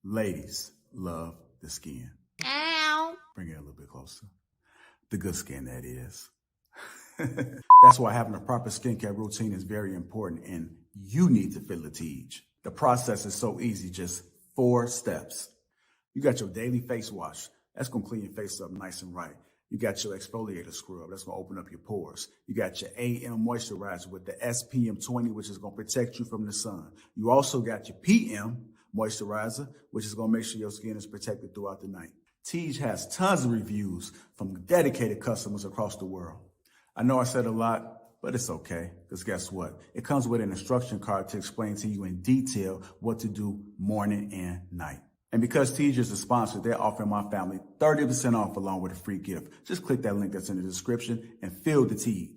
Ladies love the skin. Ow. Bring it a little bit closer. The good skin, that is. That's why having a proper skincare routine is very important, and you need to feel the teach. The process is so easy, just 4 steps. You got your daily face wash. That's going to clean your face up nice and right. You got your exfoliator scrub. That's going to open up your pores. You got your AM moisturizer with the SPM 20, which is going to protect you from the sun. You also got your PM moisturizer, which is going to make sure your skin is protected throughout the night. Tej has tons of reviews from dedicated customers across the world. I know I said a lot, but it's okay, because guess what? It comes with an instruction card to explain to you in detail what to do morning and night. And because Tej is a sponsor, they're offering my family 30% off along with a free gift. Just click that link that's in the description and feel the Tej.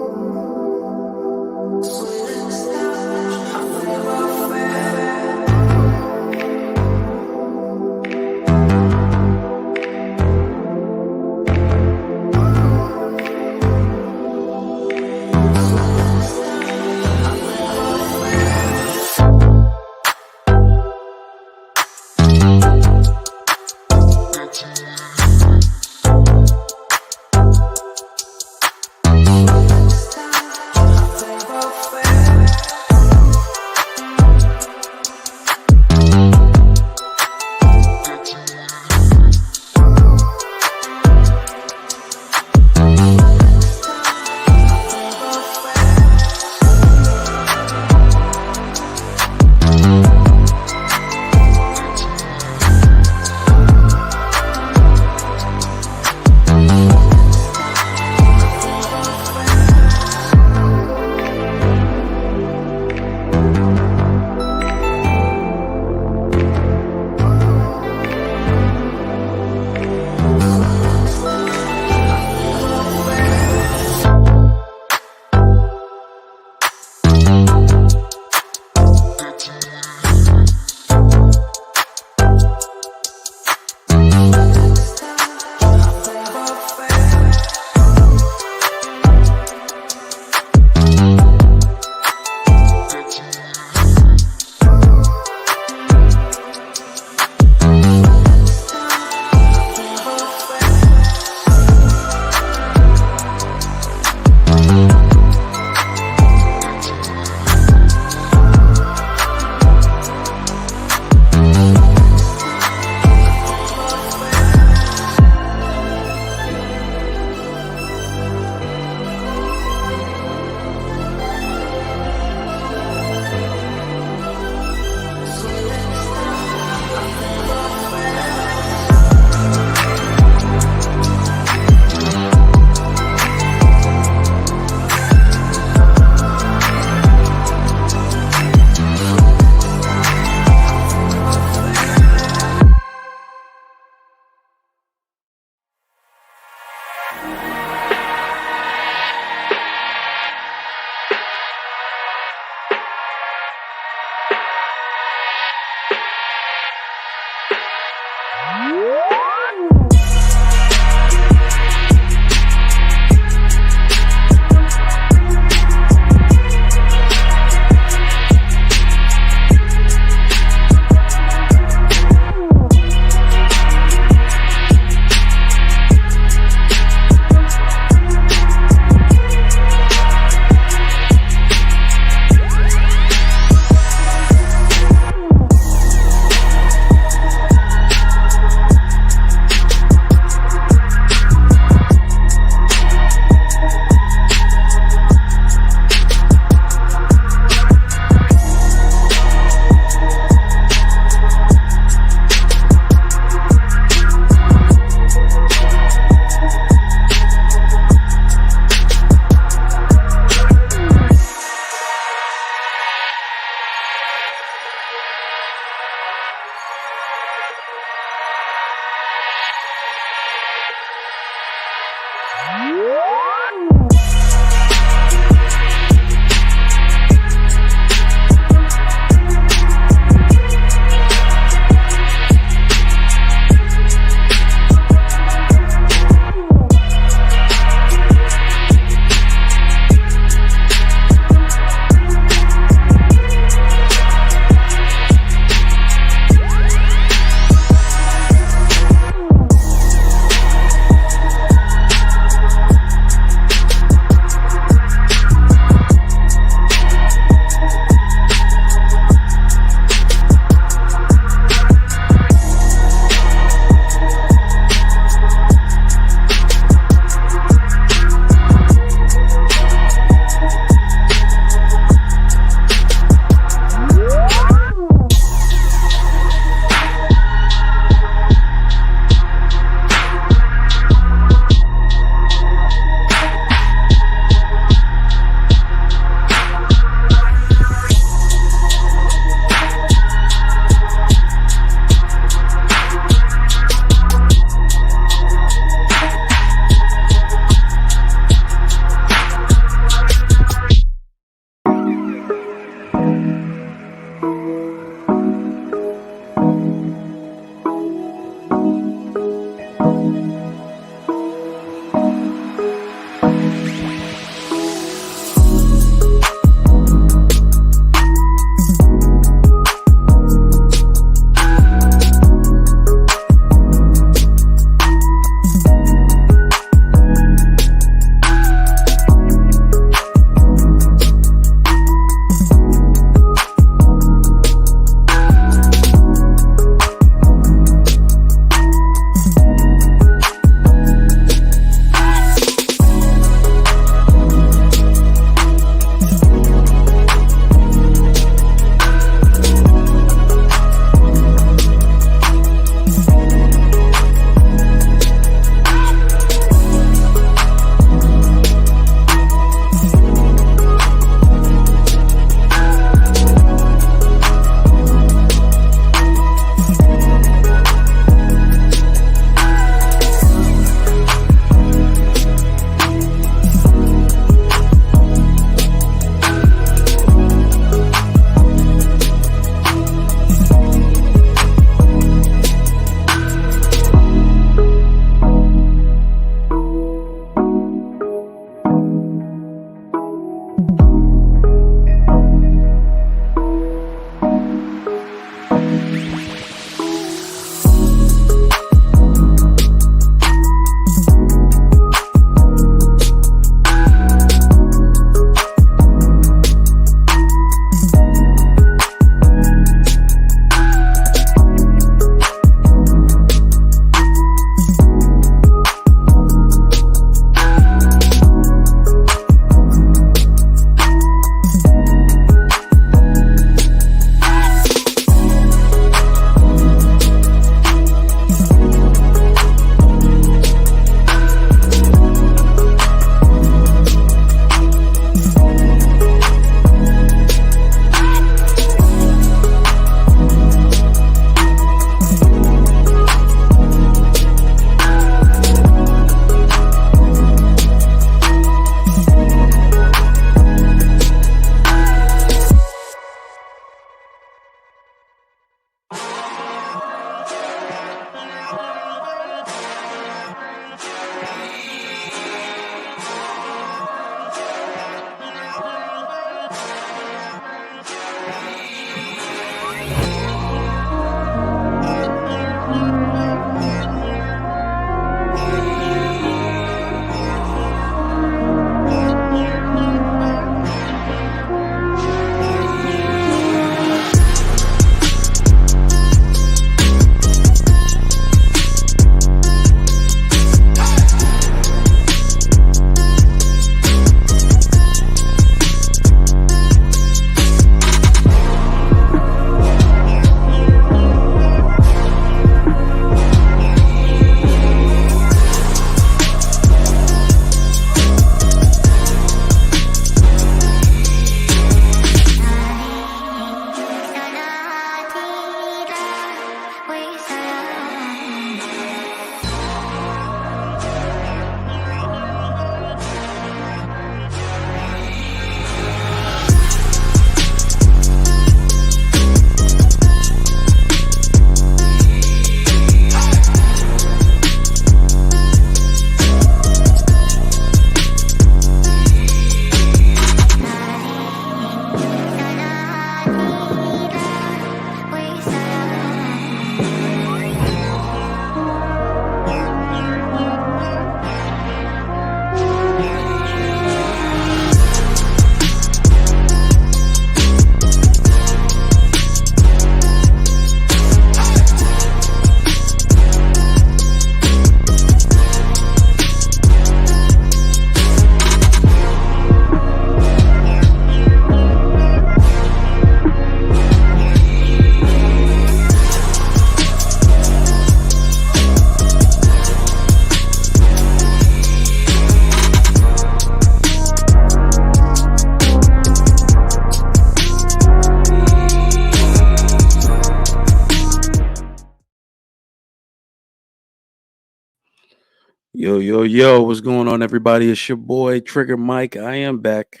Yo, yo, yo, what's going on, everybody? It's your boy, Trigger Mike. I am back.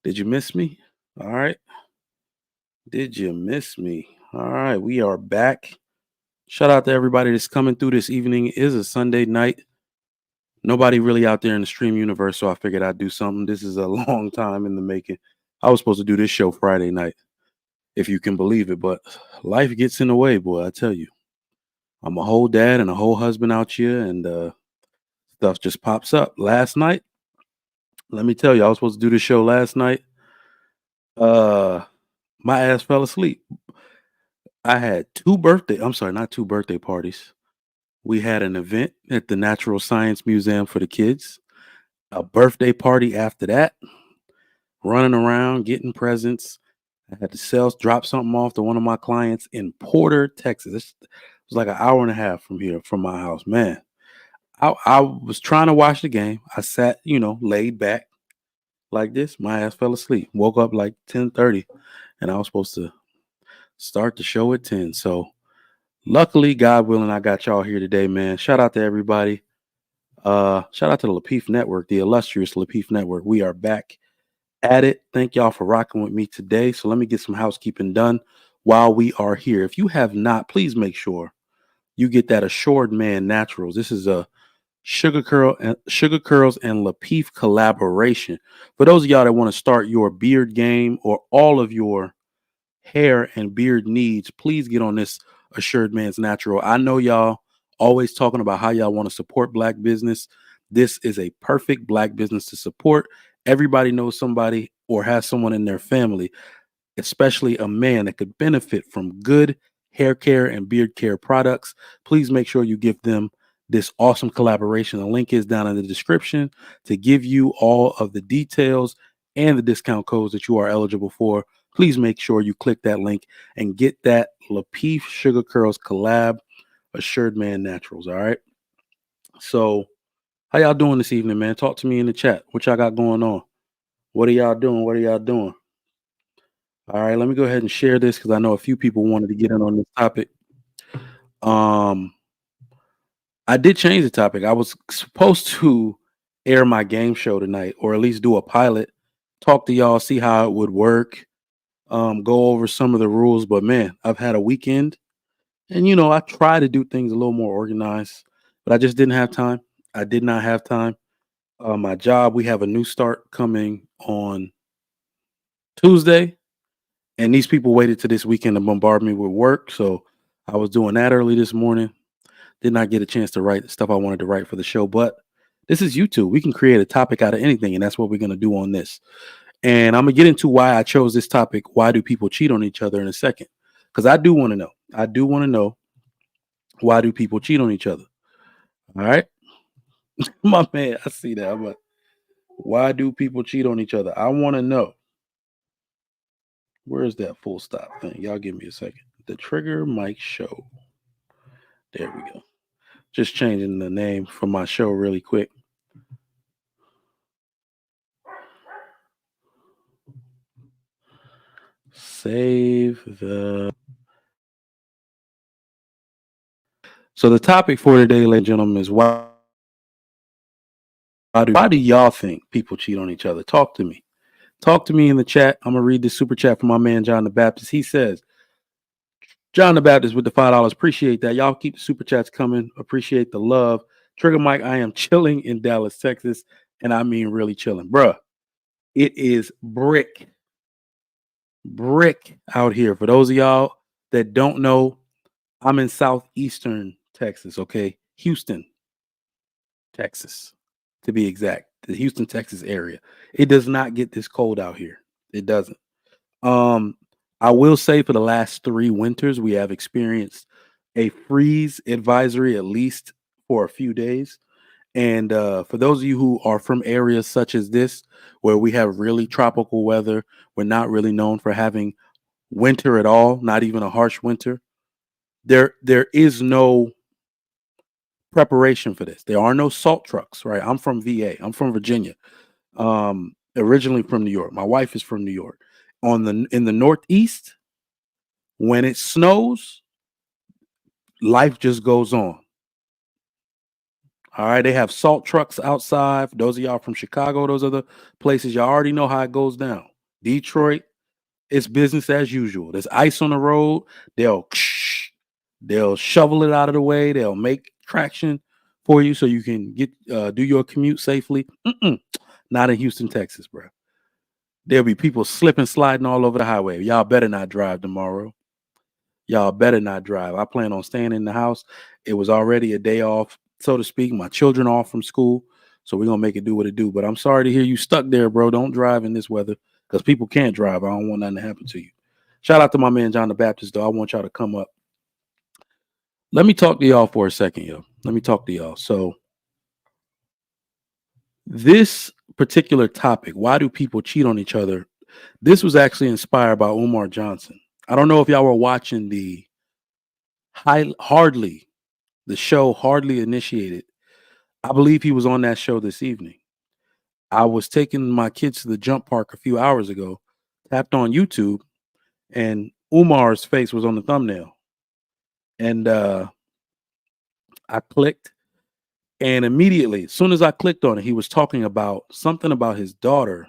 Did you miss me? All right. Did you miss me? All right. We are back. Shout out to everybody that's coming through this evening. It is a Sunday night. Nobody really out there in the stream universe, so I figured I'd do something. This is a long time in the making. I was supposed to do this show Friday night, if you can believe it, but life gets in the way, boy. I tell you. I'm a whole dad and a whole husband out here, and stuff just pops up. Last night, let me tell you, I was supposed to do this show last night. Uh, my ass fell asleep. I had not two birthday parties. We had an event at the Natural Science Museum for the kids, a birthday party after that, running around, getting presents. I had to drop something off to one of my clients in Porter, Texas. It was like an hour and a half from here, from my house. Man, I was trying to watch the game. I sat, laid back like this. My ass fell asleep. Woke up like 10:30, and I was supposed to start the show at 10. So luckily, God willing, I got y'all here today, man. Shout out to everybody. Shout out to the Lapeef Network, the illustrious Lapeef Network. We are back at it. Thank y'all for rocking with me today. So let me get some housekeeping done while we are here. If you have not, please make sure you get that Assured Man Naturals. This is a Sugar Curls and Lapeef collaboration. For those of y'all that want to start your beard game or all of your hair and beard needs, please get on this Assured Man's Natural. I know y'all always talking about how y'all want to support Black business. This is a perfect Black business to support. Everybody knows somebody or has someone in their family, especially a man, that could benefit from good hair care and beard care products. Please make sure you give them this awesome collaboration. The link is down in the description to give you all of the details and the discount codes that you are eligible for. Please make sure you click that link and get that Lapeef Sugar Curls collab, Assured Man Naturals. All right. So, how y'all doing this evening, man? Talk to me in the chat. What y'all got going on? What are y'all doing? What are y'all doing? All right, let me go ahead and share this because I know a few people wanted to get in on this topic. Um, I did change the topic. I was supposed to air my game show tonight, or at least do a pilot, talk to y'all, see how it would work, go over some of the rules. But man, I've had a weekend, and I try to do things a little more organized, but I just didn't have time. I did not have time. My job, we have a new start coming on Tuesday. And these people waited to this weekend to bombard me with work. So I was doing that early this morning. Did not get a chance to write the stuff I wanted to write for the show. But this is YouTube. We can create a topic out of anything. And that's what we're going to do on this. And I'm going to get into why I chose this topic. Why do people cheat on each other in a second? Because I do want to know. I do want to know, why do people cheat on each other? All right. My man, I see that. I'm like, why do people cheat on each other? I want to know. Where's that full stop thing? Y'all give me a second. The Trigger Mike Show. There we go. Just changing the name for my show really quick. Save the. So the topic for today, ladies and gentlemen, is why do y'all think people cheat on each other? Talk to me. Talk to me in the chat. I'm gonna read this super chat from my man John the Baptist. He says, John the Baptist with the $5. Appreciate that. Y'all keep the super chats coming. Appreciate the love. Trigger Mike, I am chilling in Dallas, Texas, and I mean really chilling, bruh. It is brick out here. For those of y'all that don't know, I'm in southeastern Texas, okay? Houston, Texas, to be exact. The Houston, Texas area. It does not get this cold out here. It doesn't. I will say for the last 3 winters, we have experienced a freeze advisory at least for a few days. And for those of you who are from areas such as this, where we have really tropical weather, we're not really known for having winter at all, not even a harsh winter. There is no preparation for this. There are no salt trucks, right? I'm from VA. I'm from Virginia. Originally from New York. My wife is from New York. In the Northeast, when it snows, life just goes on. All right, they have salt trucks outside. For those of y'all from Chicago, those other places, y'all already know how it goes down. Detroit, it's business as usual. There's ice on the road. They'll they'll shovel it out of the way. They'll make traction for you so you can get do your commute safely. Not in Houston, Texas, bro. There'll be people slipping, sliding all over the highway. Y'all better not drive tomorrow. Y'all better not drive. I plan on staying in the house. It was already a day off, so to speak. My children off from school. So we're gonna make it do what it do. But I'm sorry to hear you stuck there, bro. Don't drive in this weather because people can't drive. I don't want nothing to happen to you. Shout out to my man John the Baptist, though. I want y'all to come up. Let me talk to y'all for a second, yo. Let me talk to y'all. So this particular topic, why do people cheat on each other? This was actually inspired by Umar Johnson. I don't know if y'all were watching the the show Hardly Initiated. I believe he was on that show this evening. I was taking my kids to the jump park a few hours ago, tapped on YouTube, and Umar's face was on the thumbnail. And I clicked, and immediately, as soon as I clicked on it, he was talking about something about his daughter.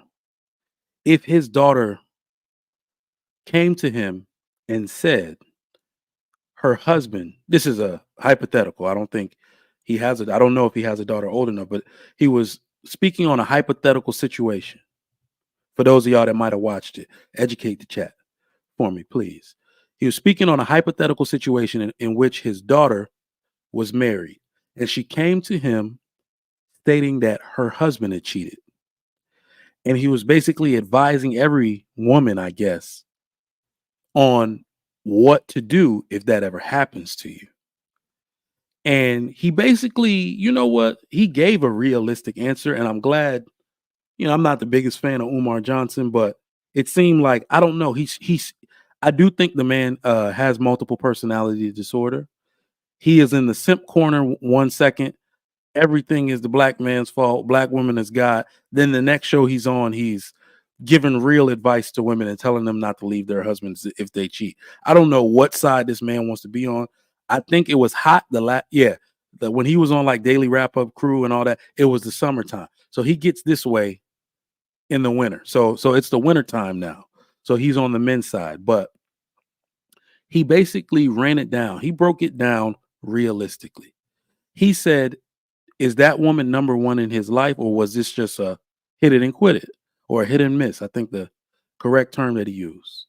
If his daughter came to him and said, her husband, this is a hypothetical. I don't think he has it. I don't know if he has a daughter old enough, but he was speaking on a hypothetical situation. For those of y'all that might have watched it, educate the chat for me, please. He was speaking on a hypothetical situation in which his daughter was married, and she came to him stating that her husband had cheated. And he was basically advising every woman, I guess, on what to do if that ever happens to you. And he basically, you know what? He gave a realistic answer. And I'm glad, I'm not the biggest fan of Umar Johnson, but it seemed like, I don't know. I do think the man has multiple personality disorder. He is in the simp corner 1 second. Everything is the black man's fault. Black woman is God. Then the next show he's on, he's giving real advice to women and telling them not to leave their husbands if they cheat. I don't know what side this man wants to be on. I think it was hot when he was on like Daily Wrap Up Crew and all that. It was the summertime, so he gets this way in the winter. So it's the winter time now. So he's on the men's side, but he basically ran it down. He broke it down realistically. He said, is that woman number one in his life, or was this just a hit it and quit it, or a hit and miss? I think the correct term that he used.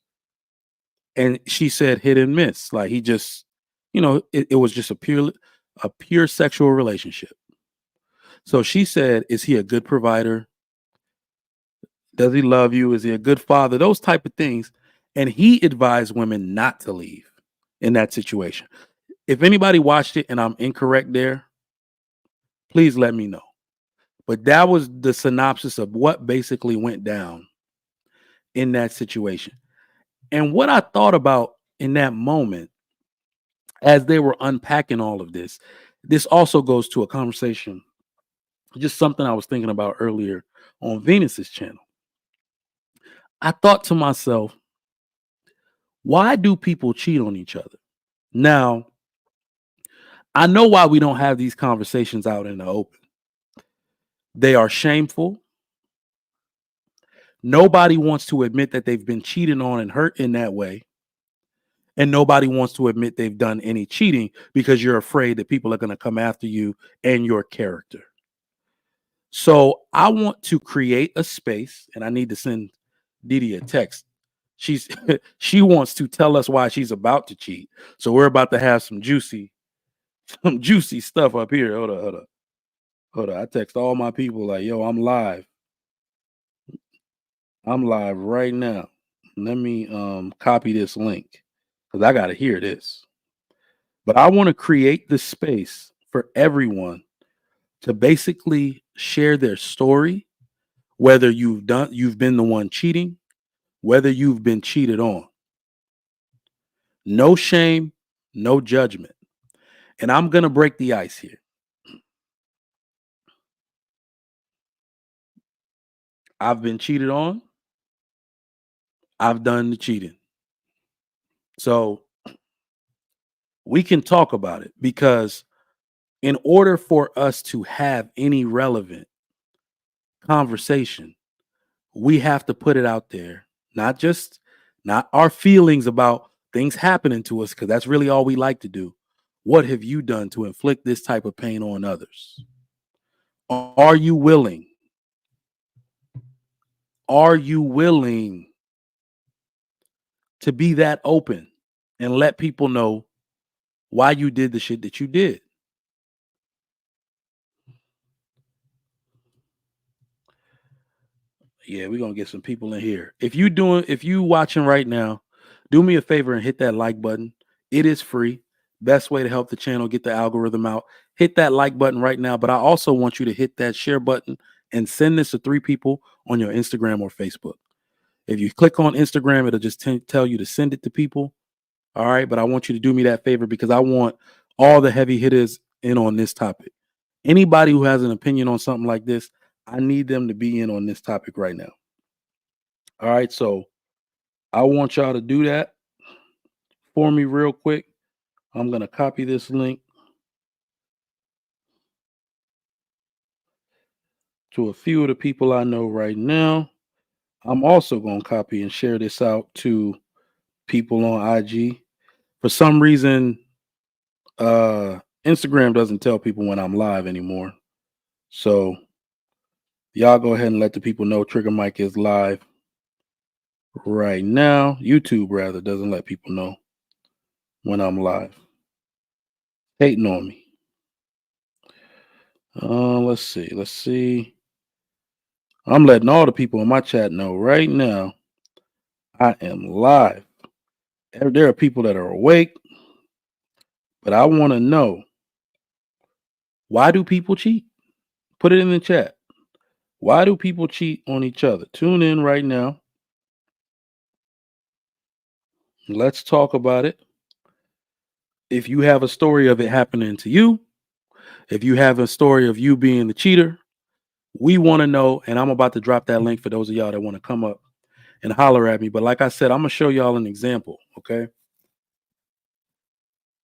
And she said hit and miss. Like he just, it was just a pure sexual relationship. So she said, is he a good provider? Does he love you? Is he a good father? Those type of things. And he advised women not to leave in that situation. If anybody watched it and I'm incorrect there, please let me know. But that was the synopsis of what basically went down in that situation. And what I thought about in that moment as they were unpacking all of this also goes to a conversation, just something I was thinking about earlier on Venus's channel. I thought to myself, why do people cheat on each other? Now, I know why we don't have these conversations out in the open. They are shameful. Nobody wants to admit that they've been cheated on and hurt in that way. And nobody wants to admit they've done any cheating because you're afraid that people are going to come after you and your character. So I want to create a space, and I need to send Didi a text. She wants to tell us why she's about to cheat. So we're about to have some juicy stuff up here. Hold on. I text all my people like, yo, I'm live. I'm live right now. Let me copy this link because I gotta hear this. But I want to create the space for everyone to basically share their story, whether you've been the one cheating, whether you've been cheated on. No shame, no judgment. And I'm going to break the ice here. I've been cheated on. I've done the cheating. So we can talk about it because In order for us to have any relevant conversation, we have to put it out there, not our feelings about things happening to us, because that's really all we like to do. What have you done to inflict this type of pain on others? Are you willing? Are you willing to be that open and let people know why you did the shit that you did? Yeah, we're gonna get some people in here. If you watching right now, do me a favor and hit that like button. It is free. Best way to help the channel get the algorithm out. Hit that like button right now. But I also want you to hit that share button and send this to 3 people on your Instagram or Facebook. If you click on Instagram, it'll just tell you to send it to people. All right. But I want you to do me that favor because I want all the heavy hitters in on this topic. Anybody who has an opinion on something like this, I need them to be in on this topic right now. All right. So I want y'all to do that for me real quick. I'm going to copy this link to a few of the people I know right now. I'm also going to copy and share this out to people on IG. For some reason, Instagram doesn't tell people when I'm live anymore. So y'all go ahead and let the people know Trigger Mike is live right now. YouTube rather doesn't let people know when I'm live. Hating on me. Let's see. I'm letting all the people in my chat know right now I am live. There are people that are awake, but I want to know, why do people cheat? Put it in the chat. Why do people cheat on each other? Tune in right now. Let's talk about it. If you have a story of it happening to you, if you have a story of you being the cheater, we want to know. And I'm about to drop that link for those of y'all that want to come up and holler at me. But like I said, I'm going to show y'all an example. Okay.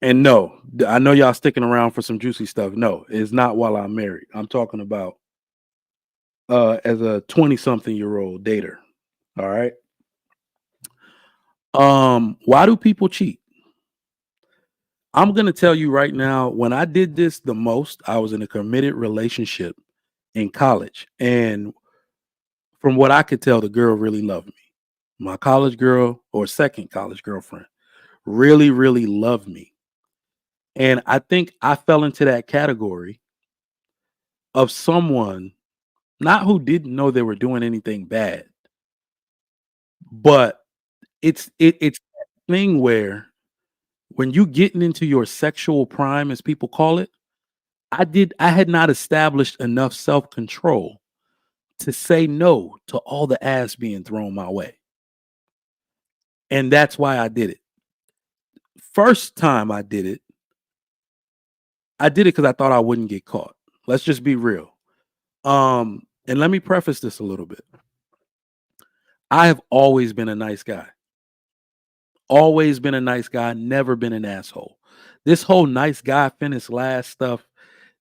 And no, I know y'all sticking around for some juicy stuff. No, it's not while I'm married. I'm talking about as a 20-something-year-old dater. All right. Why do people cheat? I'm gonna tell you right now, when I did this the most, I was in a committed relationship in college. And from what I could tell, the girl really loved me. My college girl, or second college girlfriend, really, really loved me. And I think I fell into that category of someone not who didn't know they were doing anything bad, but it's that thing where when you getting into your sexual prime, as people call it, I had not established enough self-control to say no to all the ass being thrown my way. And that's why I did it. First time I did it because I thought I wouldn't get caught. Let's just be real. And let me preface this a little bit. I have always been a nice guy. Always been a nice guy, never been an asshole. This whole nice guy finish last stuff,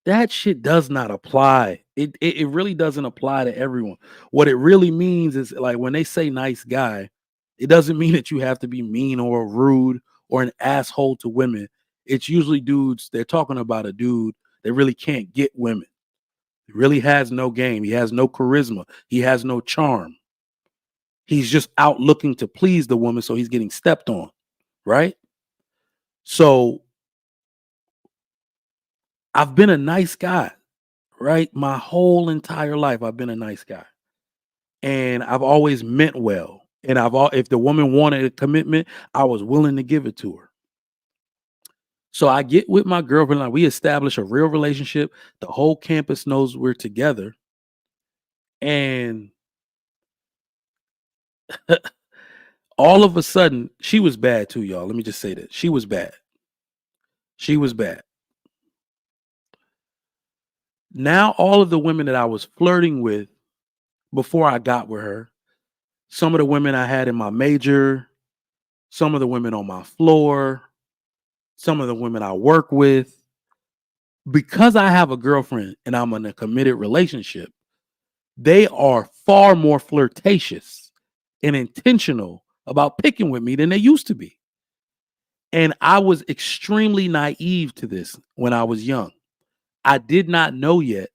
that shit does not apply. It really doesn't apply to everyone. What it really means is, like, when they say nice guy, it doesn't mean that you have to be mean or rude or an asshole to women. It's usually dudes, they're talking about a dude that really can't get women. He really has no game. He has no charisma. He has no charm. He's just out looking to please the woman, so he's getting stepped on, right? So I've been a nice guy, right? My whole entire life, I've been a nice guy. And I've always meant well. And if the woman wanted a commitment, I was willing to give it to her. So I get with my girlfriend, like, we establish a real relationship. The whole campus knows we're together. And all of a sudden, she was bad too, y'all. Let me just say that. She was bad. She was bad. Now, all of the women that I was flirting with before I got with her, some of the women I had in my major, some of the women on my floor, some of the women I work with, Because I have a girlfriend and I'm in a committed relationship, they are far more flirtatious and intentional about picking with me than they used to be. And I was extremely naive to this when I was young. I did not know yet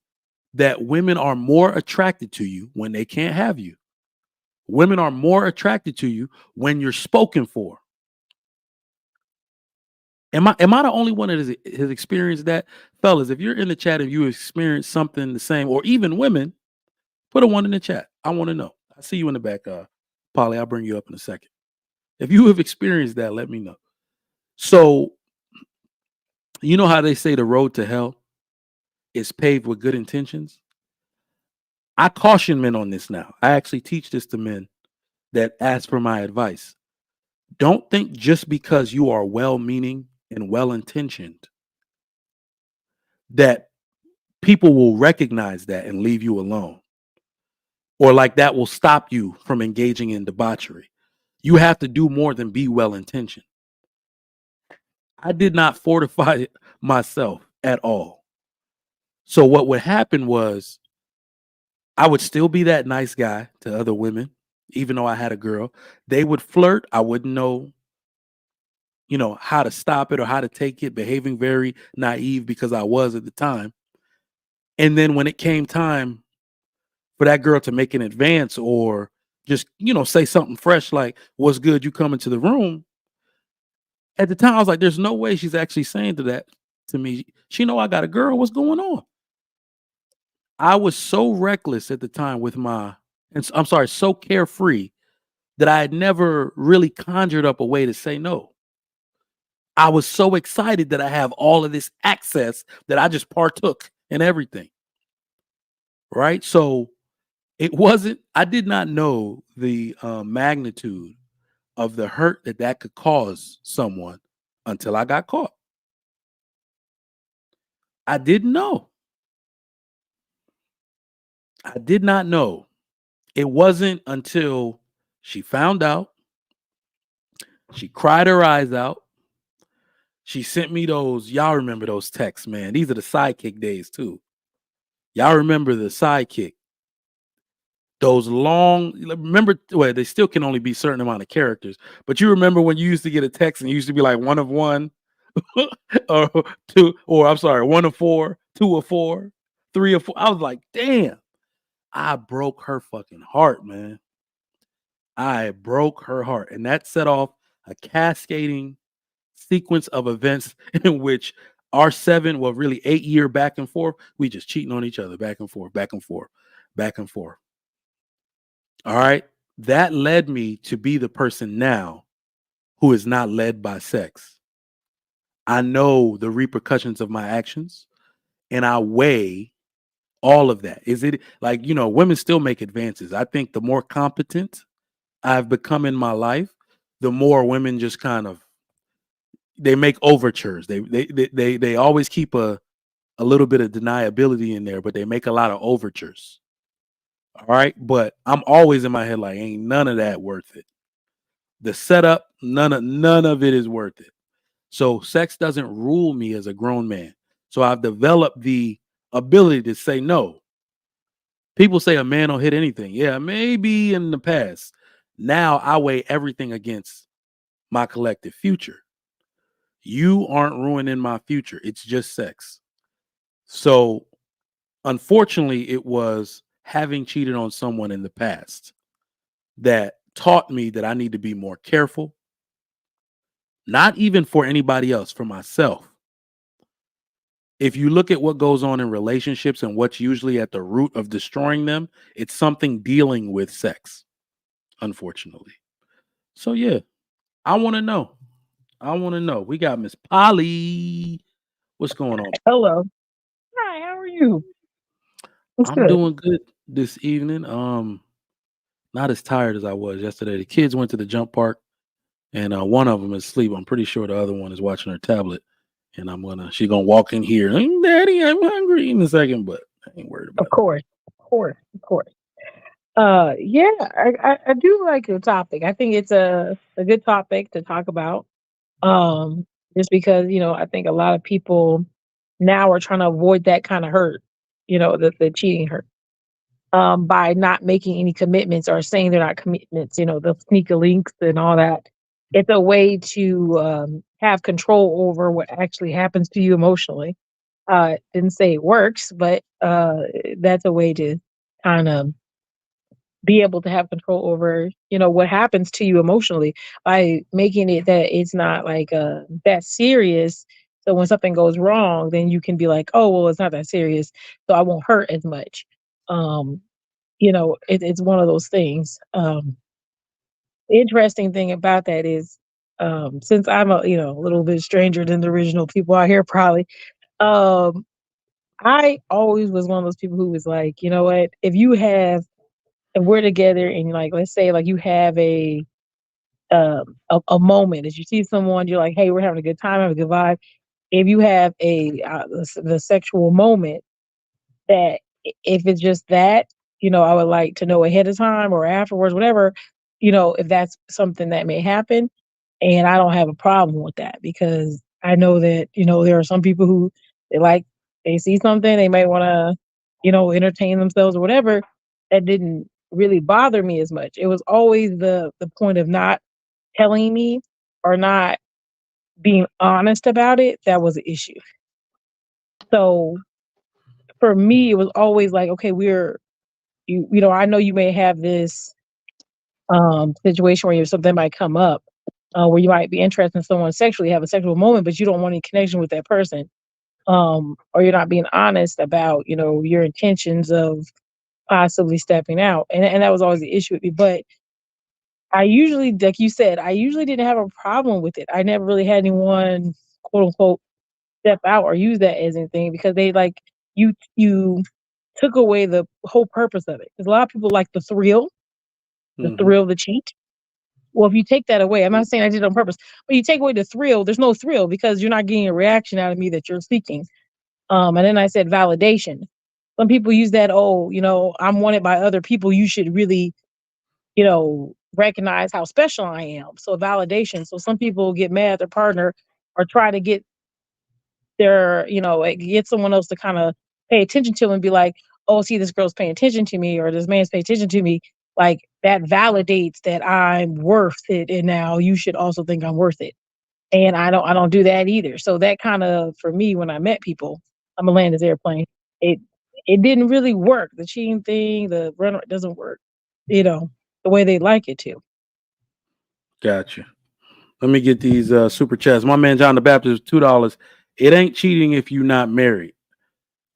that women are more attracted to you when they can't have you. Women are more attracted to you when you're spoken for. Am I the only one that has experienced that? Fellas, if you're in the chat and you experience something the same, or even women, put a one in the chat. I want to know. I see you in the back, Polly. I'll bring you up in a second. If you have experienced that, let me know. So, you know how they say the road to hell is paved with good intentions? I caution men on this now. I actually teach this to men that ask for my advice. Don't think just because you are well meaning and well intentioned that people will recognize that and leave you alone, or like that will stop you from engaging in debauchery. You have to do more than be well intentioned. I did not fortify myself at all. So what would happen was I would still be that nice guy to other women, even though I had a girl. They would flirt. I wouldn't know, how to stop it or how to take it, behaving very naive because I was at the time. And then when it came time for that girl to make an advance or just, say something fresh like, "What's good? You come into the room." At the time, I was like, "There's no way she's actually saying that to me. She know I got a girl. What's going on?" I was so reckless at the time with I'm sorry, so carefree that I had never really conjured up a way to say no. I was so excited that I have all of this access that I just partook in everything. Right. So I did not know the magnitude of the hurt that could cause someone until I got caught. I didn't know. I did not know. It wasn't until she found out, she cried her eyes out. She sent me y'all remember those texts, man. These are the sidekick days too. Y'all remember the sidekick. Those long, remember, well, they still can only be a certain amount of characters, but you remember when you used to get a text and it used to be like one of one, or two, or I'm sorry, one of four, two of four, three of four. I was like, damn, I broke her fucking heart, man. I broke her heart. And that set off a cascading sequence of events in which our 8-year back and forth, we just cheating on each other, back and forth, back and forth, back and forth. All right. That led me to be the person now who is not led by sex. I know the repercussions of my actions and I weigh all of that. Is it like, women still make advances. I think the more competent I've become in my life, the more women just kind of they make overtures. They always keep a little bit of deniability in there, but they make a lot of overtures. All right. But I'm always in my head like, ain't none of that worth it. The setup, none of it is worth it. So sex doesn't rule me as a grown man. So I've developed the ability to say no. People say a man don't hit anything. Yeah, maybe in the past. Now I weigh everything against my collective future. You aren't ruining my future. It's just sex. So unfortunately, it was having cheated on someone in the past that taught me that I need to be more careful, not even for anybody else, for myself. If you look at what goes on in relationships and what's usually at the root of destroying them, it's something dealing with sex, unfortunately. So, yeah, I want to know. I want to know. We got Miss Polly. What's going on? Hello. Hi, how are you? What's I'm good? doing good this evening. Not as tired as I was yesterday. The kids went to the jump park, and one of them is asleep. I'm pretty sure the other one is watching her tablet, and she's gonna walk in here. Daddy, I'm hungry in a second, but I ain't worried about Of it. course, of course, of course. Yeah, I do like your topic. I think it's a good topic to talk about. Just because I think a lot of people now are trying to avoid that kind of hurt, the cheating hurt, by not making any commitments or saying they're not commitments, the sneaker links and all that. It's a way to have control over what actually happens to you emotionally. Didn't say it works, but that's a way to kind of be able to have control over, what happens to you emotionally by making it that it's not like that serious. So when something goes wrong, then you can be like, oh, well, it's not that serious, so I won't hurt as much. Um, it's one of those things. Interesting thing about that is, since I'm a little bit stranger than the original people out here, probably, um, I always was one of those people who was like, you know what, if we're together and like, let's say like you have a moment as you see someone, you're like, hey, we're having a good time, having a good vibe. If you have the sexual moment, that if it's just that, I would like to know ahead of time or afterwards, whatever, if that's something that may happen. And I don't have a problem with that because I know that, there are some people who they see something, they might want to, entertain themselves or whatever. That didn't really bother me as much. It was always the point of not telling me or not being honest about it that was an issue. So for me, it was always like, okay, I know you may have this situation where something might come up, where you might be interested in someone sexually, have a sexual moment, but you don't want any connection with that person. Or you're not being honest about, your intentions of possibly stepping out. And that was always the issue with me. But I usually, like you said, I usually didn't have a problem with it. I never really had anyone, quote unquote, step out or use that as anything because they like you took away the whole purpose of it. Because a lot of people like the Hmm. thrill of the cheat. Well, if you take that away, I'm not saying I did it on purpose, but you take away the thrill, there's no thrill because you're not getting a reaction out of me that you're seeking. And then I said validation. Some people use that, oh, I'm wanted by other people. You should really, recognize how special I am. So validation. So some people get mad at their partner or try to get get someone else to kind of pay attention to them and be like, oh, see, this girl's paying attention to me or this man's paying attention to me. Like that validates that I'm worth it. And now you should also think I'm worth it. And I don't do that either. So that kind of, for me, when I met people, I'm gonna land this airplane. It it didn't really work. The cheating thing, the run doesn't work, the way they like it to. Gotcha. Let me get these super chats. My man John the Baptist, $2. It ain't cheating if you're not married.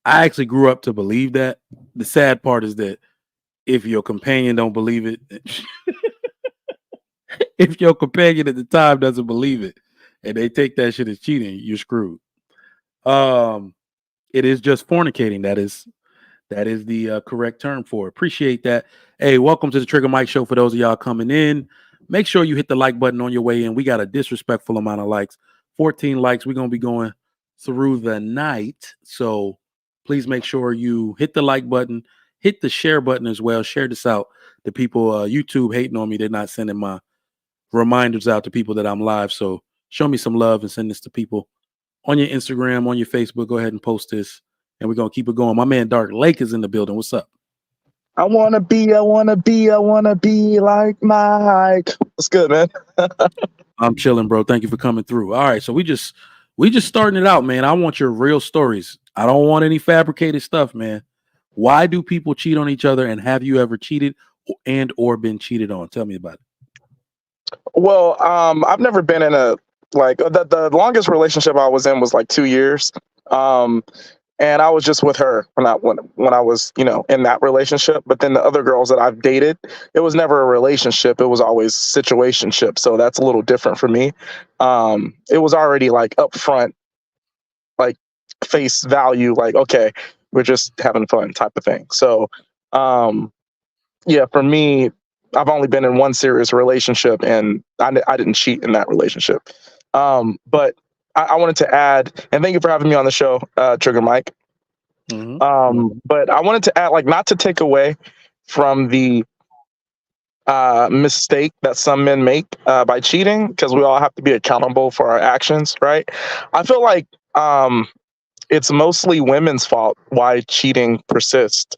I actually grew up to believe that. The sad part is that if your companion don't believe it, if your companion at the time doesn't believe it, and they take that shit as cheating, you're screwed. Um, it is just fornicating. That is the correct term for it. Appreciate that. Hey, welcome to the Trigger Mike Show. For those of y'all coming in, make sure you hit the like button on your way in. We got a disrespectful amount of likes, 14 likes. We're gonna be going through the night, so please make sure you hit the like button, hit the share button as well. Share this out to people. YouTube hating on me; they're not sending my reminders out to people that I'm live. So show me some love and send this to people on your Instagram, on your Facebook. Go ahead and post this, and we're gonna keep it going. My man Dark Lake is in the building. What's up? I wanna be like Mike. What's good, man? I'm chilling, bro. Thank you for coming through. All right, so we just starting it out, man. I want your real stories. I don't want any fabricated stuff, man. Why do people cheat on each other, and have you ever cheated and or been cheated on? Tell me about it. Well, I've never been in a the longest relationship I was in was like 2 years. Um, and I was just with her when I was, in that relationship. But then the other girls that I've dated, it was never a relationship. It was always situationship. So that's a little different for me. It was already like upfront, like face value, like, okay, we're just having fun type of thing. So, um, yeah, for me, I've only been in one serious relationship, and I didn't cheat in that relationship. But I wanted to add, and thank you for having me on the show, Trigger Mike. But I wanted to add, like, not to take away from the mistake that some men make by cheating, because we all have to be accountable for our actions, right? I feel like it's mostly women's fault why cheating persists.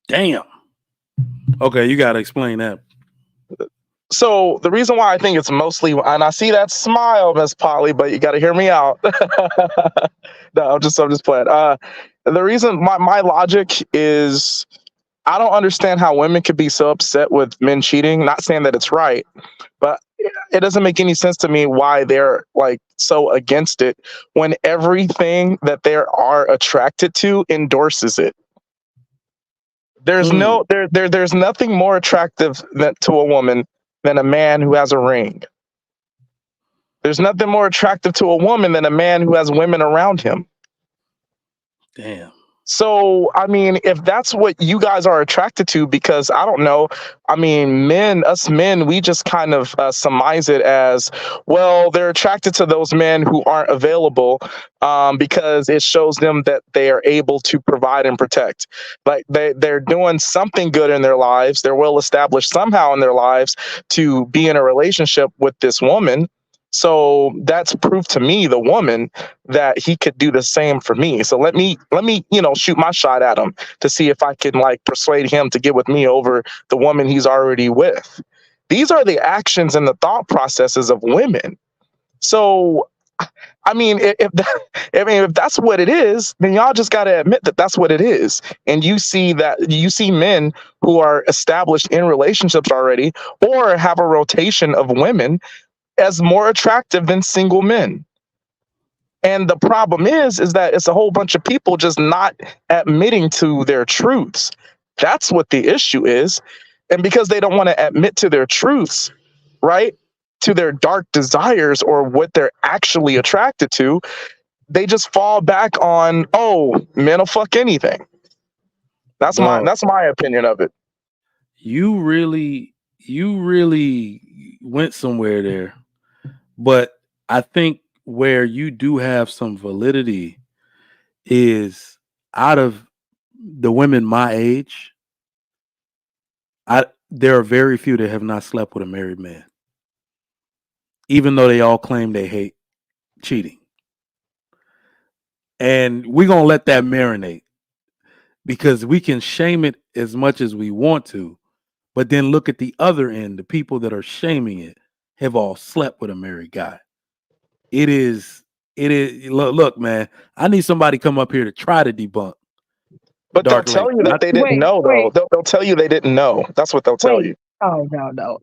Damn. Okay, you got to explain that. So the reason why I think it's mostly, and I see that smile, Miss Polly, but you got to hear me out. No, I'm just playing. The reason, my logic is, I don't understand how women could be so upset with men cheating. Not saying that it's right, but it doesn't make any sense to me why they're like so against it when everything that they are attracted to endorses it. There's no there's nothing more attractive to a woman than a man who has a ring. There's nothing more attractive to a woman than a man who has women around him. Damn. So, I mean, if that's what you guys are attracted to, because I don't know, I mean, us men, we just kind of surmise it as, well, they're attracted to those men who aren't available because it shows them that they are able to provide and protect. Like they're doing something good in their lives. They're well established somehow in their lives to be in a relationship with this woman. So that's proof to me, the woman, that he could do the same for me. So let me, shoot my shot at him to see if I can like persuade him to get with me over the woman he's already with. These are the actions and the thought processes of women. So, I mean, if that's what it is, then y'all just got to admit that that's what it is. And you see men who are established in relationships already, or have a rotation of women, as more attractive than single men. And the problem is that it's a whole bunch of people just not admitting to their truths. That's what the issue is. And because they don't want to admit to their truths, right, to their dark desires or what they're actually attracted to, they just fall back on, oh, men will fuck anything. That's my opinion of it. You really went somewhere there. But I think where you do have some validity is, out of the women my age, there are very few that have not slept with a married man, even though they all claim they hate cheating. And we're going to let that marinate, because we can shame it as much as we want to, but then look at the other end. The people that are shaming it have all slept with a married guy. It is look, man, I need somebody come up here to try to debunk. But they'll tell you that they didn't know, though. They'll tell you they didn't know. That's what they'll tell you. Oh, no.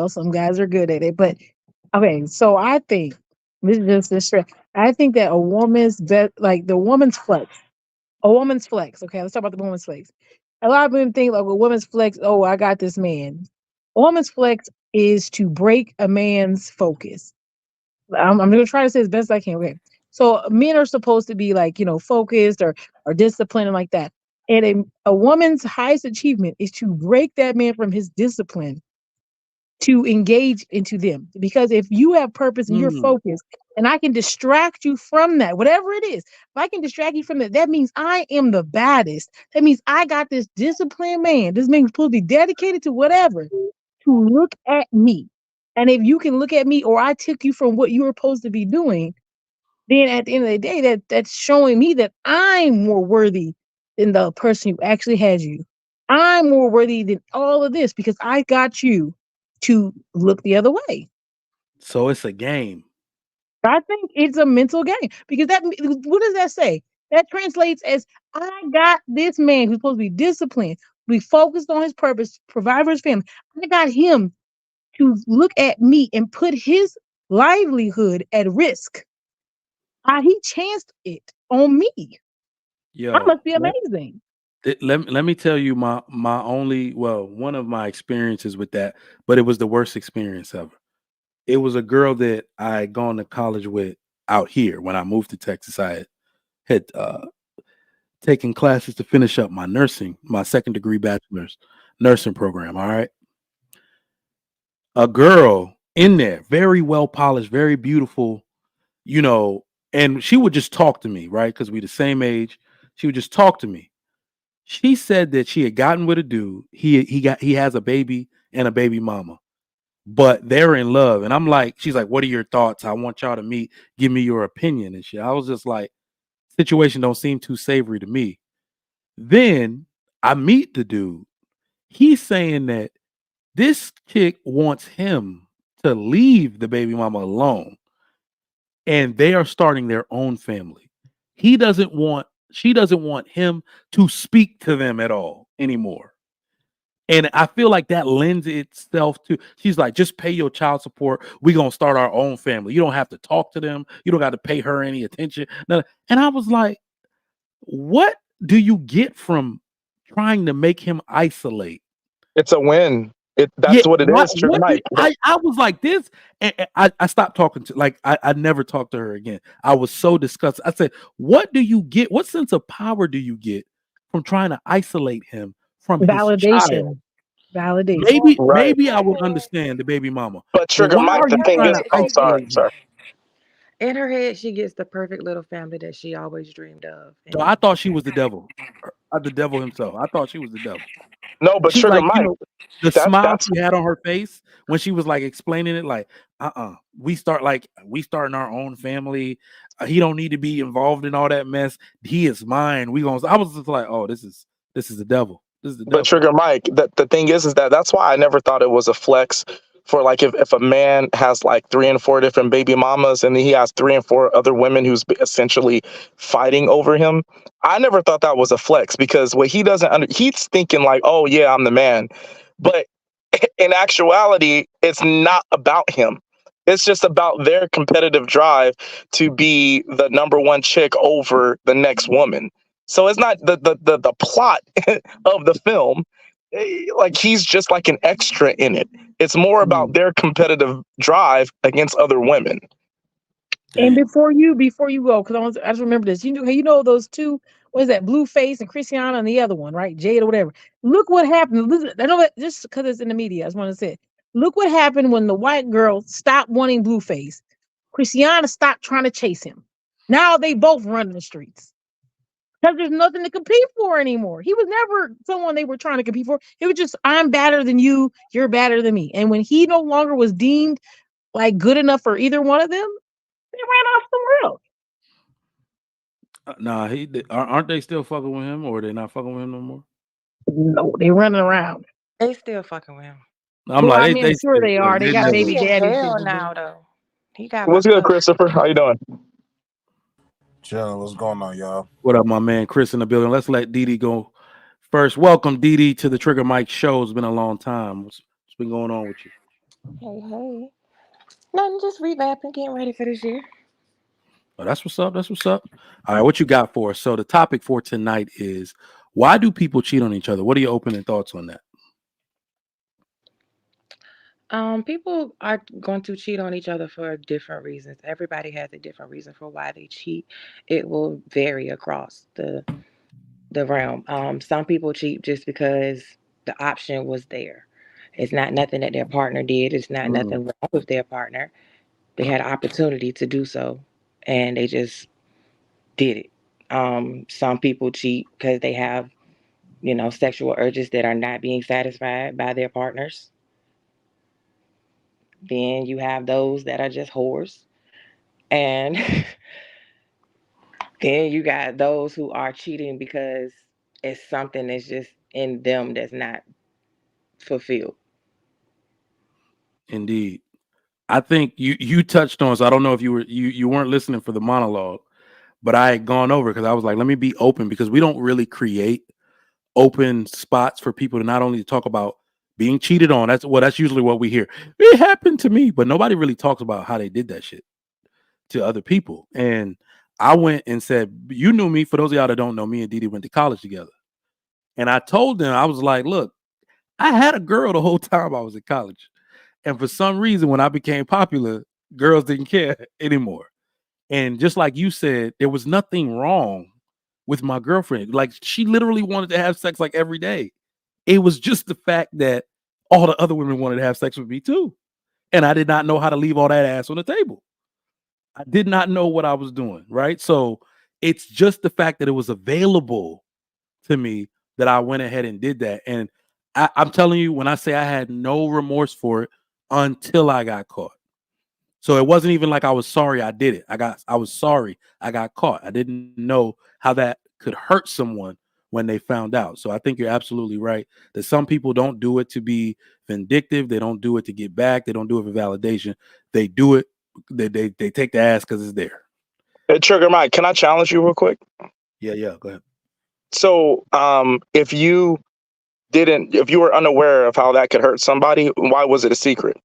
Some guys are good at it, but okay. So I think I think that a woman's the woman's flex. A woman's flex. Okay, let's talk about the woman's flex. A lot of women think like a woman's flex. Oh, I got this man. A woman's flex is to break a man's focus. I'm going to try to say as best I can. Okay. So men are supposed to be focused or disciplined and like that. And a woman's highest achievement is to break that man from his discipline to engage into them. Because if you have purpose and you're focused, and I can distract you from that, whatever it is, if I can distract you from that, that means I am the baddest. That means I got this disciplined man. This man is supposed to be dedicated to whatever, to look at me. And if you can look at me, or I took you from what you were supposed to be doing, then at the end of the day, that's showing me that I'm more worthy than the person who actually has you. I'm more worthy than all of this because I got you to look the other way. So it's a game. I think it's a mental game, because what does that say? That translates as, I got this man who's supposed to be disciplined, be focused on his purpose, provide for his family. I got him to look at me and put his livelihood at risk. He chanced it on me. Yo, I must be amazing. Let me tell you my only, one of my experiences with that, but it was the worst experience ever. It was a girl that I had gone to college with out here. When I moved to Texas, I had taken classes to finish up my second degree bachelor's nursing program. All right. A girl in there, very well polished, very beautiful, and she would just talk to me, right? Because we the same age. She would just talk to me. She said that she had gotten with a dude. He has a baby and a baby mama, but they're in love. And I'm like, she's like, what are your thoughts? I want y'all to meet, give me your opinion and shit. I was just like, situation don't seem too savory to me. Then I meet the dude. He's saying that this chick wants him to leave the baby mama alone, and they are starting their own family. She doesn't want him to speak to them at all anymore. And I feel like that lends itself to, she's like, just pay your child support. We're going to start our own family. You don't have to talk to them. You don't got to pay her any attention. And I was like, what do you get from trying to make him isolate? It's a win. Yeah, That's what it is, Trigger Mike. I was like this, and I stopped talking to, like, I never talked to her again. I was so disgusted. I said, what do you get? What sense of power do you get from trying to isolate him from his child? Validation. Maybe I would understand the baby mama. But Trigger Why Mike, are the you thing trying is, to oh, sorry, isolate him? sorry. In her head, she gets the perfect little family that she always dreamed of. So I thought she was the devil, the devil himself. I thought she was the devil. No, but She's Trigger like, Mike, the smile that's she had on her face when she was like explaining it, like, we starting our own family. He don't need to be involved in all that mess. He is mine. I was just like, oh, this is the devil. This is the devil. But Trigger Mike, the thing is that's why I never thought it was a flex for, like, if a man has like 3 and 4 different baby mamas and he has 3 and 4 other women who's essentially fighting over him. I never thought that was a flex, because what he doesn't he's thinking like, oh yeah, I'm the man. But in actuality, it's not about him. It's just about their competitive drive to be the number one chick over the next woman. So it's not the plot of the film. Like, he's just like an extra in it. It's more about their competitive drive against other women. And before you go, because I just remember this. You know those two. What is that? Blueface and Christiana, and the other one, right? Jade or whatever. Look what happened. Listen, I know that just because it's in the media. I just want to say, look what happened when the white girl stopped wanting Blueface. Christiana stopped trying to chase him. Now they both run the streets because there's nothing to compete for anymore. He was never someone they were trying to compete for. It was just, I'm better than you. You're better than me. And when he no longer was deemed like good enough for either one of them, they ran off somewhere else. Nah, aren't they still fucking with him, or are they not fucking with him no more? No, they running around. They still fucking with him. I'm Well, like, I mean, I'm sure they are. They got never- baby He in daddy jail shit to now, do. though. He got What's locked good, up. Christopher? How you doing? Chilling. What's going on, y'all? What up, my man Chris in the building? Let's let Dee go first. Welcome, Dee, to the Trigger Mike show. It's been a long time. What's been going on with you? Hey. Nothing, just revamping, getting ready for this year. Oh, that's what's up. That's what's up. All right, what you got for us? So the topic for tonight is, why do people cheat on each other? What are your opening thoughts on that? People are going to cheat on each other for different reasons. Everybody has a different reason for why they cheat. It will vary across the realm. Some people cheat just because the option was there. It's not nothing that their partner did. It's not nothing wrong with their partner. They had an opportunity to do so, and they just did it. Some people cheat because they have, sexual urges that are not being satisfied by their partners. Then you have those that are just whores. And then you got those who are cheating because it's something that's just in them that's not fulfilled. Indeed. I think you touched on, so I don't know if you weren't listening for the monologue, but I had gone over because I was like, let me be open, because we don't really create open spots for people to not only talk about being cheated on. That's usually what we hear. It happened to me, but nobody really talks about how they did that shit to other people. And I went and said, you knew me. For those of y'all that don't know, me and Didi went to college together. And I told them, I was like, look, I had a girl the whole time I was in college. And for some reason, when I became popular, girls didn't care anymore. And just like you said, there was nothing wrong with my girlfriend. Like, she literally wanted to have sex like every day. It was just the fact that all the other women wanted to have sex with me too. And I did not know how to leave all that ass on the table. I did not know what I was doing, right? So it's just the fact that it was available to me that I went ahead and did that. And I'm telling you, when I say I had no remorse for it, until I got caught. So it wasn't even like I was sorry I did it. I was sorry I got caught. I didn't know how that could hurt someone when they found out. So I think you're absolutely right that some people don't do it to be vindictive. They don't do it to get back. They don't do it for validation. They do it. They take the ass because it's there. Hey, Trigger Mike, can I challenge you real quick? Yeah. Go ahead. So, if you were unaware of how that could hurt somebody, why was it a secret?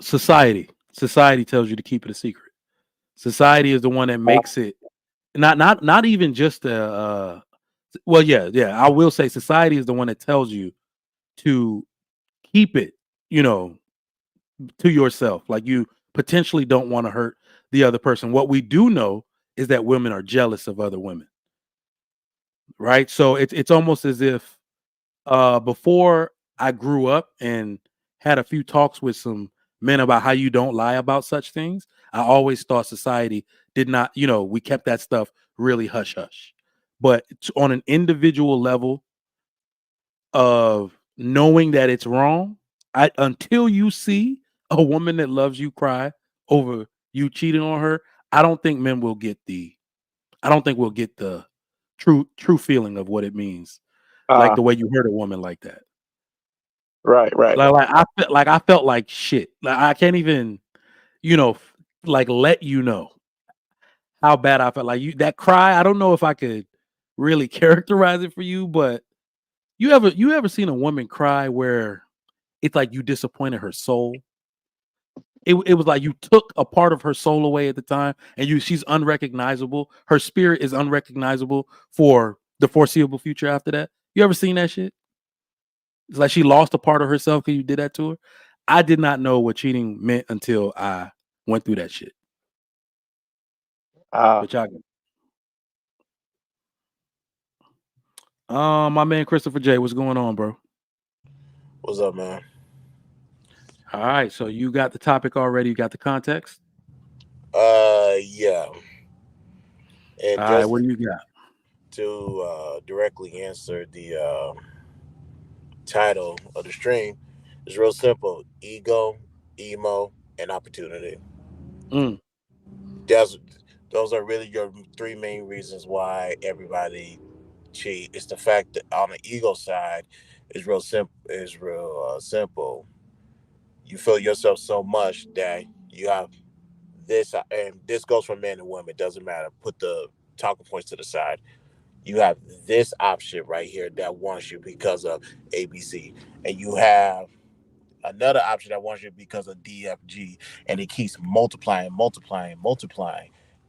Society tells you to keep it a secret. Society is the one that makes it not even just I will say society is the one that tells you to keep it, to yourself. Like you potentially don't want to hurt the other person. What we do know is that women are jealous of other women. Right? So it's almost as if before I grew up and had a few talks with some men about how you don't lie about such things, I always thought society did not, we kept that stuff really hush hush. But on an individual level of knowing that it's wrong, until you see a woman that loves you cry over you cheating on her, I don't think we'll get the true feeling of what it means. Like the way you hurt a woman like that. Right. I felt like shit. Like I can't even, let you know how bad I felt. Like that cry. I don't know if I could really characterize it for you, but you ever seen a woman cry where it's like you disappointed her soul? It was like you took a part of her soul away at the time, and she's unrecognizable. Her spirit is unrecognizable for the foreseeable future after that. You ever seen that shit? It's like she lost a part of herself because you did that to her. I did not know what cheating meant until I went through that shit. But y'all my man Christopher J, what's going on, bro? What's up, man? All right, so you got the topic already. You got the context. Yeah. And All just right, what do you got? to directly answer the title of the stream, it's real simple: ego, emo, and opportunity. Those are really your three main reasons why everybody cheat. It's the fact that on the ego side, it's real simple. Simple. You feel yourself so much that you have this, and this goes for men and women. It doesn't matter. Put the talking points to the side. You have this option right here that wants you because of ABC, and you have another option that wants you because of DFG, and it keeps multiplying,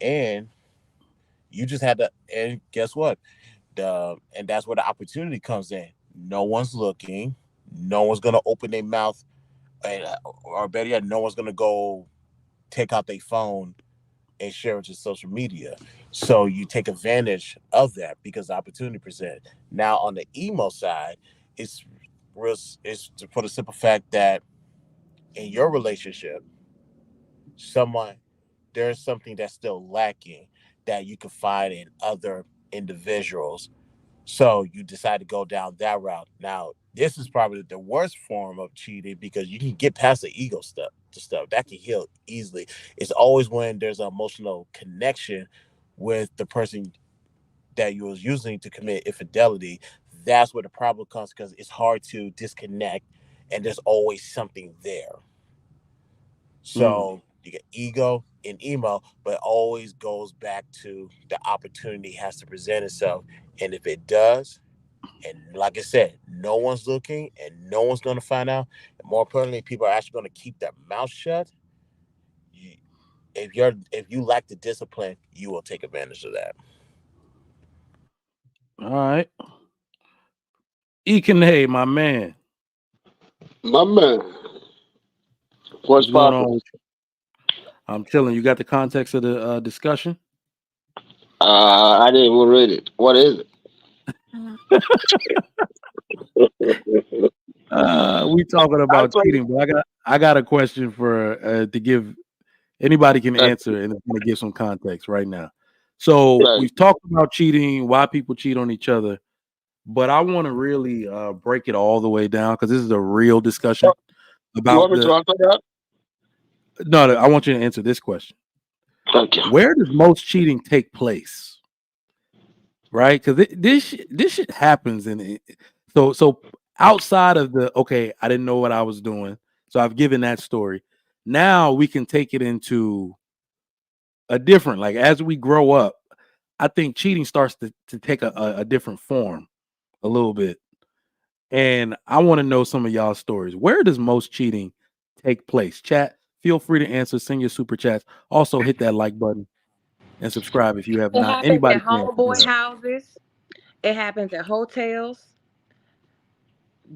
and you just had to. And guess what? And that's where the opportunity comes in. No one's looking. No one's gonna open their mouth, or better yet, no one's gonna go take out their phone and share it to social media. So you take advantage of that because the opportunity present. Now on the emo side, it's it's for the simple fact that in your relationship, someone there's something that's still lacking that you can find in other individuals. So you decide to go down that route. Now, this is probably the worst form of cheating because you can get past the ego stuff, that can heal easily. It's always when there's an emotional connection with the person that you was using to commit infidelity. That's where the problem comes because it's hard to disconnect, and there's always something there. So you get ego and emo, but it always goes back to the opportunity has to present itself. And if it does, and like I said, no one's looking and no one's going to find out. And more importantly, people are actually going to keep their mouth shut. If you lack the discipline, you will take advantage of that. All right. Ekenay, my man. My man. What's going on with you? I'm chilling. You got the context of the discussion? I didn't even read it. What is it? We talking about cheating, but I got a question for to give. Anybody can answer, and it's going to give some context right now. So we've talked about cheating, why people cheat on each other. but I want to really break it all the way down because this is a real discussion You about want me to answer that? No, I want you to answer this question. Thank you. Where does most cheating take place? Right? Because this shit happens so outside of the I didn't know what I was doing, so I've given that story. Now we can take it into a different, like as we grow up, I think cheating starts to take a different form a little bit. And I want to know some of y'all's stories. Where does most cheating take place? Chat, feel free to answer, send your super chats. Also hit that like button and subscribe if you have It not. happens Anybody at can answer. Go homeboy ahead. houses. It happens at hotels.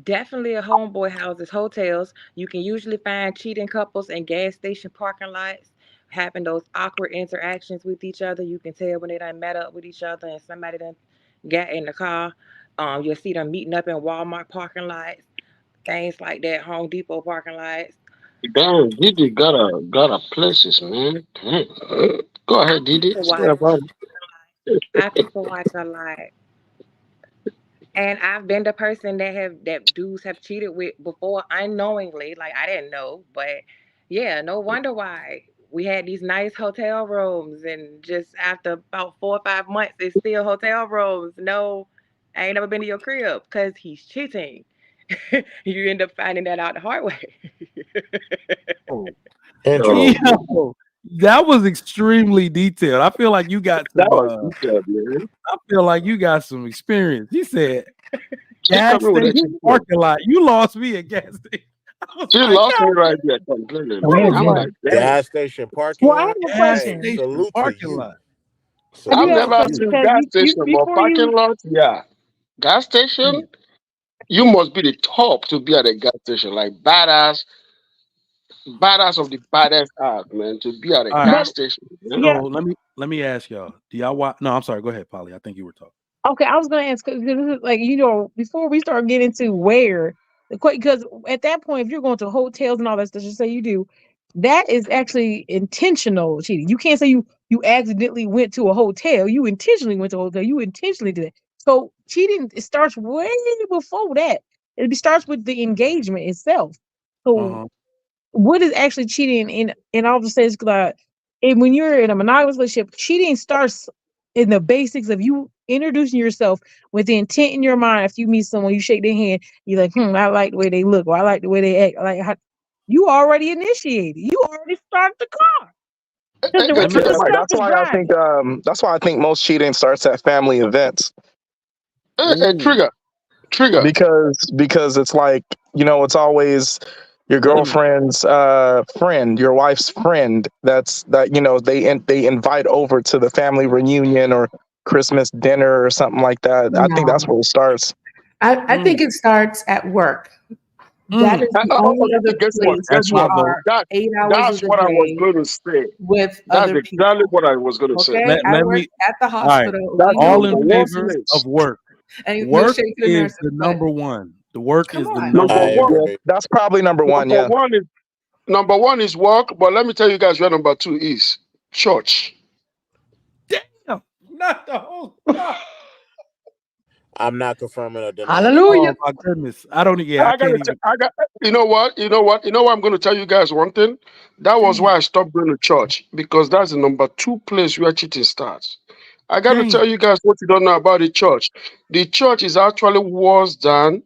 Definitely at homeboy houses, hotels. You can usually find cheating couples in gas station parking lots, having those awkward interactions with each other. You can tell when they done met up with each other and somebody done got in the car. You'll see them meeting up in Walmart parking lots, things like that, Home Depot parking lots. Damn, Didi got a places, man. Damn. Go ahead, Didi. People Say watch. about it. I people watch a lot. And I've been the person that dudes have cheated with before unknowingly. Like I didn't know, but yeah, no wonder why we had these nice hotel rooms, and just after about 4 or 5 months, it's still hotel rooms. No, I ain't never been to your crib because he's cheating. You end up finding that out the hard way. Oh, Oh, Interesting. yo, that was extremely detailed. I feel like you got that some. was detailed, man. I feel like you got some experience. He said She gas coming with a station cheat. parking lot. You lost me at gas station. I was She like, lost me God, right there completely, Oh, wait man. a I'm minute. like, damn. Gas station parking Well, I have lot. a gas Hey, question. station salute to parking you. lot. I do I've Salute have a to never question you. seen because gas station, but before parking you, lot, yeah. Gas station, you must be the top to be at a gas station. Like badass of the baddest out, man, to be at a All right. but gas station. Man. yeah, So let me ask y'all. Do y'all watch? No, I'm sorry. Go ahead, Polly. I think you were talking. okay, I was gonna ask because like before we start getting to where because at that point, if you're going to hotels and all that stuff, just say you do, that is actually intentional cheating. You can't say you accidentally went to a hotel. You intentionally went to a hotel. You intentionally did it. So cheating it starts way before that. Starts with the engagement itself. So Uh-huh. what is actually cheating in all the states and when you're in a monogamous relationship, cheating starts in the basics of you introducing yourself with the intent in your mind. If you meet someone, you shake their hand, you're like, I like the way they look, or I like the way they act. Like you already initiated. You already started the car. Because the Let rest me of the Trigger, stuff that's is why I think driving. most cheating starts at family events. Ooh, Because it's like, it's always your let him girlfriend's friend, your wife's friend, they invite over to the family reunion or Christmas dinner or something like that. I think that's No, where it starts. I mm, think it starts at work. That mm, is the only other Guess what? place Guess that's you my what? vote. are That 8 hours of that's the what I was day going to say. with That's other exactly people. what I was going to say. Okay, I Let work me at the all right. hospital. That's We the All know in number the one favor nurses, place. of work. and you'll Work shake the is nurses, the but number one. The work come is the on. number Number I one. one, Yeah, agree. that's probably number one. number Yeah. one is number one is work. But let me tell you guys where number two is church. Damn, not the whole time. I'm not confirming or denying that. Hallelujah. Oh my goodness. I don't yeah, I can't even I got. You know what? I'm going to tell you guys one thing. That was damn, why I stopped going to church because that's the number two place where cheating starts. I got to damn. tell you guys what you don't know about the church. The church is actually worse than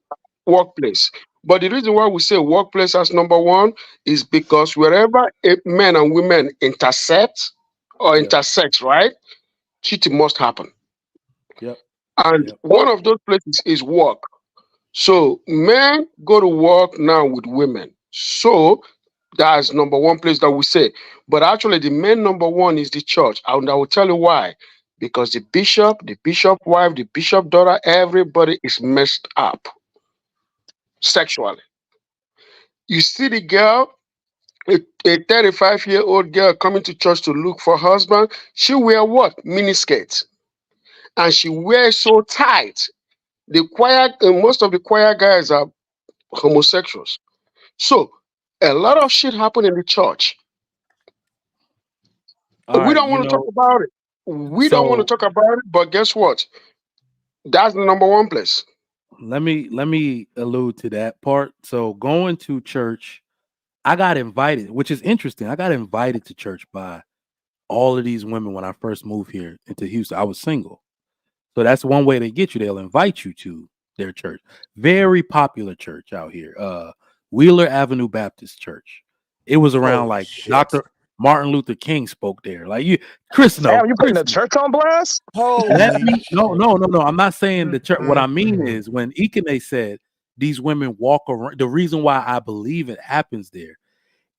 workplace. But the reason why we say workplace as number one is because wherever men and women intersect or Yeah, intersect, right, cheating must happen. yep, And yep. one of those places is work. So men go to work now with women. So that's number one place that we say. But actually, the main number one is the church. And I will tell you why. Because the bishop wife, the bishop daughter, everybody is messed up sexually. You see the girl, a 35-year-old girl coming to church to look for husband. She wear what? Mini skirts. And she wears so tight. The choir, most of the choir guys are homosexuals. So a lot of shit happened in the church. All We right, don't you want to talk know, about it. We don't want to so talk about it, but guess what? That's the number one place. let me allude to that part. So going to church, I got invited, which is interesting. I got invited to church by all of these women when I first moved here into Houston. I was single. So that's one way they get you. They'll invite you to their church. Very popular church out here. Wheeler Avenue Baptist Church. It was around Holy like shit. Dr. Martin Luther King spoke there. Like you, Chris, no. Damn, you putting the Chris, church on blast? let Holy me shit. no. I'm not saying the church. What I mean is when Ikene said these women walk around, the reason why I believe it happens there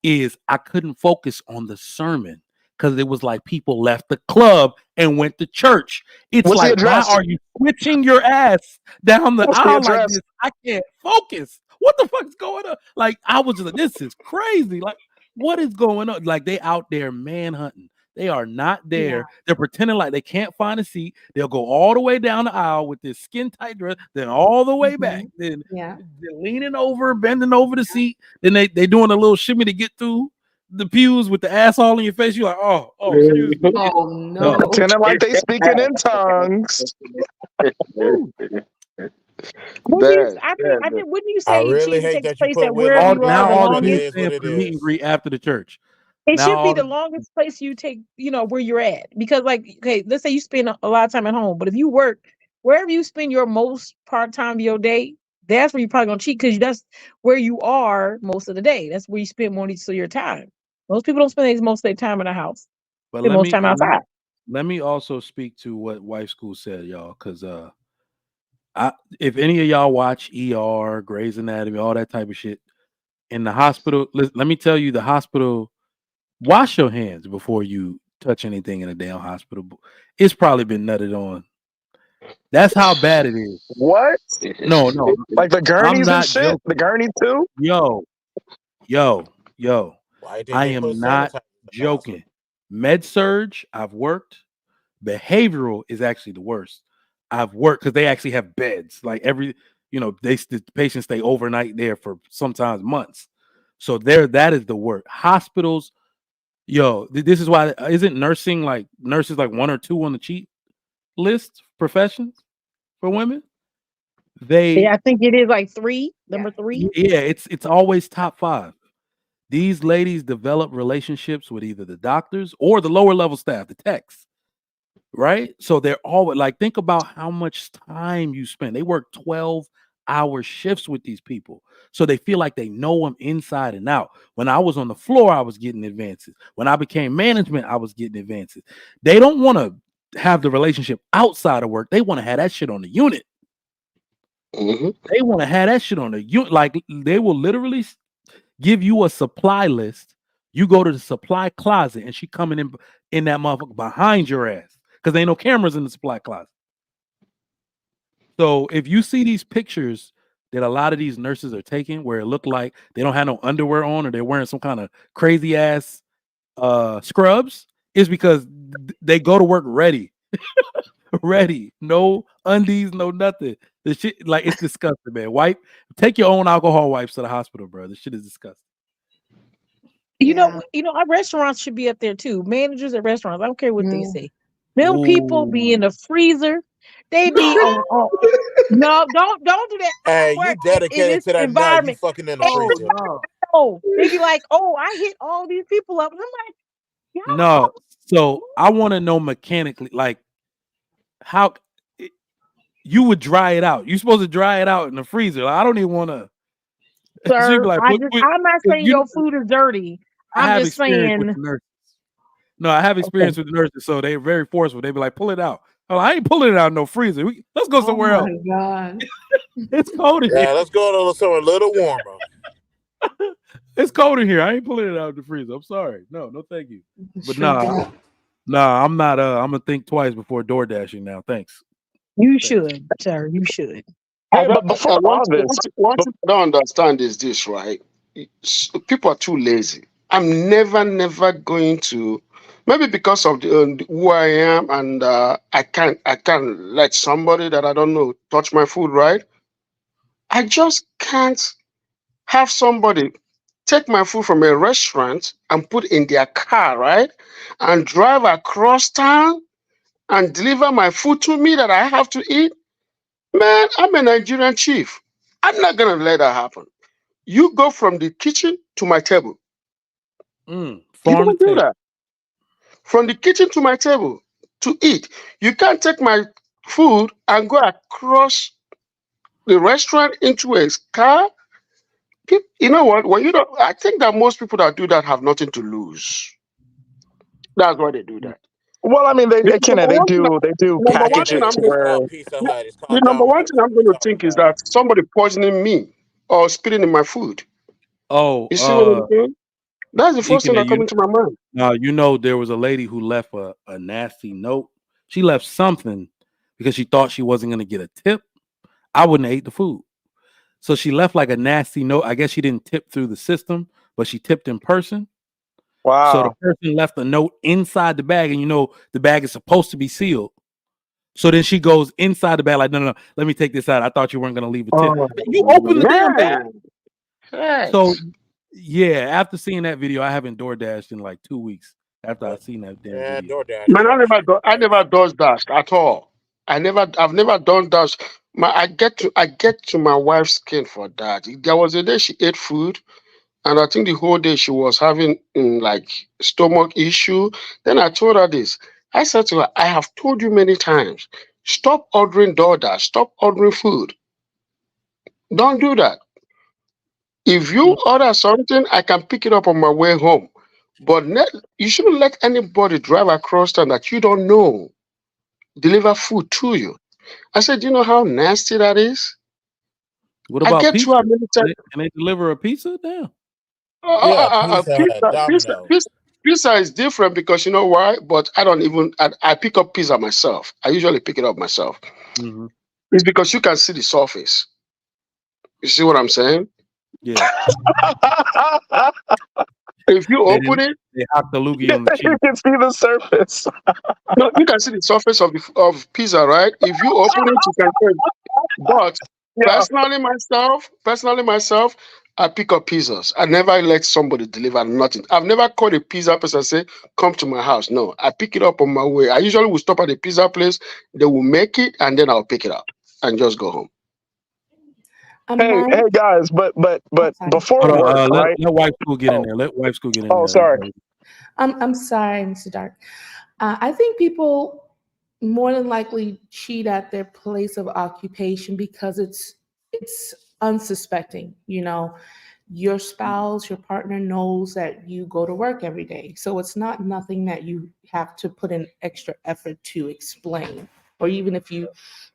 is I couldn't focus on the sermon because it was like people left the club and went to church. It's What's the like, why address? are you switching your ass down the What's the aisle like address? this? I can't focus. What the fuck's going on? Like, I was just like, this is crazy. Like, what is going on? Like, they out there manhunting. They are not there. Yeah. They're pretending like they can't find a seat. They'll go all the way down the aisle with this skin tight dress, then all the way back. Then Yeah. they're leaning over, bending over the seat. Then they doing a little shimmy to get through the pews with the ass all in your face. You're like, oh, excuse me. Oh No. no. Pretending like they speaking in tongues. Woo. Bad, I bad, think, wouldn't you I say really cheating hate takes that you place put at women wherever on All you are now the blast, all but the it longest? dudes is saying what it for the meet and is. greet after the church. It Now should be all the longest place you take, where you're at. Because, like, okay, let's say you spend a lot of time at home, but if you work, wherever you spend your most part time of your day, that's where you're probably gonna cheat because that's where you are most of the day. That's where you spend most of your time. Most people don't spend most of their time in the house. but Spend most time outside. let me also speak to what Wife School said, y'all, because I if any of y'all watch ER, Grey's Anatomy, all that type of shit in the hospital, let me tell you, the hospital, wash your hands before you touch anything in a damn hospital. It's probably been nutted on. That's how bad it is. What? No, Like the I'm gurneys and not shit? The joking. gurney too? Yo, yo. Why did I they put am not sanitizer in the joking. hospital? Med surge, I've worked. Behavioral is actually the worst. I've worked because they actually have beds. Like the patients stay overnight there for sometimes months. So that is the work. Hospitals, yo, this is why isn't nursing like nurses like one or two on the cheat list professions for women? They Yeah, I think it is like number three. yeah, it's always top 5. These ladies develop relationships with either the doctors or the lower level staff, the techs, right? So they're always like, think about how much time you spend. They work 12-hour shifts with these people. So they feel like they know them inside and out. When I was on the floor, I was getting advances. When I became management, I was getting advances. They don't want to have the relationship outside of work. They want to have that shit on the unit. They want to have that shit on the unit. Like they will literally give you a supply list. You go to the supply closet and she coming in that motherfucker behind your ass because there ain't no cameras in the supply closet. So if you see these pictures that a lot of these nurses are taking where it look like they don't have no underwear on or they're wearing some kind of crazy ass scrubs, is because they go to work ready. Ready. No undies, no nothing. The shit, like, it's disgusting, man. Take your own alcohol wipes to the hospital, bro. This shit is disgusting. Our restaurants should be up there too. Managers at restaurants, I don't care what they say. Them people be in Ooh. the freezer. They be on. No, don't do that. Hey, Work you in dedicated this to that nut. You environment. fucking in the Oh freezer. no. Oh, they be like, oh, I hit all these people up. And I'm like, y'all. No. So I want to know mechanically, like, how you would dry it out. You're supposed to dry it out in the freezer. Like, I don't even want to. Sir, Like, I'm not saying your food is dirty. I I'm have just experience with saying. the nurses. No, I have experience with the nurses, so they're very forceful. They be like, pull it out. Oh, I ain't pulling it out in no freezer. Let's go Oh somewhere else. my God. It's cold in Yeah, here. let's go to somewhere a little warmer. It's cold in here. I ain't pulling it out of the freezer. I'm sorry. No, thank you. But Sure nah, I'm not. I'm gonna think twice before door dashing now. Thanks. You should, sir. You should. Hey, but before all this, What I don't understand is this, right? People are too lazy. I'm never going to, maybe because of who I am, and I can't let somebody that I don't know touch my food, right? I just can't have somebody take my food from a restaurant and put in their car, right? And drive across town and deliver my food to me that I have to eat. Man, I'm a Nigerian chief. I'm not gonna let that happen. You go from the kitchen to my table. You Farm to don't do table. that. From the kitchen to my table to eat. You can't take my food and go across the restaurant into a car. You know what? When you don't, I think that most people that do that have nothing to lose. That's why they do that. Well, I mean, they The can they do number one package thing it I'm to going It's where. called Pizza Hut. It's the called number one Domino's. thing I'm What going you to talking think is about? that somebody poisoning me or spitting in my food. You see what I'm Oh, saying? That's the first thing Deacon, that comes into my mind. you know, there was a lady who left a nasty note. She left something because she thought she wasn't going to get a tip. I wouldn't have ate the food. So she left like a nasty note. I guess she didn't tip through the system, but she tipped in person. So the Wow. person left a note inside the bag, and you know the bag is supposed to be sealed. So then she goes inside the bag, like, no, let me take this out. I thought you weren't going to leave a tip. Oh You open the damn bag. man. So Heck. yeah, after seeing that video, I haven't door dashed in like 2 weeks after I seen that damn Man, video. DoorDash Man, trash. I never does that at all. I've never done that. I get to my wife's skin for that. There was a day she ate food, and I think the whole day she was having like stomach issue. Then I told her this. I said to her, I have told you many times, stop ordering DoorDash, stop ordering food. Don't do that. If you order something, I can pick it up on my way home. But you shouldn't let anybody drive across town that you don't know deliver food to you. I said, do you know how nasty that is? What I about get to pizza? her many times. Can they deliver a pizza? Damn. Yeah, Pizza Hut, Domino's. Pizza is different because you know why? But I pick up pizza myself. I usually pick it up myself. Mm-hmm. It's because you can see the surface. You see what I'm saying? Yeah. If you They open didn't. it, They hocked the loogie on the You cheese. can see the surface. no, you can see the surface of pizza, right? If you open it, you can tell. But Yeah. personally myself, I pick up pizzas. I never let somebody deliver nothing. I've never called a pizza person and say, come to my house. No, I pick it up on my way. I usually will stop at the pizza place. They will make it and then I'll pick it up and just go home. Hey, My, guys, but sorry. before Hold work, on, right? let wife school get in Oh, there. Let wife school get in oh, there. sorry. I'm sorry, Mr. Dark. I think people more than likely cheat at their place of occupation because it's unsuspecting. You know, your spouse, your partner knows that you go to work every day, so it's not nothing that you have to put in extra effort to explain. Or even if you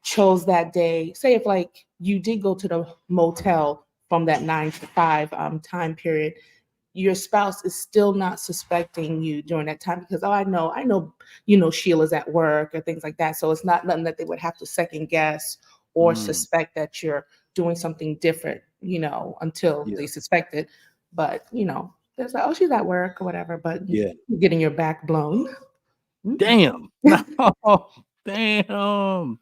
chose that day, say if like you did go to the motel from that 9 to 5 time period, your spouse is still not suspecting you during that time because I know, Sheila's at work or things like that. So it's not nothing that they would have to second guess or suspect that you're doing something different, until Yeah. they suspect it. But there's like, oh, she's at work or whatever, but Yeah. you're getting your back blown. Damn. No. Damn.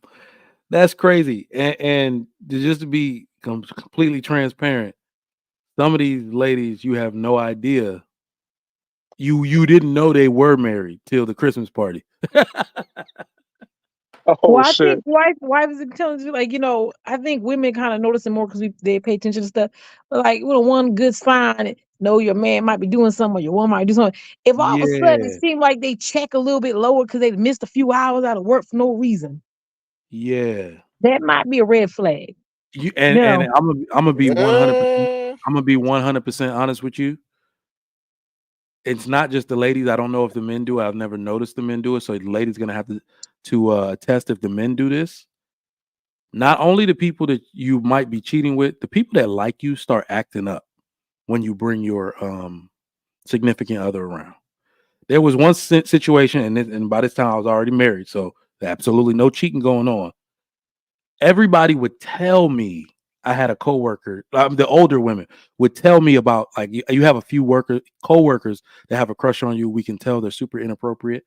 That's crazy. And just to be completely transparent, some of these ladies, you have no idea. You didn't know they were married till the Christmas party. Oh Well, I shit. think wives are telling you, like, I think women kind of notice it more because they pay attention to stuff. But like, one good sign, know your man might be doing something or your woman might do something. If all of a sudden it Yeah. seems like they check a little bit lower because they missed a few hours out of work for no reason, Yeah. that might be a red flag. And I'm gonna be 100%. Yeah. I'm gonna be 100% honest with you. It's not just the ladies. I don't know if the men do it. I've never noticed the men do it. So the ladies gonna have to test if the men do this. Not only the people that you might be cheating with, the people that like you start acting up when you bring your significant other around. There was one situation, and by this time I was already married, so absolutely no cheating going on. Everybody would tell me. I had a coworker. The older women would tell me about, like, you have a few coworkers that have a crush on you. We can tell they're super inappropriate.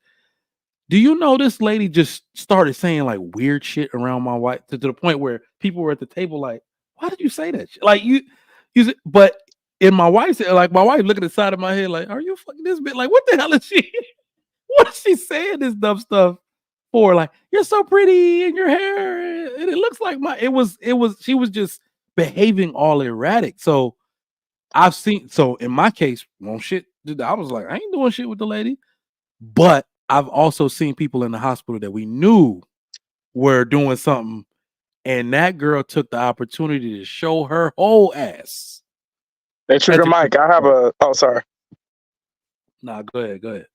Do you know this lady just started saying like weird shit around my wife to the point where people were at the table like, "Why did you say that shit?" Like but in my wife's, like, my wife looking at the side of my head like, "Are you fucking this bitch? Like, what the hell is she? What is she saying this dumb stuff for? Like, you're so pretty and your hair, and it looks like my. It was. She was just behaving all erratic. So I've seen. So in my case, shit. I was like, I ain't doing shit with the lady. But I've also seen people in the hospital that we knew were doing something, and that girl took the opportunity to show her whole ass. Hey, Trigger Mike, I have a. Oh, sorry. Nah, go ahead.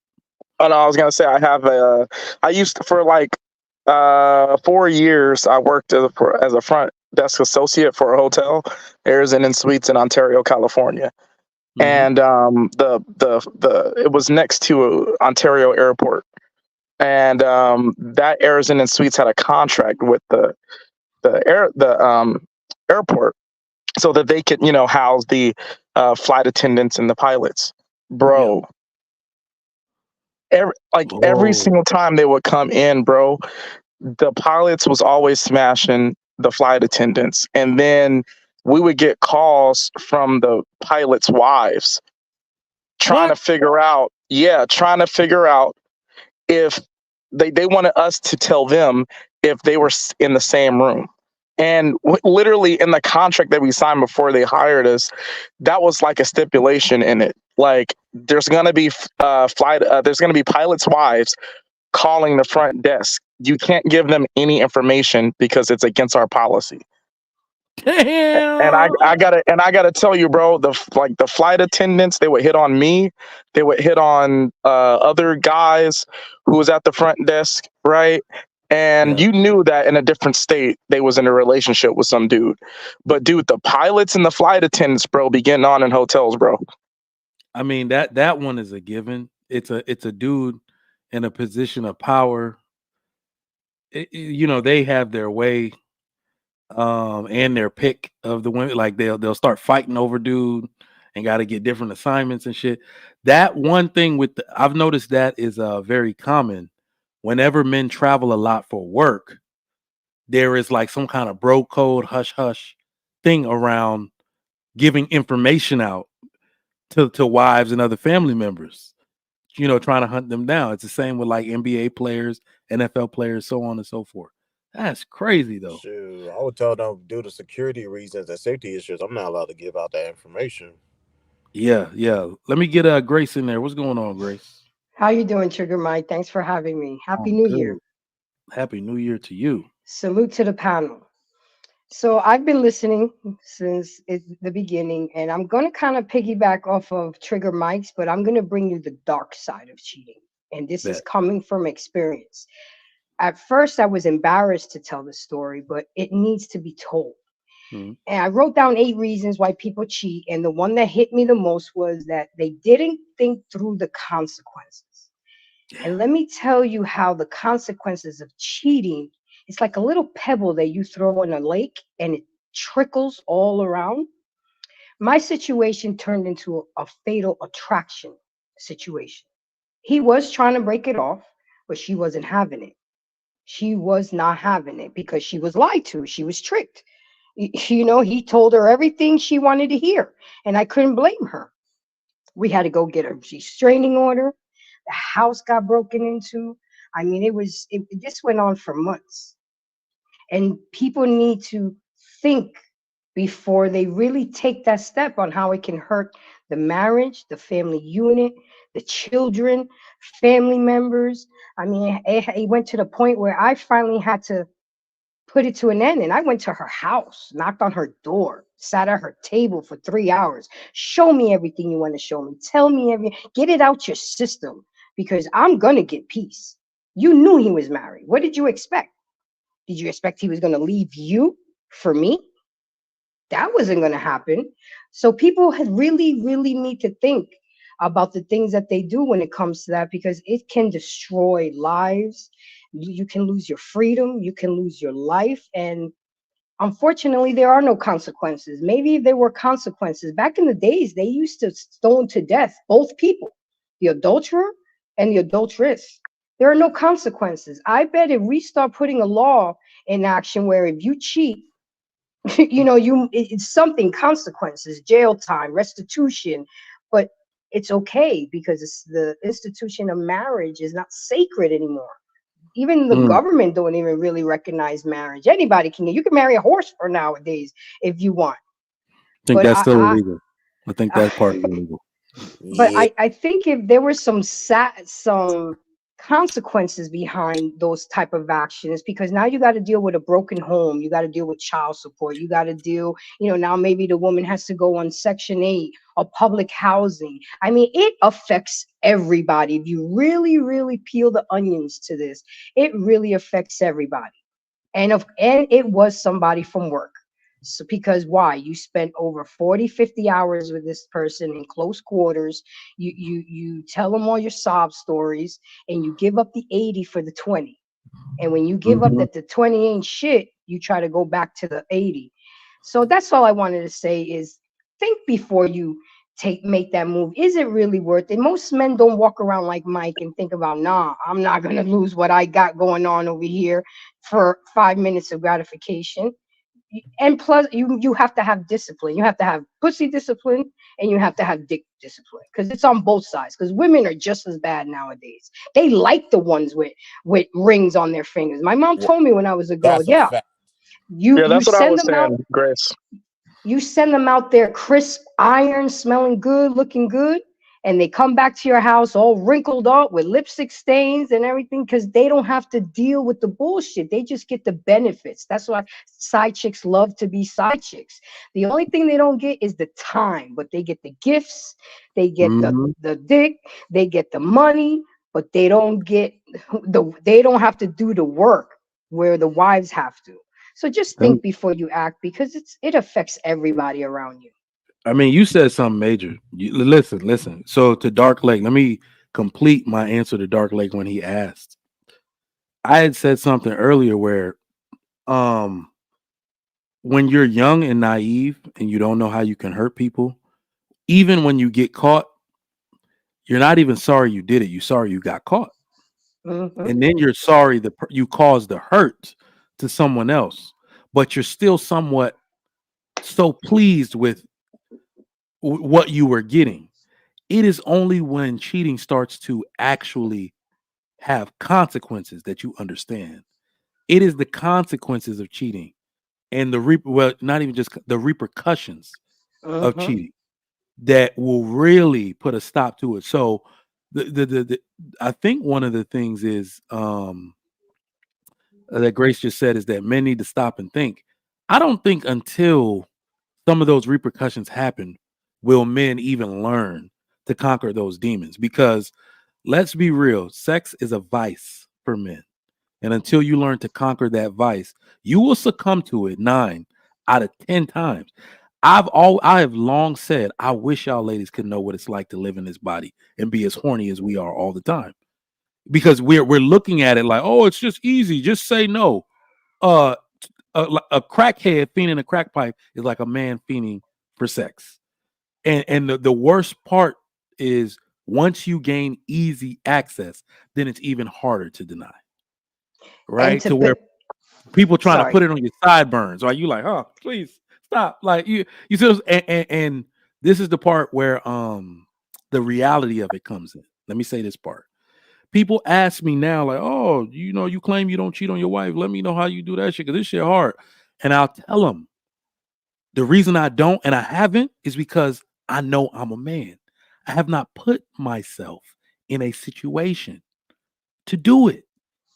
Oh no, I was gonna say I used to, for like 4 years. I worked as a front desk associate for a hotel, Airs Inn and Suites in Ontario, California, and it was next to Ontario Airport, and that Airs Inn and Suites had a contract with the airport so that they could house the flight attendants and the pilots, bro. Every single time they would come in, bro, the pilots was always smashing the flight attendants, and then we would get calls from the pilots' wives trying to figure out if they wanted us to tell them if they were in the same room. And literally in the contract that we signed before they hired us, that was like a stipulation in it. Like there's gonna be there's gonna be pilots' wives calling the front desk. You can't give them any information because it's against our policy. Damn. And I gotta tell you, bro, the flight attendants, they would hit on me, they would hit on other guys who was at the front desk, right? And you knew that in a different state they was in a relationship with some dude. But dude, the pilots and the flight attendants, bro, be getting on in hotels, bro. I mean, that one is a given. It's a dude in a position of power. They have their way and their pick of the women. Like they'll start fighting over dude and got to get different assignments and shit. That one thing I've noticed that is very common. Whenever men travel a lot for work, there is like some kind of bro code hush hush thing around giving information out to wives and other family members, trying to hunt them down. It's the same with like NBA players, NFL players, so on and so forth. That's crazy though. Shoot, I would tell them due to security reasons and safety issues, I'm not allowed to give out that information. Yeah. Let me get Grace in there. What's going on, Grace? How you doing, Trigger Mike? Thanks for having me. Happy New Year. Happy New Year to you. Salute to the panel. So I've been listening since the beginning, and I'm going to kind of piggyback off of Trigger Mike's, but I'm going to bring you the dark side of cheating. And this is coming from experience. At first, I was embarrassed to tell the story, but it needs to be told. And I wrote down 8 reasons why people cheat. And the one that hit me the most was that they didn't think through the consequences. And let me tell you how the consequences of cheating, it's like a little pebble that you throw in a lake and it trickles all around. My situation turned into a fatal attraction situation. He was trying to break it off, but she wasn't having it. She was not having it because she was lied to. She was tricked. He told her everything she wanted to hear, and I couldn't blame her. We had to go get a restraining order. The house got broken into. I mean, this went on for months. And people need to think before they really take that step on how it can hurt the marriage, the family unit, the children, family members. I mean, it went to the point where I finally had to put it to an end. And I went to her house, knocked on her door, sat at her table for 3 hours. Show me everything you want to show me. Tell me everything. Get it out your system because I'm going to get peace. You knew he was married. What did you expect? Did you expect he was going to leave you for me? That wasn't going to happen. So people really, really need to think about the things that they do when it comes to that, because it can destroy lives. You can lose your freedom. You can lose your life. And unfortunately, there are no consequences. Maybe if there were consequences, back in the days, they used to stone to death both people, the adulterer and the adulteress. There are no consequences. I bet if we start putting a law in action where if you cheat, it's something, consequences, jail time, restitution, but it's okay because the institution of marriage is not sacred anymore. Even the government don't even really recognize marriage. Anybody can. You can marry a horse for nowadays if you want. I think But that's still illegal. I think that part is illegal. But Yeah. I think if there were some consequences behind those type of actions, because now you got to deal with a broken home, you got to deal with child support, you got to deal, now maybe the woman has to go on Section 8 or public housing. I mean, it affects everybody. If you really, really peel the onions to this, it really affects everybody. And it was somebody from work. So because why? You spent over 40, 50 hours with this person in close quarters. You tell them all your sob stories, and you give up the 80 for the 20. And when you give up that the 20 ain't shit, you try to go back to the 80. So that's all I wanted to say is think before you make that move. Is it really worth it? Most men don't walk around like Mike and think about, nah, I'm not gonna lose what I got going on over here for 5 minutes of gratification. And plus, you have to have discipline. You have to have pussy discipline, and you have to have dick discipline, because it's on both sides. Because women are just as bad nowadays. They like the ones with rings on their fingers. My mom told me when I was a girl, That's a yeah, fact. Yeah, you that's what I send was them out. saying, Grace. You send them out there crisp iron, smelling good, looking good, and they come back to your house all wrinkled up with lipstick stains and everything, because they don't have to deal with the bullshit. They just get the benefits. That's why side chicks love to be side chicks. The only thing they don't get is the time, but they get the gifts, they get the dick, they get the money, but they don't have to do the work where the wives have to. So just think before you act, because it affects everybody around you. I mean, you said something major. Listen. So to Dark Lake, let me complete my answer to Dark Lake when he asked. I had said something earlier where, when you're young and naive and you don't know how you can hurt people, even when you get caught, you're not even sorry you did it. You're sorry you got caught. And then you're sorry that you caused the hurt to someone else, but you're still somewhat so pleased with what you were getting. It is only when cheating starts to actually have consequences that you understand. It is the consequences of cheating and not even just the repercussions of cheating that will really put a stop to it. So I think one of the things is that Grace just said is that men need to stop and think. I don't think until some of those repercussions happen will men even learn to conquer those demons, because let's be real, sex is a vice for men. And until you learn to conquer that vice, you will succumb to it 9 out of 10 times. I have long said, I wish y'all ladies could know what it's like to live in this body and be as horny as we are all the time. Because we're looking at it like, oh, it's just easy. Just say no. A crackhead fiending a crack pipe is like a man fiending for sex. And the worst part is once you gain easy access, then it's even harder to deny. Right? To where people trying to put it on your sideburns. Are you like, oh, please stop? Like you see, and this is the part where the reality of it comes in. Let me say this part. People ask me now, like, oh, you claim you don't cheat on your wife. Let me know how you do that shit, because this shit hard. And I'll tell them the reason I don't and I haven't is because I know I'm a man. I have not put myself in a situation to do it.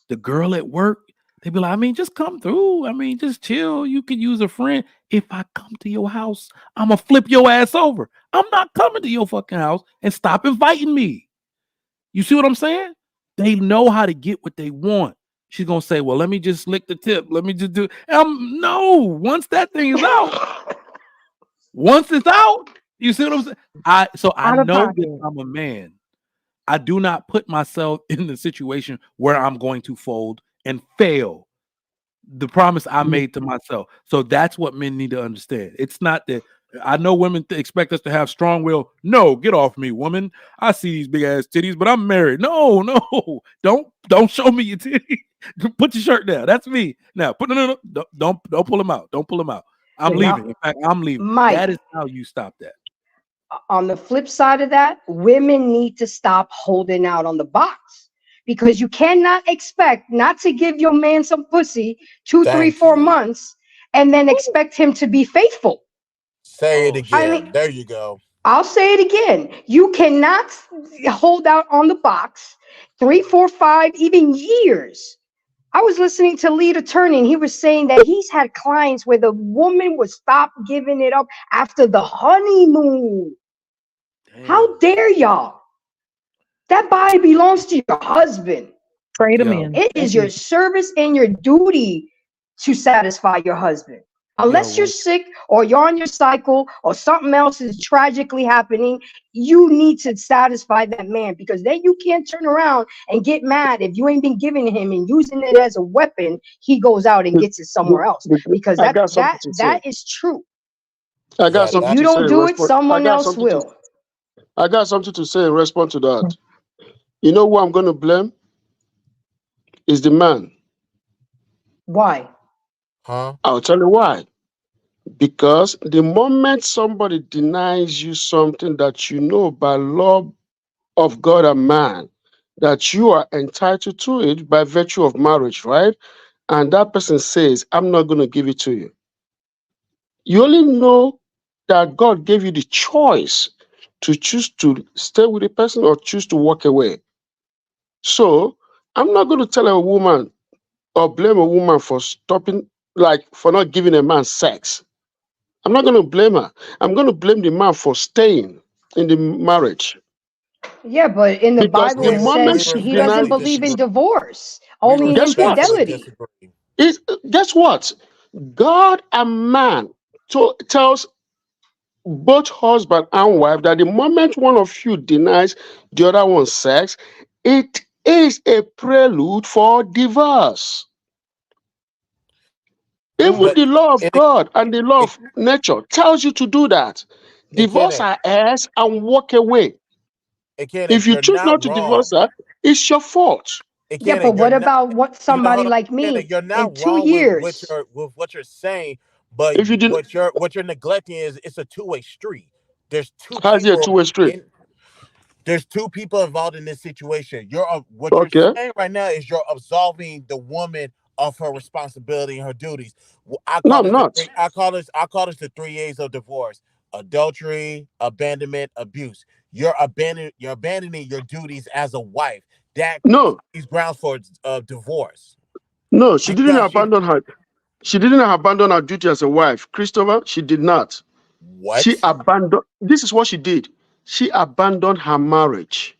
The girl at work, they be like, I mean, just come through. I mean, just chill. You could use a friend. If I come to your house, I'm going to flip your ass over. I'm not coming to your fucking house, and stop inviting me. You see what I'm saying? They know how to get what they want. She's going to say, well, let me just lick the tip. Let me just do. No, once that thing is out, once it's out, you see what I'm saying? I know that I'm a man. I do not put myself in the situation where I'm going to fold and fail the promise I made to myself. So that's what men need to understand. It's not that I know women expect us to have strong will. No, get off me, woman. I see these big ass titties, but I'm married. No, don't show me your titty. Put your shirt down. That's me. Now, don't pull them out. Don't pull them out. I'm leaving. In fact, I'm leaving. Mike, that is how you stop that. On the flip side of that, women need to stop holding out on the box, because you cannot expect not to give your man some pussy 2, 3, Thank 4 you. months and then expect him to be faithful. Say it Oh, I again. mean, There you go. I'll say it again. You cannot hold out on the box 3, 4, 5, even years. I was listening to Lead Attorney, and he was saying that he's had clients where the woman would stop giving it up after the honeymoon. How Damn. dare y'all? That body belongs to your husband. Trade them Yo, in. It is your service and your duty to satisfy your husband. yo, Unless you're when sick or you're on your cycle or something else is tragically happening, you need to satisfy that man, because then you can't turn around and get mad if you ain't been giving him and using it as a weapon. He goes out and gets it somewhere else, because I that got something that to say. that is true. I got That If something that you to say don't in do it, response. someone else will. I got something to say in response to that. You know who I'm going to blame? Is the man. Why? huh? I'll tell you why. Because the moment somebody denies you something that you know by law of God and man, that you are entitled to it by virtue of marriage, right? And that person says, I'm not going to give it to you. You only know that God gave you the choice to choose to stay with a person or choose to walk away. So I'm not going to tell a woman or blame a woman for stopping, like for not giving a man sex. I'm not going to blame her. I'm going to blame the man for staying in the marriage. Yeah, but in the Because Bible the it moment says she he denies, doesn't Respectfully believe in disagree. divorce, We only in guess what? respectfully infidelity. disagree. Is guess what? God and man tells both husband and wife that the moment one of you denies the other one sex, it is a prelude for divorce. Even But the law of it God and the law it, of nature tells you to do that. it Divorce can her ass and walk away. it can If you you're choose not not to divorce wrong. her, it's your fault. It Yeah, can but you're what not. about what You know, somebody hold on. like Kenna, me you're in not two wrong years? with what you're saying, but If you did, what you're neglecting is it's a two-way street. There's two how's it a people two-way street? in there's two people involved in this situation. What you're Okay. saying right now is you're absolving the woman of her responsibility and her duties. No, I'm not. I call this the three A's of divorce: adultery, abandonment, abuse. You're abandoning your duties as a wife. That No, is grounds for divorce no, she didn't because she abandon her. She didn't abandon her duty as a wife. Christopher, she did not. She what? abandoned. This is what she did. She abandoned her marriage.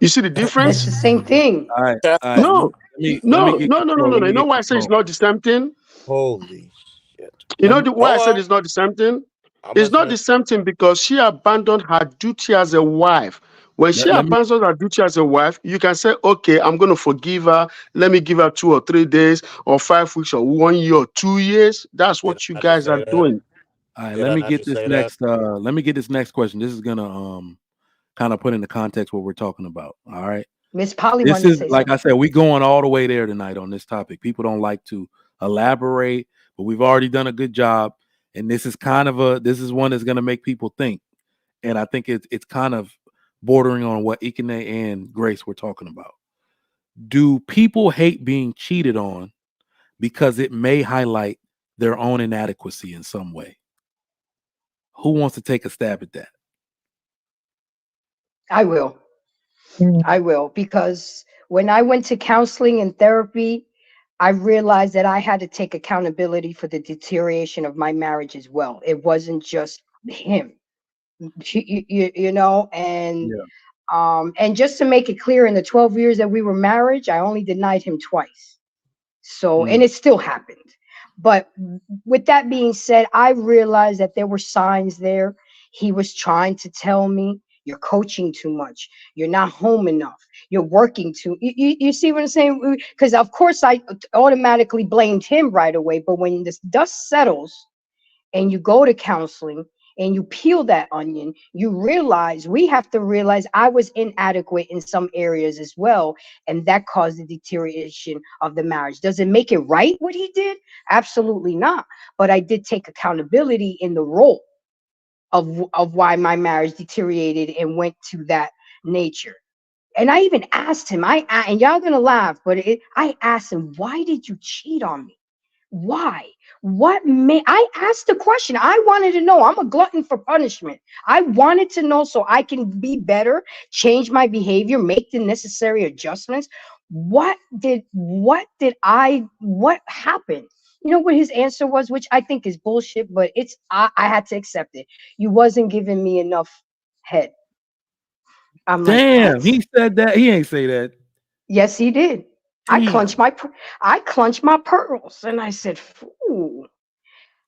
You see the It's difference? the same thing. That's all right, No, let me no, get no, no, no, control. no, Let no. me You know get why I say it's control. not the same thing? holy shit. You Let know me why I Hold said on, it's not the same thing? I'm It's not listening. the same thing because she abandoned her duty as a wife. When she let me abandons her duty as a wife, you can say, okay, I'm going to forgive her. Let me give her 2 or 3 days or 5 weeks or 1 year or 2 years. That's Did what you I not just guys are say that? doing. all right. Did Let I me not get just this say that? next. Let me get this next question. This is gonna kind of put into context what we're talking about. All right. Miss Polly This wanted to is say like I something. said, we going all the way there tonight on this topic. People don't like to elaborate, but we've already done a good job. And this is this is one that's gonna make people think. And I think it's kind of bordering on what Ikene and Grace were talking about. Do people hate being cheated on because it may highlight their own inadequacy in some way? Who wants to take a stab at that? I will. I will, because when I went to counseling and therapy, I realized that I had to take accountability for the deterioration of my marriage as well. It wasn't just him, you know, Yeah. and just to make it clear, in the 12 years that we were married, I only denied him twice. So, and Mm. it still happened. But with that being said, I realized that there were signs there. He was trying to tell me, you're coaching too much. You're not home enough. You're working too. You see what I'm saying? Because, of course, I automatically blamed him right away. But when this dust settles, and you go to counseling and you peel that onion, you realize, we have to realize, I was inadequate in some areas as well. And that caused the deterioration of the marriage. Does it make it right what he did? Absolutely not. But I did take accountability in the role of why my marriage deteriorated and went to that nature. And I even asked him, and y'all gonna laugh, but I asked him, why did you cheat on me? Why? I asked the question. I wanted to know. I'm a glutton for punishment. I wanted to know so I can be better, change my behavior, make the necessary adjustments. What happened? You know what his answer was, which I think is bullshit, but I had to accept it. You wasn't giving me enough head. I'm like, Damn, what? he said that. He ain't say that. Yes, he did. I Damn. clenched my pearls and I said, "Fool."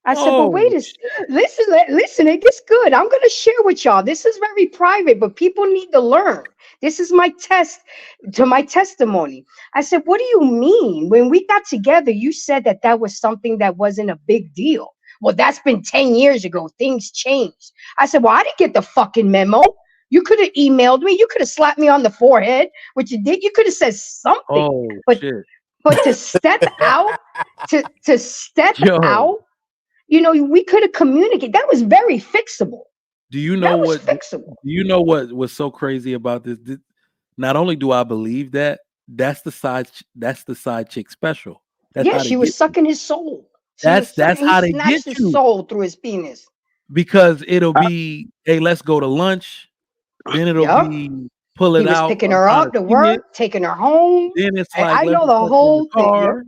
I said, but Oh, wait a shit. listen, it gets good. I'm going to share with y'all. This is very private, but people need to learn. This is my testimony. I said, what do you mean? When we got together, you said that was something that wasn't a big deal. Well, that's been 10 years ago. Things changed. I said, well, I didn't get the fucking memo. You could have emailed me. You could have slapped me on the forehead, which you did. You could have said something. Oh, But shit. but to step out, to step Yo, out, you know, we could have communicated. That was very fixable. do you know That was what? Do fixable. you know what was so crazy about this? Not only do I believe that, that's the side chick special. That's Yeah, how they she was get you. sucking his soul. That's He how they snatched get his you, soul through his penis. because it'll be, hey, let's go to lunch. Then it'll Yup. be pull He it was out. picking I'm her trying to up to see it. work, taking her home. Then it's like, I let know me the fuck you in the whole thing. Yep. car.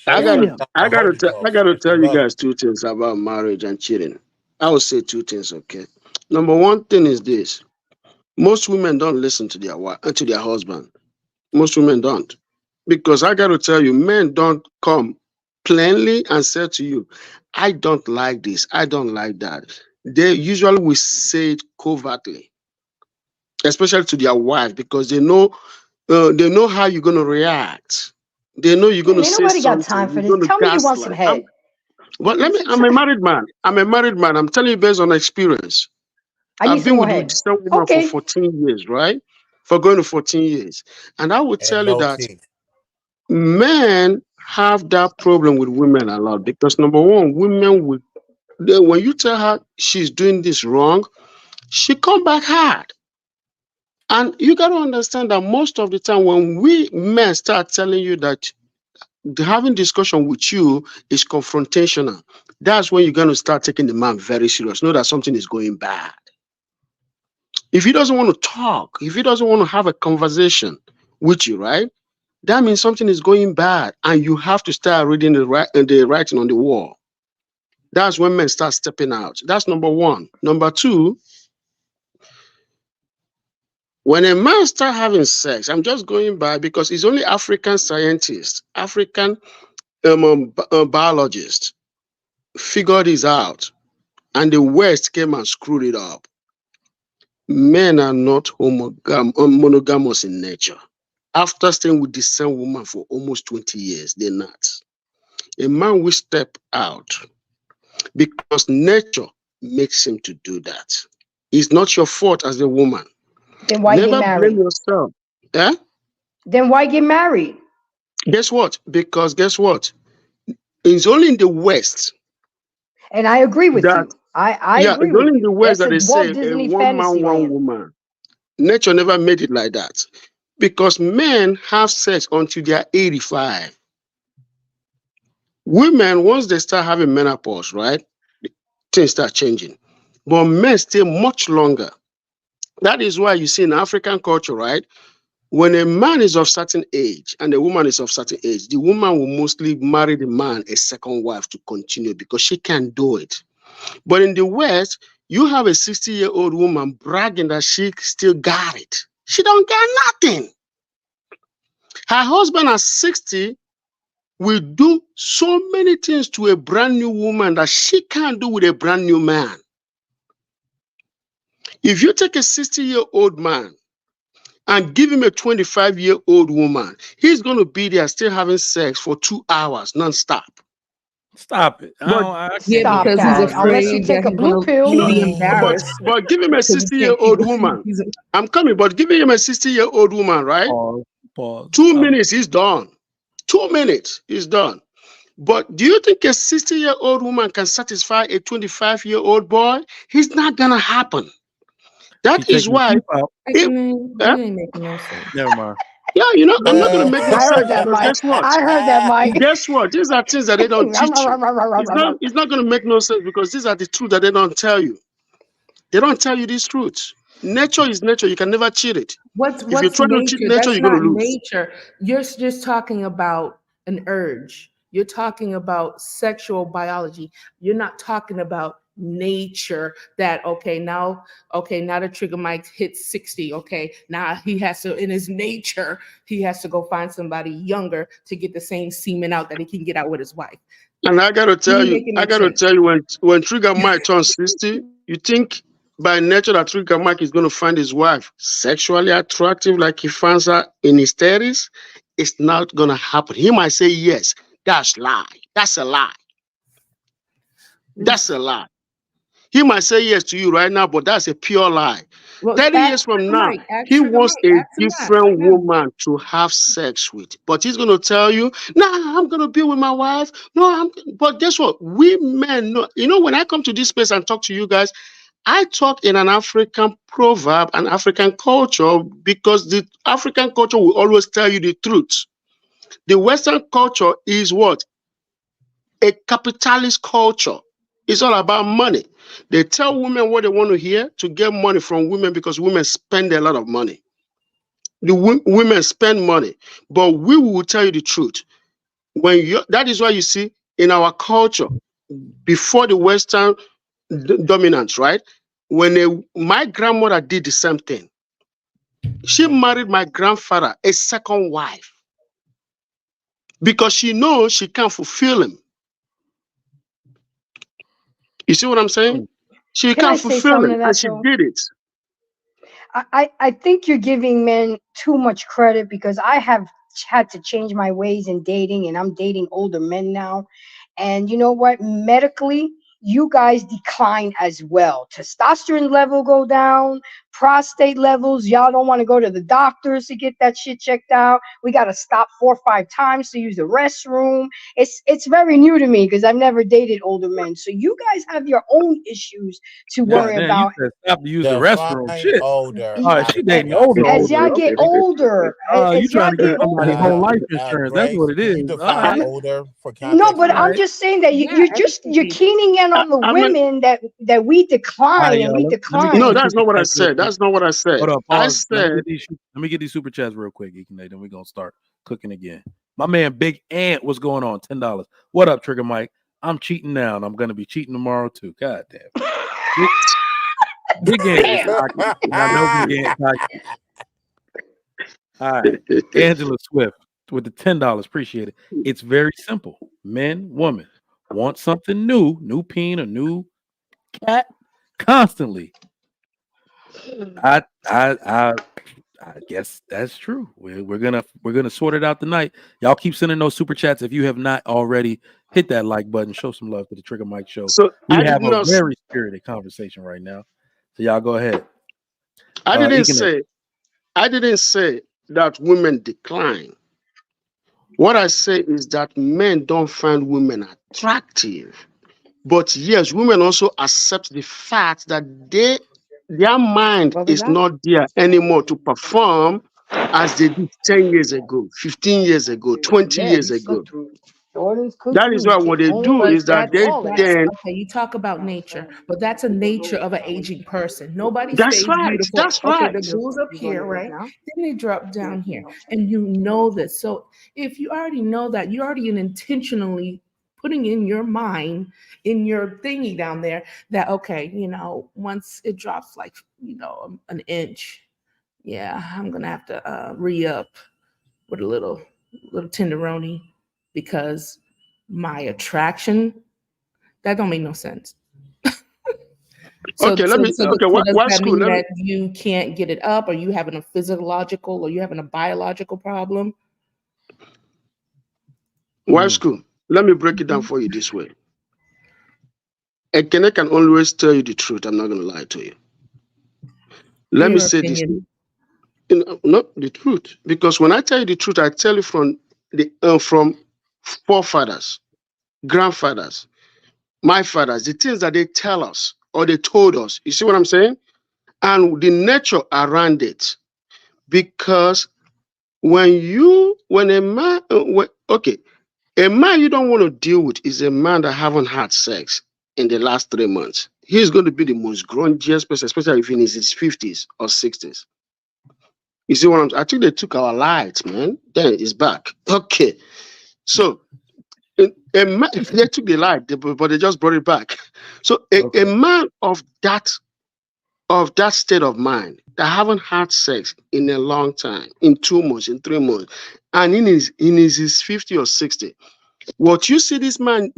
I Shows gotta, Damn. I the gotta, Holy tell, I Ghost gotta if you tell you love. guys two things about marriage and cheating. I will say two things. Okay. Number one thing is this: most women don't listen to their wife, to their husband. Most women don't, because I gotta tell you, men don't come plainly and say to you, "I don't like this. I don't like that." They usually will say it covertly, especially to their wife, because they know how you're gonna react. They know you're Man, gonna ain't say nobody got something. time for You're this. gonna Tell me you want some gaslight. head. But I'm a married man. I'm a married man. I'm telling you based on experience. I need I've some been more with head. the same woman for Okay. 14 years, right? For going to 14 years. And I would And tell you no that teeth. men have that problem with women a lot because number one, when you tell her she's doing this wrong, she come back hard. And you got to understand that most of the time when we men start telling you that having discussion with you is confrontational, that's when you're going to start taking the man very serious. Know that something is going bad. If he doesn't want to talk, if he doesn't want to have a conversation with you, right? That means something is going bad, and you have to start reading the writing on the wall. That's when men start stepping out. That's number one. Number two, when a man start having sex, I'm just going by because it's only African scientists, African biologists figured this out, and the West came and screwed it up. Men are not monogamous in nature. After staying with the same woman for almost 20 years, they're not. A man will step out because nature makes him to do that. It's not your fault as a woman. Then why get Never blame married? yourself. Eh? Then why get married? Guess what? Because guess what? It's only in the West And I agree with that, you. I yeah, agree it's with only in the you. West That's that a they Walt say a Disney one man, fantasy one land. woman. Nature never made it like that. Because men have sex until they are 85. Women, once they start having menopause, right, things start changing. But men stay much longer. That is why you see in African culture, right, when a man is of certain age and a woman is of certain age, the woman will mostly marry the man a second wife to continue because she can do it. But in the West, you have a 60-year-old woman bragging that she still got it. She don't got nothing. Her husband at 60 will do so many things to a brand new woman that she can't do with a brand new man. If you take a 60-year-old man and give him a 25-year-old woman, he's going to be there still having sex for 2 hours nonstop. Stop it. But I Yeah, can't Stop because go he's that. along with Unless you that. afraid take that a he's blue gonna pill. be Mm. embarrassed but giving him a because he can't keep. 60-year-old woman, I'm coming, but giving him a 60-year-old woman, right? Pause. Pause. 2 minutes, he's done. 2 minutes, he's done. But do you think a 60-year-old woman can satisfy a 25-year-old boy? It's not gonna happen. That She is taking the why. teeth out. If, That ain't making no sense. Never mind. yeah, I'm not going to make no I heard sense that, because Mike. guess what? I heard that, Mike. Guess what? These are things that they don't teach you. It's not going to make no sense because these are the truth that they don't tell you. They don't tell you this truth. Nature is nature. You can never cheat it. What's If you try to cheat nature? nature, That's you're going not to lose. nature. You're just talking about an urge. You're talking about sexual biology. You're not talking about nature that now the trigger Mike hits 60. Okay, now he has to, in his nature, he has to go find somebody younger to get the same semen out that he can get out with his wife. And I got to tell you, Making no sense. when Trigger Mike turns 60, you think by nature that Trigger Mike is going to find his wife sexually attractive like he finds her in his 30s? It's not going to happen. He might say yes. That's lie. That's a lie. That's a lie. He might say yes to you right now, but that's a pure lie. Well, 30 years from now, he wants a different woman to have sex with. But he's going to tell you, nah, I'm going to be with my wife. But guess what? We men know. When I come to this place and talk to you guys, I talk in an African proverb, an African culture, because the African culture will always tell you the truth. The Western culture is what? A capitalist culture. It's all about money. They tell women what they want to hear to get money from women because women spend a lot of money. The women spend money, but we will tell you the truth. That is why you see in our culture, before the Western dominance, right? My grandmother did the same thing. She married my grandfather, a second wife, because she knows she can't fulfill him. You see what I'm saying? She Can I can't say fulfill something him, to that, and she though? did it. I think you're giving men too much credit because I have had to change my ways in dating, and I'm dating older men now. And you know what? Medically, you guys decline as well. Testosterone level go down, prostate levels. Y'all don't want to go to the doctors to get that shit checked out. We got to stop 4 or 5 times to use the restroom. It's very new to me because I've never dated older men. So you guys have your own issues to worry about. You said stop to use the restroom. Define Shit. older. All right, she dating older. As y'all get older, You as y'all trying to get get somebody older. whole life insurance? That's Grace, what it can is. you All define right. older for No, context? but I'm just saying that you're keening in on the women that we decline and we decline. No, that's not what I said. That's not what I said. Hold up, I pause. said, Let me get these super chats real quick, Then we're gonna start cooking again. My man Big Ant, what's going on? $10. What up, Trigger Mike? I'm cheating now, and I'm gonna be cheating tomorrow too. God damn. Big Ant is cocky. I know Big Ant cocky. All right. Angela Swift with the $10. Appreciate it. It's very simple. Men, women want something new peen, a new cat constantly. I guess that's true. We're gonna sort it out tonight. Y'all keep sending those super chats. If you have not already, hit that like button. Show some love to the Trigger Mike Show. So we I have did a not. very spirited conversation right now. So y'all go ahead. I didn't say that women decline. What I say is that men don't find women attractive. But yes, women also accept the fact that their mind is not there anymore to perform as they did 10 years ago, 15 years ago, 20 years ago. That is why what they do is that they then. Okay, you talk about nature, but that's a nature of an aging person. Nobody That's stays right. beautiful. That's okay, right. the goose up here, right? Then they drop down here, and you know this. So if you already know that, you're already intentionally putting in your mind, in your thingy down there, that okay, once it drops like an inch, yeah, I'm gonna have to re-up with a little tenderoni because my attraction, that don't make no sense. So does that mean that you can't get it up, or you having a physiological, or you having a biological problem? Wife school, let me break it down for you this way. Ekene can always tell you the truth. I'm not going to lie to you. Let me say this. Not the truth. Because when I tell you the truth, I tell you from forefathers, grandfathers, my fathers, the things that they tell us or they told us. You see what I'm saying? and the nature around it. Because when a man, a man you don't want to deal with is a man that haven't had sex in the last 3 months. He's going to be the most grungiest person, especially if he's in his 50s or 60s. You see what I'm saying? I think they took our lights, man. Then it's back. Okay. So a man, they took the light, but they just brought it back. So a man of that state of mind that haven't had sex in a long time, in 2 months, in 3 months, and in his 50 or 60, what you see this man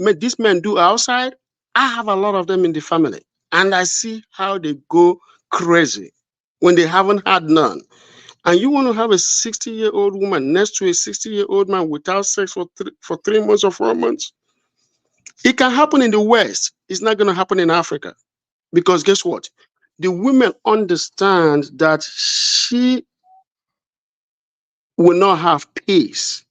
do outside, I have a lot of them in the family, and I see how they go crazy when they haven't had none. And you want to have a 60-year-old woman next to a 60-year-old man without sex for 3 months or 4 months? It can happen in the West. It's not going to happen in Africa. Because guess what? The women understand that she will not have peace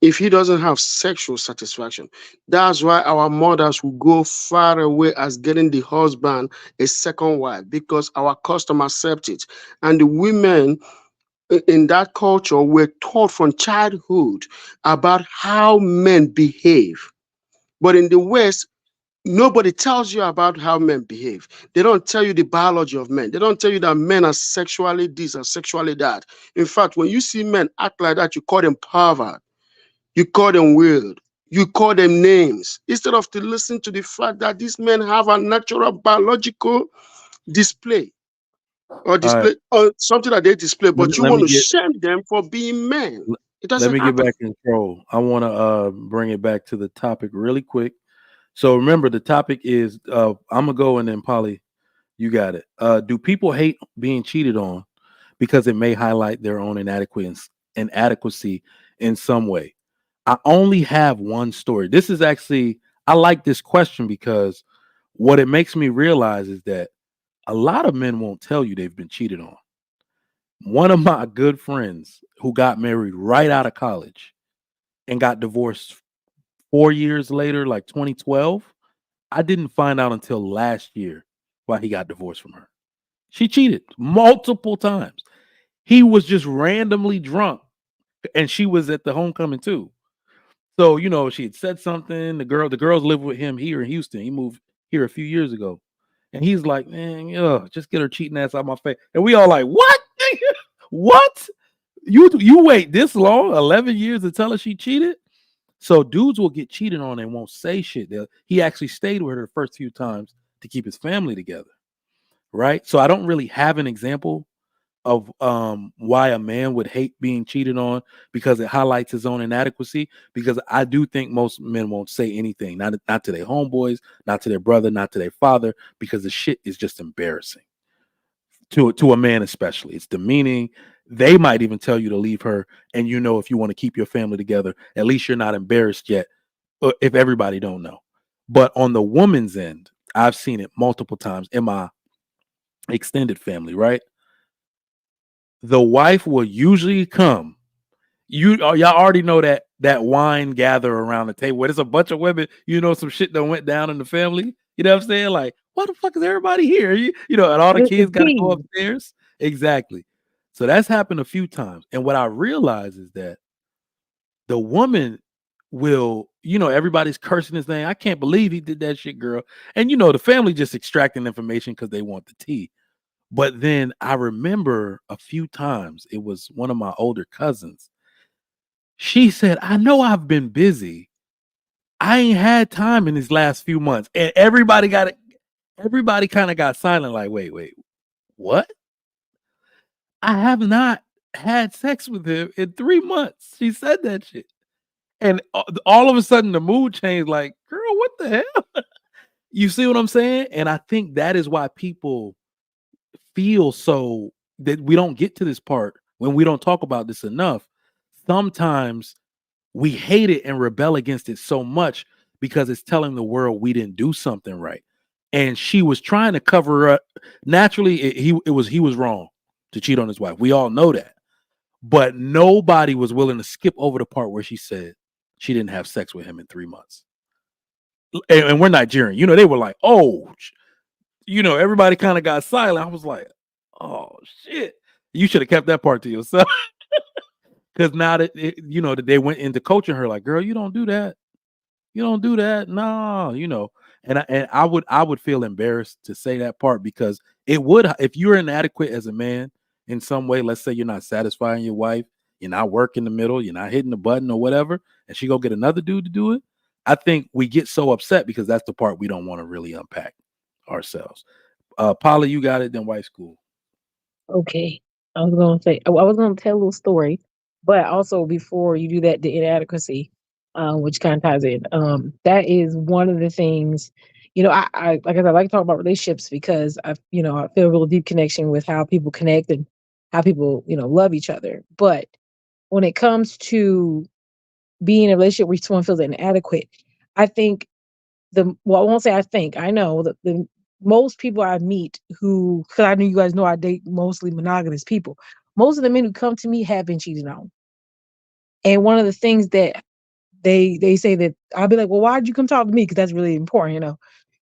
if he doesn't have sexual satisfaction. That's why our mothers will go far away as getting the husband a second wife, because our custom accept it. And the women in that culture were taught from childhood about how men behave. But in the West, nobody tells you about how men behave. They don't tell you the biology of men. They don't tell you that men are sexually this or sexually that. In fact, when you see men act like that, you call them pervert. You call them weird. You call them names. Instead of to listen to the fact that these men have a natural biological display or something that they display, but you want to shame them for being men. It doesn't Let me happen. get back in control. I want to bring it back to the topic really quick. So remember, the topic is I'm gonna go and then Polly, you got it. Do people hate being cheated on because it may highlight their own inadequacy in some way? I only have one story. This is actually, I like this question because what it makes me realize is that a lot of men won't tell you they've been cheated on. One of my good friends who got married right out of college and got divorced 4 years later, like 2012, I didn't find out until last year why he got divorced from her. She cheated multiple times. He was just randomly drunk and she was at the homecoming too. So, she had said something. The girls live with him here in Houston. He moved here a few years ago. And he's like, man, just get her cheating ass out of my face. And we all like, what? What? You wait this long, 11 years to tell her she cheated? So dudes will get cheated on and won't say shit. He actually stayed with her the first few times to keep his family together. Right? So I don't really have an example of why a man would hate being cheated on because it highlights his own inadequacy, because I do think most men won't say anything, not to their homeboys, not to their brother, not to their father, because the shit is just embarrassing to a man, especially. It's demeaning. They might even tell you to leave her, and if you want to keep your family together, at least you're not embarrassed yet, if everybody don't know. But on the woman's end, I've seen it multiple times in my extended family, right? The wife will usually come. Y'all already know that wine gather around the table where there's a bunch of women, some shit that went down in the family. You know what I'm saying? Like, what the fuck is everybody here? And all the kids got to go upstairs. Exactly. So that's happened a few times. And what I realize is that the woman will, everybody's cursing his name. I can't believe he did that shit, girl. And the family just extracting information because they want the tea. But then I remember a few times, it was one of my older cousins. She said, I know I've been busy. I ain't had time in these last few months. And everybody kind of got silent, like, wait, what? I have not had sex with him in 3 months. She said that shit. And all of a sudden the mood changed, like, girl, what the hell? You see what I'm saying? And I think that is why people feel so that we don't get to this part when we don't talk about this enough. Sometimes we hate it and rebel against it so much because it's telling the world we didn't do something right. And she was trying to cover up. Naturally, he was wrong to cheat on his wife. We all know that. But nobody was willing to skip over the part where she said she didn't have sex with him in 3 months. And we're Nigerian. They were like, oh, everybody kind of got silent. I was like, oh shit. You should have kept that part to yourself. Because now that that they went into coaching her, like, girl, you don't do that. You don't do that. No. And I would feel embarrassed to say that part, because it would, if you're inadequate as a man in some way, let's say you're not satisfying your wife, you're not working the middle, you're not hitting the button or whatever, and she go get another dude to do it. I think we get so upset because that's the part we don't want to really unpack ourselves. Paula, you got it, then white school. Okay. I was gonna tell a little story, but also before you do that, the inadequacy, which kind of ties in. That is one of the things, I like I said, I like to talk about relationships because I feel a real deep connection with how people connect and how people, love each other. But when it comes to being in a relationship where someone feels inadequate, I think I won't say I know that the most people I meet because I know you guys know I date mostly monogamous people. Most of the men who come to me have been cheated on. And one of the things that they say that I'll be like, well, why'd you come talk to me? Because that's really important.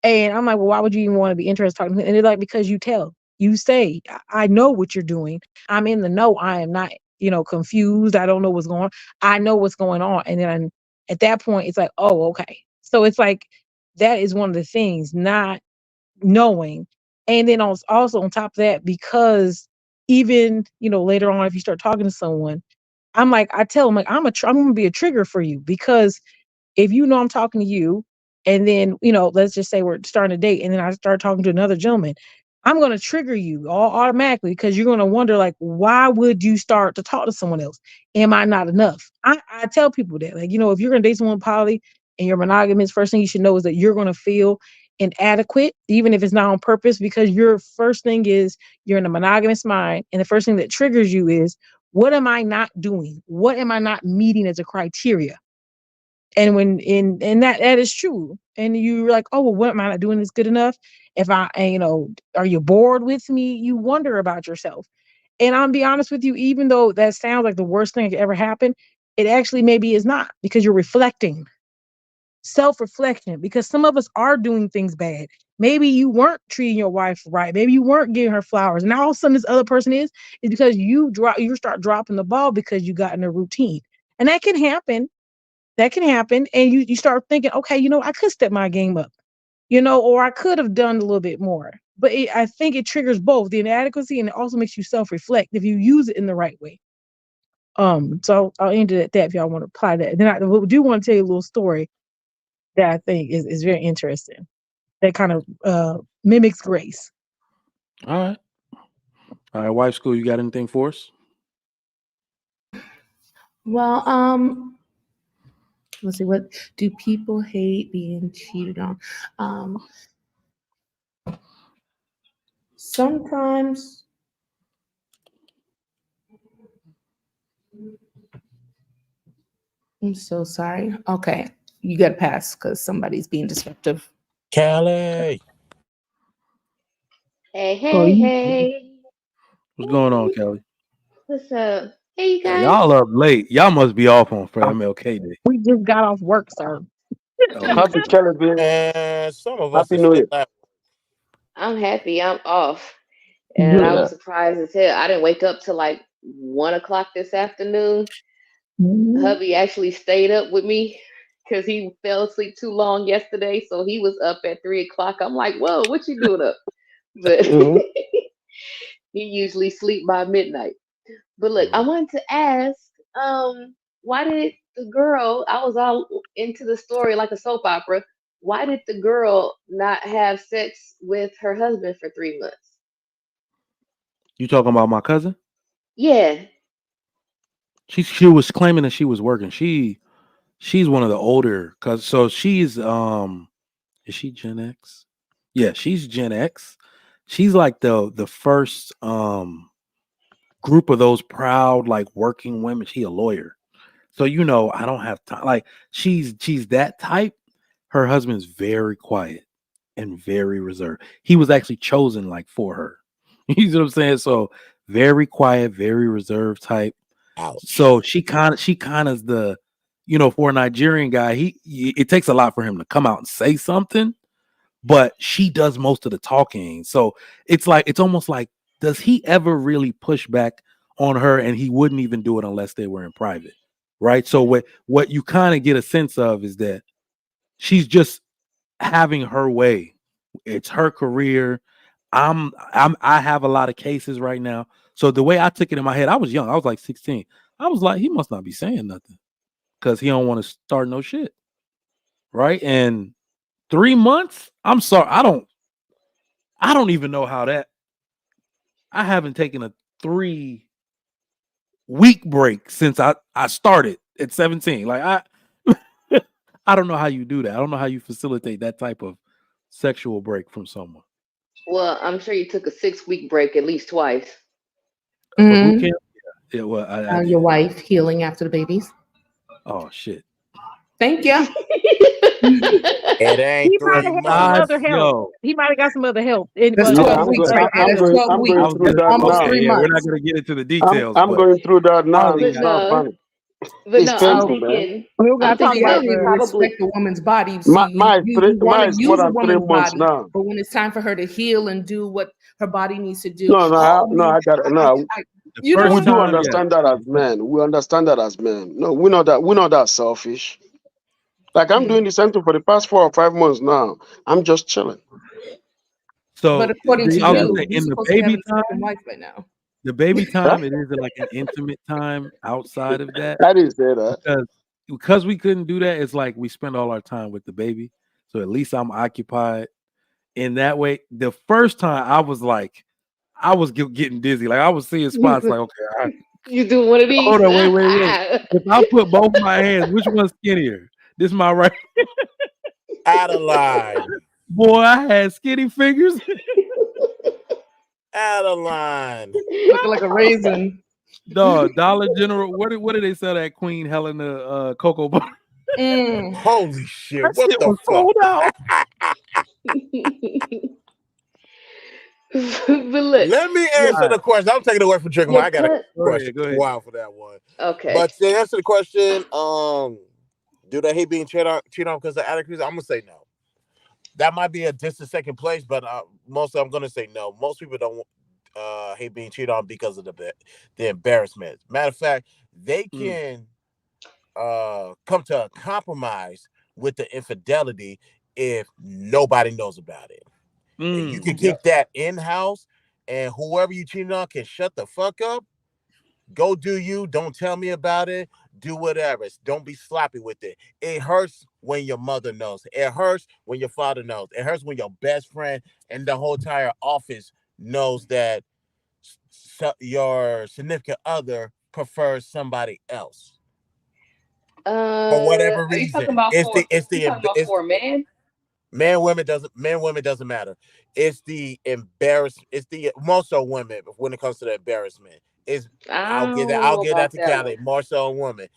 And I'm like, well, why would you even want to be interested talking to me? And they're like, because you say, I know what you're doing. I'm in the know. I am not, confused. I don't know what's going on. I know what's going on. And then at that point, it's like, oh, okay. So it's like, that is one of the things, not knowing. And then also on top of that, because even, later on, if you start talking to someone, I'm like, I tell them, like, I'm going to be a trigger for you, because if I'm talking to you, and then, let's just say we're starting a date, and then I start talking to another gentleman, I'm going to trigger you all automatically, because you're going to wonder, like, why would you start to talk to someone else? Am I not enough? I tell people that, like, if you're going to date someone poly and you're monogamous, first thing you should know is that you're going to feel inadequate, even if it's not on purpose, because your first thing is you're in a monogamous mind. And the first thing that triggers you is, what am I not doing? What am I not meeting as a criteria? And and that is true. And you're like, oh, well, what am I not doing this good enough? If are you bored with me? You wonder about yourself. And I'll be honest with you, even though that sounds like the worst thing that could ever happen, it actually maybe is not, because you're reflecting, self-reflection, because some of us are doing things bad. Maybe you weren't treating your wife right. Maybe you weren't giving her flowers. Now all of a sudden this other person is because you start dropping the ball because you got in a routine. And that can happen. And you start thinking, okay, I could step my game up, or I could have done a little bit more. But I think it triggers both the inadequacy, and it also makes you self-reflect if you use it in the right way. So I'll end it at that if y'all want to apply that. Then I do want to tell you a little story that I think is very interesting. That kind of mimics Grace. All right, wife school, you got anything for us? Well, let's see, what do people hate being cheated on? Sometimes I'm so sorry. Okay, you got to pass because somebody's being disruptive. Kelly. Hey. What's going on, Kelly? What's up? Hey, you guys. Y'all up late. Y'all must be off on for MLK Day. We just got off work, sir. Happy Kelly, And some of us Happy are New still Year. at I'm happy I'm off. And Good. I Yeah. was surprised as hell. I didn't wake up till like 1 o'clock this afternoon. Mhm. Hubby actually stayed up with me because he fell asleep too long yesterday. So he was up at 3 o'clock. I'm like, whoa, what you doing up? But Mhm. he usually sleep by midnight. But look, I wanted to ask, why did the girl, I was all into the story like a soap opera, why did the girl not have sex with her husband for 3 months? You talking about my cousin? Yeah. She was claiming that she was working. She's one of the older so she's is she Gen X? Yeah, she's Gen X. She's like the first group of those proud like working women. She a lawyer. So I don't have time. Like she's that type. Her husband's very quiet and very reserved. He was actually chosen like for her. You know what I'm saying? So very quiet, very reserved type. Ouch. So she kind of is for a Nigerian guy, it takes a lot for him to come out and say something. but she does most of the talking. So it's almost like, does he ever really push back on her? And he wouldn't even do it unless they were in private, right? So what you kind of get a sense of is that she's just having her way. It's her career. I have a lot of cases right now. So the way I took it in my head, I was young. I was like 16. I was like, he must not be saying nothing because he don't want to start no shit. Right. And 3 months, I'm sorry. I don't even know how that. I haven't taken a 3-week break since I started at 17. Like I don't know how you do that. I don't know how you facilitate that type of sexual break from someone. Well, I'm sure you took a 6-week break at least twice. For boot camp? Yeah, well, I Your did. wife healing after the babies. Oh shit. Thank you. It ain't He might 3 have had some months. other help. He might have got some other help. That's Yeah, 12 weeks right there. I'm That's going. 12 I'm weeks. going through that Almost now. 3 Yeah, we're months. not gonna get into the details, I'm but going through that I now. don't But even It's not no, funny. but It's no, painful, man. We don't I'm gotta talk See, thinking I about that don't he even the probably, respect the woman's body. My See, my you three want my to is more use a than woman's 3 months body, now. but when it's time for her to heal and do what her body needs to do, No, I got no. the you first know We what? do time, yeah. understand that as men. We understand that as men. No, we're not that selfish. Like I'm doing the same thing for the past 4 or 5 months now. I'm just chilling. But So according to I was gonna you, say you're in the supposed to be baby having a second time, wife right now. the baby Huh? time, it is like an intimate time outside of that. I didn't say that. Because we couldn't do that, it's like we spend all our time with the baby. So at least I'm occupied in that way. The first time I was like, I was getting dizzy. Like I was seeing spots like, okay, all right, you do one of these. hold on, wait. If I put both my hands, which one's skinnier? This is my right. Adeline. Boy, I had skinny fingers. Adeline. Looking like a raisin. Dog, Dollar General. What did they sell that Queen Helena cocoa bar? Mm. Holy shit. That What shit the was fuck? sold out. But look, Let me your answer the question. I'm taking away from Trigger. your I got a pun. Go question. ahead, go ahead. Wow for that one. Okay. But to answer the question, do they hate being cheated on because of attitudes? I'm gonna say no. That might be a distant second place, but mostly I'm gonna say no. Most people don't hate being cheated on because of the embarrassment. Matter of fact, they can come to a compromise with the infidelity if nobody knows about it. If you can keep that in house, and whoever you cheated on can shut the fuck up. Go do you. Don't tell me about it. Do whatever. Don't be sloppy with it. It hurts when your mother knows. It hurts when your father knows. It hurts when your best friend and the whole entire office knows that your significant other prefers somebody else for whatever Are you talking reason. about It's for? the it's You the talking about it's for a man? man women doesn't matter. It's the embarrass. It's the more so women when it comes to the embarrassment. Is I I'll give that don't know to about that Callie. one. More so women.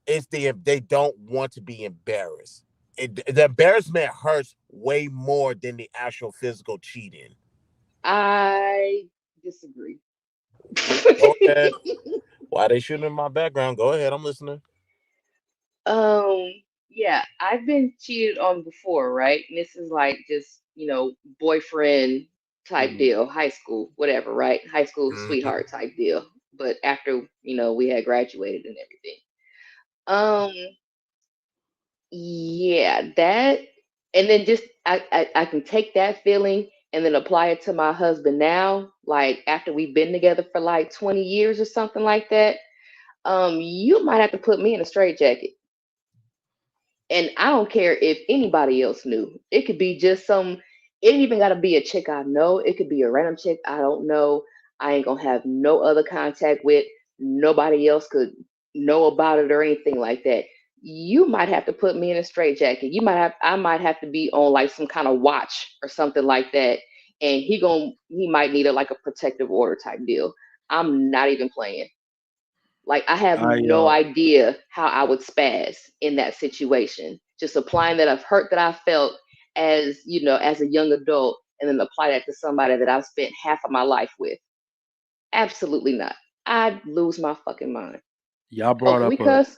It's they don't want to be embarrassed. The embarrassment hurts way more than the actual physical cheating. I disagree. Go ahead. Why they shooting in my background? Go ahead. I'm listening. Um, yeah, I've been cheated on before, right? And this is like just, boyfriend type deal, high school, whatever, right? High school Mhm. sweetheart type deal. But after, we had graduated and everything. Um, yeah, that, and then just I can take that feeling and then apply it to my husband now, like after we've been together for like 20 years or something like that. You might have to put me in a straitjacket. And I don't care if anybody else knew. It could be just it ain't even gotta be a chick I know. It could be a random chick I don't know. I ain't gonna have no other contact with. Nobody else could know about it or anything like that. You might have to put me in a straitjacket. I might have to be on like some kind of watch or something like that. And he might need like a protective order type deal. I'm not even playing. Like I have I no idea how I would spaz in that situation. Just applying that I've hurt that I felt as a young adult and then apply that to somebody that I've spent half of my life with. Absolutely not. I'd lose my fucking mind. y'all Oh, brought can we up a cuss?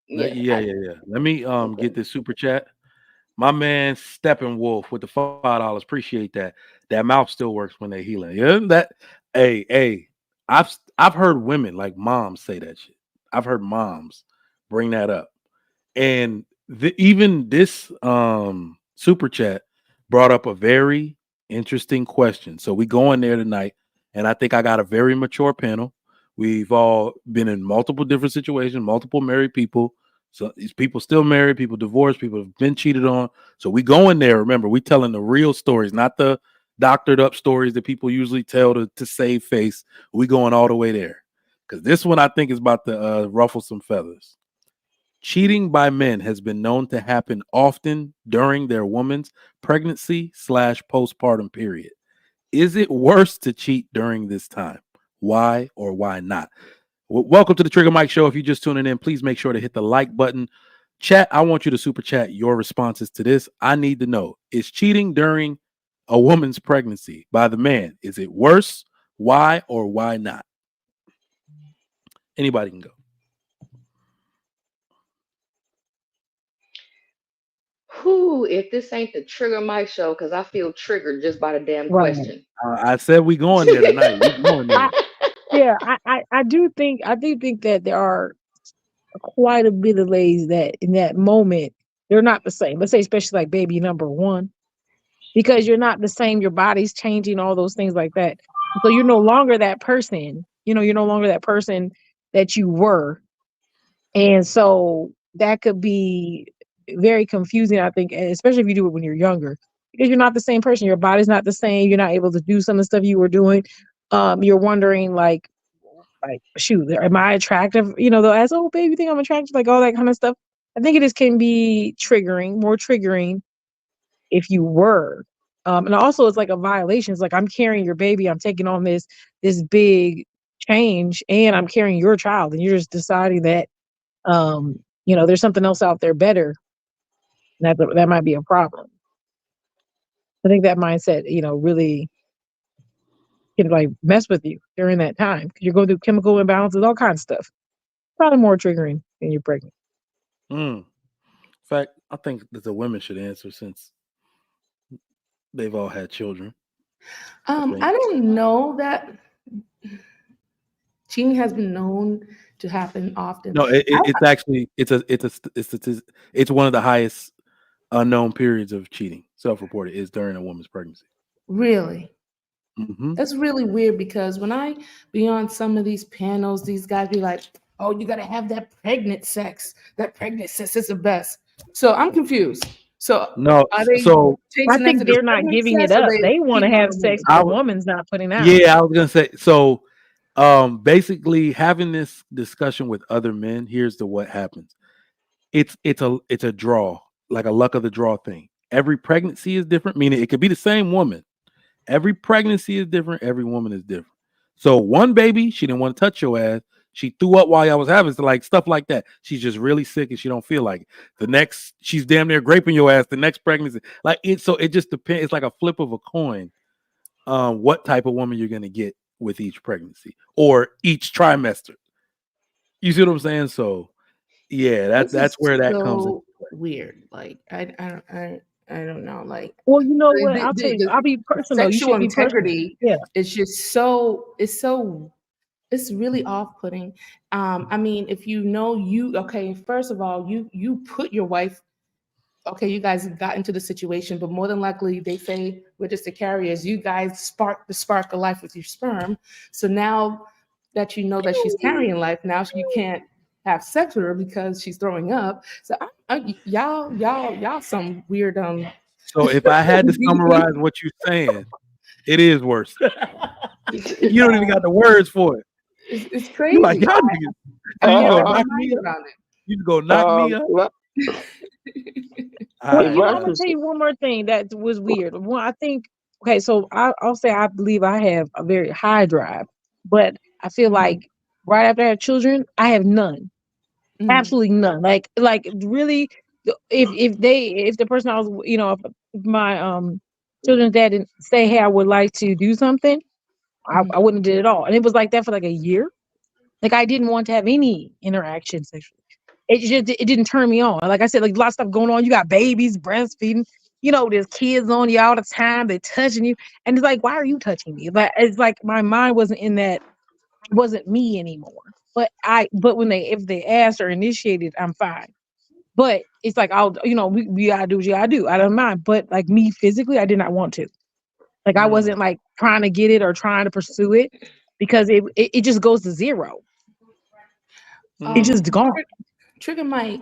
Yeah, yeah. Let me get okay. this super chat. My man Steppenwolf with the $5. Appreciate that. That mouth still works when they're healing. Yeah, that. Hey. I've heard women like moms say that shit. I've heard moms bring that up, and even this super chat brought up a very interesting question. So we go in there tonight, and I think I got a very mature panel. We've all been in multiple different situations, multiple married people. So these people still married, people divorced, people have been cheated on. So we go in there. Remember, we telling the real stories, not the doctored up stories that people usually tell to save face. We going all the way there because this one I think is about to ruffle some feathers. Cheating by men has been known to happen often during their woman's pregnancy / postpartum period. Is it worse to cheat during this time? Why or why not? Welcome to the Trigger Mike Show. If you're just tuning in, please make sure to hit the like button. Chat, I want you to super chat your responses to this. I need to know, is cheating during a woman's pregnancy by the man, is it worse? Why or why not? Anybody can go. Who, if this ain't the Trigger Mike Show, because I feel triggered just by the damn Right. question. I said we going there tonight. We going there. I do think that there are quite a bit of ladies that in that moment they're not the same. Let's say especially like baby number one, because you're not the same. Your body's changing, all those things like that. So you're no longer that person. You're no longer that person that you were, and so that could be very confusing. I think, and especially if you do it when you're younger, because you're not the same person. Your body's not the same. You're not able to do some of the stuff you were doing. You're wondering like shoot, am I attractive? They'll ask, oh baby, you think I'm attractive, like all that kind of stuff. I think it can be more triggering if you were. And also it's like a violation. It's like I'm carrying your baby, I'm taking on this big change, and I'm carrying your child, and you're just deciding that there's something else out there better. That might be a problem. I think that mindset, really can like mess with you during that time because you're going through chemical imbalances, all kinds of stuff. Probably more triggering when you're pregnant. In fact, I think that the women should answer since they've all had children. I don't know that cheating has been known to happen often. No, it's actually it's one of the highest unknown periods of cheating. Self-reported is during a woman's pregnancy. Really? Mm-hmm. That's really weird because when I be on some of these panels, these guys be like, "Oh, you got to have that pregnant sex. That pregnant sex is the best." So I'm confused. So no, are they so I think they're not giving it up. They want to have sex, but the woman's not putting out. Yeah, I was gonna say so. Basically, having this discussion with other men, here's what happens. It's a draw, like a luck of the draw thing. Every pregnancy is different, meaning it could be the same woman. Every pregnancy is different. Every woman is different. So one baby, she didn't want to touch your ass. She threw up while I was having like stuff like that. She's just really sick and she don't feel like it. The next, she's damn near graping your ass. The next pregnancy, like it. So it just depends. It's like a flip of a coin. What type of woman you're gonna get with each pregnancy or each trimester. You see what I'm saying? So yeah, that's where that comes in. Weird. Like I don't know. Like, well, you know what? I'll tell you. I'll be personal. You should be integrity. Yeah, it's just it's really off-putting. I mean, if first of all, you put your wife. Okay, you guys got into the situation, but more than likely, they say we're just the carriers. You guys spark the spark of life with your sperm. So now that you know that she's carrying life, now you can't have sex with her because she's throwing up. So y'all some weird So if I had to summarize what you're saying, it is worse. You don't even got the words for it. It's crazy. You're like, y'all niggas. You go knock me up. You go knock me up. Well, I'm gonna tell you one more thing that was weird. Well, I think okay, so I'll say I believe I have a very high drive, but I feel like right after I have children, I have none, absolutely none. Like really, if the person I was, if my children's dad didn't say, hey, I would like to do something, I wouldn't have did it all, and it was like that for like a year. Like I didn't want to have any interaction sexually. it didn't turn me on. Like I said, like a lot of stuff going on. You got babies, breastfeeding. There's kids on you all the time. They're touching you, and it's like, why are you touching me? But it's like my mind wasn't in that. It wasn't me anymore. But if they asked or initiated, I'm fine. But it's like we gotta do what you gotta do. I don't mind. But like me physically, I did not want to. Like I wasn't like trying to get it or trying to pursue it because it just goes to zero. It's just gone. Trigger Mike,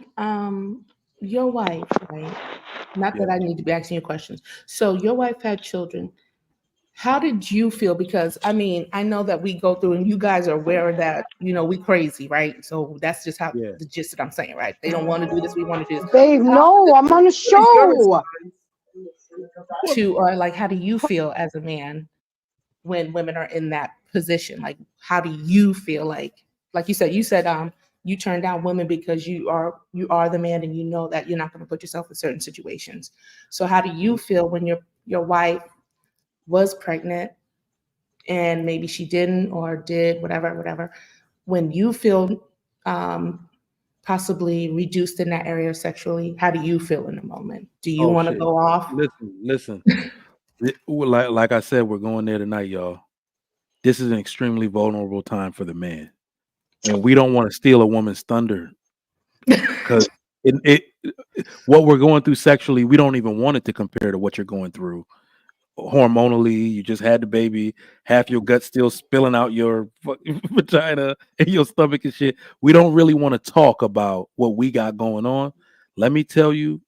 your wife, right? Not that I need to be asking you questions. So your wife had children. How did you feel? Because I mean, I know that we go through, and you guys are aware that we crazy, right? So that's just how the gist that I'm saying, right? They don't want to do this, we want to do this. Babe, no, I'm on a show. How do you feel as a man when women are in that position? Like, how do you feel? Like you said, you turn down women because you are the man, and you know that you're not going to put yourself in certain situations. So how do you feel when your wife was pregnant and maybe she didn't or did whatever, when you feel possibly reduced in that area sexually, how do you feel in the moment? Do you want to go off? Listen. Like I said, we're going there tonight, y'all. This is an extremely vulnerable time for the man, and we don't want to steal a woman's thunder because what we're going through sexually, we don't even want it to compare to what you're going through hormonally. You just had the baby, half your gut still spilling out your vagina and your stomach and shit. We don't really want to talk about what we got going on. Let me tell you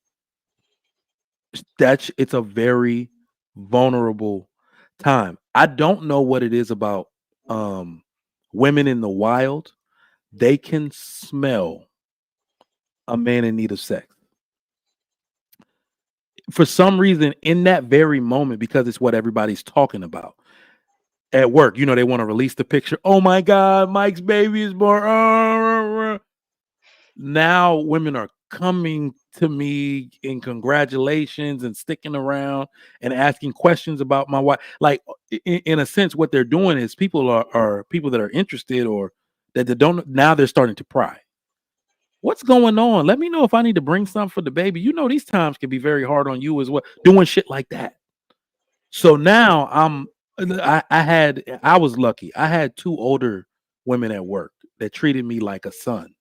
that it's a very vulnerable time. I don't know what it is about women in the wild. They can smell a man in need of sex. For some reason, in that very moment, because it's what everybody's talking about at work, they want to release the picture. Oh my God, Mike's baby is born. Now women are coming to me in congratulations and sticking around and asking questions about my wife. Like in a sense, what they're doing is people are people that are interested or that they don't. Now they're starting to pry. What's going on? Let me know if I need to bring something for the baby. These times can be very hard on you as well, doing shit like that. So now I was lucky. I had two older women at work that treated me like a son.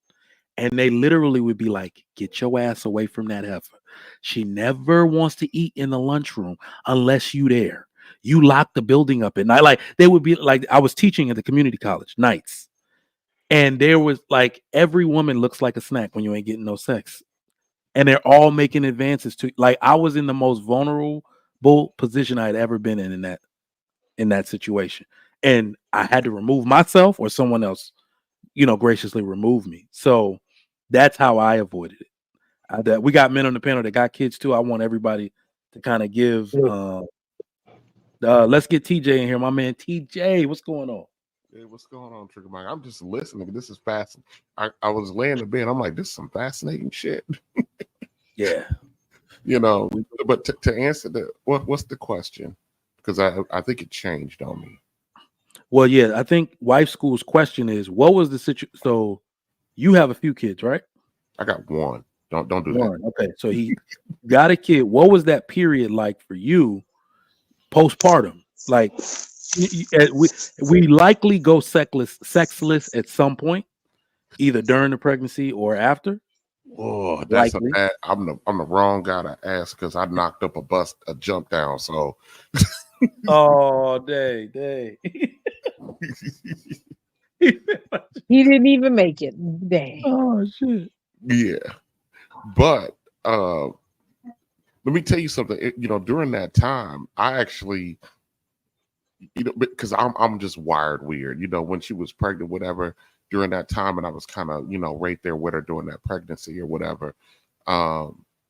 And they literally would be like, get your ass away from that heifer. She never wants to eat in the lunchroom unless you there. You lock the building up at night. Like they would be like, I was teaching at the community college nights. And there was like every woman looks like a snack when you ain't getting no sex. And they're all making advances to like I was in the most vulnerable position I had ever been in that situation. And I had to remove myself or someone else, graciously remove me. So that's how I avoided it. We got men on the panel that got kids too. I want everybody to kind of give let's get TJ in here. My man TJ, what's going on? Hey, what's going on, Trigger Mike? I'm just listening. This is fascinating. I was laying in bed. I'm like, this is some fascinating shit. Yeah. But to answer what's the question? Because I think it changed on me. Well, yeah, I think Wife School's question is, what was the situation? So you have a few kids, right? I got one. Don't do one. that. Okay, so he got a kid. What was that period like for you postpartum? Like we likely go sexless at some point, either during the pregnancy or after. Oh, that's I'm the wrong guy to ask because I knocked up a jump down. So oh, dang. He didn't even make it. Dang. Oh shit. Yeah. But let me tell you something. During that time, I actually, because I'm just wired weird. When she was pregnant, whatever, during that time, and I was kind of, right there with her during that pregnancy or whatever.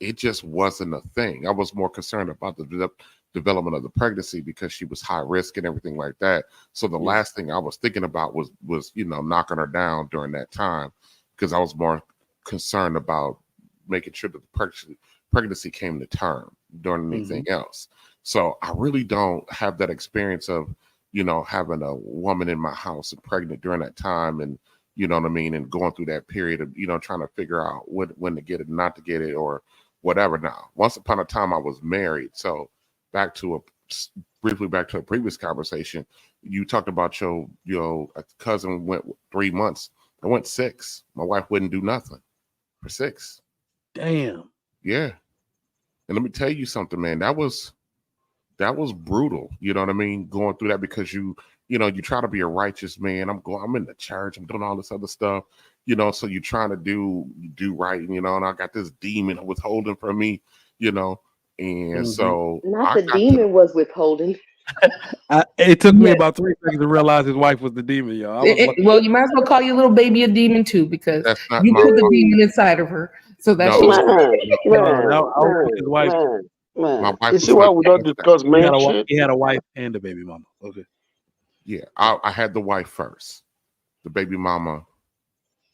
It just wasn't a thing. I was more concerned about the development of the pregnancy because she was high risk and everything like that. So the last thing I was thinking about was knocking her down during that time because I was more concerned about making sure that the pregnancy came to term during anything else. So I really don't have that experience of, having a woman in my house and pregnant during that time and, you know what I mean, and going through that period of, you know, trying to figure out when to get it, not to get it, or whatever. Now, once upon a time I was married. So briefly back to a previous conversation, you talked about your cousin went 3 months. I went 6. My wife wouldn't do nothing for 6. Damn. Yeah. And let me tell you something, man. That was brutal. You know what I mean? Going through that because you know, you try to be a righteous man. I'm in the church. I'm doing all this other stuff, you know, so you're trying to do right. You know, and I got this demon withholding from me, you know, and so Not the demon was withholding. It took me about 3 seconds to realize his wife was the demon, y'all. Well, you might as well call your little baby a demon too, because that's not you put the demon inside of her. So that's his wife. My wife you see why we don't discuss man shit? He had a wife and a baby mama. Okay. Yeah, I had the wife first. The baby mama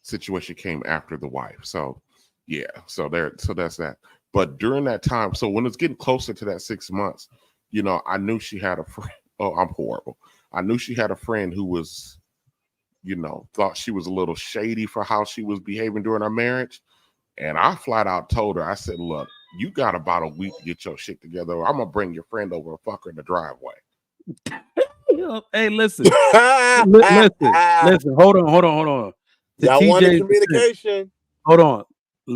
situation came after the wife. So yeah, so that's that. But during that time, so when it's getting closer to that 6 months, you know, I knew she had a friend. Oh, I'm horrible. I knew she had a friend who was, you know, thought she was a little shady for how she was behaving during our marriage. And I flat out told her, I said, look, you got about a week to get your shit together, or I'm going to bring your friend over and fuck her in the driveway. Hey, listen. Listen. Hold on. Y'all wanted communication. Hold on.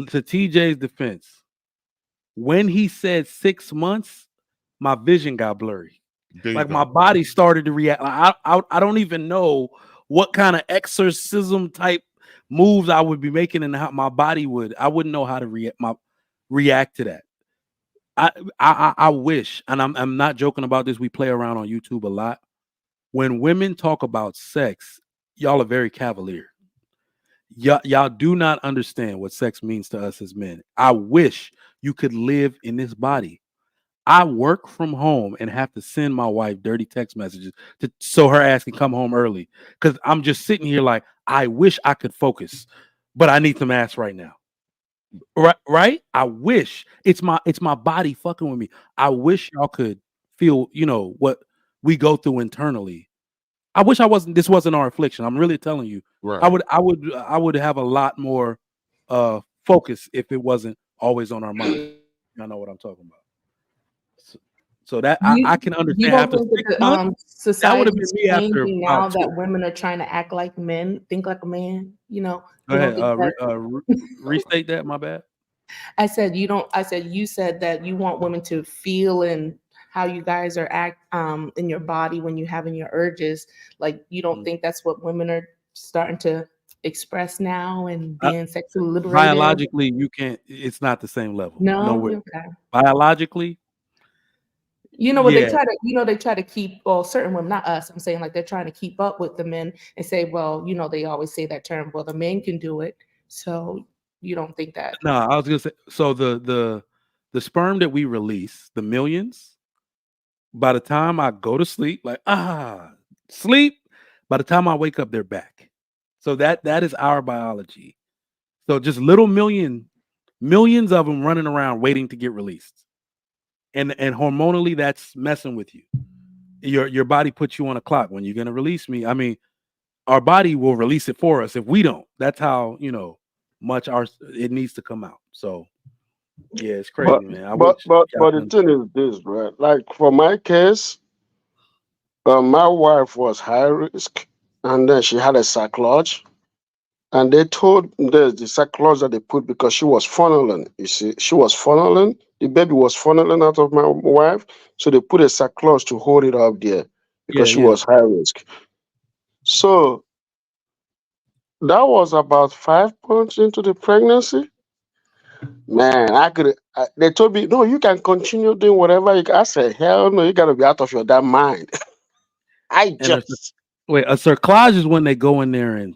To TJ's defense, when he said 6 months, my vision got blurry. Like my body started to react. I don't even know what kind of exorcism type moves I would be making and how my body would. I wouldn't know how to react to that. I wish, and I'm not joking about this. We play around on YouTube a lot. When women talk about sex, y'all are very cavalier. Y'all do not understand what sex means to us as men. I wish you could live in this body. I work from home and have to send my wife dirty text messages so her ass can come home early. Because I'm just sitting here like, I wish I could focus, but I need some ass right now. Right? I wish it's my body fucking with me. I wish y'all could feel, you know, what we go through internally. I wish this wasn't our affliction. I'm really telling you. Right. I would have a lot more focus if it wasn't always on our mind. I know what I'm talking about. So that I can understand. You don't after think 6 months, that would have been me after changing now about that 2. women are trying to act like men, think like a man? You know. Go ahead. Restate that. My bad. I said you said that you want women to feel and how you guys are in your body when you're having your urges. Like you don't think that's what women are starting to express now and being sexually liberated? Biologically, you can't. It's not the same level. No. Okay. Okay. Biologically. You know what they try to keep, well, certain women, not us. I'm saying like they're trying to keep up with the men and say, well, you know, they always say that term, well, the men can do it. So you don't think that? No, I was gonna say, so the sperm that we release, the millions, by the time I go to sleep, sleep, by the time I wake up, they're back. So that is our biology. So just little millions of them running around waiting to get released. And hormonally, that's messing with you. Your body puts you on a clock. When you're gonna release me, I mean, our body will release it for us if we don't. That's how, you know, much it needs to come out. So yeah, it's crazy, man. But the thing is this, right? Like for my case, my wife was high risk, and then she had a sacrilege. And they told the sacrilege that they put because she was funneling. You see, she was funneling. The baby was funneling out of my wife. So they put a sacrilege to hold it up there because she was high risk. So that was about 5 months into the pregnancy. Man, they told me, no, you can continue doing whatever. I said, hell no, you got to be out of your damn mind. a cerclage is when they go in there and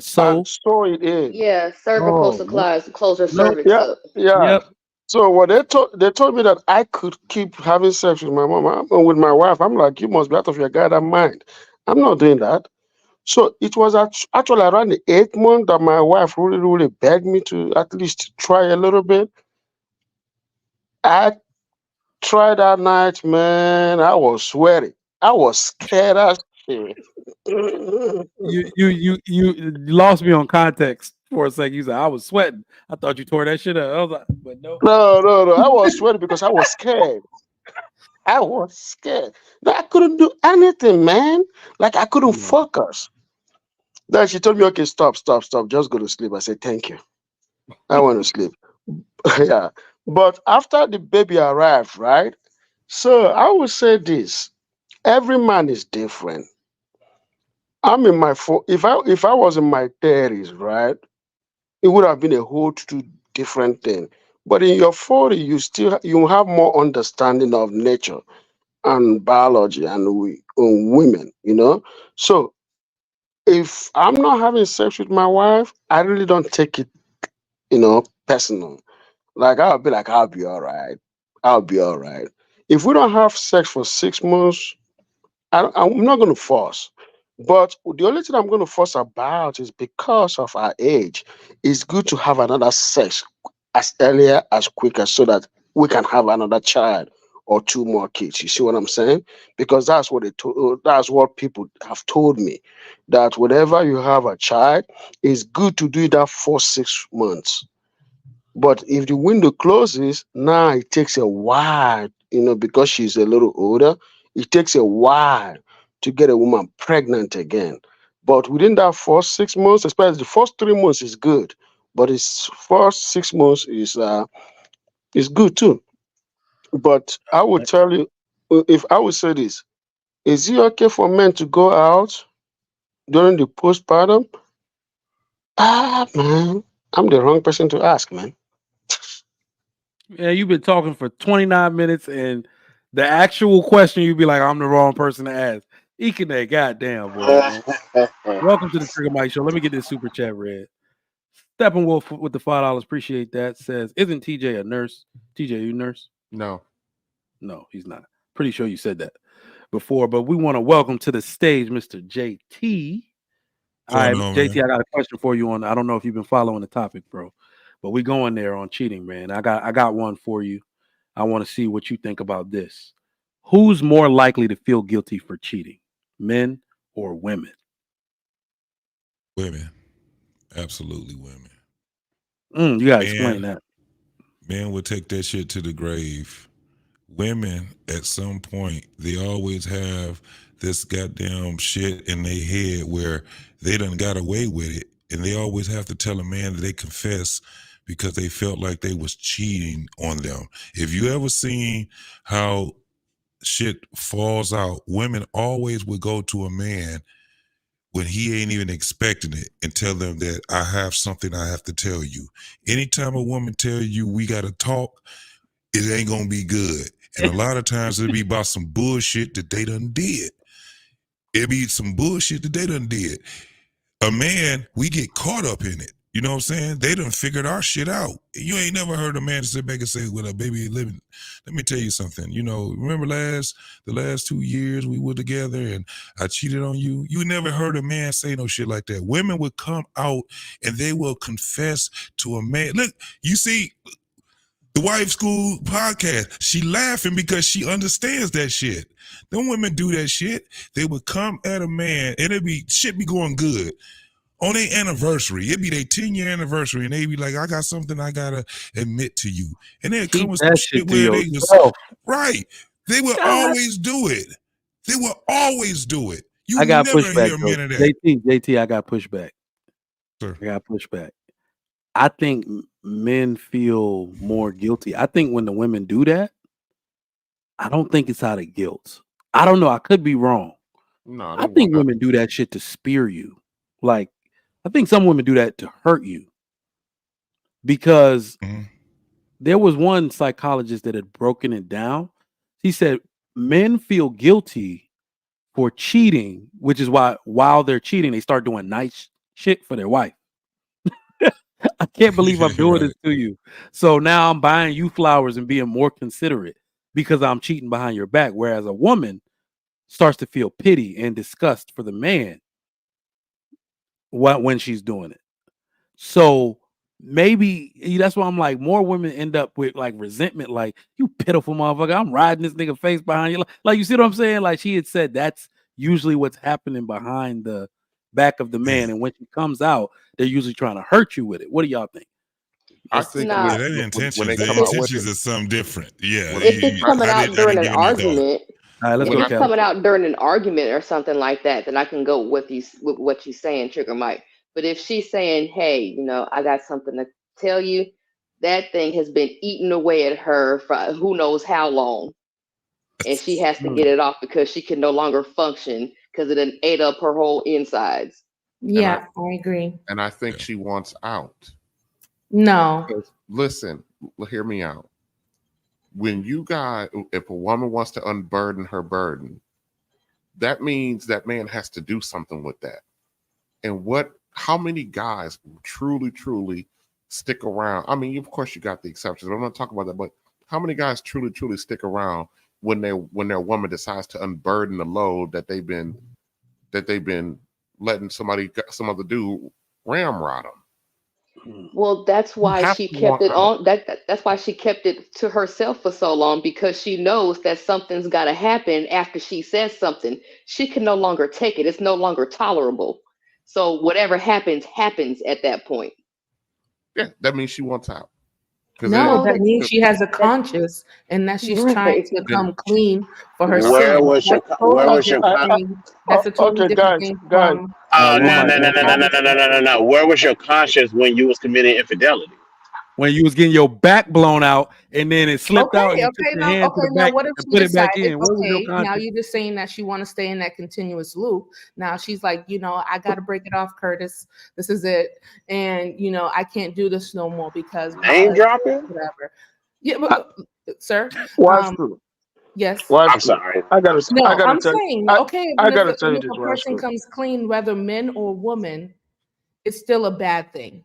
sew it in. Yeah, cervical cerclage, close your cervix up. Yeah. Yep. So what they told me that I could keep having sex with my mom and with my wife. I'm like, you must be out of your goddamn mind. I'm not doing that. So it was actually around the 8th month that my wife really, really begged me to at least try a little bit. I tried that night, man. I was sweating. I was scared as shit. You lost me on context for a second. You said I was sweating. I thought you tore that shit up. I was like, but no. No. I was sweating because I was scared. I was scared. No, I couldn't do anything, man. Like I couldn't focus. Then she told me, okay, stop. Just go to sleep. I said, thank you. I want to sleep. Yeah. But after the baby arrived, right? So I would say this. Every man is different. I'm in my if I was in my 30s, right? It would have been a whole two different thing. But in your 40, you have more understanding of nature and biology and women, you know. So if I'm not having sex with my wife, I really don't take it, personal. Like I'll be all right. I'll be all right. If we don't have sex for 6 months, I'm not going to force. But the only thing I'm going to force about is because of our age. It's good to have another sex as earlier as quicker so that we can have another child or two more kids. You see what I'm saying? Because that's what people have told me, that whenever you have a child, it's good to do that for 6 months. But if the window closes, now it takes a while, because she's a little older, it takes a while to get a woman pregnant again. But within that first 6 months, especially the first 3 months is good. But its first 6 months is good too. But I would tell you, if I would say this, is it okay for men to go out during the postpartum? Ah, man, I'm the wrong person to ask, man. Yeah, you've been talking for 29 minutes, and the actual question you'd be like, I'm the wrong person to ask. Ikene, goddamn, boy, man. Welcome to the Trigger Mike Show. Let me get this super chat read. Steppenwolf with the $5. Appreciate that. Says, isn't TJ a nurse? TJ, you nurse? No. No, he's not. Pretty sure you said that before, but we want to welcome to the stage Mr. JT. All right, JT, man. I got a question for you on. I don't know if you've been following the topic, bro, but we going there on cheating, man. I got one for you. I want to see what you think about this. Who's more likely to feel guilty for cheating, men or women? Women. Absolutely women. You gotta explain that. Men will take that shit to the grave. Women, at some point, they always have this goddamn shit in their head where they done got away with it, and they always have to tell a man that they confess because they felt like they was cheating on them. If you ever seen how shit falls out, women always would go to a man when he ain't even expecting it and tell them that I have something I have to tell you. Anytime a woman tell you we got to talk, it ain't going to be good. And a lot of times it'll be about some bullshit that they done did. It'll be some bullshit that they done did. A man, we get caught up in it. You know what I'm saying? They done figured our shit out. You ain't never heard a man sit back and say, well, a baby living. Let me tell you something. Remember the last 2 years we were together and I cheated on you? You never heard a man say no shit like that. Women would come out and they will confess to a man. Look, you see, the Wife School podcast, she laughing because she understands that shit. Them women do that shit. They would come at a man and shit be going good. On their anniversary, it'd be their 10-year anniversary, and they be like, I got something I gotta admit to you. And they'd come with some shit where they was right. They will always do it. They will always do it. You I got never pushback, hear a man of that. JT, I got pushback. Sir. I got pushback. I think men feel more guilty. I think when the women do that, I don't think it's out of guilt. I don't know. I could be wrong. No, I think women do that shit to spear you. Like, I think some women do that to hurt you. Because there was one psychologist that had broken it down. He said men feel guilty for cheating, which is why while they're cheating, they start doing nice shit for their wife. I can't believe I'm doing this to you. So now I'm buying you flowers and being more considerate because I'm cheating behind your back. Whereas a woman starts to feel pity and disgust for the man when she's doing it. So maybe that's why I'm like, more women end up with like resentment, like, you pitiful motherfucker, I'm riding this nigga face behind you. Like, you see what I'm saying? Like, she had said that's usually what's happening behind the back of the man. And when she comes out, they're usually trying to hurt you with it. What do y'all think? I think Nah. Yeah, that when intentions. they The come out with intentions it, is something different. Yeah, when, If it's coming I out during didn't an give it no thought. argument, All right, let's if go, it's Kelly. coming out during an argument or something like that, then I can go with what you're saying, Trigger Mike. But if she's saying, "Hey, I got something to tell you," that thing has been eating away at her for who knows how long, and she has to get it off because she can no longer function because it done ate up her whole insides. Yeah, I agree. and I think she wants out. No. Because, listen, hear me out. If a woman wants to unburden her burden, that means that man has to do something with that. And how many guys truly stick around? I mean, of course you got the exceptions. I'm not talking about that, but how many guys truly stick around when their woman decides to unburden the load that they've been letting some other dude ramrod them? Well, that's why have she to kept want it out. on. That's why she kept it to herself for so long, because she knows that something's got to happen after she says something. She can no longer take it. It's no longer tolerable. So whatever happens at that point. Yeah, that means she wants out. No, that means she has a conscience and that she's trying Right. to come clean for Where herself. was your That's where totally was your different con- thing. That's a totally Okay, different guys, thing guys. from no, Mike, no, one no, no, mic. no, no, no, no, no, no. Where was your conscience when you was committing infidelity? When you was getting your back blown out and then it slipped out and you took your hand to the now back what if and she put it back decided, in. Where was your okay, now conscience? you're just saying that she want to stay in that continuous loop. Now she's like, I got to break it off, Curtis. This is it. And, I can't do this no more because Name dropping? whatever. Yeah, but, sir. Wife crew. Yes. Wife I'm crew. sorry. I gotta No, I'm tell you. saying, okay, I and gotta tell you if this, a wife person crew. comes clean, whether men or woman, it's still a bad thing.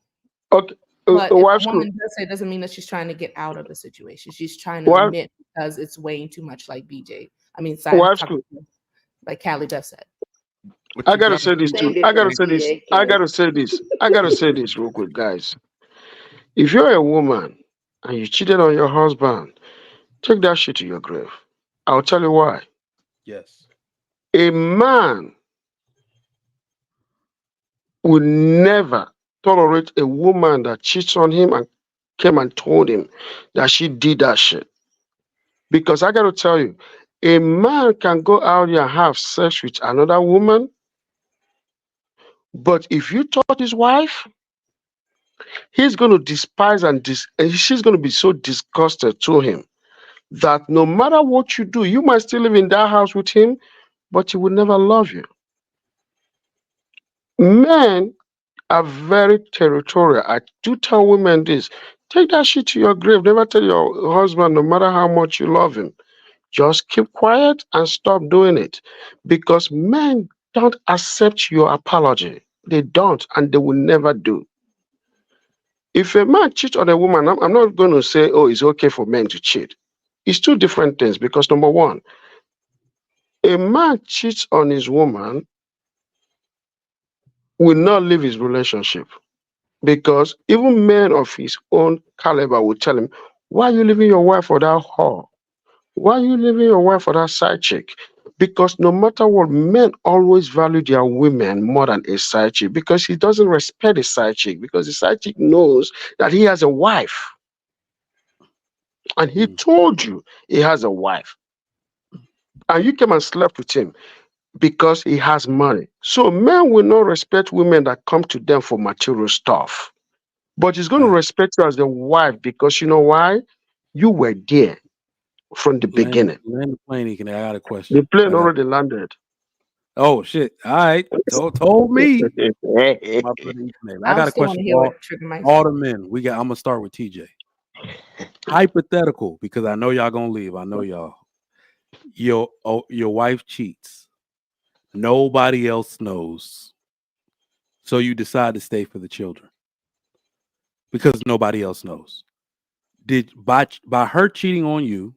Okay, But if a wife crew. woman does say, it doesn't mean that she's trying to get out of the situation. She's trying to Wife, admit because it's weighing too much, like wife crew. like Callie Beth said. I gotta say this too. Say I gotta different, say this. BJ, I Kelly. gotta say this. I gotta say this real quick, guys. If you're a woman and you cheated on your husband, take that shit to your grave. I'll tell you why. Yes. A man will never tolerate a woman that cheats on him and came and told him that she did that shit. Because I gotta tell you, a man can go out there and have sex with another woman, but if you touch his wife, he's going to despise and she's going to be so disgusted to him that no matter what you do, you might still live in that house with him, but he will never love you. Men are very territorial. I do tell women this: take that shit to your grave. Never tell your husband, no matter how much you love him, just keep quiet and stop doing it, because men don't accept your apology. They don't, and they will never do. If a man cheats on a woman, I'm not going to say, oh, it's okay for men to cheat. It's two different things, because number one, a man cheats on his woman will not leave his relationship, because even men of his own caliber will tell him, why are you leaving your wife for that whore? Why are you leaving your wife for that side chick? Because no matter what, men always value their women more than a side chick, because he doesn't respect a side chick, because the side chick knows that he has a wife. And he told you he has a wife. And you came and slept with him because he has money. So men will not respect women that come to them for material stuff. But he's going to respect you as a wife, because you know why? You were there from the beginning. Land the plane, I got a question. The plane already landed. Oh shit! All right, told me. I got a still want question to hear for what Trigger Mike all said. the men. I'm gonna start with TJ. Hypothetical, because I know y'all gonna leave. I know y'all. Your wife cheats. Nobody else knows. So you decide to stay for the children because nobody else knows. Did by her cheating on you,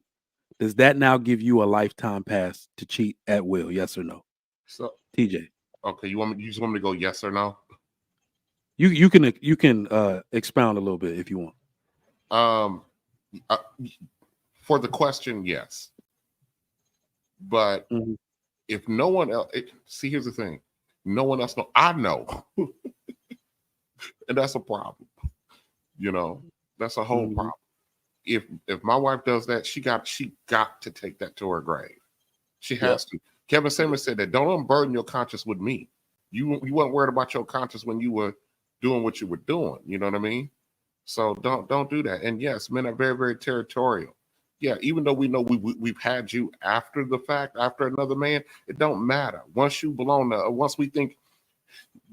does that now give you a lifetime pass to cheat at will? Yes or no? So TJ. Okay, you just want me to go yes or no? You can expound a little bit if you want. For the question, yes. But if no one else, see, here's the thing, no one else know. I know, and that's a problem. You know, that's a whole problem. If my wife does that, she got to take that to her grave. She has to. Kevin Samuels said that don't unburden your conscience with me. You weren't worried about your conscience when you were doing what you were doing. You know what I mean? So don't do that. And yes, men are very, very territorial. Yeah, even though we know we've had you after the fact, after another man, it don't matter. Once you belong to, once we think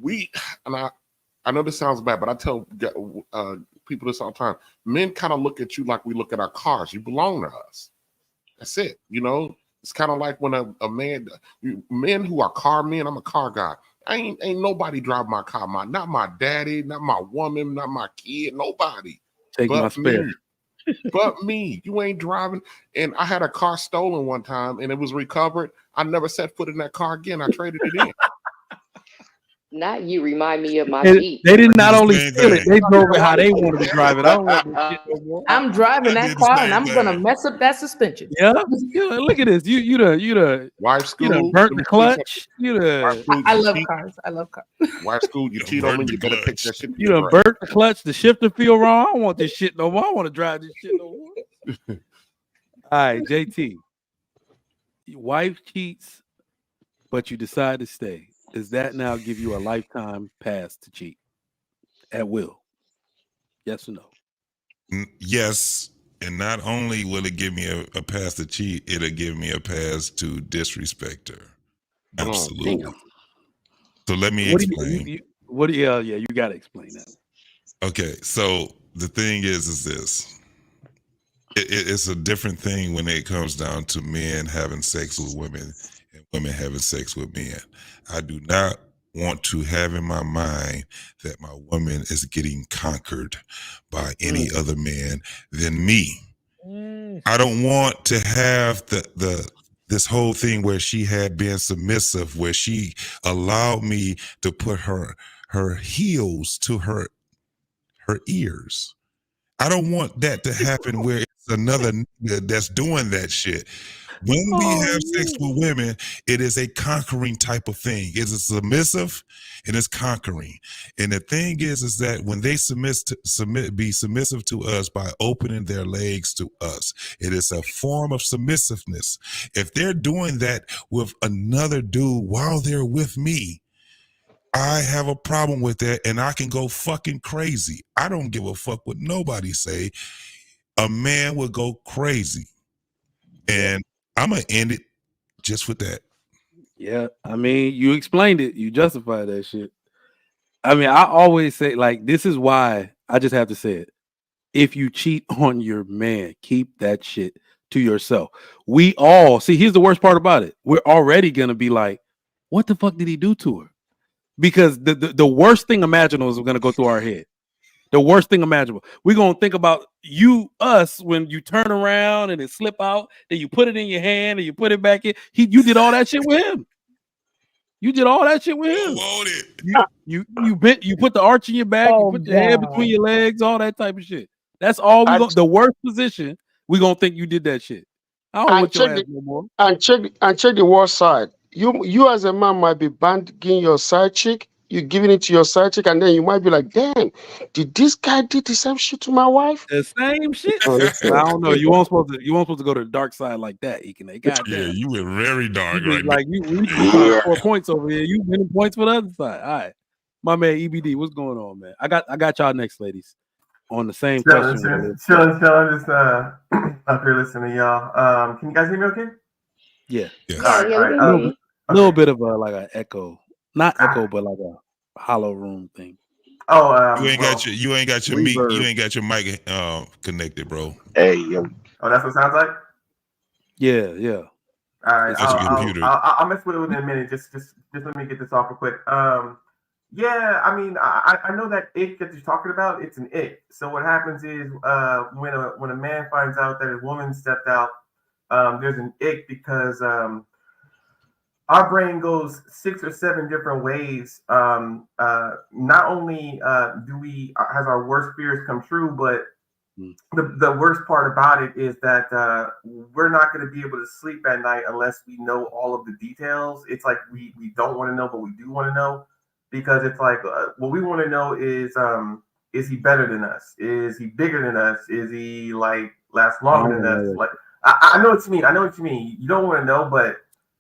I know this sounds bad, but I tell people this all the time. Men kind of look at you like we look at our cars. You belong to us. That's it. You know, it's kind of like when a man, men who are car men, I'm a car guy. Ain't nobody drive my car. Not my daddy, not my woman, not my kid, nobody. Take my spare. Me. But me. You ain't driving. And I had a car stolen one time and it was recovered. I never set foot in that car again. I traded it in. Not you remind me of my They Jeep. didn't not only steal it, they drove it how they wanted to drive it. I don't want this shit no more. I'm driving that car and I'm gonna mess up that suspension. Yeah, look at this. You the wife school. You done burnt the clutch. You the I love cars. I love cars. Wife school. You cheat on me. You better pick that shit. You done burnt the clutch. The shifter feel wrong. I don't want this shit no more. I want to drive this shit no more. All right, JT. Your wife cheats, but you decide to stay. Does that now give you a lifetime pass to cheat at will? Yes or no? Yes. And not only will it give me a pass to cheat, it'll give me a pass to disrespect her. Absolutely. So let me explain. You got to explain that. Okay. So the thing is this. It's a different thing when it comes down to men having sex with women and women having sex with men. I do not want to have in my mind that my woman is getting conquered by any other man than me. I don't want to have this whole thing where she had been submissive, where she allowed me to put her heels to her ears. I don't want that to happen where it's another nigga that's doing that shit. When we have sex with women, it is a conquering type of thing. It's a submissive and it's conquering. And the thing is that when they be submissive to us by opening their legs to us, it is a form of submissiveness. If they're doing that with another dude while they're with me, I have a problem with that, and I can go fucking crazy. I don't give a fuck what nobody say. A man will go crazy. And I'm going to end it just with that. Yeah, I mean, you explained it. You justified that shit. I mean, I always say, like, this is why I just have to say it. If you cheat on your man, keep that shit to yourself. We all, see, here's the worst part about it. We're already going to be like, what the fuck did he do to her? Because the worst thing imaginable is going to go through our head. The worst thing imaginable. We're going to think about us, when you turn around and it slip out, then you put it in your hand and you put it back in. You did all that shit with him. You did all that shit with him. You put the arch in your back, you put your head between your legs, all that type of shit. That's all the worst position, we're going to think you did that shit. I don't want your ass no more. And check the worst side. You as a man might be banding your side chick, you giving it to your side chick, and then you might be like, damn, did this guy do the same shit to my wife? The same shit. I don't know. You weren't supposed to go to the dark side like that, Ekene. Yeah, you went very dark right like you got 4 points over here. You winning points for the other side. All right. My man EBD, what's going on, man? I got y'all next, ladies. On the same question. Chilling. Just up here listening to y'all. Can you guys hear me okay? Yeah. All right. A little bit of an echo. Not echo, but like a hollow room thing. Oh, you ain't got your mic connected, bro. Hey, oh, that's what it sounds like. Yeah. All right, That's your computer. I'll mess with it in a minute. Just let me get this off real quick. Yeah, I mean, I know that ick that you're talking about. It's an ick. So what happens is when a man finds out that his woman stepped out, there's an ick because our brain goes 6 or 7 different ways. Not only has our worst fears come true, but the worst part about it is that we're not going to be able to sleep at night unless we know all of the details. It's like we don't want to know, but we do want to know, because it's like what we want to know is he better than us? Is he bigger than us? Is he like last longer than us? Like I know what you mean. I know what you mean. You don't want to know, but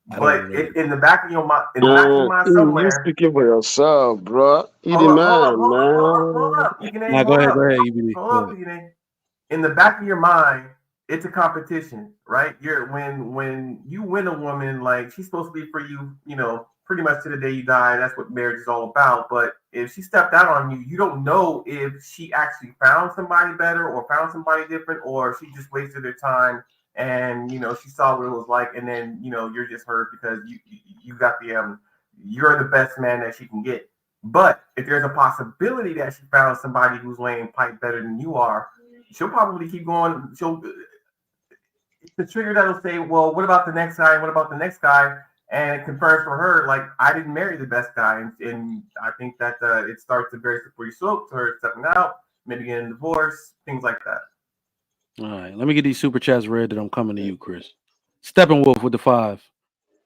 in the back of your mind, You somewhere. speaking for yourself, bro. You the Hold man, up. You can name. Go ahead, Hold up, you can. In the back of your mind, it's a competition, right? When you win a woman, like she's supposed to be for you, pretty much to the day you die. That's what marriage is all about. But if she stepped out on you, you don't know if she actually found somebody better or found somebody different, or if she just wasted her time and she saw what it was like, and then you're just hurt because you got you're the best man that she can get. But if there's a possibility that she found somebody who's laying pipe better than you are, she'll probably keep going. It's the trigger that'll say, well, what about the next guy? What about the next guy? And it confirms for her, like, I didn't marry the best guy. And I think that it starts a very slippery slope to her stepping out, maybe getting a divorce, things like that. All right, let me get these super chats read that I'm coming to you, Chris. Steppenwolf with the 5.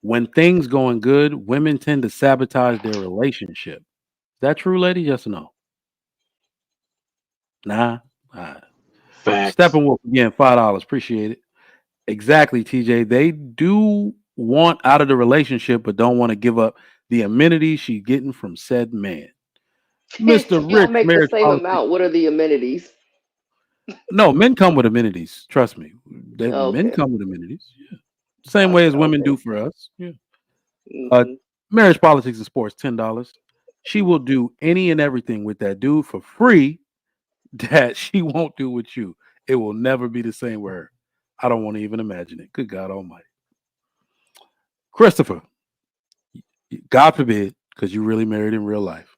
When things going good, women tend to sabotage their relationship. Is that true, lady? Yes or no? Nah. All right. Facts. Steppenwolf again, $5. Appreciate it. Exactly, TJ. They do want out of the relationship, but don't want to give up the amenities she's getting from said man. Mr. Y'all Rich, make the marriage same politics. amount. What are the amenities? No, men come with amenities. Trust me. Men Okay. come with amenities. Yeah. Same way as women Okay. do for us. Yeah. Mhm. Marriage, politics, and sports, $10. She will do any and everything with that dude for free that she won't do with you. It will never be the same with her. I don't want to even imagine it. Good God Almighty. Christopher, God forbid, because you really married in real life.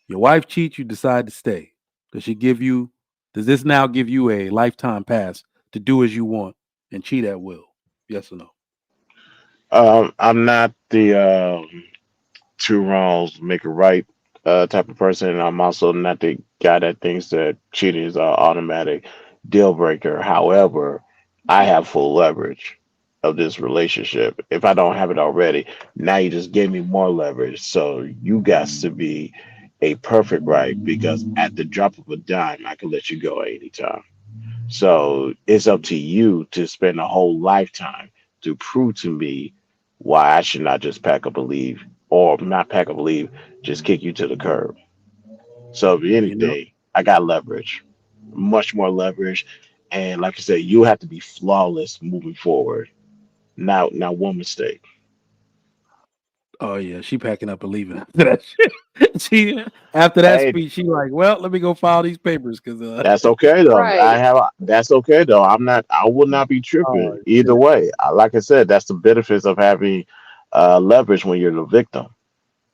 Your wife cheats, you decide to stay. Does this now give you a lifetime pass to do as you want and cheat at will? Yes or no? I'm not the two wrongs make a right type of person. And I'm also not the guy that thinks that cheating is an automatic deal breaker. However, I have full leverage of this relationship. If I don't have it already, now you just gave me more leverage. So you got to be a perfect right, because at the drop of a dime, I can let you go at any time. So it's up to you to spend a whole lifetime to prove to me why I should not just pack up and leave, or not pack up and leave, just kick you to the curb. So if anything, I got leverage, much more leverage, and like I said, you have to be flawless moving forward. Now one mistake. Oh yeah, she packing up and leaving after that shit. After that Hey, speech, she like, well, let me go file these papers because that's okay though. Right. That's okay though. I will not be tripping oh either shit. way. Like I said, that's the benefits of having leverage when you're the victim.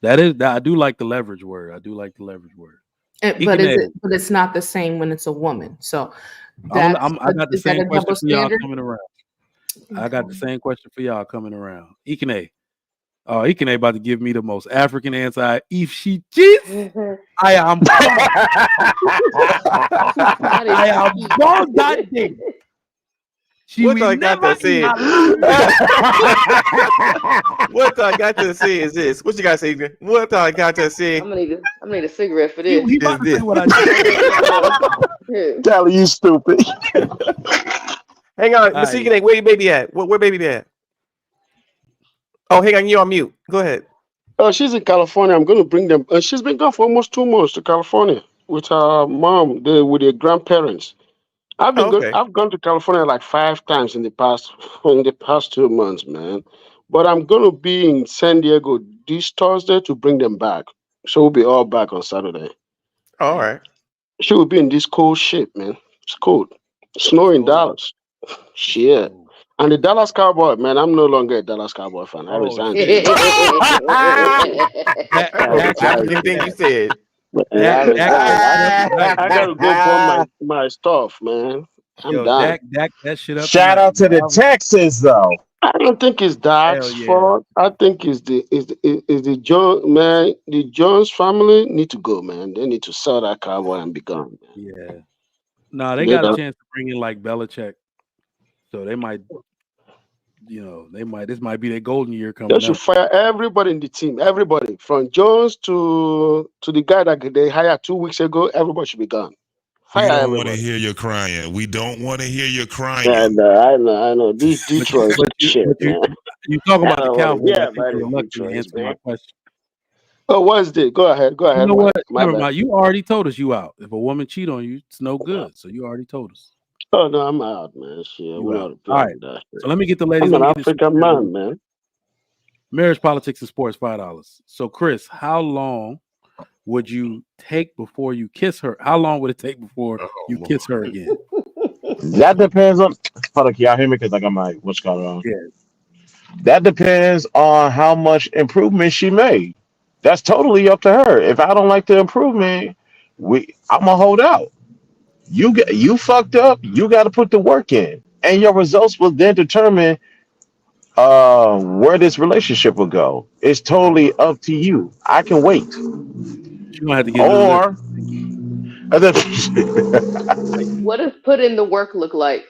I do like the leverage word. I do like the leverage word. But it's not the same when it's a woman. So I that's got the is that same a question double for y'all standard? coming around. I got the same question for y'all coming around. Ikene. Oh, Ikene about to give me the most African answer. If she cheats, I am born. I am born that day. She What will I got never to say? in her life. What I got to say is this. What you got to say? What I got to say I'm gonna need a cigarette for He this. about to this. say what I just Here. Kelly, you stupid. Hang on, All Miss right. Where your baby at? Where baby at? Oh, hang on, you're on mute. Go ahead. Oh, she's in California. I'm going to bring them. She's been gone for almost 2 months to California with her mom, with her grandparents. Oh, okay. I've gone to California like 5 times in the past 2 months, man. But I'm gonna be in San Diego this Thursday to bring them back. So we'll be all back on Saturday. All right. She will be in this cold shit, man. It's cold. Snow It's in cold. Dallas. It's Shit. cold. And the Dallas Cowboy, man, I'm no longer a Dallas Cowboy fan. I Oh resigned. shit. I Most resigned. African thing you said. I Dak got resigned. that shit up tonight, I man. gotta go burn my stuff, man. I'm Yo, done. Dak that shit up Shout tonight, out to man. the Texans though. I don't think it's Hell Dak's yeah. fault. I think it's the John man. The Jones family need to go, man. They need to sell that cowboy and be gone, man. Yeah. Nah, they They got a don't. chance to bring in like Belichick, so they might, this might be their golden year They coming should up. fire everybody in the team. Everybody from Jones to the guy that they hired 2 weeks ago. Everybody should be gone. We Fire don't want to everybody. hear you crying. We don't want to hear you Yeah, crying. I know. This But you, Detroit but you, shit, but you, man. you talking I about the don't want to Cowboys? I hear think about you're it, reluctant to Detroit, answer my man. question. Oh, Wednesday. Go ahead, You know Mike. what? My Never bad. mind. You already told us you out. If a woman cheat on you, it's no good. So you already told us Oh no, I'm out, man. Shit, you we out. not All playing right. that shit. So let me get the ladies. I'm Let an me get into African man, man. marriage, politics, and sports. $5. So Chris, how long would you take before you kiss her? How long would it take before you kiss her again? That depends on. Hold on, can y'all hear me? Because I got my what's going on. Yeah. That depends on how much improvement she made. That's totally up to her. If I don't like the improvement, I'm gonna hold out. You fucked up. You got to put the work in, and your results will then determine where this relationship will go. It's totally up to you. I can wait, She gonna have to get new lips. or and then, What does put in the work look like?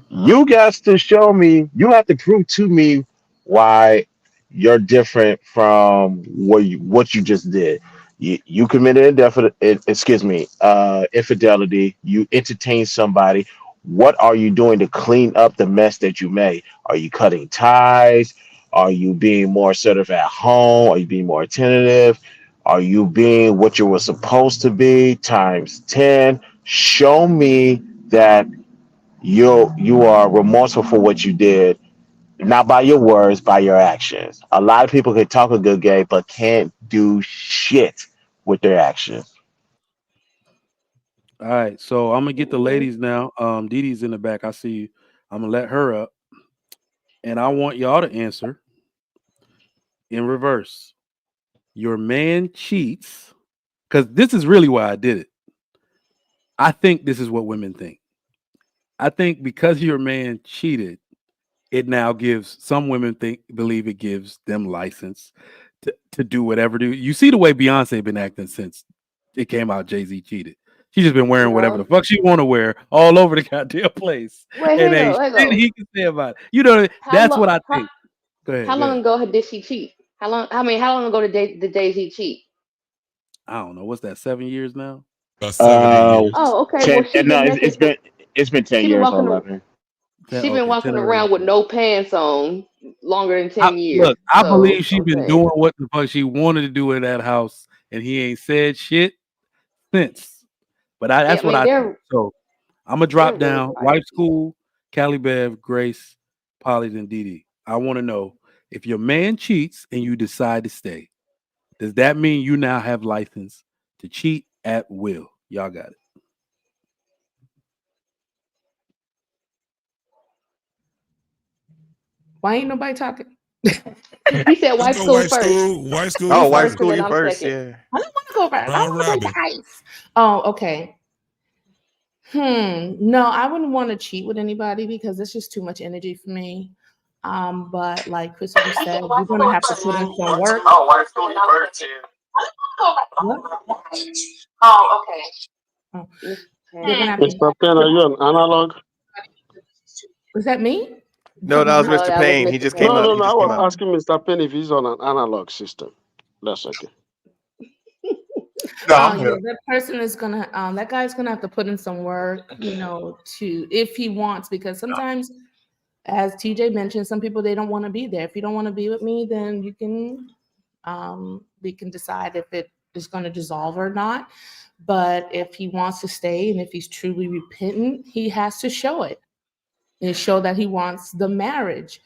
you got to show me. You have to prove to me why you're different from what you just did. You committed infidelity. You entertained somebody. What are you doing to clean up the mess that you made? Are you cutting ties? Are you being more assertive at home? Are you being more attentive? Are you being what you were supposed to be times 10? Show me that you are remorseful for what you did, not by your words, by your actions. A lot of people can talk a good game, but can't do shit with their actions. All right. So I'm gonna get the Mhm. ladies now. Dee Dee's in the back. I see you. I'm gonna let her up, and I want y'all to answer in reverse. Your man cheats, because this is really why I did it. I think this is what women think. I think because your man cheated, it now gives some women believe it gives them license to do whatever. You see the way Beyonce been acting since it came out Jay-Z cheated. She just been wearing whatever the Well, fuck she want to wear all over the goddamn place, wait, and hang ain't on, hang shit on. he can say about it. You know, How that's long? what I How, think. Go how ahead, go long ahead. ago did she cheat? How long? I mean, how long ago did Jay-Z cheat? I don't know. What's that? 7 years now? About 70 years. Oh, okay. Well, 10. she No, been making. it's been 10 She been years or walking. 11. She been Okay, 10 walking or 11 around with years. no pants on longer than 10 years. Look, I So believe she I'm been saying, doing what the fuck she wanted to do in that house, and he ain't said shit since. But yeah. that's I what mean, I think. So I'm gonna they're drop really down. private Wife people. School, Callie Bev, Grace, Polly, and Dee Dee. I want to know if your man cheats and you decide to stay. Does that mean you now have license to cheat at will? Y'all got it. Why ain't nobody talking? He said Let's wife go school white first. school. White school, you You Oh, white first, and first. school, then you I'm first. second. Yeah. I don't want to go first. I Round want to robin. go dice. Oh, okay. No, I wouldn't want to cheat with anybody because it's just too much energy for me. But like Christopher said, you're gonna have to put in some work. Oh, white school, you first. What? Oh, okay. Oh, Miss they're Pam. gonna have to Mr. Penn, are you an analog? Was that me? You No, talking that was about No, Mr. that was Payne. He Mr. just came No, Payne. up. no, He no. I just came was up. asking Mr. Penn if he's on an analog system. That's okay. No, oh I'm yeah, here. that person is gonna that guy's gonna have to put in some work, to if he wants, because sometimes, as TJ mentioned, some people they don't want to be there. If you don't want to be with me, then we can decide if it is going to dissolve or not. But if he wants to stay and if he's truly repentant, he has to show it and show that he wants the marriage.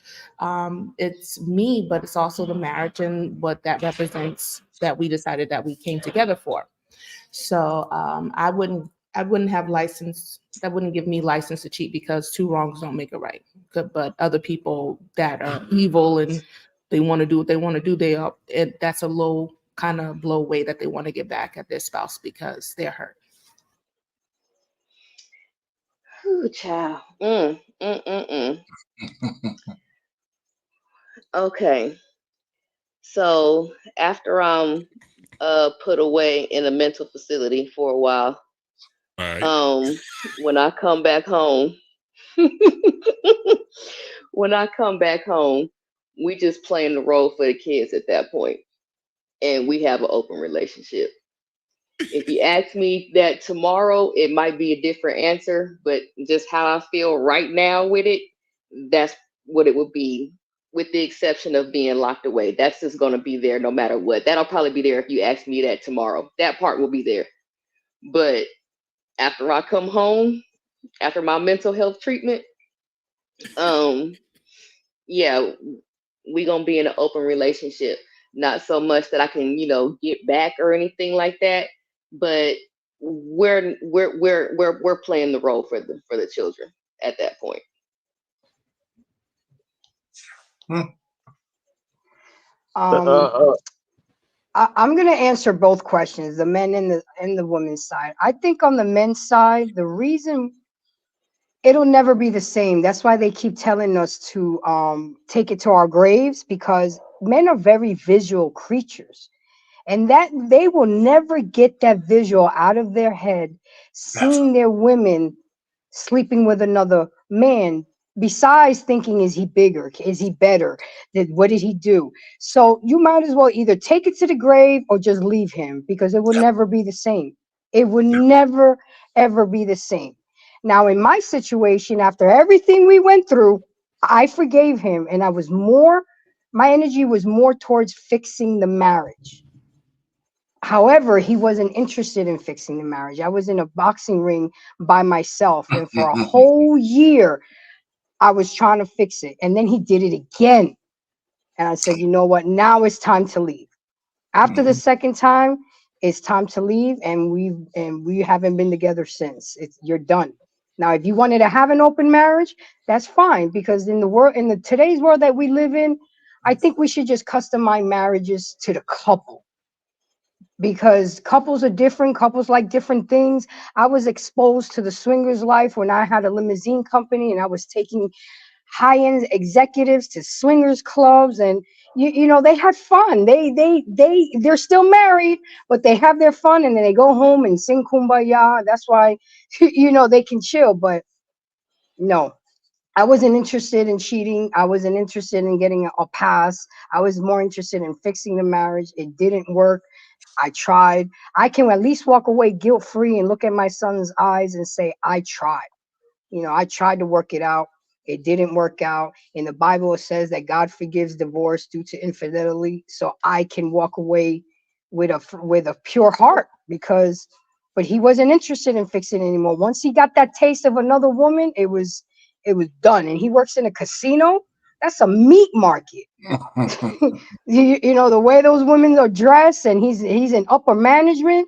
It's me, but it's also the marriage and what that represents that we decided that we came together for. So I wouldn't have license. That wouldn't give me license to cheat because two wrongs don't make a right. But other people that are evil and they want to do what they want to do, that's a low kind of blow way that they want to get back at their spouse because they're hurt. Ooh, child. Okay. So after I'm put away in a mental facility for a while, All right. When I come back home, when I come back home, we just playing the role for the kids at that point, and we have an open relationship. If you ask me that tomorrow, it might be a different answer, but just how I feel right now with it, that's what it would be, with the exception of being locked away. That's just going to be there no matter what. That'll probably be there if you ask me that tomorrow. That part will be there. But after I come home, after my mental health treatment, um, yeah, we gonna be in an open relationship. Not so much that I can, get back or anything like that, but we're playing the role for the children at that point. I'm going to answer both questions, the men and the women's side. I think on the men's side, the reason it'll never be the same. That's why they keep telling us to take it to our graves, because men are very visual creatures, and that they will never get that visual out of their head, seeing their women sleeping with another man. Besides thinking, is he bigger? Is he better? What did he do? So you might as well either take it to the grave or just leave him, because it will never be the same. It would never, ever be the same. Now, in my situation, after everything we went through, I forgave him, and my energy was more towards fixing the marriage. However, he wasn't interested in fixing the marriage. I was in a boxing ring by myself, and for a whole year, I was trying to fix it. And then he did it again. And I said, you know what? Now it's time to leave. After the second time, it's time to leave, and we haven't been together since. You're done. Now, if you wanted to have an open marriage, that's fine, because in the today's world that we live in, I think we should just customize marriages to the couple, because couples are different. Couples like different things. I was exposed to the swingers life when I had a limousine company, and I was taking high-end executives to swingers clubs, and they had fun. They're still married, but they have their fun, and then they go home and sing kumbaya. That's why they can chill. But no, I wasn't interested in cheating. I wasn't interested in getting a pass. I was more interested in fixing the marriage. It didn't work. I tried. I can at least walk away guilt-free and look at my son's eyes and say, I tried. I tried to work it out. It didn't work out. In the Bible, it says that God forgives divorce due to infidelity. So I can walk away with a pure heart, but he wasn't interested in fixing it anymore. Once he got that taste of another woman, it was done. And he works in a casino. That's a meat market. The way those women are dressed, and he's in upper management.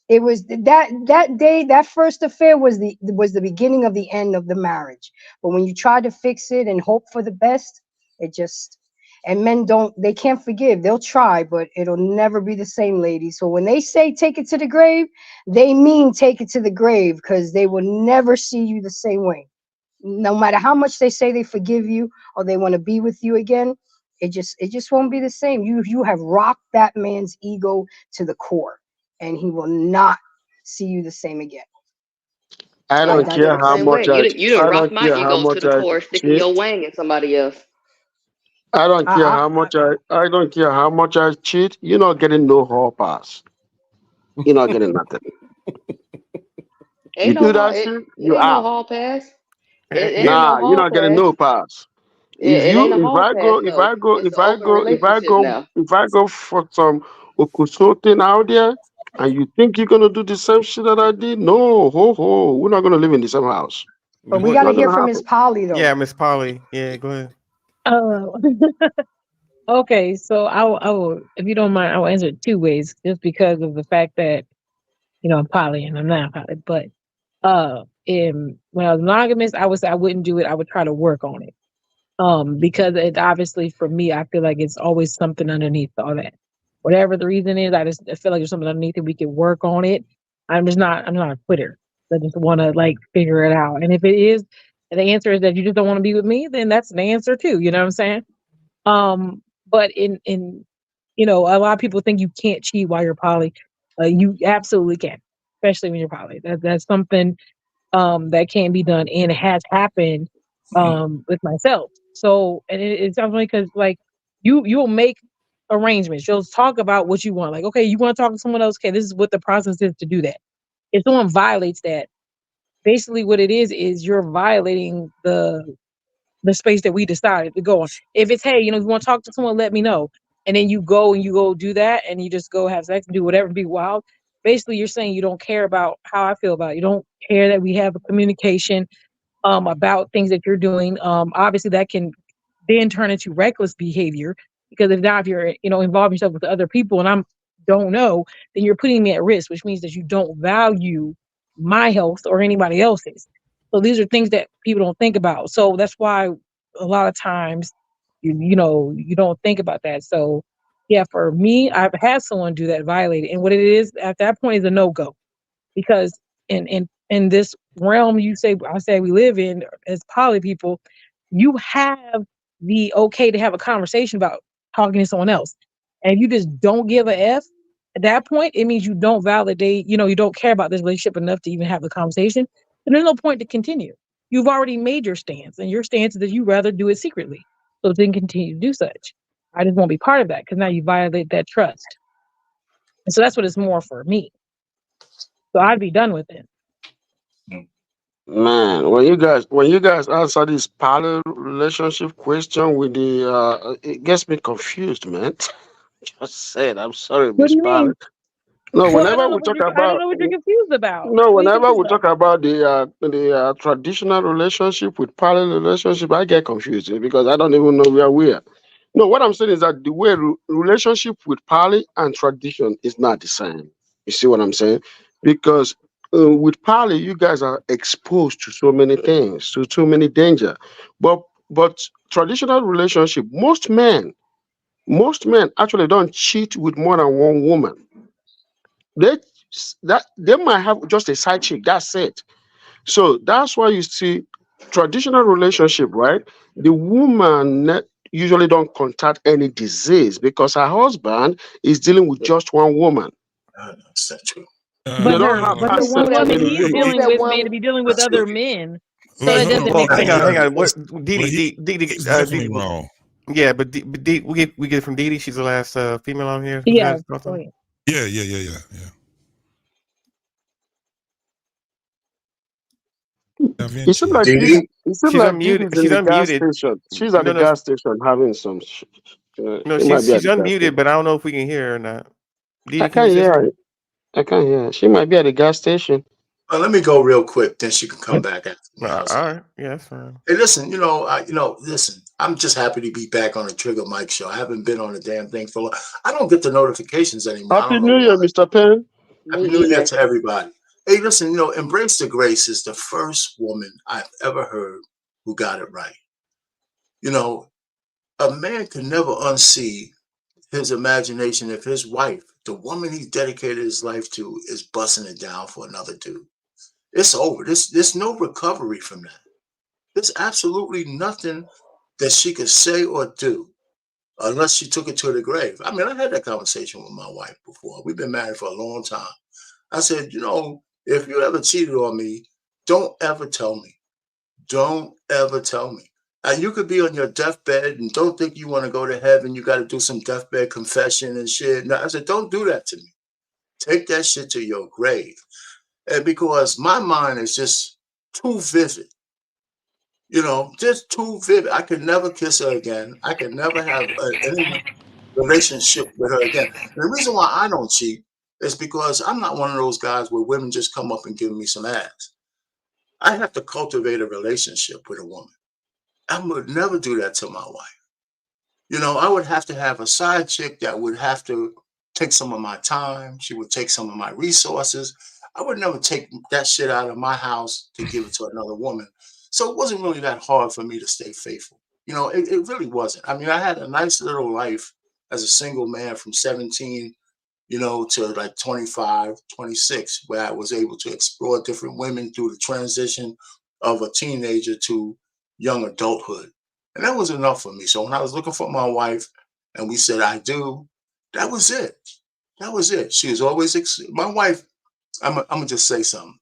It was that day, that first affair was the beginning of the end of the marriage. But when you try to fix it and hope for the best, and men they can't forgive. They'll try, but it'll never be the same, ladies. So when they say take it to the grave, they mean take it to the grave, because they will never see you the same way. No matter how much they say they forgive you or they want to be with you again, it just won't be the same. You have rocked that man's ego to the core, and he will not see you the same again. I I don't feel care the how same much way. You didn't I rock don't my care how ego to much the I core, sticking cheat. your wang in somebody else. I don't care I, how much I don't care how much I cheat. You're not getting no hall pass. You're not getting nothing. You Ain't no do hall. that It, shit, it you ain't no out. hall pass. It ain't no Nah, you're hall not getting pass. no pass. It ain't a hall pass though. It's an open relationship now. If I go for some okusoting out there, and you think you're gonna do the same shit that I did, no, we're not gonna live in the same house. but we It's got to not hear gonna from happen. Miss Polly, though. Yeah, Miss Polly. Yeah, go ahead. Oh, okay. So I will, if you don't mind, I will answer it two ways, just because of the fact that I'm poly and I'm not poly. But when I was monogamous, I would say I wouldn't do it. I would try to work on it. Because it obviously, for me, I feel like it's always something underneath all that. Whatever the reason is, I feel like there's something underneath it. We can work on it. I'm not a quitter. I just want to figure it out. And if it is, the answer is that you just don't want to be with me, then that's an answer too. You know what I'm saying? But in a lot of people think you can't cheat while you're poly. You absolutely can. especially when you're poly. That's something that can be done, and it has happened with myself. So, and it's definitely because like you'll make arrangements. You'll talk about what you want. Like, okay, you want to talk to someone else. Okay, this is what the process is to do that. If someone violates that, basically what it is you're violating the space that we decided to go on. If it's, hey, you know, if you want to talk to someone, let me know. And then you go do that and you just go have sex and do whatever, be wild. Basically, you're saying you don't care about how I feel about it. You don't care that we have a communication about things that you're doing. Obviously, that can then turn into reckless behavior because if you're, you know, involving yourself with other people and I'm don't know, then you're putting me at risk, which means that you don't value my health or anybody else's. So these are things that people don't think about. So that's why a lot of times you know you don't think about that. So yeah, for me, I've had someone do that, violate it, and what it is at that point is a no go because in this realm I say we live in as poly people, you have the okay to have a conversation about talking to someone else. And if you just don't give a F at that point, it means you don't validate, you know, you don't care about this relationship enough to even have the conversation. And there's no point to continue. You've already made your stance, and your stance is that you rather do it secretly. So then continue to do such. I just won't be part of that because now you violate that trust. And so that's what it's more for me. So I'd be done with it. Man, when you guys answer this parallel relationship question with the it gets me confused, man. Just said, I'm sorry, What do Miss you Parallel. mean? No, Well, I whenever don't know we what talk you're. I don't about know what you're confused about. no, What are you whenever confused we about? talk about the traditional relationship with parallel relationship, I get confused because I don't even know where we are. No, what I'm saying is that the way relationship with parallel and tradition is not the same. You see what I'm saying? Because with parallel, you guys are exposed to so many things, to too many danger. But traditional relationship, most men actually don't cheat with more than one woman. They they might have just a side chick. That's it. So that's why you see traditional relationship, right? The woman usually don't contact any disease because her husband is dealing with just one woman. That's not true. They don't No, have But the access to woman any he's disease. Who's dealing that with may one? be dealing with That's true. other men, so well, that doesn't Well, make hang sense. on, hang on. but Didi, he's Didi, definitely wrong. yeah, but we get it from Didi. She's the last female on here who's Yeah. asked about Go them. ahead. Yeah. Da It seems like Vinci. Didi. Didi, It seems She's like Didi unmuted. is in She's the gas unmuted. station. She's at No, the no, gas station having some. no. She might be at She's the gas unmuted, station. but I don't know if we can hear her or not. I Didi, can you can't say hear her. something? I can't hear her. She might be at the gas station. let me go real quick, then she can come back after me. How's All that? right, yeah, that's fine. Hey, listen, listen. I'm just happy to be back on the Trigger Mike show. I haven't been on the damn thing for a long. I don't get the notifications anymore. I Happy don't know New why. Year, Mr. Penn. Happy New Year to everybody. Hey, listen, Embrace the Grace is the first woman I've ever heard who got it right. A man can never unsee his imagination if his wife, the woman he's dedicated his life to, is busting it down for another dude. It's over. There's no recovery from that. There's absolutely nothing that she could say or do unless she took it to the grave. I mean, I had that conversation with my wife before. We've been married for a long time. I said, if you ever cheated on me, don't ever tell me. Don't ever tell me. And you could be on your deathbed and don't think you want to go to heaven. You got to do some deathbed confession and shit. No, I said, don't do that to me. Take that shit to your grave. And because my mind is just too vivid, just too vivid. I could never kiss her again. I could never have any relationship with her again. And the reason why I don't cheat is because I'm not one of those guys where women just come up and give me some ass. I have to cultivate a relationship with a woman. I would never do that to my wife. I would have to have a side chick that would have to take some of my time. She would take some of my resources. I would never take that shit out of my house to give it to another woman. So it wasn't really that hard for me to stay faithful. It really wasn't. I mean, I had a nice little life as a single man from 17 to like 25, 26, where I was able to explore different women through the transition of a teenager to young adulthood. And that was enough for me. So when I was looking for my wife and we said, I do, that was it. That was it. She was always, my wife I'm gonna just say something.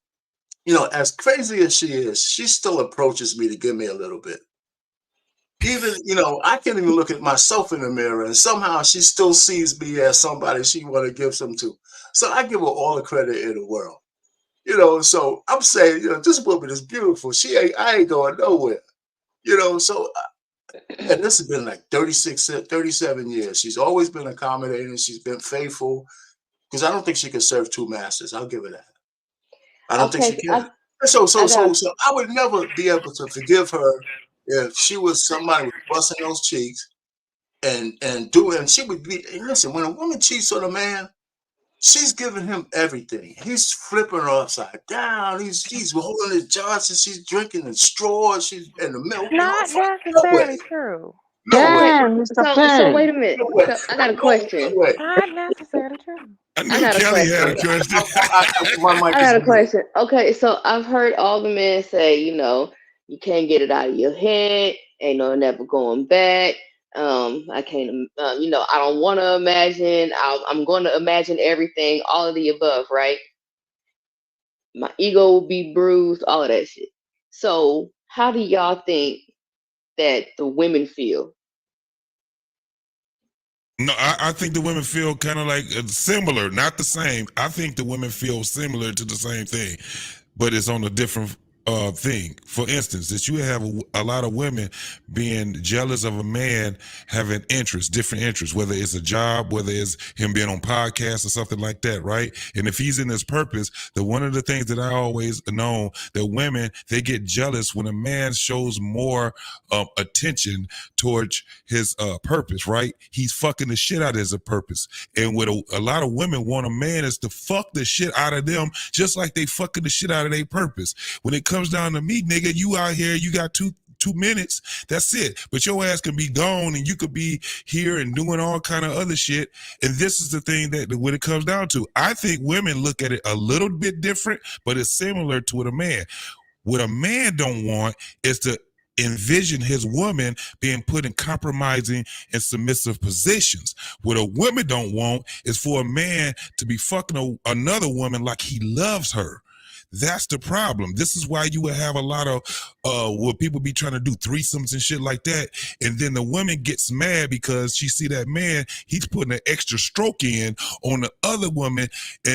You know, as crazy as she is, she still approaches me to give me a little bit. Even, you know, I can't even look at myself in the mirror, and somehow she still sees me as somebody she want to give some to. So I give her all the credit in the world. You know, so I'm saying, you know, this woman is beautiful. I ain't going nowhere. You know, so and this has been like 37 years. She's always been accommodating. She's been faithful. Because I don't think she can serve two masters. I'll give her that. I don't think she Okay, can. So I got I would never be able to forgive her if she was somebody was busting those cheeks and doing. She would be. Listen, when a woman cheats on a man, she's giving him everything. He's flipping her upside down. He's holding his Johnson. She's drinking the straws. She's in the milk. You know, Not no way, necessarily true. no way, okay. Damn, Mr. So Pen. wait a minute. no way, So I got a no question. way. Not necessarily true. I I knew got a Kelly had a question. question. My mic I is got a muted. question. Okay, so I've heard all the men say, you know, you can't get it out of your head. Ain't no never going back. I can't. You know, I don't want to imagine. I'm going to imagine everything, all of the above, right? My ego will be bruised, all of that shit. So, how do y'all think that the women feel? No, I think the women feel kind of like similar, not the same. I think the women feel similar to the same thing, but it's on a different thing. For instance, that you have a lot of women being jealous of a man having interests, different interests, whether it's a job, whether it's him being on podcasts or something like that, right? And if he's in his purpose, one of the things that I always know that women, they get jealous when a man shows more attention towards his purpose, right? He's fucking the shit out of his purpose. And what a lot of women want a man is to fuck the shit out of them, just like they fucking the shit out of their purpose. When it comes down to me, nigga, you out here, you got 2 minutes, that's it. But your ass can be gone and you could be here and doing all kind of other shit. And this is the thing that when it comes down to, I think women look at it a little bit different, but it's similar to what a man. What a man don't want is to envision his woman being put in compromising and submissive positions. What a woman don't want is for a man to be fucking another woman like he loves her. That's the problem. This is why you would have a lot of where people be trying to do threesomes and shit like that, and then the woman gets mad because she see that man, he's putting an extra stroke in on the other woman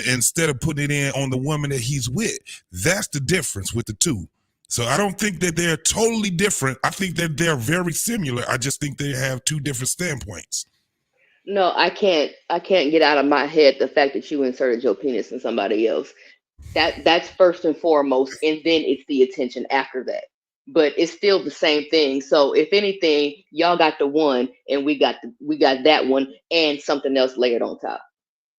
instead of putting it in on the woman that he's with. That's the difference with the two. So I don't think that they're totally different. I think that they're very similar. I just think they have two different standpoints. No, I can't. I can't get out of my head the fact that you inserted your penis in somebody else. That's first and foremost, and then it's the attention after that. But it's still the same thing. So if anything, y'all got the one, and we got that one, and something else layered on top.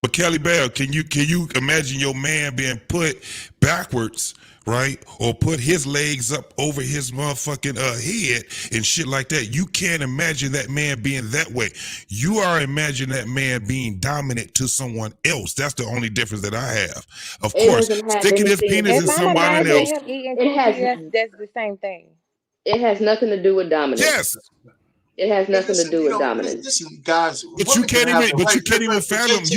But Kelly Bell, can you imagine your man being put backwards, right? Or put his legs up over his motherfucking head and shit like that? You can't imagine that man being that way. You are imagining that man being dominant to someone else. That's the only difference that I have. Of It course, doesn't have sticking his anything to penis do in If with I'm somebody imagining else. him eating It has coochie, that's the same thing. it has nothing to do with dominance. Yes. It has But nothing to listen, do you with know, dominance. listen, guys. But you Women can can't have even the but right. you can't even fathom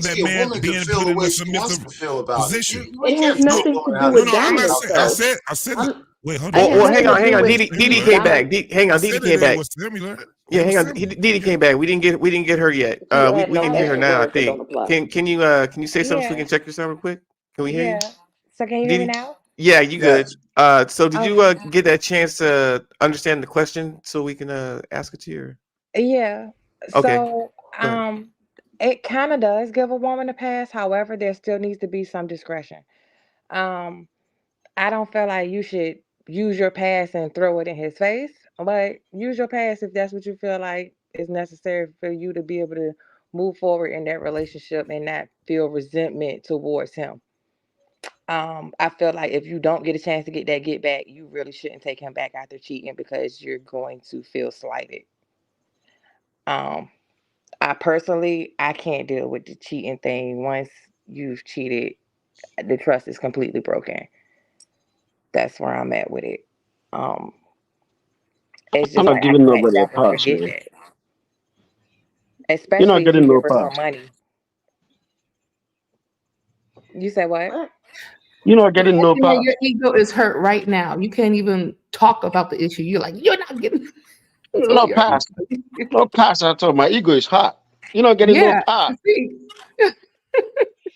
that JT, a man woman can being feel put the in a way she wants submissive to feel about it. position. You It ain't has can't tell a nothing woman to how do to No, with no, I'm not dominance, saying. feel. though. I said. I'm, Wait, hold it on. has Well, hang nothing on, to hang do on. with DD Similar. came dominance. back. Hang I on, DD said that came they back. were similar. They Yeah, were hang on. similar. DD came back. We didn't get her yet. You We add we no can get her extra now. I words that don't think. apply. Can you say something so we Yeah, can check your sound real quick? Can we hear you, yeah. So can you hear me DD? now? Yeah, you good. Yes. So did you Okay. get that chance to understand the question so we can ask it to you? Yeah. Okay, So go ahead. it kind of does give a woman a pass. However, there still needs to be some discretion. Um, I don't feel like you should use your pass and throw it in his face, but use your pass if that's what you feel like is necessary for you to be able to move forward in that relationship and not feel resentment towards him. I feel like if you don't get a chance to get that get back, you really shouldn't take him back after cheating because you're going to feel slighted. Um, I personally, I can't deal with the cheating thing. Once you've cheated, the trust is completely broken. That's where I'm at with it. Um, it's You're just not like I giving can't nobody a never pass, forget man. that, You're not especially if you getting no give her some pass. money. You said what? You're not getting no Yeah, pass. your ego is hurt right now. You can't even talk about the issue. You're like, you're not getting No pass. No pass at all. My ego is hot. You're not getting no Yeah. pass. See?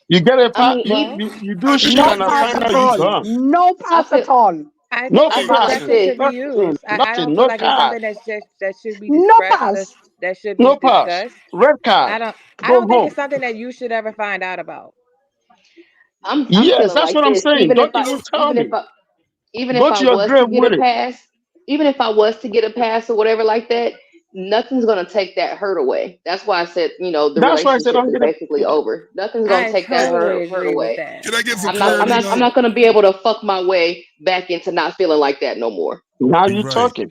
You get a I pass. mean, Well, You do shit No and I pass find at out you all. gone. No I pass feel at all. I No think like progression passing. this. should be used. I Nothing. don't feel No like it's card. something that should be No discussed. pass. That should No be pass. discussed. Red I card. don't I Go don't think home. it's something that you should ever find out about. I'm Yes, feeling that's like what I'm this. saying. Don't even tell me. Even if Go I to your was to grave get a with it. pass, even if I was to get a pass or whatever like that, nothing's gonna take that hurt away. That's why I said, the That's why I said relationship I'm is gonna. basically over. Nothing's gonna I take that totally hurt agree with away. that. Can I get some I'm not I'm clarity not I'm though? not gonna be able to fuck my way back into not feeling like that no more. Now You're you right. talking.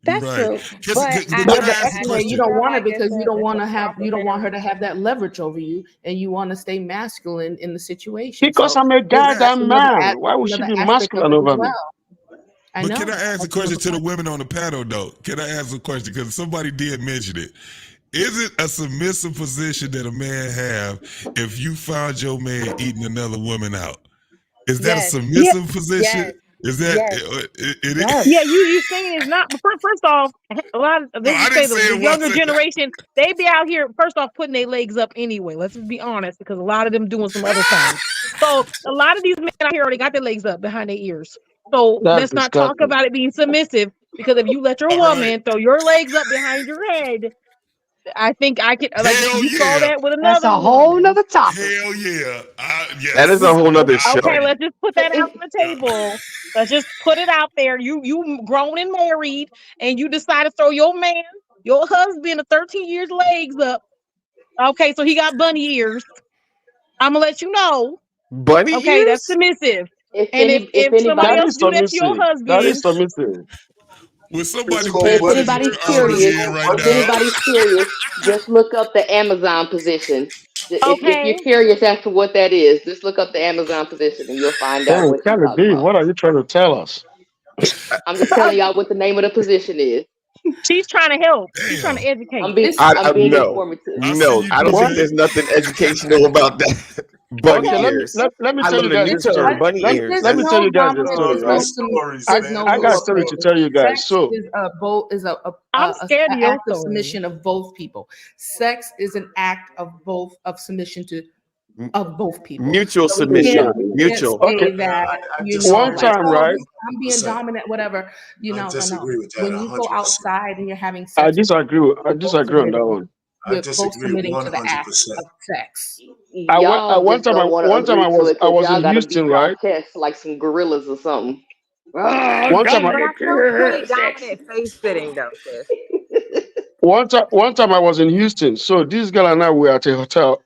You're That's right. true. But But Yeah, can I but ask a anyway, you question? don't feel want her like because you don't it's want a to have you don't want her to complimentary. have that leverage over you, and you want to stay masculine in the situation. Because So I'm a there's, Can I, that's goddamn another man. Why that's would she another be aspect of masculine it as over me? well. I but can know. I ask a That's question another to the part. women on the panel though? Can I ask a question? Because somebody did mention it. Is it a submissive position that a man have if you found your man eating another woman out? Is that a Yes. Yeah, submissive position? Yes. Is that Yes. it? yeah. You saying it's not. But first off, a lot of No, let's I just didn't say say the it younger wasn't. generation, they be out here first off putting their legs up anyway. Let's just be honest, because a lot of them doing some other things. So a lot of these men out here already got their legs up behind their ears. So That's let's not talk disgusting. about it being submissive, because if you let your All right. woman throw your legs up behind your head, I think I could like Hell you saw yeah. that with That's another a whole woman. nother topic. Hell yeah. That is a Yes. whole nother I'm show. Okay, with it. let's just put that out If on the table. Let's just put it out there. You grown and married, and you decide to throw your man, your husband of 13 years legs up. Okay, so he got bunny ears. I'm gonna let you know. Bunny Okay, that's ears? submissive. if And any if if somebody That anybody else is do that to your submissive. That is husband, submissive. Will It's somebody pay called if what? attention anybody's to It's curious, Andrea called right what if now? now? anybody's curious, just look up the Amazon position. If okay, you're curious as to what that is, just look up the Amazon position and you'll find out Damn, what she's Kelly talking B, about. what are you trying to tell us? I'm just telling y'all what the name of the position is. she's trying to help. She's trying to Damn. educate. It's I'm being No. informative. I see No, you I do don't What? think that. there's nothing educational about that. Bunny Okay, Okay, ears. let me I tell you learned a guys new this term, story. bunny ears. Let there's me tell no you guys this dominant, story, there's no right? Stories, stories, I there's man. no I Good got a story okay. to stories. tell you guys. Sex So is a both is I'm scared of a your act of story. submission of both people. Sex is an act of submission of both people. Mutual So we submission. can't Mutual. okay, say that, I one disagree like, with time, that oh, right? I'm being 100%. dominant, whatever. I No. disagree with that When you go 100%. outside and you're having sex with I you're both disagree on that submitting. one. I You're both disagree submitting to the act 100%. of sex. I Y'all one just time don't want to agree to it I because was in y'all got to beat Houston, y'all right? chest like some gorillas or something. Oh, One time but I dominant know it's really sex. dominant face sitting though, sis. one time I was in Houston. So this girl and I were at a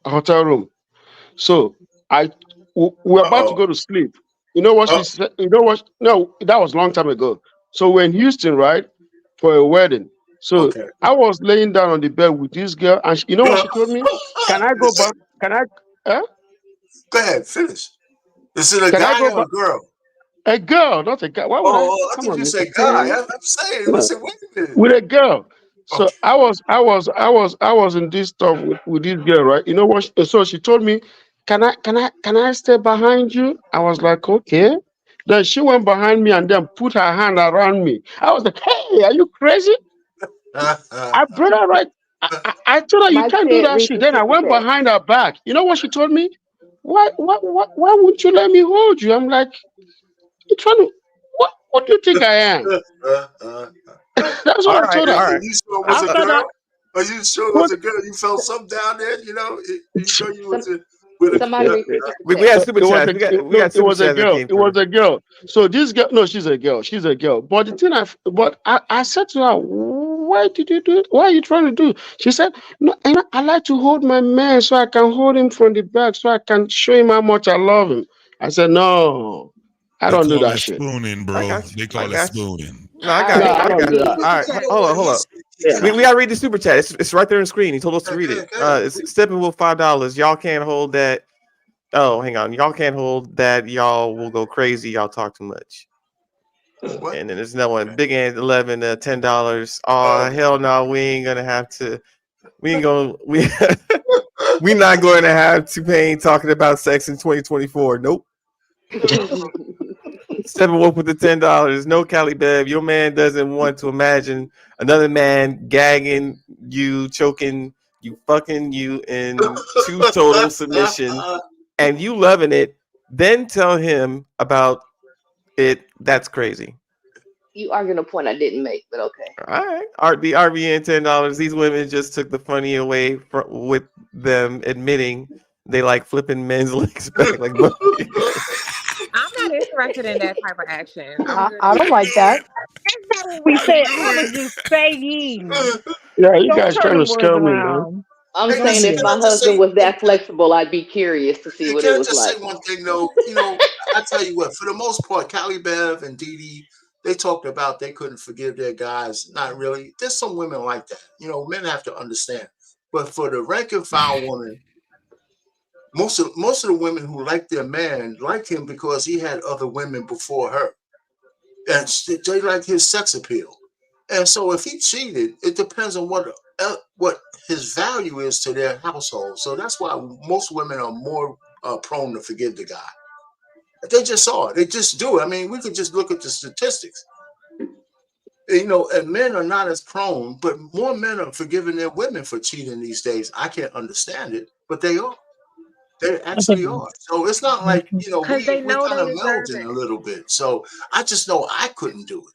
hotel room. So we were about to Uh-oh. go to sleep. You know what she Uh, said? You know what? No, that was a long time ago. So we're in Houston, right, for a wedding. So okay. I was laying down on the bed with this girl, and you know what she told me? Can I go back? Can I? Huh? Go ahead, finish. Is it a Can I guy go or back? a girl? A girl, not a guy. Why would I? Oh, I Come thought on, you Mister said guy. K. I'm saying, I No, said, wait a minute. with a girl. So Okay. I was in this stuff with this girl, right? You know what? So she told me, can I stay behind you? I was like, okay. Then she went behind me and then put her hand around me. I was like, hey, are you crazy? I brought her right. I told her you Mike can't do said, that read shit. the Then I super went chat. behind her back. You know what she told me? Why won't you let me hold you? I'm like, you trying to what do you think I am? That's All what I right, told Are her. all right. you sure it was a After girl? that, Are you sure it was what a girl? You felt something down there? You know, you know you was Some with a. somebody read the super We chat. had super it was chats. a We no, got super chats that came it was through. a girl. So this girl, no, she's a girl. She's a girl. But the thing I said to her, why did you do it? What are you trying to do? She said, no, I like to hold my man so I can hold him from the back so I can show him how much I love him. I said, no, I They don't do call that that shit. spooning, I bro. got you. They I call it got you. spooning. No, I All got No, you. right, I I don't got do read you. the that. All super right. You chat. know Hold on, what? hold on. Yeah. We gotta read the super chat. It's right there on the screen. He told us to read it. Yeah. It's Steppenwolf $5. Y'all can't hold that. Oh, hang on. Y'all can't hold that. Y'all will go crazy. Y'all talk too much. What? And then there's another one. Big Ant 11 $10. Oh hell no, we ain't gonna have to. We ain't gonna we We're not going to have T-Pain talking about sex in 2024. Nope. Steppenwolf with the $10. No, Cali Bev, your man doesn't want to imagine another man gagging you, choking you, fucking you into total submission, and you loving it. Then tell him about it. That's crazy. You arguing a point I didn't make, but okay. All right, the RBN $10. These women just took the funny away with them admitting they like flipping men's legs back like monkeys. I'm not interested in that type of action. I don't like that. That's not what we said. I was just saying. Yeah, you Don't guys turn trying the to words scare me, man. around. I'm Hey, saying listen, if can my I just say, husband was that flexible, I'd be curious to see what can it I was just like. say one thing though? I tell you what, for the most part, Cali Bev and Dee Dee, they talked about they couldn't forgive their guys. Not really. There's some women like that. Men have to understand. But for the rank and file woman, most of the women who like their man like him because he had other women before her, and they like his sex appeal. And so if he cheated, it depends on what his value is to their household. So that's why most women are more prone to forgive the guy. They just saw it. They just do it. I mean, we could just look at the statistics. And men are not as prone, but more men are forgiving their women for cheating these days. I can't understand it, but they are. They actually are. So it's not like, Because they we're know kind they of deserve melding it. a little bit. So I just know I couldn't do it.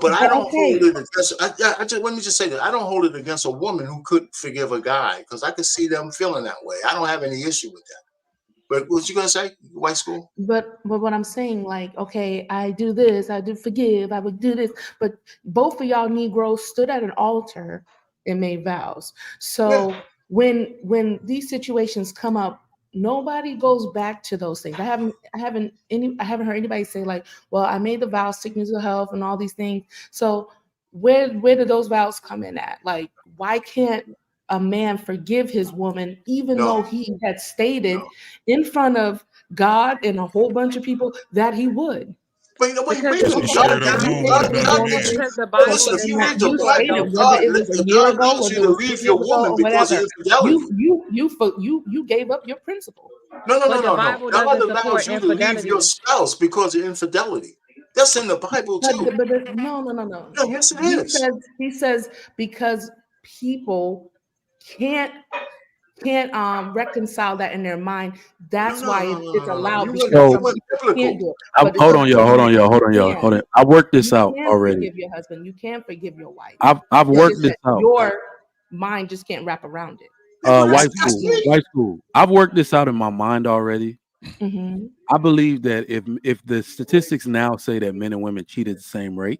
But I But don't hold okay, it against. Let me just say that I don't hold it against a woman who couldn't forgive a guy because I could see them feeling that way. I don't have any issue with that. But what you gonna say, white school? but what I'm saying, like, okay, I do this, I do forgive, I would do this, but both of y'all Negroes stood at an altar and made vows. So Yeah. when these situations come up, nobody goes back to those things. I haven't heard anybody say like, well, I made the vows, sickness or health, and all these things. So where do those vows come in at? Like, why can't a man forgive his woman, even though No, he had stated no. in front of God and a whole bunch of people that he would? Wait, Because wait. the, She God, straight up God, You wrong God, with stated it that though, you God wanted gives you. to, because the Well, Bible listen, if does you not read the you support Bible, stated, those whether God, it was a year God ago, allows whether you it to was 2 leave years your ago, woman or because of whatever, infidelity. you gave up your principle. No, no, no, But the no, no. Bible God doesn't support allows you to leave your infidelity. spouse because of infidelity. That's in the Bible too. No. No, yes, it He is. says because people can't reconcile that in their mind. No, That's no, why no, no, it's no, no, no. allowed, You went, because So you some went people can't biblical. do it. But it hold doesn't on, y'all. mean that you Hold on, y'all. can't. I worked this You out can already. forgive your husband. You can forgive your wife. I've It's worked just this that out. your mind just can't wrap around it. Yeah, but Like that's you me. White school. I've worked this out in my mind already. do. Mm-hmm. I believe that if the statistics now say that men and women cheat at the same rate,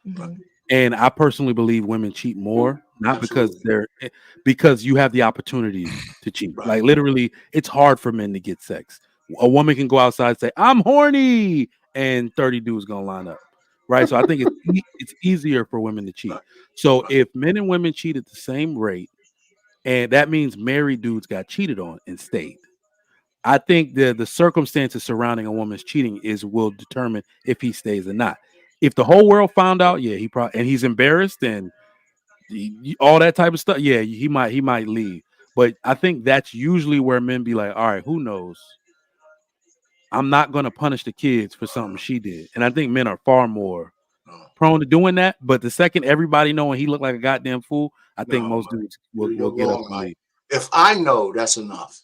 Mm-hmm. and I personally believe women cheat more, not because Absolutely. because you have the opportunity to cheat. Right. Like literally, it's hard for men to get sex. A woman can go outside and say, "I'm horny," and 30 dudes gonna line up. Right. So I think it's easier for women to cheat. So Right. if men and women cheat at the same rate, and that means married dudes got cheated on and stayed. I think the circumstances surrounding a woman's cheating will determine if he stays or not. If the whole world found out, yeah, he probably, and he's embarrassed and all that type of stuff, yeah, he might leave. But I think that's usually where men be like, all right, who knows? I'm not going to punish the kids for something she did, and I think men are far more prone to doing that. But the second everybody knowing he looked like a goddamn fool, I think No, most dudes you're will get up wrong, and Mike. leave. If I know, that's enough.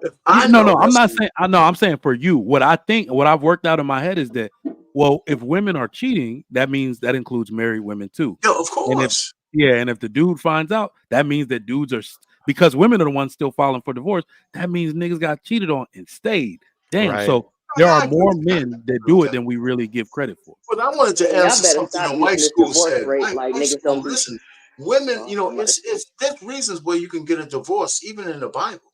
If Yeah, I no, know, I'm that's not enough. saying. I know. I'm saying for you. What I've worked out in my head is that, well, if women are cheating, that means that includes married women too. Yeah, of And course. if the dude finds out, that means that dudes are because women are the ones still filing for divorce. That means niggas got cheated on and stayed. Damn. Right. So there are I agree more with that. men that I agree do with it that. than we really give credit for. But I wanted to And y'all answer better something stop that using White this School divorce said. rate like White niggas School, don't do listen, shit. women, Lord have mercy. there's reasons where you can get a divorce, even in the Bible,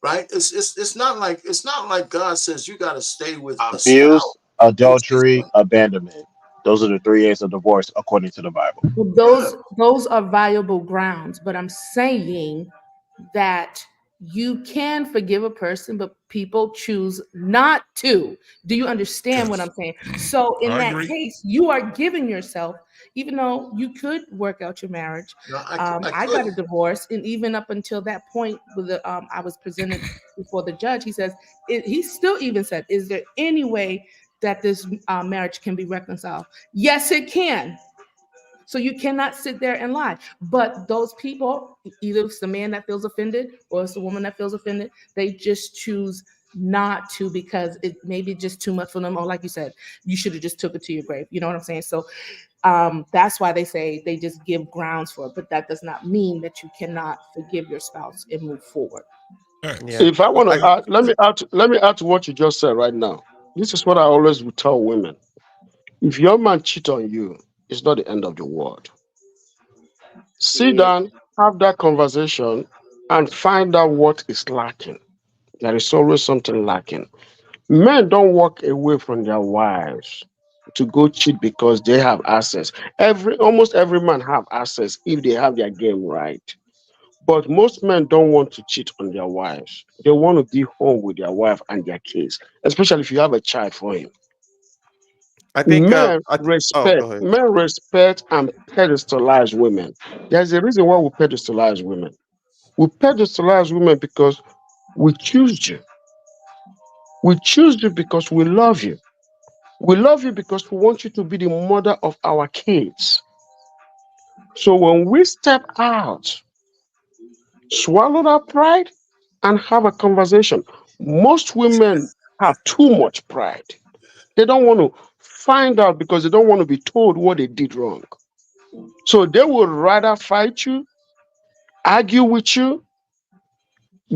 right? It's not like God says you got to stay with a spouse. Abuse, adultery, abandonment. Those are the 3 A's of divorce according to the Bible. Well, Yeah, those are viable grounds, but I'm saying that you can forgive a person, but people choose not to. Do you understand what Yes. I'm saying? So in I that agree. case, you are giving yourself, even though you could work out your marriage. No, I I could. got a divorce, and even up until that point, with the I was presented before the judge. He says he still even said, "Is there any way that this marriage can be reconciled?" Yes, it can. So you cannot sit there and lie. But those people, either it's the man that feels offended or it's the woman that feels offended, they just choose not to because it may be just too much for them. Or like you said, you should have just took it to your grave. You know what I'm saying? So that's why they say they just give grounds for it. But that does not mean that you cannot forgive your spouse and move forward. Facts. Yeah. If I want to I, add, let me add to what you just said right now. This is what I always would tell women. If your man cheat on you, it's not the end of the world. Sit Period. down, have that conversation, and find out what is lacking. There is always something lacking. Men don't walk away from their wives to go cheat because they have access. Almost every man have access if they have their game right. But most men don't want to cheat on their wives. They want to be home with their wife and their kids, especially if you have a child for him. I think. Oh, go ahead. Men respect and pedestalize women. There's a reason why we pedestalize women. We pedestalize women because we choose you. We choose you because we love you. We love you because we want you to be the mother of our kids. So when we step out, swallow that pride and have a conversation. Most women have too much pride. They don't want to find out because they don't want to be told what they did wrong. So they would rather fight you, argue with you,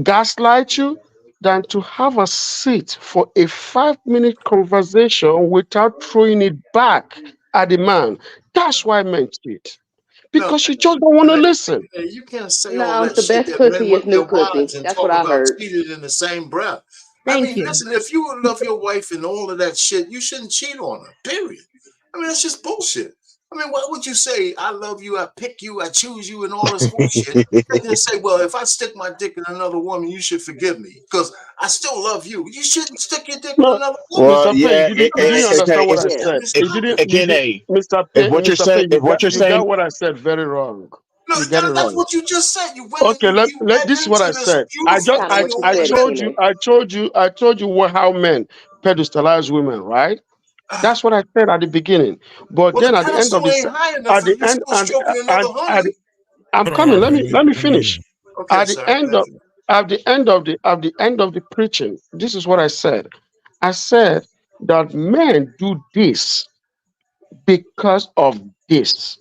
gaslight you, than to have a seat for a 5-minute conversation without throwing it back at the man. That's why men cheat. No, Because you just don't want to listen. you can't say all No, that the shit best that men pussy with is new their wives pussy. and That's what talk I about heard. cheating in the same breath. I Thank mean, you. listen, if you love your wife and all of that shit, you shouldn't cheat on her, period. I mean, that's just bullshit. I mean, why would you say, I love you, I pick you, I choose you, and all this bullshit? And then say, well, if I stick my dick in another woman, you should forgive me because I still love you. You shouldn't stick your dick in No, another woman. Well, Mr. Payne, yeah, you didn't okay. understand what I Yes. said. It's If, You not didn't, that. you again, did, a Mr. Payne, if what you're you got saying, what I said very wrong. No, You get it that's wrong. what you just said. You went Okay, you went this is what into I this said. That's beautiful kind of thing what you over said, there. Kene. I told you how men pedestalize women, right? That's what I said at the beginning. But Well, then the at the end of pedestal this, ain't high enough at for the you end, still stroking and another honey. I'm Hold on, coming. RP. Let me Let me finish. in. Okay, At the sir. end of the preaching, this is what I said. I said that men do this because of this.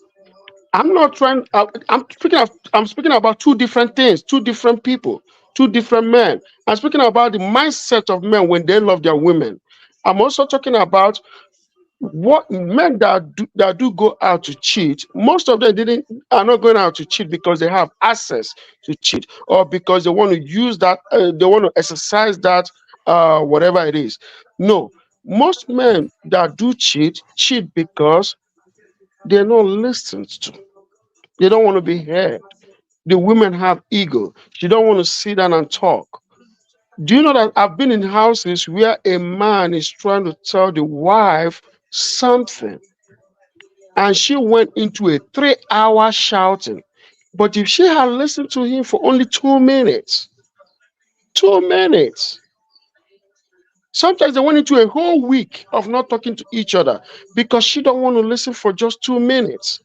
I'm not trying. I'm speaking about two different things, two different people, two different men. I'm speaking about the mindset of men when they love their women. I'm also talking about what men that do go out to cheat. Most of them are not going out to cheat because they have access to cheat or because they want to use that. They want to exercise that. Whatever it is. No, most men that do cheat because they're not listened to. They don't want to be heard. The women have ego. She don't want to sit down and talk. Do you know that I've been in houses where a man is trying to tell the wife something and she went into a 3-hour shouting. But if she had listened to him for only 2 minutes, 2 minutes, sometimes they went into a whole week of not talking to each other because she don't want to listen for just 2 minutes.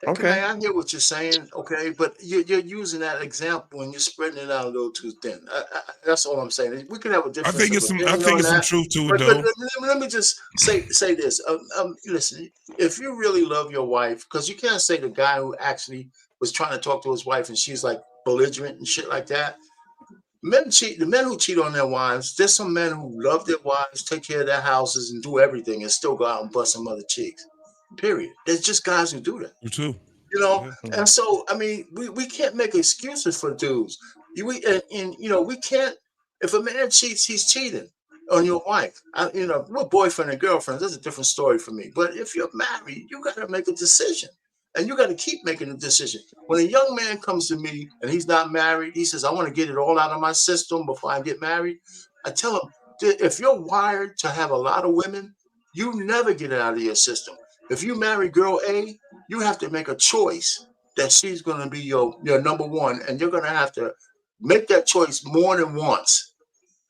Can Okay. I hear what you're saying? Okay, but you're using that example and you're spreading it out a little too thin. That's all I'm saying. We could have a I difference think of it's some. I opinion think on it's some that. truth to it, But though. let me just say this. Listen, if you really love your wife, because you can't say the guy who actually was trying to talk to his wife and she's like belligerent and shit like that. Men cheat. The men who cheat on their wives. There's some men who love their wives, take care of their houses, and do everything, and still go out and bust some other cheeks. Period. There's just guys who do that. You too. You know, Yeah. and so I mean, we can't make excuses for dudes. And you know, we can't. If a man cheats, he's cheating on your wife. You know, we're boyfriend and girlfriend. That's a different story for me. But if you're married, you got to make a decision. And you got to keep making a decision. When a young man comes to me and he's not married, he says, I want to get it all out of my system before I get married. I tell him, if you're wired to have a lot of women, you never get it out of your system. If you marry girl A, you have to make a choice that she's going to be your number one. And you're going to have to make that choice more than once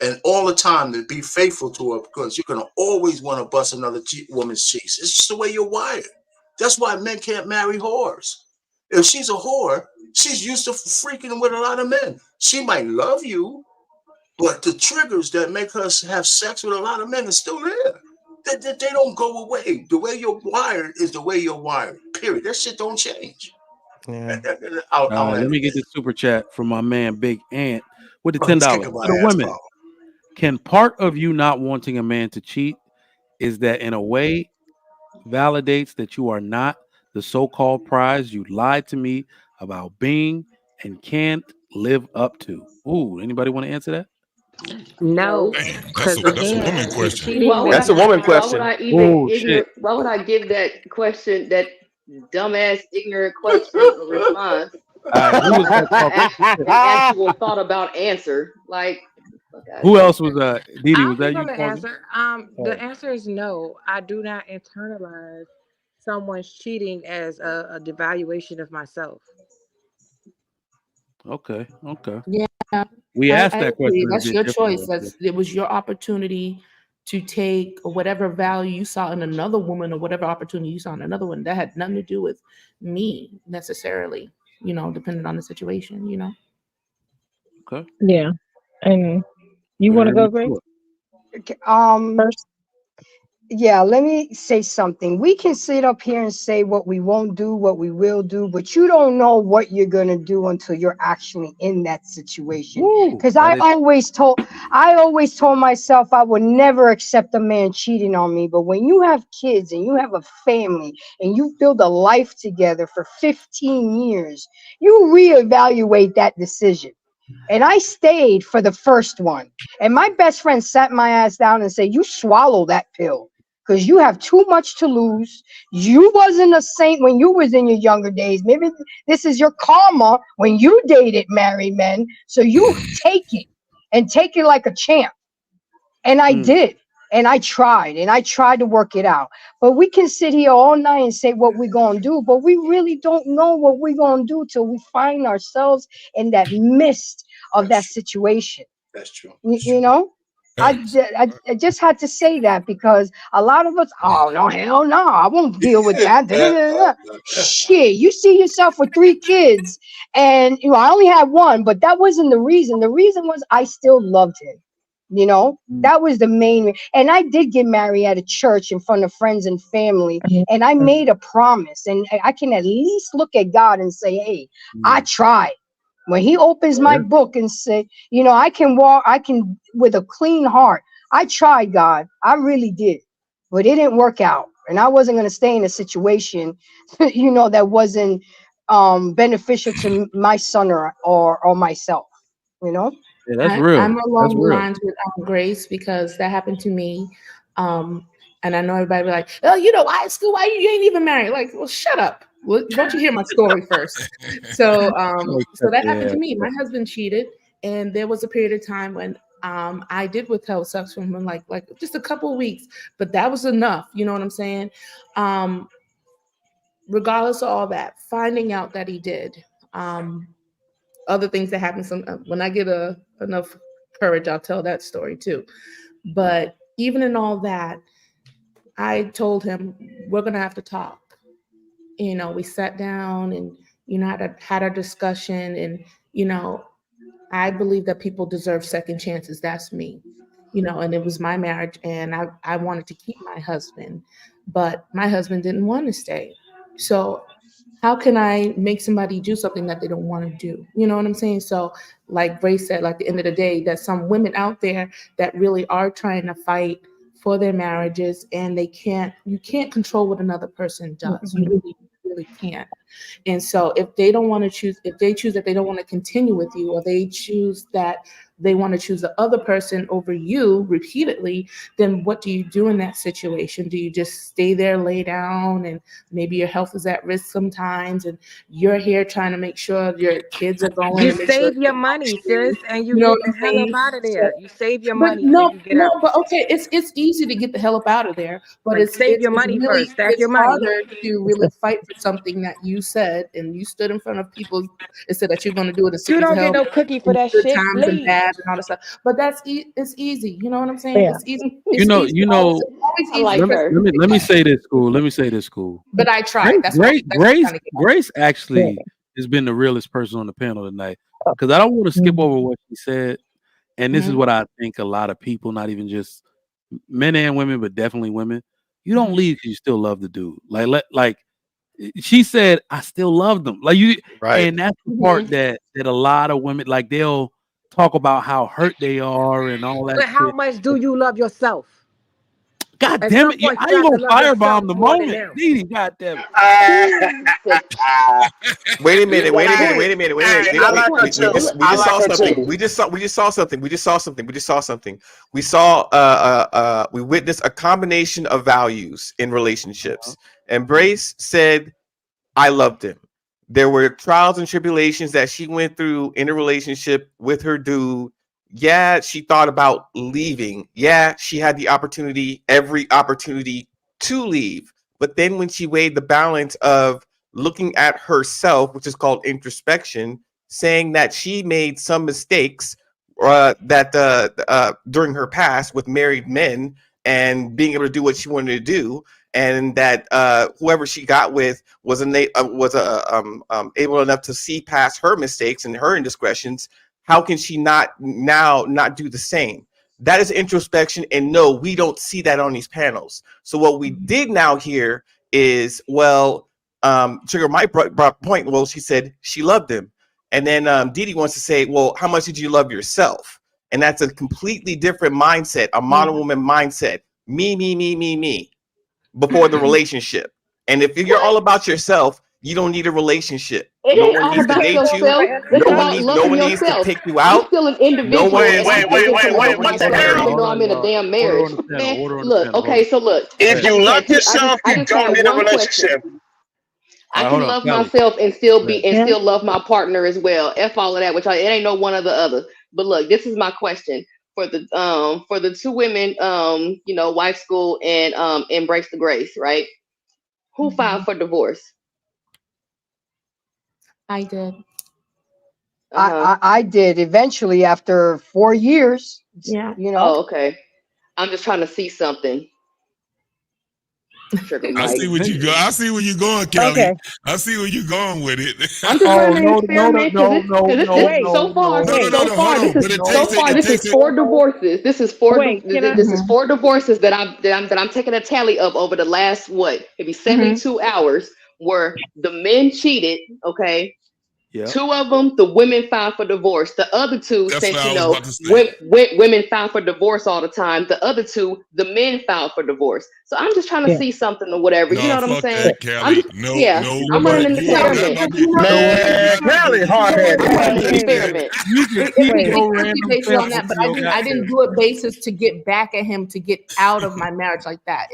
and all the time to be faithful to her, because you're going to always want to bust another woman's cheeks. It's just the way you're wired. That's why men can't marry whores. If she's a whore, she's used to freaking with a lot of men. She might love you, but the triggers that make her have sex with a lot of men are still there. They don't go away. The way you're wired is the way you're wired. Period. That shit don't change. Yeah. Let me get this super chat from my man Big Ant with the Oh, he's $10. kicking my To the ass, women, bro. can part of you not wanting a man to cheat is that in a way validates that you are not the so-called prize you lied to me about being and can't live up to? Ooh, anybody want to answer that? No, Damn, because that's a again, woman the question. cheating That's a woman question. Why would I even Oh shit. Why would I give that question, that dumbass, ignorant question, a response All right, who was that an actual thought about answer? Like, fuck out of Who here. else was Didi, I was was that going you to talking? answer. Oh, The answer is no. I do not internalize someone's cheating as a devaluation of myself. okay. Yeah, We asked I that question agree. a That's bit your choice. differently. It was your opportunity to take whatever value you saw in another woman or whatever opportunity you saw in another one. That had nothing to do with me necessarily, depending on the situation. Okay. Yeah. And you want to Very go, Grace, mature. Okay, first? yeah, let me say something. We can sit up here and say what we won't do, what we will do, but you don't know what you're gonna do until you're actually in that situation. Woo, Because that is I always told myself I would never accept a man cheating on me. But when you have kids and you have a family and you build a life together for 15 years, you reevaluate that decision. And I stayed for the first one. And my best friend sat my ass down and said, you swallow that pill because you have too much to lose. You wasn't a saint when you was in your younger days. Maybe this is your karma when you dated married men. So you take it and take it like a champ. And I did. And I tried to work it out. But we can sit here all night and say what we're going to do, but we really don't know what we're going to do till we find ourselves in that midst of that situation. That's true. You know? I just had to say that because a lot of us, oh no, hell no, I won't deal with that. Shit, you see yourself with 3 kids, and I only had one, but that wasn't the reason. The reason was I still loved him. That was the main. And I did get married at a church in front of friends and family, and I made a promise, and I can at least look at God and say, hey, I tried. When he opens my book and say, I can with a clean heart. I tried, God. I really did. But it didn't work out. And I wasn't going to stay in a situation, that wasn't beneficial to my son or myself, Yeah, that's real. I'm That's along the real. lines with Grace because that happened to me. And I know everybody be like, oh, why at school? Why you ain't even married? Like, well, shut up. Well, don't you hear my story first? So that happened to me. My husband cheated, and there was a period of time when I did withhold sex from him, like just a couple of weeks, but that was enough. You know what I'm saying? Regardless of all that, finding out that he did, other things that happen. When I get enough courage, I'll tell that story too. But even in all that, I told him we're gonna have to talk. We sat down and had a discussion, and I believe that people deserve second chances. That's me. And it was my marriage, and I wanted to keep my husband, but my husband didn't want to stay. So how can I make somebody do something that they don't want to do? You know what I'm saying? So like Grace said, like at the end of the day, there's some women out there that really are trying to fight for their marriages, and you can't control what another person does. You really, really can't. And so if they choose that they don't want to continue with you, or they choose that they want to choose the other person over you repeatedly, then what do you do in that situation? Do you just stay there, lay down, and maybe your health is at risk sometimes, and you're here trying to make sure your kids are going You and make sure save your money, sis, and you you know get what the I'm hell up saying? out of So, there. You save your but money and then no, you get out. but okay, it's easy to get the hell up out of there, but But save your it's money really first. Stack it's your money. harder to really fight for something that you said and you stood in front of people and said that you're going to do it as sick You as don't get hell no cookie for in that good shit. times and Leave. bad and all that stuff. But it's easy. You know what I'm saying? Yeah. It's easy. You It's know, easy. you know. Always I easy. like her. Let me say this, school. Let me say this, school. But I tried. That's what I'm trying to get. Grace actually has been the realest person on the panel tonight. Because I don't want to skip over what she said. And this is Mhm. what I think a lot of people, not even just men and women, but definitely women, you don't leave because you still love the dude. Like she said, I still love them. Like you, Right. and that's the part that a lot of women like they'll talk about how hurt they are and all that But how shit. much do you love yourself? God At damn some it! point, How you you have to gonna love yourself firebomb the more than moment, them. Dee? God damn it! Wait a minute. Wait a minute. point. Wait a minute. Wait a minute. You got a point. We just saw something. We just saw something. We witnessed a combination of values in relationships. And Brace said, I loved him. There were trials and tribulations that she went through in a relationship with her dude. Yeah, she thought about leaving. Yeah, she had the opportunity, every opportunity to leave. But then when she weighed the balance of looking at herself, which is called introspection, saying that she made some mistakes during her past with married men and being able to do what she wanted to do, and that whoever she got with was able enough to see past her mistakes and her indiscretions. How can she not do the same? That is introspection, and no, we don't see that on these panels. So what we did now hear is, well, Trigger Mike brought a point. Well, she said she loved him, and then Didi wants to say, well, how much did you love yourself? And that's a completely different mindset, a modern woman mindset. Me, before the relationship. And if you're all about yourself, you don't need a relationship. It No ain't one all needs to about date you. yourself. It's about No loving one needs to yourself. pick you I'm out. still an No one. individual, and I'm able to love One myself, second. even Hold though on, I'm in a y'all. damn Order marriage. on the panel. Man, Order on the look, panel. okay, so look. If you love yourself, I you just don't had need a one question. relationship. I All right, can hold on, love Kelly. myself and still Go ahead. and Yeah. still love my partner as well. F all of that, which it ain't no one or the other. But look, this is my question for the two women, wife school and embrace the grace, right? Who filed for divorce? I did. I did eventually after 4 years. Yeah. Oh, okay. I'm just trying to see something. Trigger I Mike. see what you go. I see where you're going, Kelly. Okay. I see where you're going with it. I'm just running an no, experiment no, because so far, No, this is but it takes it. It this takes is it. 4 divorces. This is Wait, can I? this is 4 divorces that I'm taking a tally of over the last maybe 72 hours where the men cheated. Okay. Yeah. 2 of them, the women filed for divorce. The other 2, That's since what I was about to say. women filed for divorce all the time, the other 2, the men filed for divorce. So I'm just trying to Yeah. see something or whatever. You No, know what I'm fuck saying? that, Kelly. I'm just No, I'm no. running an You are not experiment. about to. Man, Kelly hard I'm headed. running an Wait. experiment. You can It, keep it, Wait. your it could be random based on samples that, but to your I didn't goddamn. do it basis to get back at him to get out of my marriage like that.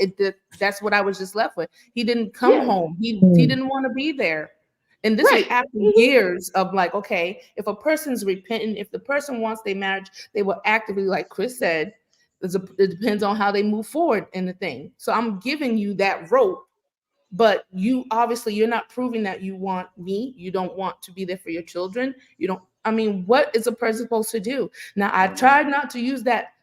That's what I was just left with. He didn't come Yeah. home. He Mm. didn't want to be there. And this is Right. after years of like, okay, if a person's repentant, if the person wants their marriage, they will actively, like Chris said, it depends on how they move forward in the thing. So I'm giving you that rope, but you're not proving that you want me. You don't want to be there for your children. What is a person supposed to do? Now, I tried not to use that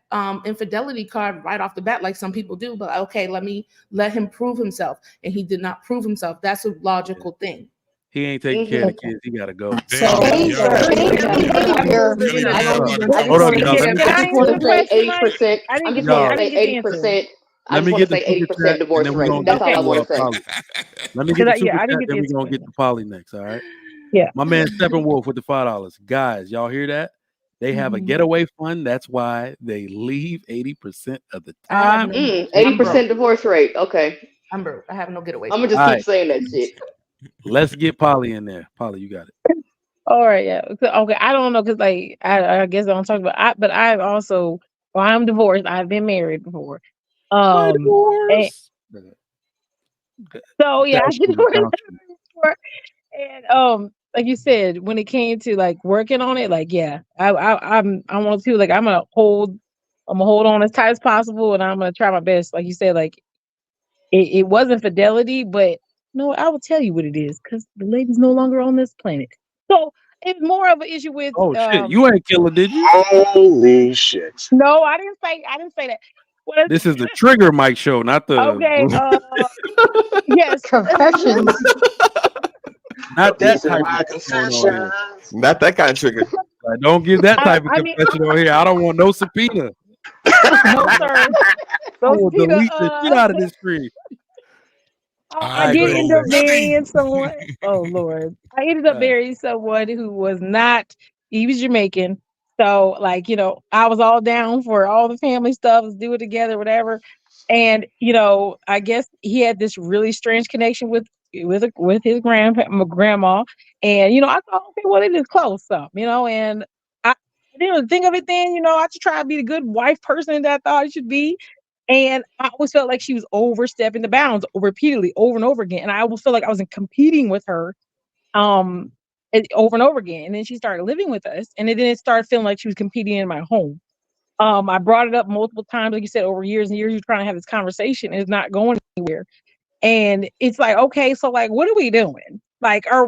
infidelity card right off the bat, like some people do, but okay, let him prove himself. And he did not prove himself. That's a logical thing. He ain't taking care of the kids. He gotta go. Damn, y'all. Behavior. Kelly I got just, about to I talk just want shit. to Can I I just want answer to the say question, Mike? 80%. I I didn't just get want the. I to didn't say get the answer. 80%. I Let just me want to get the say super 80% chat, and divorce then we're rate. gonna That's get all I to want to say. Polly. Let me Cause get the I super didn't chat, get then the we're gonna answer. get to Polly next. All right. Yeah. My man Steppenwolf with the $5. Guys, y'all hear that? They have a getaway fund. That's why they leave 80% of the I have time. no. 80% divorce rate. Okay. I'm broke. I have no getaway. I'm gonna just All keep right. saying that shit. Let's get Polly in there. Polly, you got it. All right, yeah. Okay, I don't know because like I guess I don't talk about. But I've also, well, I'm divorced. I've been married before. My And divorce. so yeah, I've Got been you. divorced Got you. before. And like you said, when it came to like working on it, like yeah, I want to like I'm gonna hold on as tight as possible, and I'm gonna try my best. Like you said, like it wasn't fidelity, but no, I will tell you what it is because the lady's no longer on this planet. So it's more of an issue with Oh shit, you ain't killer, did you? Holy shit. no, I didn't say that. What I This is the Trigger Mike show, not the okay, yes. Confessions. not These that are type of my phone on here. confessions. Not that kind of trigger. Like, don't give that I, type of I mean, confession on here. I don't want no subpoena. no sir. I Those will Peter, delete the shit out of this stream. I I did know end up nothing. marrying someone. Oh Lord, I ended up marrying someone who was not. He was Jamaican, so like I was all down for all the family stuff. Let's do it together, whatever. And I guess he had this really strange connection with his grandma, and I thought, okay, well, it is close up, and I didn't think of it then. I just try to be the good wife person that I thought it should be. And I always felt like she was overstepping the bounds repeatedly over and over again. And I almost felt like I was competing with her um over and over again. And then she started living with us. And then it started feeling like she was competing in my home. I brought it up multiple times, like you said, over years and years. You're trying to have this conversation, and it's not going anywhere. And it's like, okay, so like, what are we doing? Like, are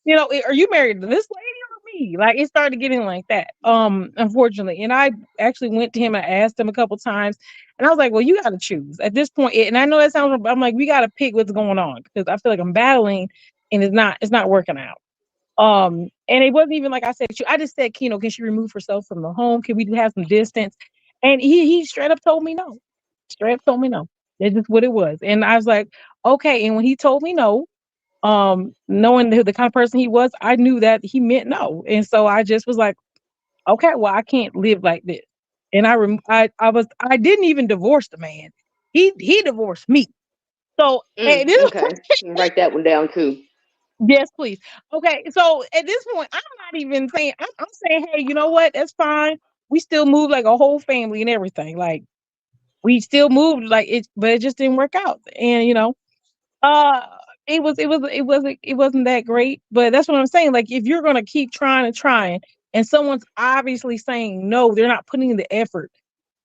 you married to this lady or me? Like, it started getting like that. Unfortunately. And I actually went to him and asked him a couple times, and I was like, well, you got to choose at this point. And I know that sounds, I'm like, we got to pick what's going on because I feel like I'm battling, and it's not working out. And it wasn't even like I said, I just said, can she remove herself from the home? Can we have some distance? And he straight up told me no. Straight up told me no. That's just what it was. And I was like, okay. And when he told me no, knowing the kind of person he was, I knew that he meant no. And so I just was like, okay, well, I can't live like this. And I didn't even divorce the man. He divorced me. So and this Okay. Write that one down too. yes, please. Okay, so at this point, I'm not even saying. I'm saying, hey, you know what? That's fine. We still moved like a whole family and everything. Like we still moved like it, but it just didn't work out. And uh, it wasn't that great. But that's what I'm saying. Like if you're gonna keep trying and trying, and someone's obviously saying no, they're not putting in the effort.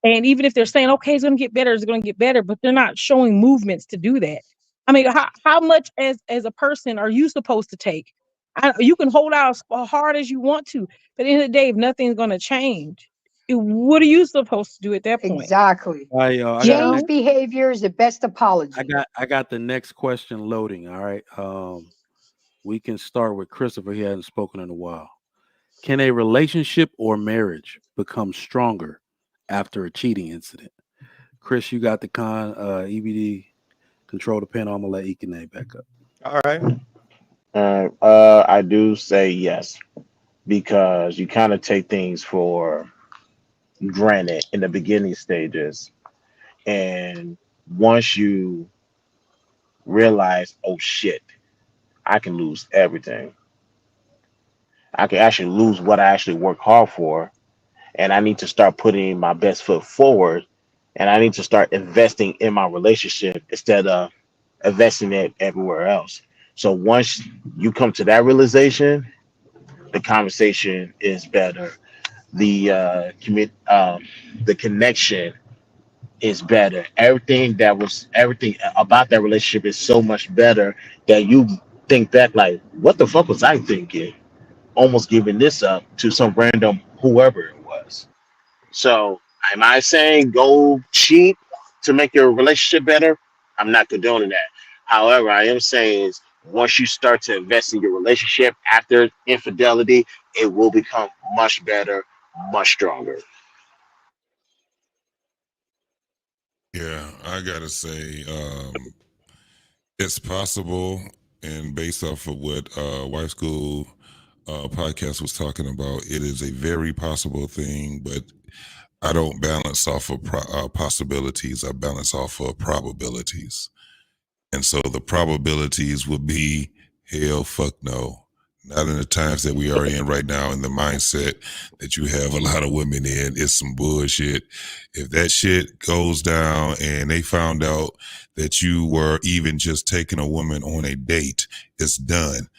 And even if they're saying, okay, it's going to get better, but they're not showing movements to do that. I mean, how much as a person are you supposed to take? You can hold out as hard as you want to, but at the end of the day, if nothing's going to change, what are you supposed to do at that point? Exactly. All right, y'all. James' behavior is the best apology. I got the next question loading. All right. We can start with Christopher. He hasn't spoken in a while. Can a relationship or marriage become stronger after a cheating incident? Chris, you got the EBD control the panel. I'm gonna let Ikene back up. All right. I do say yes because you kind of take things for granted in the beginning stages, and once you realize, oh shit, I can lose everything. I can actually lose what I actually work hard for, and I need to start putting my best foot forward, and I need to start investing in my relationship instead of investing it everywhere else. So once you come to that realization, the conversation is better. The connection is better. Everything about that relationship is so much better that you think back like, what the fuck was I thinking? Almost giving this up to some random whoever it was. So, am I saying go cheat to make your relationship better? I'm not condoning that. However, I am saying is once you start to invest in your relationship after infidelity, it will become much better, much stronger. Yeah, I gotta say, it's possible, and based off of what Wife School podcast was talking about, it is a very possible thing. But I don't balance off of possibilities. I balance off of probabilities, and so the probabilities would be hell, fuck no, Not in the times that we are in right now, in the mindset that you have a lot of women in. It's some bullshit. If that shit goes down and they found out that you were even just taking a woman on a date, it's done.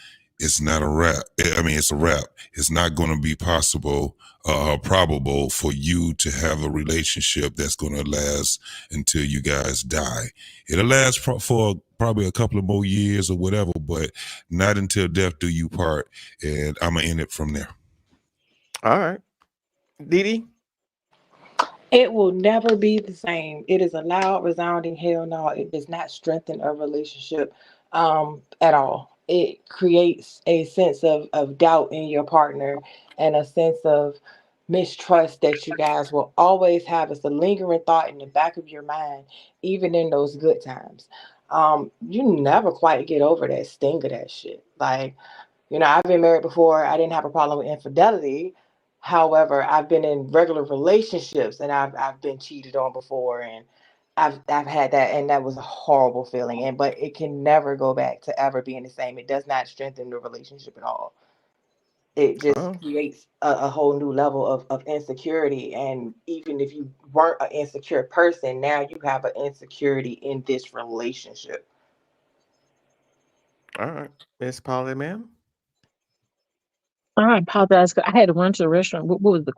It's not a wrap. I mean, it's a wrap. It's not going to be possible, probable for you to have a relationship that's going to last until you guys die. It'll last for probably a couple of more years or whatever, but not until death do you part. And I'm going to end it from there. All right. Didi? It will never be the same. It is a loud, resounding hell no. It does not strengthen a relationship at all. It creates a sense of doubt in your partner and a sense of mistrust that you guys will always have. It's a lingering thought in the back of your mind, even in those good times. You never quite get over that sting of that shit. Like, I've been married before. I didn't have a problem with infidelity. However, I've been in regular relationships and I've been cheated on before, and I've had that, and that was a horrible feeling. But it can never go back to ever being the same. It does not strengthen the relationship at all. It just Oh, creates a whole new level of insecurity. And even if you weren't an insecure person, now you have an insecurity in this relationship. all right. Miss Polly, ma'am. I apologize. 'Cause I had to run to the restaurant. What was the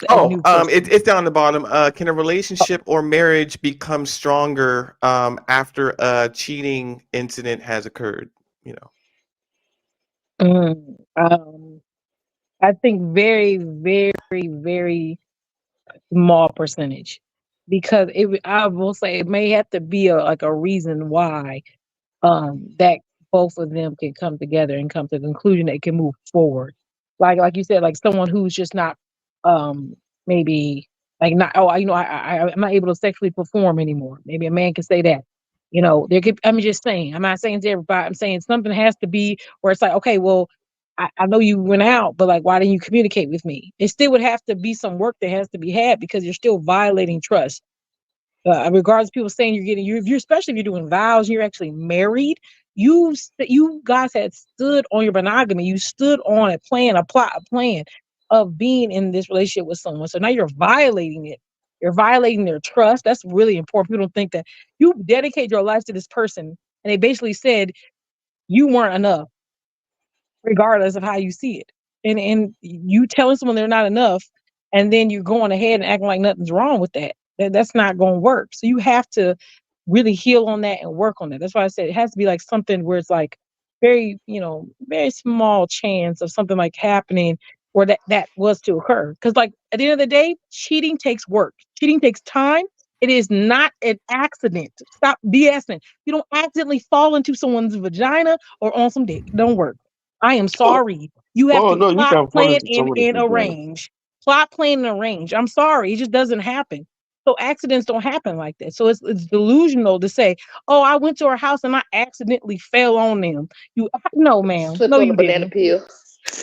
Oh, new question? it's down the bottom. Can a relationship or marriage become stronger after a cheating incident has occurred? You know. I think very, very, very small percentage, because I will say it may have to be a reason why that both of them can come together and come to the conclusion they can move forward. Like you said, like someone who's just not maybe like not I'm not able to sexually perform anymore. Maybe a man can say that. There could I'm just saying, I'm not saying to everybody, I'm saying something has to be where it's like, okay, well, I know you went out, but like why didn't you communicate with me? It still would have to be some work that has to be had, because you're still violating trust. Regardless of people saying you're especially if you're doing vows and you're actually married, you guys had stood on your monogamy. You stood on a plan of being in this relationship with someone. So now you're violating it. You're violating their trust. That's really important. People don't think that you dedicate your life to this person, and they basically said you weren't enough, regardless of how you see it. And you telling someone they're not enough, and then you're going ahead and acting like nothing's wrong with that. That's not going to work. So you have to really heal on that and work on that. That's why I said it has to be like something where it's like very, very small chance of something like happening where that was to occur. Because like at the end of the day, cheating takes work. Cheating takes time. It is not an accident. Stop BSing. You don't accidentally fall into someone's vagina or on some dick. It don't work. I am sorry. You have Oh to no, you plot, can fall plan, into and, somebody's and vagina. arrange. Plot, plan, and arrange. I'm sorry. It just doesn't happen. So accidents don't happen like that. So it's delusional to say, "Oh, I went to her house and I accidentally fell on them." No, ma'am. Slipped No, on a you banana didn't. peel.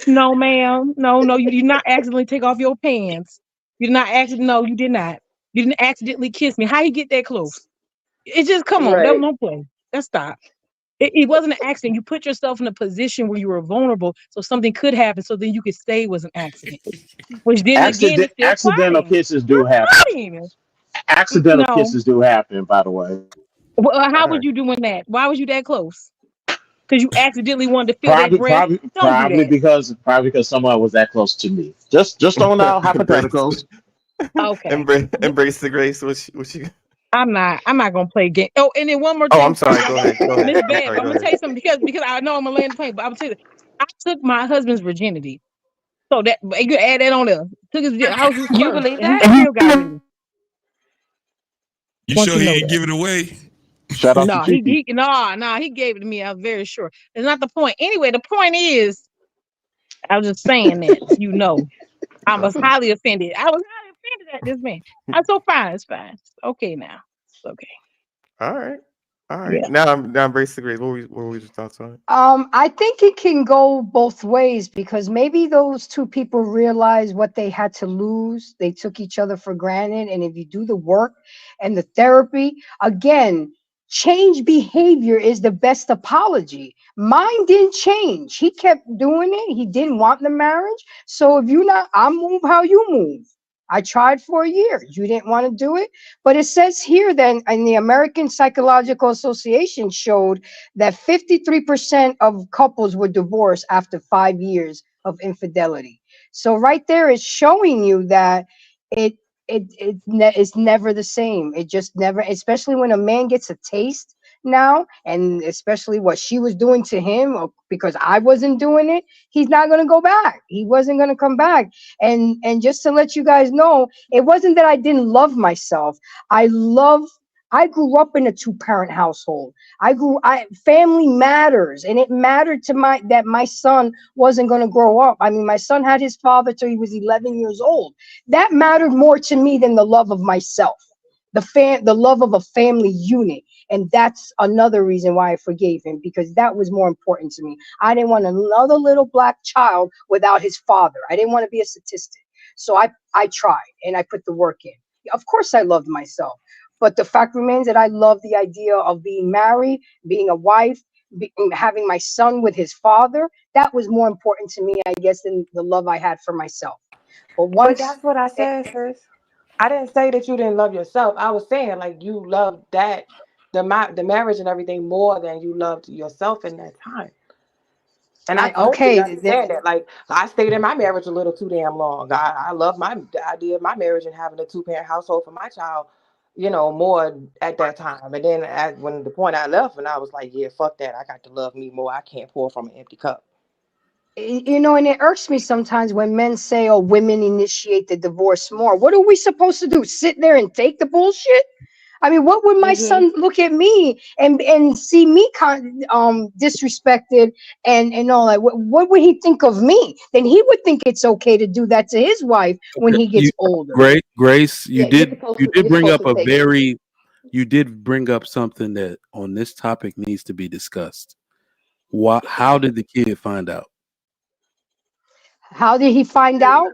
No, ma'am. No, no, you did not accidentally take off your pants. You did not accidentally. No, you did not. You didn't accidentally kiss me. How you get that close? It just come on. Right. Don't play. Let's stop. It wasn't an accident. You put yourself in a position where you were vulnerable, so something could happen. So then you could say it was an accident, which then again is still Accidental plotting. kisses We're do happen. plotting. Accidental No. kisses do happen, by the way. Well, All how right. was you doing that? Why was you that close? Because you accidentally wanted to feel their Probably, breath. probably, Don't do that. probably because someone was that close to me. Just throwing out embrace, hypotheticals. Okay. embrace the grace. What you? I'm not gonna play game. Oh, and then one more Oh, thing I'm before sorry. y'all Go go. ahead. Go ahead. Miss I'm Bev, sorry. I'm Go gonna ahead. tell you something because I know I'm gonna land the plane, but I'm gonna tell you, I took my husband's virginity. So that you can add that on there. I was his You first, believe and he that? still got me. You Once sure you he know didn't that. give it away? Shout out to No, Kiki. he gave it to me. I was very sure. It's not the point. Anyway, the point is, I was just saying that I was highly offended. I was highly offended at this man. I'm so fine. It's fine. It's okay now. It's okay. All right. All right. Yeah. Now embrace the grace. What were your thoughts on it? I think it can go both ways, because maybe those two people realized what they had to lose. They took each other for granted. And if you do the work and the therapy, again, Change behavior is the best apology. Mine didn't change. He kept doing it. He didn't want the marriage. So if you not, I move how you move. I tried for a year. You didn't want to do it. But it says here that in the American Psychological Association showed that 53% of couples were divorced after 5 years of infidelity. So right there is showing you that it it's never the same. It just never, especially when a man gets a taste now, and especially what she was doing to him, or because I wasn't doing it, he's not going to go back. He wasn't going to come back. And just to let you guys know, it wasn't that I didn't love myself. I grew up in a two-parent household. I family matters, and it mattered to my son wasn't going to grow up. I mean, my son had his father till he was 11 years old. That mattered more to me than the love of myself, the love of a family unit. And that's another reason why I forgave him, because that was more important to me. I didn't want another little black child without his father. I didn't want to be a statistic. So I tried and I put the work in. Of course I loved myself. But the fact remains that I love the idea of being married, being a wife, having my son with his father. That was more important to me, I guess, than the love I had for myself. But But once, that's what I said, sis. I didn't say that you didn't love yourself. I was saying like you loved that the marriage and everything more than you loved yourself in that time. And I totally okay, understand that. Like I stayed in my marriage a little too damn long. I love the idea of my marriage and having a two-parent household for my child, more at that time. And then when the point I left, and I was like, yeah, fuck that. I got to love me more. I can't pour from an empty cup. and it irks me sometimes when men say, "Oh, women initiate the divorce more." What are we supposed to do? Sit there and take the bullshit? I mean, what would my Mm-hmm. son look at me and see me disrespected and all that? What would he think of me? Then he would think it's okay to do that to his wife when he gets You, older. Grace, Yeah, you did you're bring supposed up to a take it. very, you did bring up something that on this topic needs to be discussed. How did the kid find out? How did he find out?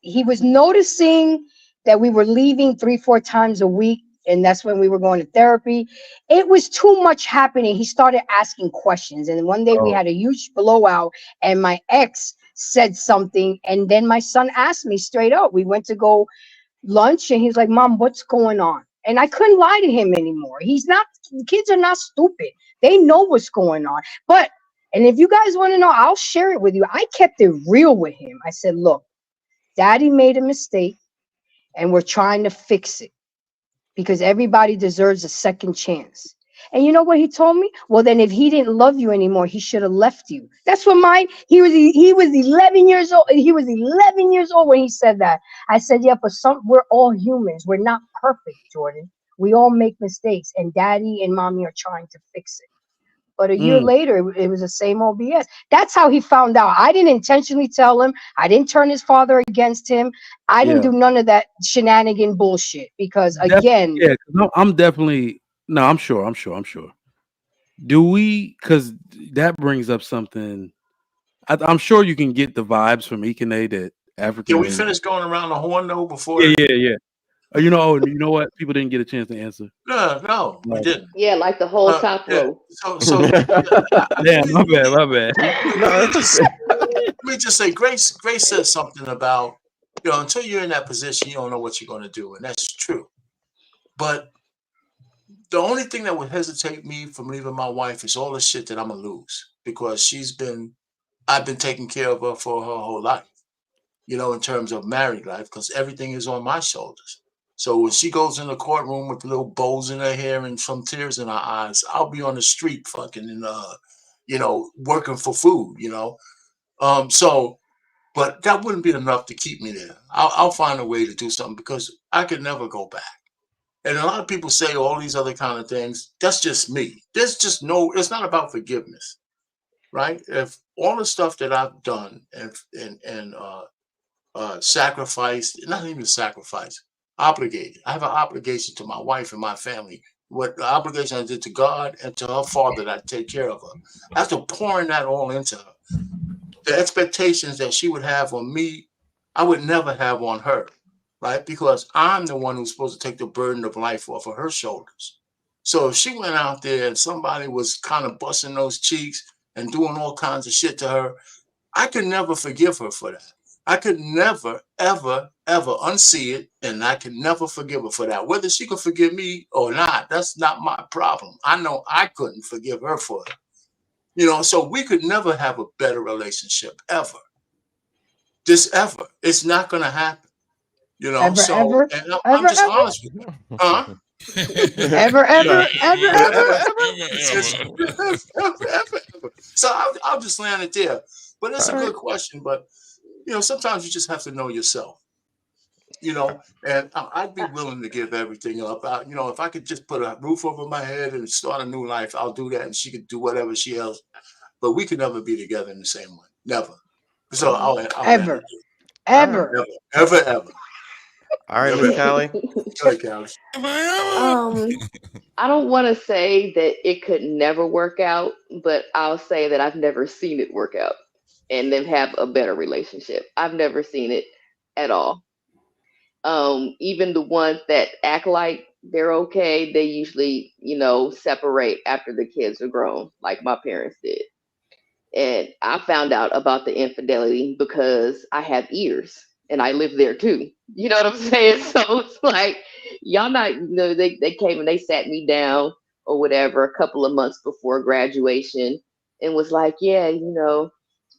He was noticing that we were leaving 3-4 times a week, and that's when we were going to therapy. It was too much happening. He started asking questions, and one day we Oh, had a huge blowout, and my ex said something, and then my son asked me straight up. We went to go lunch, and he's like, "Mom, what's going on?" And I couldn't lie to him anymore. Kids are not stupid. They know what's going on. And if you guys want to know, I'll share it with you. I kept it real with him. I said, "Look, Daddy made a mistake, and we're trying to fix it because everybody deserves a second chance." And you know what he told me? Well, then if he didn't love you anymore, he should have left you. That's what he was 11 years old. He was 11 years old when he said that. I said, "Yeah, but we're all humans. We're not perfect, Jordan. We all make mistakes, and Daddy and Mommy are trying to fix it." But a year mm, later, it was the same old BS. That's how he found out. I didn't intentionally tell him. I didn't turn his father against him. I didn't yeah, do none of that shenanigan bullshit because, definitely. again, Yeah, 'cause I'm definitely no. I'm sure. Do we? Because that brings up something. I'm sure you can get the vibes from Ikene that Can African we men. finish going around the horn though Yeah, before? yeah, yeah. You know what? People didn't get a chance to answer. No, we Like, didn't. Yeah, like the whole top Yeah. row. So damn, my bad, my bad. No, it's let me just say, Grace said something about until you're in that position, you don't know what you're going to do, and that's true. But the only thing that would hesitate me from leaving my wife is all the shit that I'm gonna lose because I've been taking care of her for her whole life, in terms of married life, because everything is on my shoulders. So when she goes in the courtroom with little bows in her hair and some tears in her eyes, I'll be on the street fucking and working for food. So but that wouldn't be enough to keep me there. I'll find a way to do something because I could never go back. And a lot of people say all these other kind of things. That's just me. There's just it's not about forgiveness, right? If all the stuff that I've done and sacrificed, not even sacrifice, obligated. I have an obligation to my wife and my family. What the obligation I did to God and to her father that I take care of her. After pouring that all into her, the expectations that she would have on me, I would never have on her, right? Because I'm the one who's supposed to take the burden of life off of her shoulders. So if she went out there and somebody was kind of busting those cheeks and doing all kinds of shit to her, I could never forgive her for that. I could never, ever, ever unsee it, and I could never forgive her for that. Whether she could forgive me or not, that's not my problem. I know I couldn't forgive her for it. You know, so we could never have a better relationship ever. Just ever. It's not going to happen. You know, Ever, so, ever, and I'm ever, just ever, honest with you. Huh? ever, ever, ever, ever. So I'll just land it there. But it's All a right. good question. But, you know, sometimes you just have to know yourself. You know, and I'd be willing to give everything up. You know, if I could just put a roof over my head and start a new life, I'll do that. And she could do whatever she else. But we could never be together in the same way. Never. So I'll end Ever, it. All right. ever. Never, ever, ever. All right, Never, Miss ever. Callie. Go ahead, Callie. I don't want to say that it could never work out, but I'll say that I've never seen it work out and then have a better relationship. I've never seen it at all. Even the ones that act like they're okay, they usually, separate after the kids are grown, like my parents did. And I found out about the infidelity because I have ears and I live there too. You know what I'm saying? So it's like, y'all not, they came and they sat me down or whatever a couple of months before graduation and was like, yeah,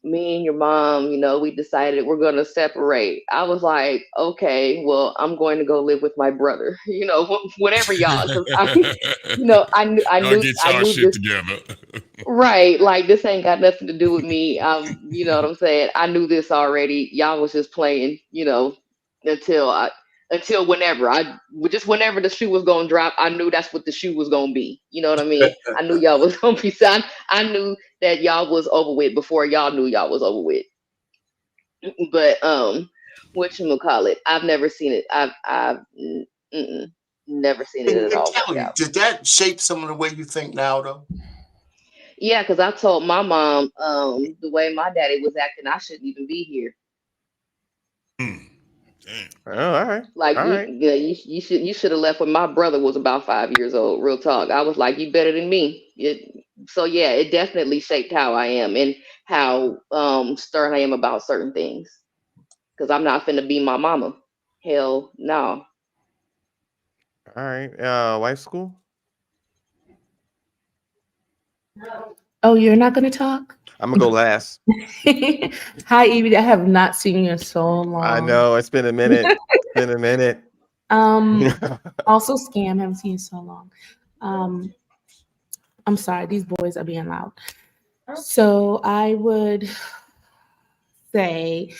me and your mom, we decided we're going to separate. I was like, okay, well, I'm going to go live with my brother, whatever y'all, because Y'all get I y'all knew shit this. together. Right, like this ain't got nothing to do with me. You know what I'm saying? I knew this already. Y'all was just playing, until whenever whenever the shoe was gonna drop, I knew that's what the shoe was gonna be. You know what I mean? I knew y'all was gonna be signed. I knew that y'all was over with before y'all knew y'all was over with. But whatchamacallit, I've never seen it. Never seen it at And all work Kelly, out. did that shape some of the way you think now, though? Yeah, because I told my mom, the way my daddy was acting, I shouldn't even be here. Oh, all right. Like All right. you should have left when my brother was about 5 years old. Real talk. I was like, you better than me. So yeah, it definitely shaped how I am and how stern I am about certain things. Because I'm not finna be my mama. Hell no. All right. Wife school? Oh, you're not going to talk? I'm going to go last. Hi, Evie. I have not seen you in so long. I know. It's been a minute. It's been a minute. Also, Scam. Haven't seen you so long. I'm sorry. These boys are being loud. So I would say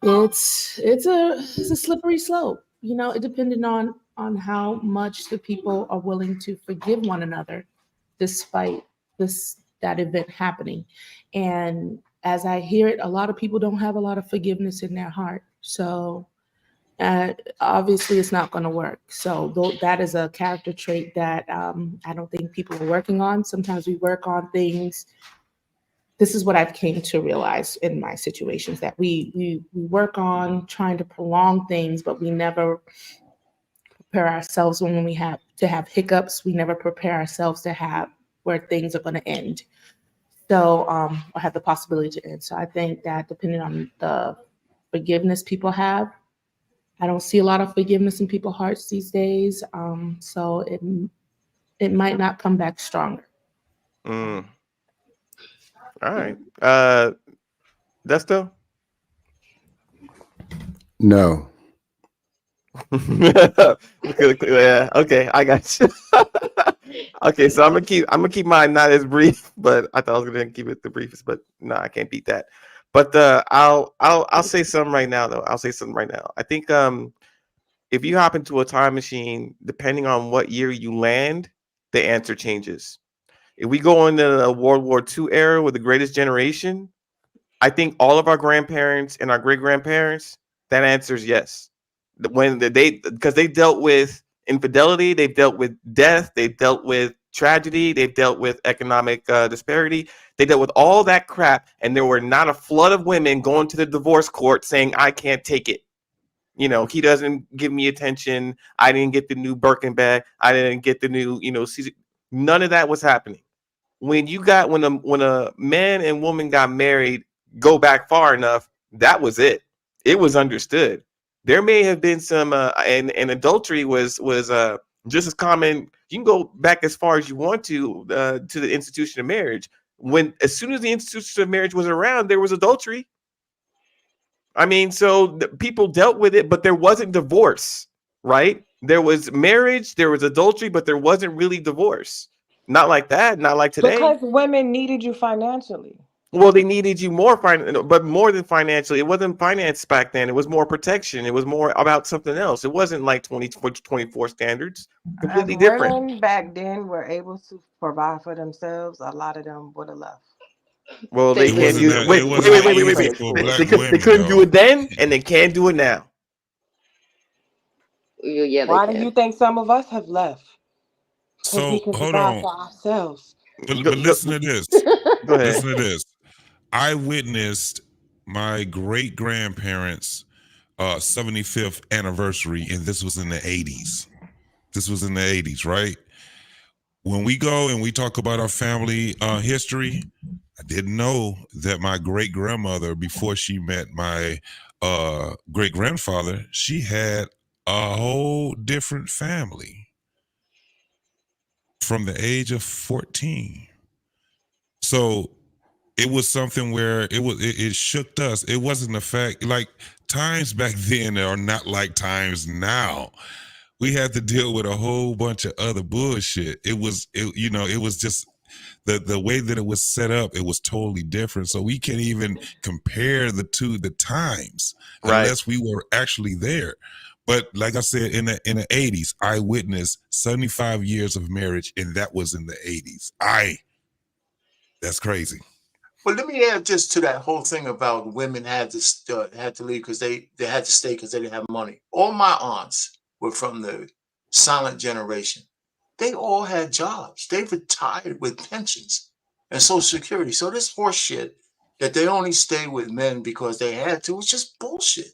it's a slippery slope. It depended on how much the people are willing to forgive one another despite that event happening. And as I hear it, a lot of people don't have a lot of forgiveness in their heart. So obviously it's not going to work. So that is a character trait that I don't think people are working on. Sometimes we work on things. This is what I've came to realize in my situations, that we work on trying to prolong things, but we never prepare ourselves when we have to have hiccups. We never prepare ourselves to have where things are going to end. So, or have the possibility to end. So I think that depending on the forgiveness people have, I don't see a lot of forgiveness in people's hearts these days. So it might not come back stronger. All right. Desto? No. Yeah. Okay, I got you. Okay, so I'm gonna keep mine not as brief, but I thought I was gonna keep it the briefest, but no, I can't beat that. But I'll say something right now though. I'll say something right now. I think if you hop into a time machine, depending on what year you land, the answer changes. If we go into the World War II era with the Greatest Generation, I think all of our grandparents and our great grandparents, that answer is yes. Because they dealt with infidelity, they've dealt with death, they've dealt with tragedy, they've dealt with economic disparity, they dealt with all that crap, and there were not a flood of women going to the divorce court saying, I can't take it. You know, he doesn't give me attention. I didn't get the new Birkin bag. I didn't get the new, none of that was happening. When a man and woman got married, go back far enough, that was it. It was understood. There may have been some, and adultery was just as common. You can go back as far as you want to the institution of marriage. As soon as the institution of marriage was around, there was adultery. I mean, so people dealt with it, but there wasn't divorce, right? There was marriage, there was adultery, but there wasn't really divorce. Not like that, not like today. Because women needed you financially. Well, they needed you but more than financially. It wasn't finance back then. It was more protection. It was more about something else. It wasn't like 2024 standards. Completely different. Women back then were able to provide for themselves. A lot of them would have left. Well, they can't do it. Wait. They couldn't do it then, and they can't do it now. Yeah. Why do you think some of us have left? So we can hold provide on. for ourselves. But listen to this. Go ahead. Listen to this. I witnessed my great grandparents' 75th anniversary, and this was in the 80s. This was in the 80s, right? When we go and we talk about our family history, I didn't know that my great grandmother, before she met my great grandfather, she had a whole different family from the age of 14. So it was something where it shook us. It wasn't the fact, like, times back then are not like times now. We had to deal with a whole bunch of other bullshit. It was just the way that it was set up. It was totally different. So we can't even compare the times unless we were actually there. But like I said, in the 80s, I witnessed 75 years of marriage, and that was in the 80s. That's crazy. Well, let me add just to that whole thing about women had to leave because they had to stay because they didn't have money. All my aunts were from the silent generation. They all had jobs. They retired with pensions and Social Security. So this horse shit that they only stayed with men because they had to was just bullshit.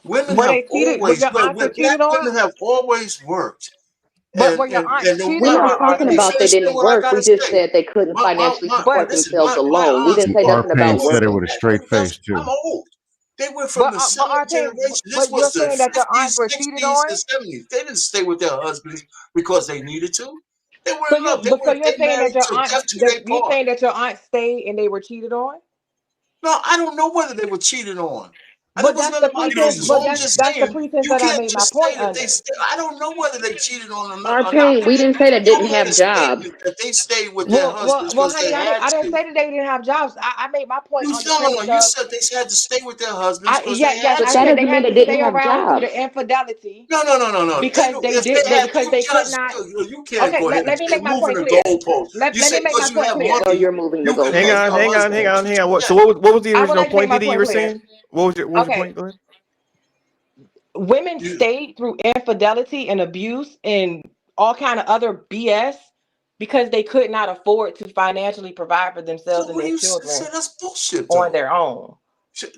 Women have always worked. But were your aunts cheating? We're not talking about they didn't work. We just said they couldn't financially support themselves alone. We didn't say nothing about said it working. with a straight face too. I'm old. They went from the silent generation. This but you're was the saying that your aunts 50s, were cheated 60s, on? and 70s. They didn't stay with their husbands because they needed to. They were So in love. you're saying married that your till aunt, death do they you're part. saying that your aunt stayed and they were cheated on? No, I don't know whether they were cheated on. But that's the pretense. But that's the pretense that I made my point under. I don't know whether they cheated on them Our or not. pain, we didn't say they didn't You made have a jobs. statement that they stayed with their husbands Well, because honey, they had I didn't to. say that they didn't have jobs. I made my point on the premise You of. said they had to stay with their husbands because Yes, I said they had to stay around through the infidelity. No. Because they could not. You can't Okay, go ahead let me and make my moving point the clear. goalpost. Let me make my point clear. No, you're moving the goalpost. Hang on. So what was the I would original like to make point my that you point were clear. saying? What was your point? Go ahead. Women stayed through infidelity and abuse and all kind of other BS because they could not afford to financially provide for themselves and their children that's bullshit, on their own.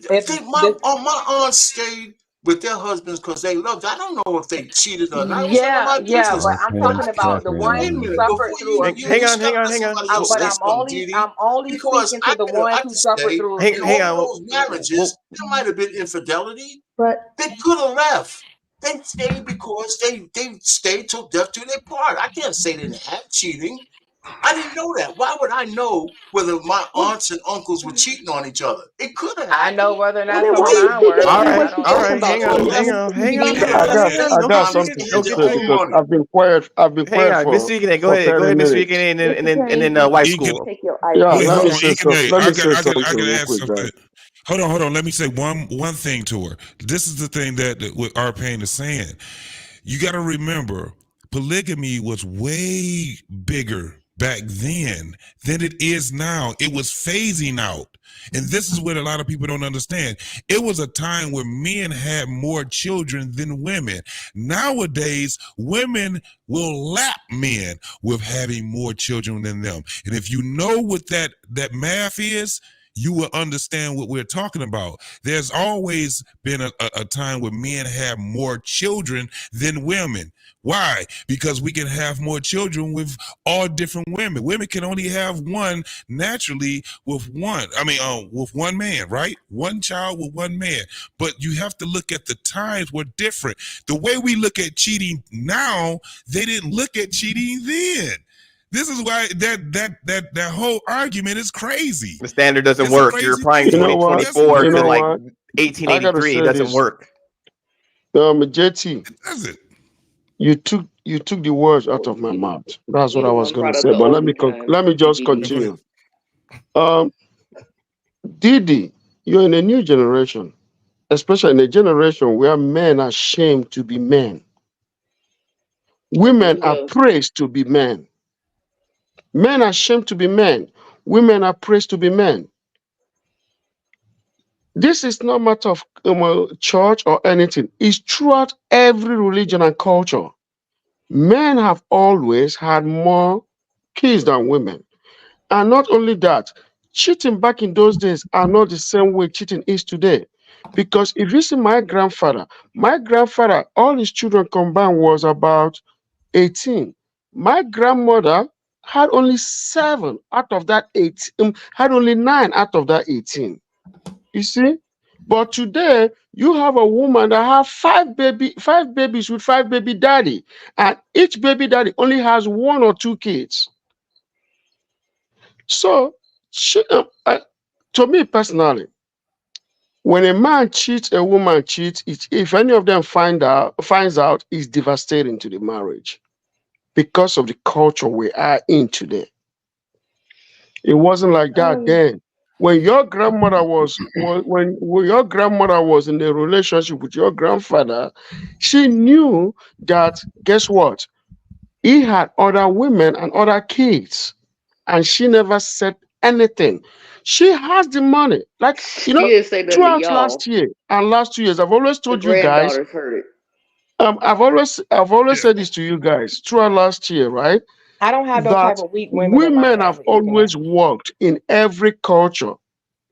My aunts stayed with their husbands because they loved. I don't know if they cheated or not. Yeah, but I'm talking about the ones who suffered through abuse. Hang on. But I'm only speaking to the ones who suffered through abuse. Hang on. Those marriages, there might have been infidelity, but they could have left. They stayed because they stayed till death do they part. I can't say they didn't have cheating. I didn't know that. Why would I know whether my aunts and uncles were cheating on each other? It could have. I know whether or not some of mine were. All right. Hang on. I got something to say because I've been quiet. Hang on, Mr. Ike, go ahead, Mr. Ike, and then white school. Yeah, Wait, let me hold on, say something. Let me say something I can real add quick, something. guys. Hold on. Let me say one thing to her. This is the thing that what our pain is saying. You got to remember, polygamy was way bigger back then than it is now. It was phasing out. And this is what a lot of people don't understand. It was a time where men had more children than women. Nowadays, women will lap men with having more children than them. And if you know what that math is, you will understand what we're talking about. There's always been a time where men have more children than women. Why? Because we can have more children with all different women. Women can only have one naturally with with one man, right? One child with one man. But you have to look at the times were different. The way we look at cheating now, they didn't look at cheating then. This is why that whole argument is crazy. The standard doesn't It's a work. You're crazy applying thing. You know what? 2024 You to know like what? I gotta 1883. It say doesn't this. work. JT, Does it? you took the words out of my mouth. That's what He I the was one gonna brought up say. the But overtime. let me just No, go DVD. ahead. continue. Didi, you're in a new generation, especially in a generation where men are ashamed to be men. Women are Bingo. praised to be men. Men are ashamed to be men. Women are praised to be men. This is not a matter of church or anything. It's throughout every religion and culture. Men have always had more kids than women. And not only that, cheating back in those days are not the same way cheating is today. Because if you see my grandfather, all his children combined was about 18. My grandmother had only 7 out of that 18, had only 9 out of that 18. You see? But today, you have a woman that have 5 babies with 5 baby daddy. And each baby daddy only has 1 or 2 kids. So, to me personally, when a man cheats, a woman cheats, if any of them finds out, it's devastating to the marriage because of the culture we are in today. It wasn't like that then. When your grandmother was when your grandmother was in a relationship with your grandfather, she knew that guess what? He had other women and other kids, and she never said anything. She has the money. Like, She didn't say nothing to throughout last y'all. year and last 2 years, I've always The told you guys, granddaughters heard it. I've always said this to you guys throughout last year, right? I don't have no type That of weak women in my women have family. always worked in every culture.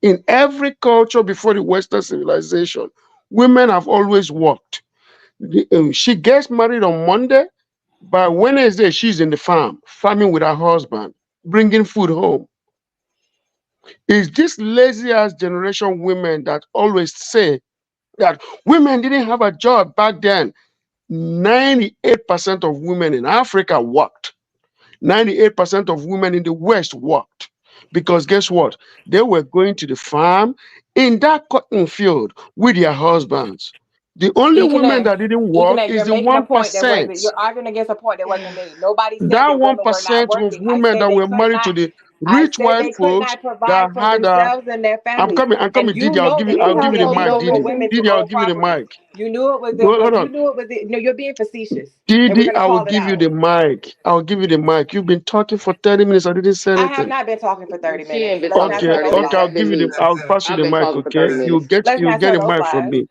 In every culture before the Western civilization, women have always worked. She gets married on Monday. By Wednesday, she's in the farm, farming with her husband, bringing food home. It's this lazy ass generation women that always say that women didn't have a job back then. 98% of women in Africa worked. 98% of women in the West worked. Because guess what? They were going to the farm in that cotton field with their husbands. The only women that didn't work is You're the making a point that 1%. wasn't. You're arguing against a point that wasn't made. Nobody said That that women were not 1% of working. I women said that they were could married to not. the I rich said white they could folks not that provide for had a. themselves and their I'm families. coming, And you Didi. I'll know give you, that These I'll you give you the didn't households mic, don't need for Didi. listen. women to Didi, I'll own give you the property. mic. You knew it was the. Hold You on. knew it was the. No, you're being facetious, and we're Didi, gonna I will call it give you out. the mic. I'll give you the mic. You've been talking for 30 minutes. I didn't say I have anything. not been talking for 30 She minutes. ain't been Let's talking not for Okay, tell 30 no minutes. okay. That's lies. been me. I'll pass you I've the been mic. talking for Okay, 30 minutes. Let's you'll not get tell a those mic from lies. me.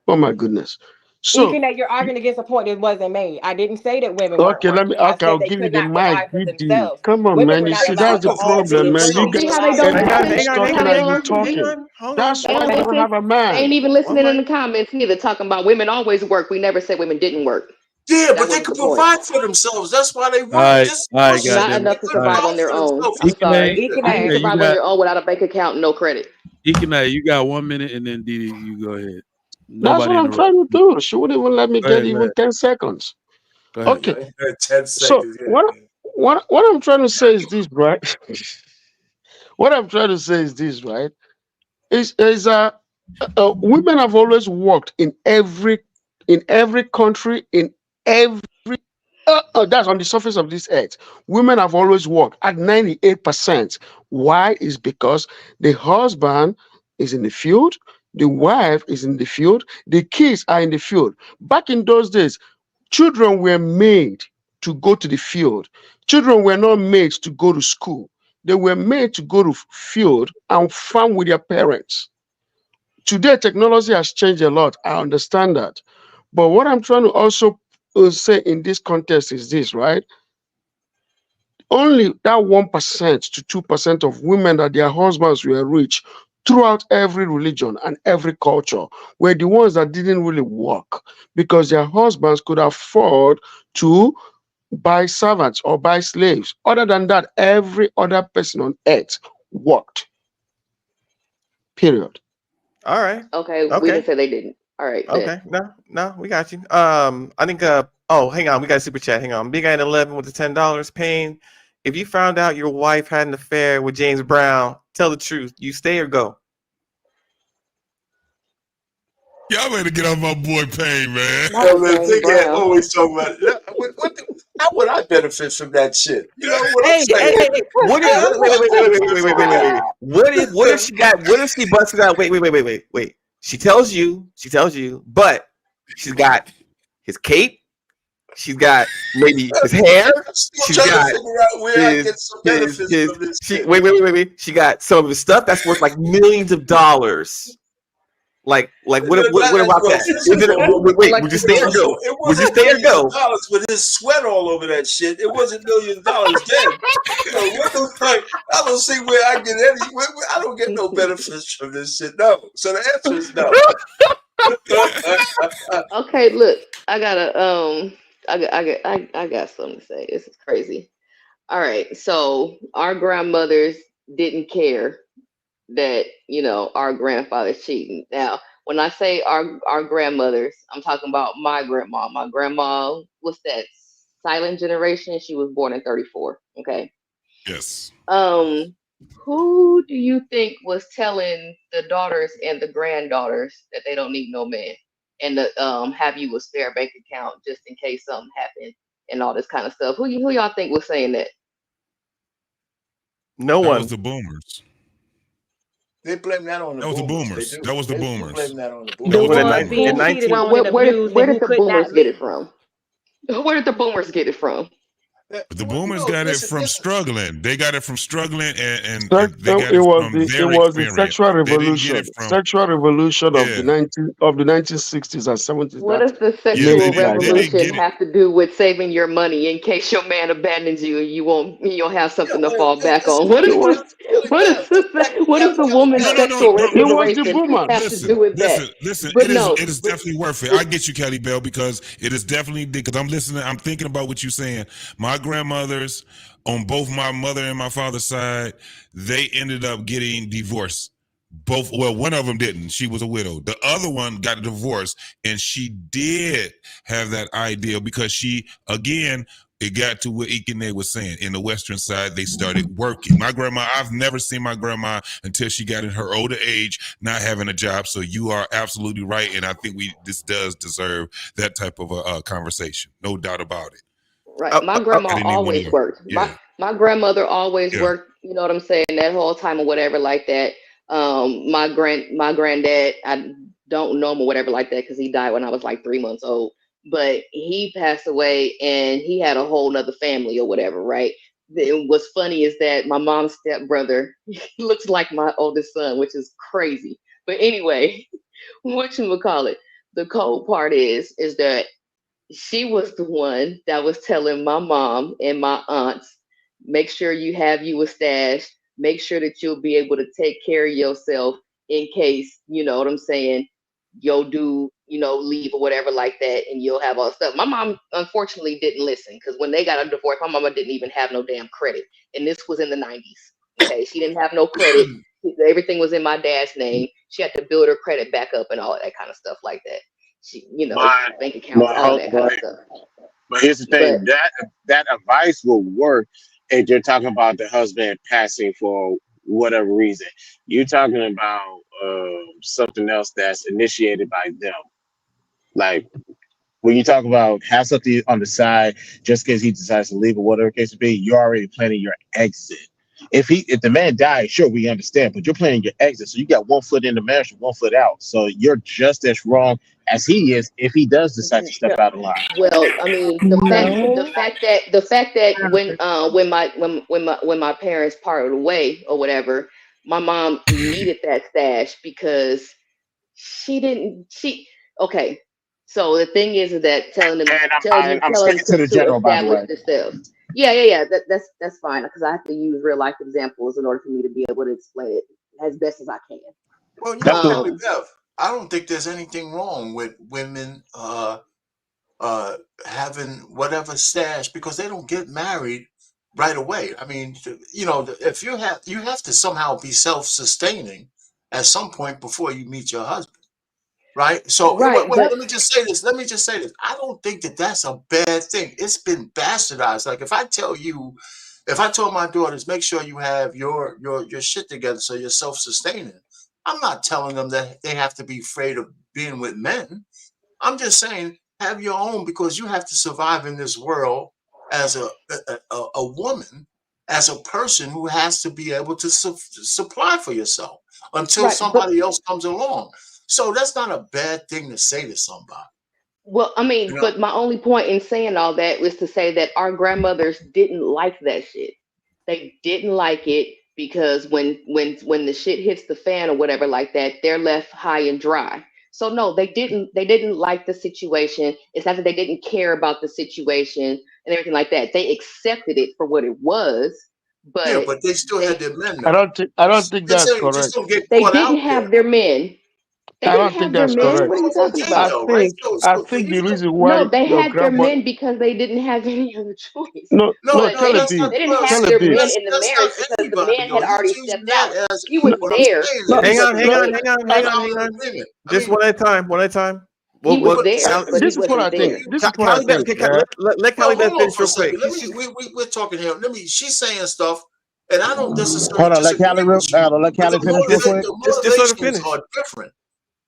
Oh my goodness. So, Deacon, that you're arguing against a point that wasn't made. I didn't say that women weren't okay, working. I I'll said they give you could the not mic, provide for Didi. themselves. Come on, Women man. were You not see, allowed that's to the own problem, man. vehicles You and get See be how they allowed to don't every time drive. you're listen? See talking how they and don't you listen? talking. Hold That's on. They why don't you don't listen. have a They man. ain't even One listening in mic. the comments either, talking about women always work. We never said women didn't work. Yeah, That but they wasn't could the point. provide for themselves. That's why they All work. right, Just all right, push Not goddamn it. they enough to could All right. survive provide on their for own. themselves. I'm sorry. Deacon You can A. You survive on got your own without a bank account, no credit. You got 1 minute, and then Didi, you go ahead. That's what Nobody I'm interrupt. trying to do. She wouldn't even let me Go get ahead, even 10 seconds. go ahead. Okay. You had 10 So seconds. what I'm trying to say is this, right? What I'm trying to say is this, right? Is women have always worked in every country, in every that's on the surface of this earth. Women have always worked at 98%. Why? Is because the husband is in the field, the wife is in the field, the kids are in the field. Back in those days, children were made to go to the field. Children were not made to go to school. They were made to go to field and farm with their parents. Today, technology has changed a lot. I understand that. But what I'm trying to also say in this context is this, right? only that 1% to 2% of women that their husbands were rich throughout every religion and every culture were the ones that didn't really work because their husbands could afford to buy servants or buy slaves. Other than that, every other person on earth worked. Period. All right. Okay, we Okay. didn't say they didn't. All right, bet. Okay. No, we got you. I think hang on, we got a super chat. Hang on. Big Guy 11 with the $10. Pain. If you found out your wife had an affair with James Brown, tell the truth. You stay or go? Y'all better get off my boy Payne, man. Yo, man, Big Ed always talk about how would I benefit from that shit? You know what I'm saying? What if she busted out? Wait. She tells you, but she's got his cape. She's got maybe his hair. She's trying got to figure out where I get some benefits from this shit. Wait. She got some of his stuff that's worth like millions of dollars. Like what about that? Would you stay or go? Would you stay or go? Dollars with his sweat all over that shit. It wasn't millions of dollars then. What the fuck? I don't see where I get any. I don't get no benefits from this shit. No. So the answer is no. Okay, look, I got something to say. This is crazy. All right, so our grandmothers didn't care that our grandfather's cheating. Now, when I say our grandmothers, I'm talking about my grandma. My grandma was that silent generation. She was born in 34. Okay. Yes. Who do you think was telling the daughters and the granddaughters that they don't need no man and to have you a spare bank account just in case something happened and all this kind of stuff? Who y'all think was saying that? No That one. was the boomers. They blame that on the boomers. That was the They boomers. blame that on the The boomers. ones being cheated on and Where abused did and who the could boomers not get it leave. from? Where did the boomers get it from? The boomers got it from struggling. They got it from struggling, and they got It it was from the their the experience. sexual They didn't get revolution, it from sexual revolution of the 1960s and 70s. What That does the made sexual it like that. revolution have to do with saving your money in case your man abandons you and you'll have something to fall back on? What It was does the woman's sexual it was the restoration boomers. have to do with that? Listen. But It is definitely worth it. I get you, Kelly Bell, because it is definitely because I'm listening. I'm thinking about what you're saying. My grandmothers, on both my mother and my father's side, they ended up getting divorced. One of them didn't. She was a widow. The other one got a divorce, and she did have that idea because it got to what Ikene was saying. In the Western side, they started working. My grandma, I've never seen my grandma until she got in her older age, not having a job. So you are absolutely right. And I think this does deserve that type of a conversation. No doubt about it. Right. My grandma always worked. My grandmother always worked, you know what I'm saying, that whole time or whatever like that. My granddad, I don't know him or whatever like that because he died when I was like 3 months old. But he passed away and he had a whole nother family or whatever, right? What's funny is that my mom's stepbrother he looks like my oldest son, which is crazy. But anyway, whatchamacallit, the cold part is that she was the one that was telling my mom and my aunts, make sure you have you a stash, make sure that you'll be able to take care of yourself in case, you know what I'm saying, you'll do, leave or whatever like that, and you'll have all the stuff. My mom unfortunately didn't listen because when they got a divorce, my mama didn't even have no damn credit. And this was in the 90s. Okay. She didn't have no credit. Everything was in my dad's name. She had to build her credit back up and all that kind of stuff like that. She, bank accounts, all that kind of stuff. But here's the thing: that advice will work if you're talking about the husband passing for whatever reason. You're talking about something else that's initiated by them, like when you talk about have something on the side just in case he decides to leave or whatever case it be. You're already planning your exit. If the man dies, sure, we understand, but you're planning your exit. So you got 1 foot in the marriage, 1 foot out. So you're just as wrong as he is if he does decide to step out of line. Well, I mean, the fact that when my parents parted away or whatever, my mom needed that stash because okay. So the thing is that telling them to I'm sticking to the general, by the way. establish themselves. Yeah. That's fine because I have to use real life examples in order for me to be able to explain it as best as I can. Well, you That's know, the Kelly Bev, I don't think there's anything wrong with women uh having whatever stash because they don't get married right away. I mean, you know, if you have to somehow be self-sustaining at some point before you meet your husband. Right. So Right. let me just say this. Let me just say this. I don't think that that's a bad thing. It's been bastardized. Like if I told my daughters, make sure you have your shit together so you're self-sustaining. I'm not telling them that they have to be afraid of being with men. I'm just saying have your own because you have to survive in this world as a woman, as a person who has to be able to supply for yourself until Right. But somebody else comes along. So that's not a bad thing to say to somebody. well, I You mean, know, but my only point in saying all that was to say that our grandmothers didn't like that shit. They didn't like it because when the shit hits the fan or whatever like that, they're left high and dry. So no, they didn't like the situation. It's not that they didn't care about the situation and everything like that. They accepted it for what it was, yeah, but but they still had they their men I though. don't think I don't think that's Just correct. don't get they caught didn't out there. have their men. They I didn't don't think have their that's men. correct. What are you talking Did about? I though, right? think So I think the even though reason No, why they your had their grandma men because they didn't have any other choice. no, no But no, Kelly that's B, not they didn't well. have Kelly their B. men in the That's not marriage because the everybody man had though. You already choosing stepped that out. as He was what I'm there. saying No, is But that's like all in agreement. I Just mean, one at a time. One at a time. he Well, was well, there, Cal- but he this is what wasn't I think. there. This is what I Callie Beth, think. okay, Yeah. let well, Callie Beth hold on finish for a real quick. second. Let me we're talking here. Let me she's saying stuff and I don't necessarily hold on. Let disagree Callie with you. let But Callie finish real quick. Just let her the motivations finish. are different.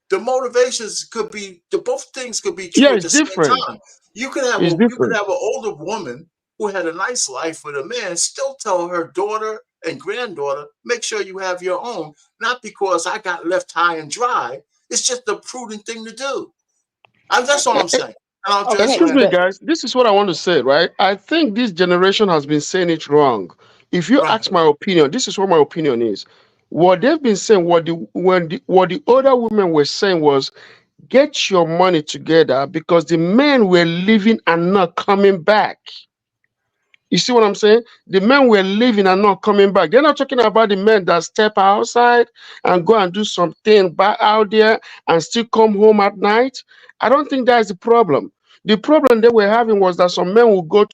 The motivations could be both things could be Yeah, true at it's the same different. time. It's You could different. have an older woman who had a nice life with a man, still tell her daughter and granddaughter, make sure you have your own, not because I got left high and dry. It's just the prudent thing to do. That's all I'm saying. And I'll just Okay, Excuse me, land. but guys. This is what I want to say, right? I think this generation has been saying it wrong. If you Right. ask my opinion, this is what my opinion is. What they've been saying, what the older women were saying was, get your money together because the men were leaving and not coming back. You see what I'm saying? The men were leaving and not coming back. They're not talking about the men that step outside and go and do something back out there and still come home at night. I don't think that's the problem. The problem they were having was that some men will go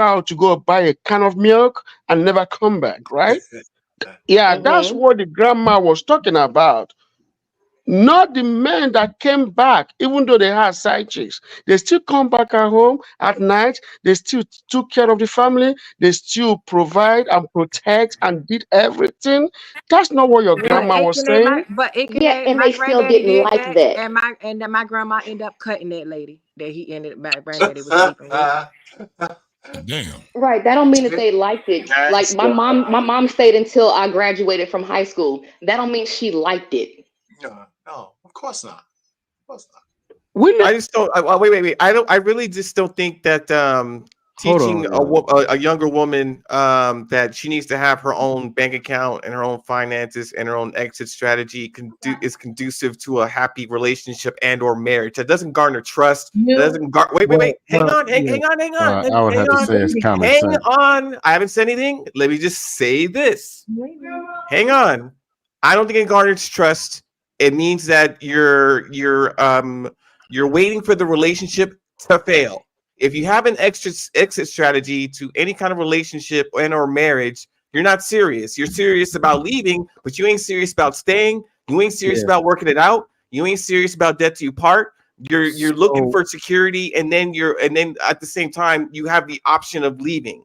out to go buy a can of milk and never come back, right? Yeah, that's hmm what the grandma was talking about. Not the men that came back, even though they had side chicks. They still come back at home at night. They still took care of the family. They still provide and protect and did everything. That's not what your But grandma it was can they my saying. but it can yeah, they and my they still granddaddy didn't did like that that. and then my grandma ended up cutting that lady that he ended my granddaddy was sleeping with. Damn. Right. That don't mean that they liked it. Like That's my mom stayed until I graduated from high school. That don't mean she liked it. No, of course not. Of course not. We I just don't. Wait. I don't. I really just don't think that Hold teaching on, y'all. a younger woman that she needs to have her own bank account and her own finances and her own exit strategy is conducive to a happy relationship and or marriage. That doesn't garner trust. That You, doesn't wait. Hang on. yeah. Hang I would hang have to on. say it's common Hang sense. on. I haven't said anything. Let me just say this. Hang on. I don't think it garners trust. It means that you're waiting for the relationship to fail. If you have an extra exit strategy to any kind of relationship and or marriage, you're not serious. You're serious about leaving, but you ain't serious about staying. You ain't serious Yeah. about working it out. You ain't serious about debt to you part. You're looking So for security, and then at the same time you have the option of leaving.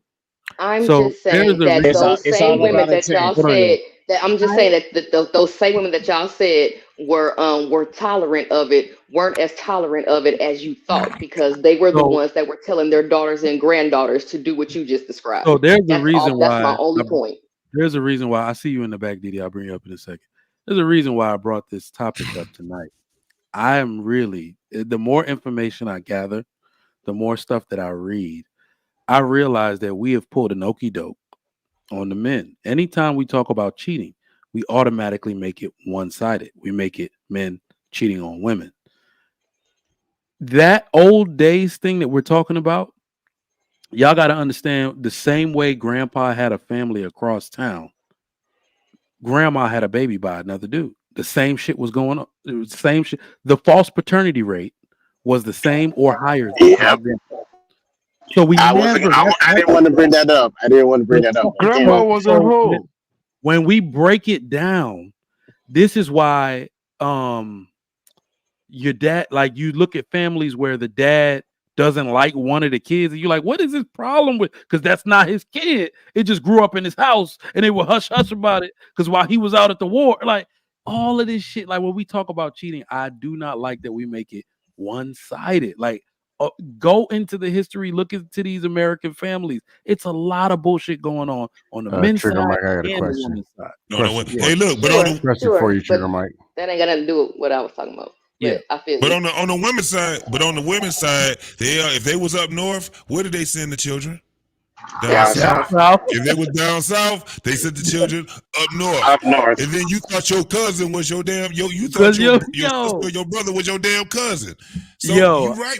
I'm so just there's saying a that reason. those it's same all women about that y'all intent. Hold on, y'all. said that I'm just saying that those same women that y'all said were tolerant of it weren't as tolerant of it as you thought because they were the So ones that were telling their daughters and granddaughters to do what you just described. so there's a That's reason all. That's my why. only point. There's a reason why I see you in the back, Didi. I'll bring you up in a second. There's a reason why I brought this topic up tonight. I am really the more information I gather, the more stuff that I read, I realize that we have pulled an okey doke on the men. Anytime we talk about cheating, we automatically make it one sided. We make it men cheating on women. That old days thing that we're talking about, y'all got to understand the same way grandpa had a family across town, grandma had a baby by another dude. The same shit was going on. It was the same shit. The false paternity rate was the same or higher back Yep. then. So we I wasn't. never. I didn't want to bring that up. I didn't want to bring The, that up. Grandma Again, was a so hoe. when we break it down, this is why your dad, like you look at families where the dad doesn't like one of the kids, and you're like, what is his problem with? Because that's not his kid. It just grew up in his house, and they were hush hush about it because while he was out at the war, like all of this shit. Like when we talk about cheating, I do not like that we make it one sided. Like go into the history, look into these American families. It's a lot of bullshit going on the men's Trigger side Mike, I got a and the question. women's side. Hey, look, but on the Question for you, Trigger but Mike. that ain't got nothing to do with what I was talking about. Yeah. But I feel but you. on the women's side, they if they was up north, where did they send the children? Down south. If they was down south, they sent the children up north. Up north. And then you thought your cousin was your damn you thought Because your sister, your brother was your damn cousin. So you right.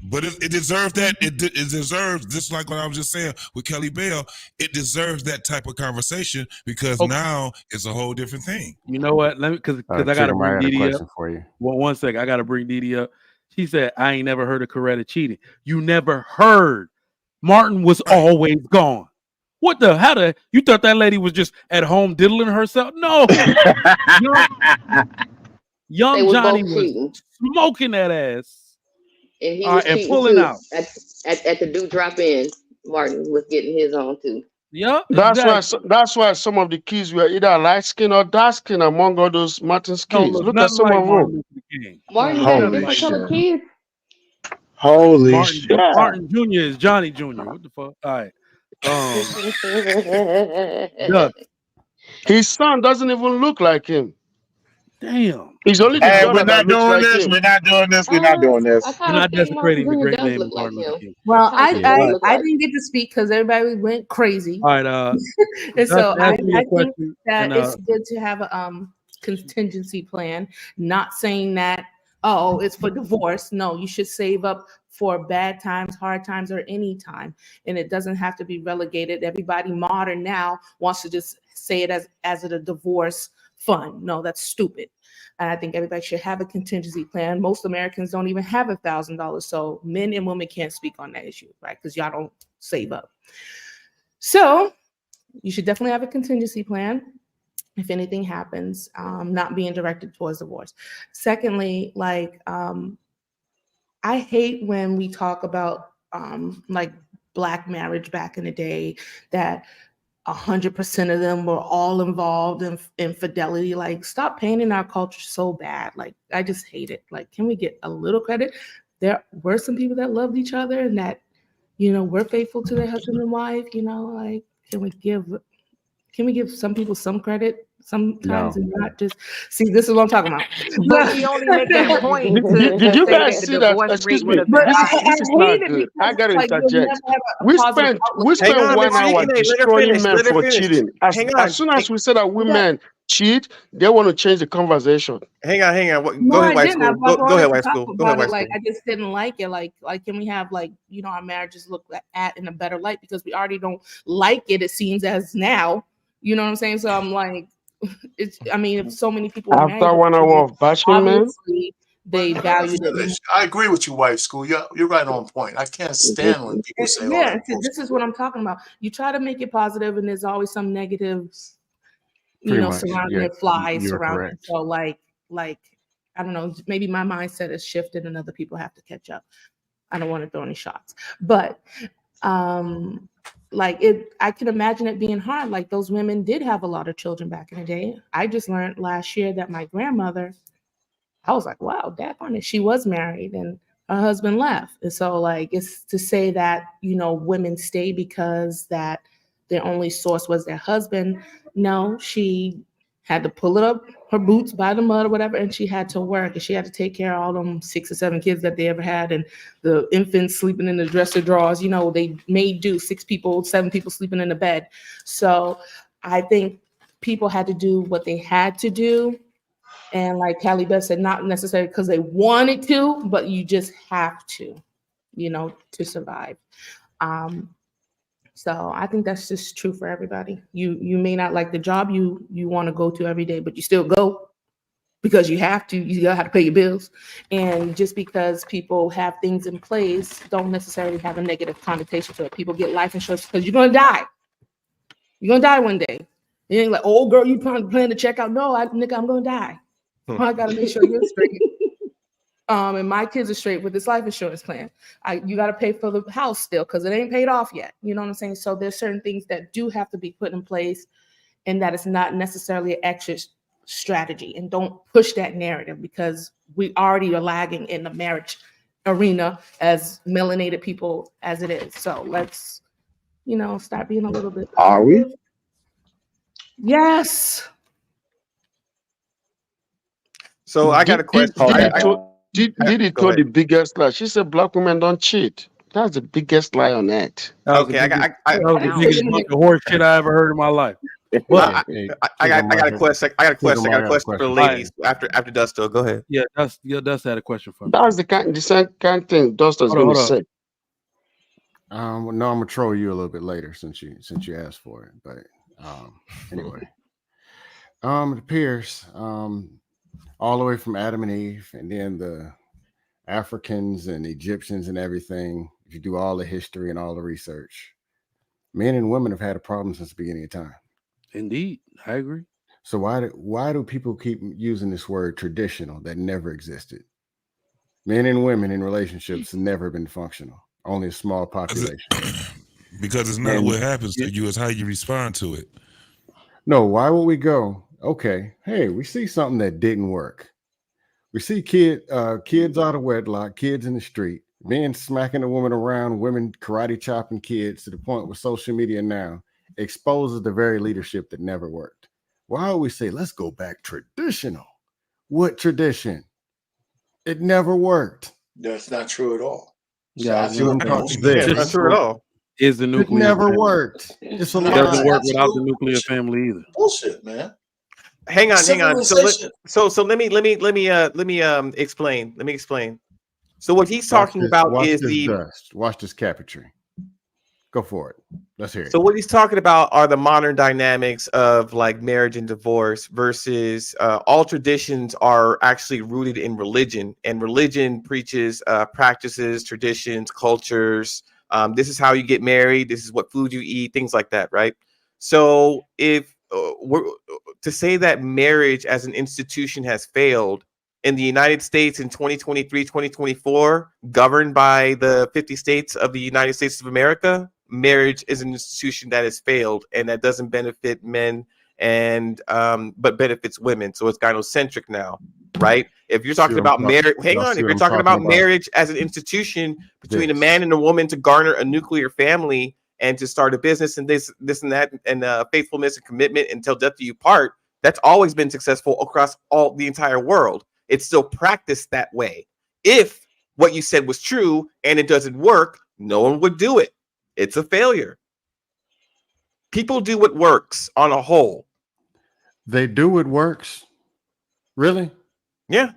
But it deserves that. It deserves, just like what I was just saying with Kelly Bell, it deserves that type of conversation because now it's a whole different thing. You know what? Let me because I gotta bring I got a Didi question up. for you. Well, one second, I gotta bring Didi up. She said, I ain't never heard of Coretta cheating. You never heard. Martin was always gone. What the? How the? You thought that lady was just at home diddling herself? No. young Johnny was smoking that ass. And he was cheating pulling too. out. At the do drop in, Martin was getting his on too. Yeah, That's why some of the kids were either light skin or dark skin among all those Martin's kids. Look at some of them. Martin got different color kids. Holy shit. Martin Jr. is Johnny Jr. What the fuck? All right. His son doesn't even look like him. Damn. He's only the Hey, daughter we're not that looks doing like this. him. We're not doing this. We're not doing this. We're not desecrating the great man Martin Luther King. Well, I didn't get to speak because everybody went crazy. All right. And so I think question, that it's good to have a contingency plan. Not saying that it's for divorce. No, you should save up for bad times, hard times, or any time, and it doesn't have to be relegated. Everybody modern now wants to just say it as a divorce fund. No, that's stupid. And I think everybody should have a contingency plan. Most Americans don't even have $1,000. So men and women can't speak on that issue, right? Because y'all don't save up. So you should definitely have a contingency plan if anything happens, not being directed towards divorce. Secondly, I hate when we talk about Black marriage back in the day, that 100% of them were all involved in infidelity. Like, stop painting our culture so bad. Like, I just hate it. Like, can we get a little credit? There were some people that loved each other and that, were faithful to their husband and wife. Like, can we give some people some credit sometimes and not just see? This is what I'm talking about. But we only make that point to Did you say guys that see the that? divorce rate Excuse would me. have been This is not good. I gotta interject. We spent Hang on, 1 hour let her destroying finish. men Let her for finish. cheating. As soon as we said that women cheat, they want to change the conversation. Hang on. No, Go ahead, I white didn't. school. Go ahead, white school. Go ahead, white Like, school. I just didn't like it. Like, can we have our marriages look at in a better light, because we already don't like it. It seems as now, you know what I'm saying? So I'm like, if so many people are married, After 1 hour of bashing men, obviously they valued it. I agree with you, wife school. You're right on point. I can't stand when people say all that. This is what I'm talking about. You try to make it positive, and there's always some negatives, surrounding it, flies surrounding it. So like I don't know, maybe my mindset has shifted and other people have to catch up. I don't want to throw any shots, but I can imagine it being hard. Like, those women did have a lot of children back in the day. I just learned last year that my grandmother, I was like, wow, daggone it, she was married and her husband left. And so it's to say that, women stay because that their only source was their husband. No, she had to pull it up her boots by the mud or whatever, and she had to work, and she had to take care of all them 6 or 7 kids that they ever had, and the infants sleeping in the dresser drawers. They made do, 6 people, 7 people sleeping in the bed. So I think people had to do what they had to do. And like Callie Beth said, not necessarily because they wanted to, but you just have to, to survive. So I think that's just true for everybody. You may not like the job you want to go to every day, but you still go because you have to. You have to pay your bills. And just because people have things in place don't necessarily have a negative connotation to it. People get life insurance because you're going to die. You're going to die one day. You ain't like, oh, girl, you plan to check out. No, nigga, I'm going to die. I got to make sure you're straight. And my kids are straight with this life insurance plan. You got to pay for the house still because it ain't paid off yet. You know what I'm saying? So there's certain things that do have to be put in place, and that is not necessarily an exit strategy. And don't push that narrative because we already are lagging in the marriage arena as melanated people as it is. So let's, start being a little bit. Are we? Yes. So I got a question. Did it told the biggest lie? She said black women don't cheat. That's the biggest lie on earth. Okay, that was the biggest bunch of horse shit I ever heard in my life. I got a question. I got a question for the ladies after Dusto. Go ahead. Yeah, Dust had a question for me. That's the same kind of thing Dusto's going to say. No, I'm gonna troll you a little bit later since you asked for it. But anyway, it appears all the way from Adam and Eve, and then the Africans and Egyptians and everything. If you do all the history and all the research, men and women have had a problem since the beginning of time. Indeed, I agree. So why do people keep using this word traditional that never existed? Men and women in relationships have never been functional. Only a small population. Because it's not what happens to you, it's how you respond to it. No, why would we go, okay, hey, we see something that didn't work. We see kids out of wedlock, kids in the street, men smacking a woman around, women karate chopping kids, to the point where social media now exposes the very leadership that never worked. Why would we say, let's go back traditional? What tradition? It never worked. That's not true at all. Yeah, that's not true at all. Is the nuclear? It never family. worked. It's a It lie. doesn't work without the nuclear family either. Bullshit, man. Hang on. So let me explain. Let me explain. So what he's talking about is watch this cabinetry. Go for it. Let's hear it. So what he's talking about are the modern dynamics of like marriage and divorce versus all traditions are actually rooted in religion, and religion preaches practices, traditions, cultures. This is how you get married. This is what food you eat, things like that, right? So if to say that marriage as an institution has failed in the United States in 2023, 2024, governed by the 50 states of the United States of America, marriage is an institution that has failed and that doesn't benefit men and but benefits women. So it's gynocentric now, right? If you're talking about marriage, hang on. If you're talking about marriage as an institution between a man and a woman to garner a nuclear family and to start a business and this and that, and faithfulness and commitment until death do you part, that's always been successful across all the entire world. It's still practiced that way. If what you said was true and it doesn't work, no one would do it. It's a failure. People do what works on a whole. They do what works. Really? Yeah.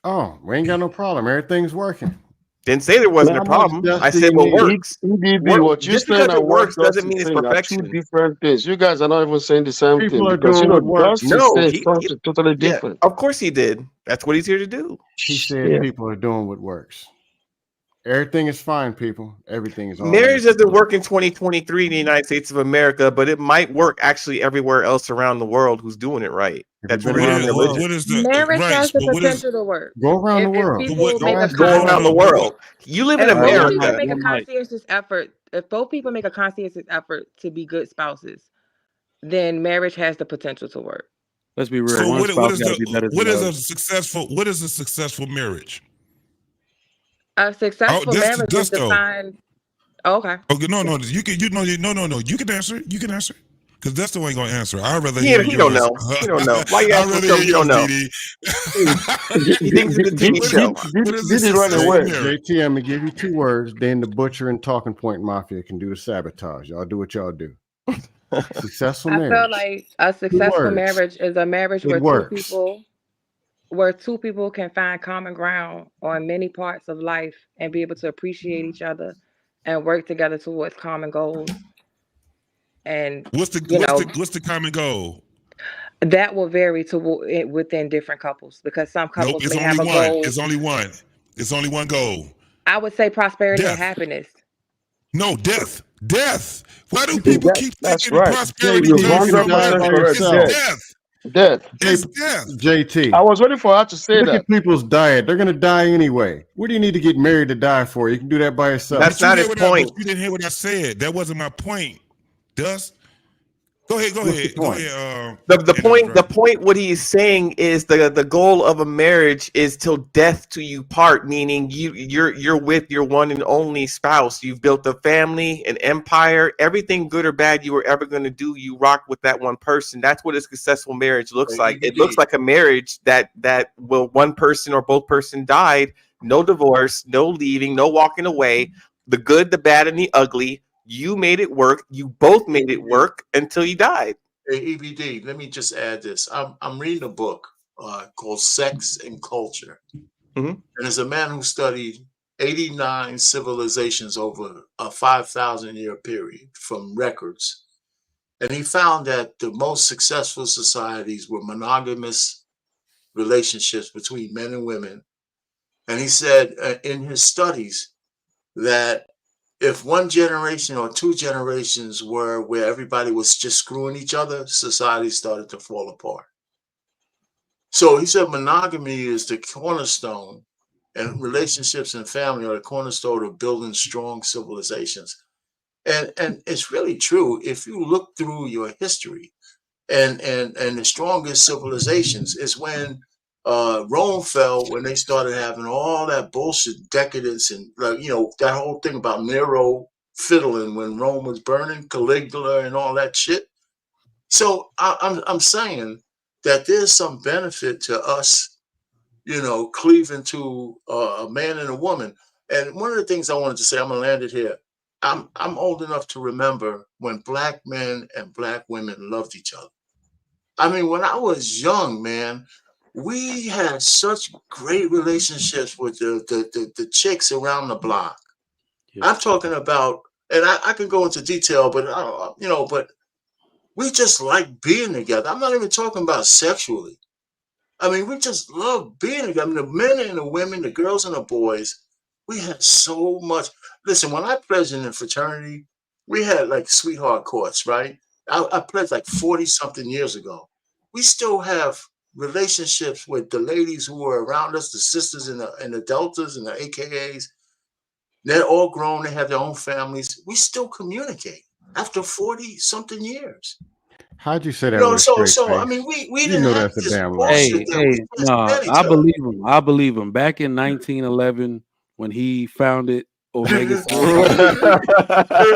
Oh, we ain't got no problem. Everything's working. Didn't say there wasn't a problem. I said what works. What you just because saying it works doesn't mean it's perfection. Two different things. You guys are not even saying the same People thing are because doing what works. Dusty said something totally different. Of course he did. That's what he's here to do. He said people are doing what works. Everything is fine, people. Everything is all marriage doesn't work in 2023 in the United States of America, but it might work actually everywhere else around the world who's doing it right. That's what marriage has the potential to work. Go around the world. Go around the world. You live in America. Both people make a conscientious effort. If both people make a conscientious effort to be good spouses, then marriage has the potential to work. Let's be real. So what is a successful marriage? A successful marriage is defined. Oh, okay. Okay, no. You can answer. You can answer. Because that's the way you're gonna answer. I'd rather hear he don't know. He don't know. Why you asking something you don't know? He thinks it's a TV show. Did he run away? JT, I'm gonna give you 2 words. Then the Butcher and Talking Point Mafia can do the sabotage. Y'all do what y'all do. Successful marriage. I feel like a successful marriage is a marriage where two people can find common ground on many parts of life and be able to appreciate each other and work together towards common goals. And What's the common goal? that will vary within different couples, because some Nope, couples it's may only have a one. goal. It's only one. It's only one goal. I would say prosperity and Death. happiness. No, death. Death. Why do See, people keep that's thinking right. prosperity JT, You're comes you can from die 100% by money? correct. It's yourself. death. Death. It's death. JT, I was waiting for her to say look that. at people's diet. They're gonna die anyway. What do you need to get married to die for? You can do that by yourself. That's not his But point. you didn't hear what I said. That wasn't my point. Dust. Go ahead. What's the Go point? ahead. The point what he is saying is the goal of a marriage is till death to you part, meaning you're with your one and only spouse. You've built a family, an empire, everything good or bad you were ever going to do, you rock with that one person. That's what a successful marriage looks like. It looks like a marriage that will one person or both person died, no divorce, no leaving, no walking away, the good, the bad, and the ugly. You made it work. You both made it work until you died. Hey, EBD, let me just add this. I'm reading a book called Sex and Culture. Mm-hmm. And there's a man who studied 89 civilizations over a 5,000-year period from records. And he found that the most successful societies were monogamous relationships between men and women. And he said in his studies that if one generation or two generations were where everybody was just screwing each other, society started to fall apart. So he said monogamy is the cornerstone, and relationships and family are the cornerstone of building strong civilizations. And it's really true. If you look through your history, and the strongest civilizations is when Rome fell, when they started having all that bullshit decadence and that whole thing about Nero fiddling when Rome was burning, Caligula and all that shit. So I'm saying that there's some benefit to us, cleaving to a man and a woman. And one of the things I wanted to say, I'm gonna land it here. I'm old enough to remember when black men and black women loved each other. I mean, when I was young, man, we had such great relationships with the chicks around the block. Yeah. I'm talking about, and I can go into detail, but but we just like being together. I'm not even talking about sexually. I mean, we just love being together. I mean, the men and the women, the girls and the boys, we had so much. Listen, when I pledged in a fraternity, we had like sweetheart courts, right? I pledged like 40 something years ago. We still have relationships with the ladies who were around us, the sisters and the deltas and the AKAs. They're all grown. They have their own families. We still communicate after 40 something years. How'd you say that with a straight So I face? mean, we You didn't know have that's a this damn lie. bullshit that we just met each I other. believe him. I believe him. Back in 1911, when he founded Omega Psi,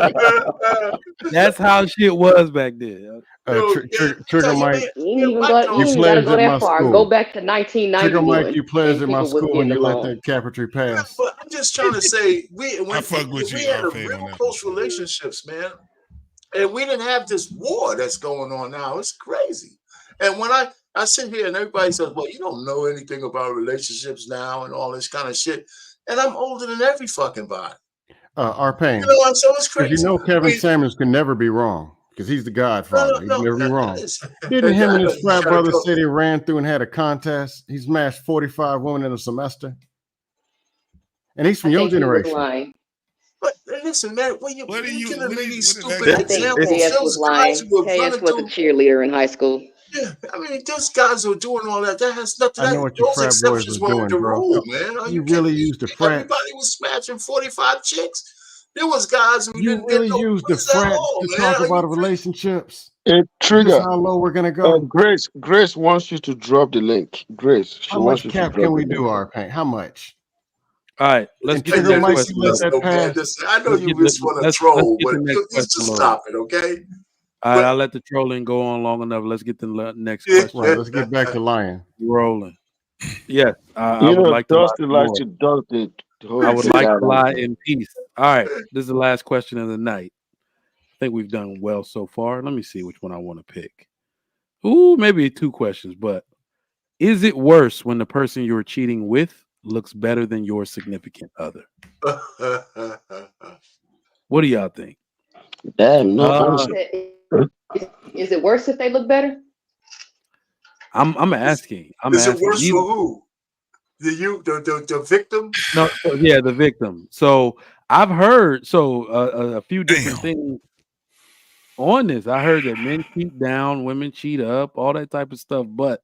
that's how shit was back then. Trigger Mike, You you ain't even gotta pledged go at that my far. Go school. back to Trigger Mike, 1991, you pledged and at my people was school getting and you let along. that Capitry pass. But I'm just trying to say, we fuck with you, had a Fade, on real that close relationships, man. And we didn't have this war that's going on now. It's crazy. And when I sit here and everybody says, well, you don't know anything about relationships now and all this kind of shit. And I'm older than every fucking body. Arpain, And so it's because you crazy. know Kevin Samuels can never be wrong because he's the Godfather. He can never be wrong. Listen. Didn't him and his You frat gotta brother go. say they ran through and had a contest? He smashed 45 women in a semester. And he's from I your think he was generation. lying. But listen, man, when you giving me these stupid I think examples, KS was those guys lying. who were KS running was a through. cheerleader in high school. Yeah, I mean, those guys who are doing all that, that has nothing. I know what your Those frat boys exceptions was weren't doing, the bro. rule, man. Are You you kidding really me? used the frat. Everybody was smashing 45 chicks. There was guys who You didn't get really no used the pussy at frat all, to man. talk Are you about relationships. Hey, This Trigger. is how low we're gonna go. Grace wants you to drop the link. Grace, she How wants much you to cap drop can the we link. do, Arpain? How much? All right, let's And get the Trigger next Mike, question. you let that pass. Listen, I know Let's you get just want to let's troll, get but the next you question just loaded. stop it, okay? All right, I'll let the trolling go on long enough. Let's get the next question. Right, let's get back to lying. Rolling. Yes, I would like to lie Dustin some likes more. to dunk the I would like to lie it. in peace. All right, this is the last question of the night. I think we've done well so far. Let me see which one I want to pick. Ooh, maybe two questions, but is it worse when the person you're cheating with looks better than your significant other? What do y'all think? Damn, no, Is it worse if they look better? I'm asking. Is it worse These- for who? The victim? No, yeah, the victim. So I've heard a few different things on this. I heard that men cheat down, women cheat up, all that type of stuff. But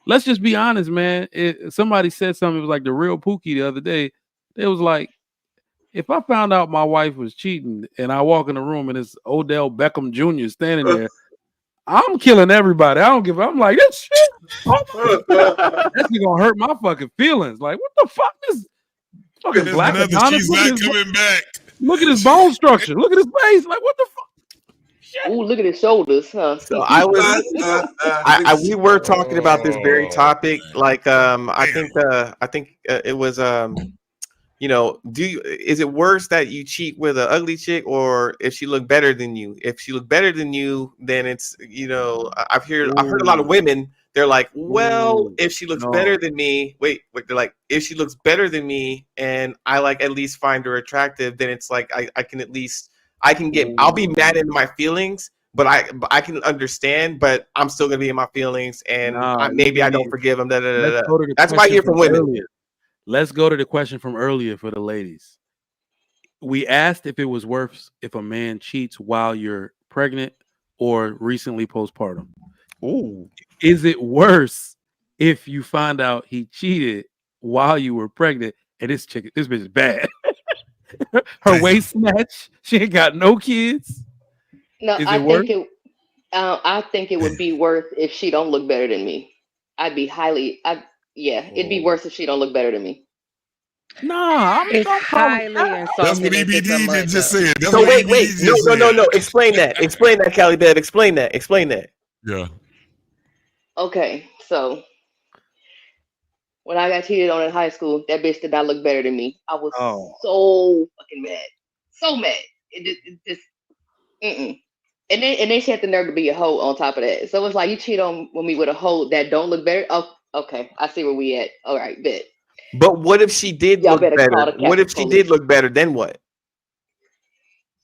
let's just be honest, man. Somebody said something. It was like the real Pookie the other day. It was like, if I found out my wife was cheating and I walk in the room and it's Odell Beckham Jr. standing there, I'm killing everybody. I don't give. I'm like, this shit. That's gonna hurt my fucking feelings. Like, what the fuck is fucking There's black another. Adonis? She's not coming back. Look at his bone structure. Look at his face. Like, what the fuck? Ooh, look at his shoulders, huh? So we were talking about this very topic. Like, I think it was is it worse that you cheat with an ugly chick, or if she looked better than you? If she looked better than you, then it's I've heard a lot of women. They're like, well, if she looks better than me, they're like, if she looks better than me, and I like at least find her attractive, then it's like I can at least I'll be mad in my feelings, but I can understand, but I'm still gonna be in my feelings, and maybe I don't forgive them. That's what I hear from women. Earlier. Let's go to the question from earlier for the ladies. We asked if it was worse if a man cheats while you're pregnant or recently postpartum. Ooh. Is it worse if you find out he cheated while you were pregnant and this bitch is bad? Her waist snatch, she ain't got no kids. No, Is I it worse? think it would be worse if she don't look better than me. It'd be worse if she don't look better than me. Nah, it's highly That's what insulting. EBD just said. That's So what wait, EBD just said. no. Explain that, Cali Bev. Explain that. Yeah. Okay, so when I got cheated on in high school, that bitch did not look better than me. I was so fucking mad, so mad. It just, mm-mm. And then she had the nerve to be a hoe on top of that. So it's like, you cheat on me with a hoe that don't look better. Oh, okay, I see where we at. All right, bet. But what if she did Y'all look better call better? the What if she police. did look better? Then what?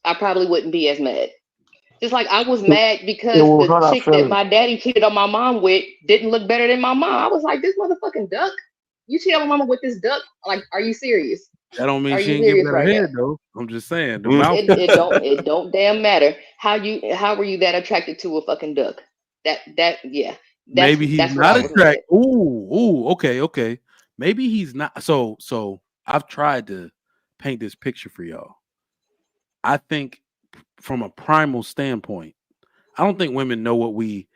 I probably wouldn't be as mad. Just like I was mad because will hurt the our chick that feelings. my daddy cheated on my mom with didn't look better than my mom. I was like, this motherfucking duck. You cheated on my mama with this duck? Like, are you serious? That don't mean Are she you ain't get serious better right head now? though. I'm just saying the mouth. It don't damn matter. How were you that attracted to a fucking duck? Maybe he's that's what not I was mad attracted. Ooh, okay. Maybe he's not. So I've tried to paint this picture for y'all. I think from a primal standpoint, I don't think women know what we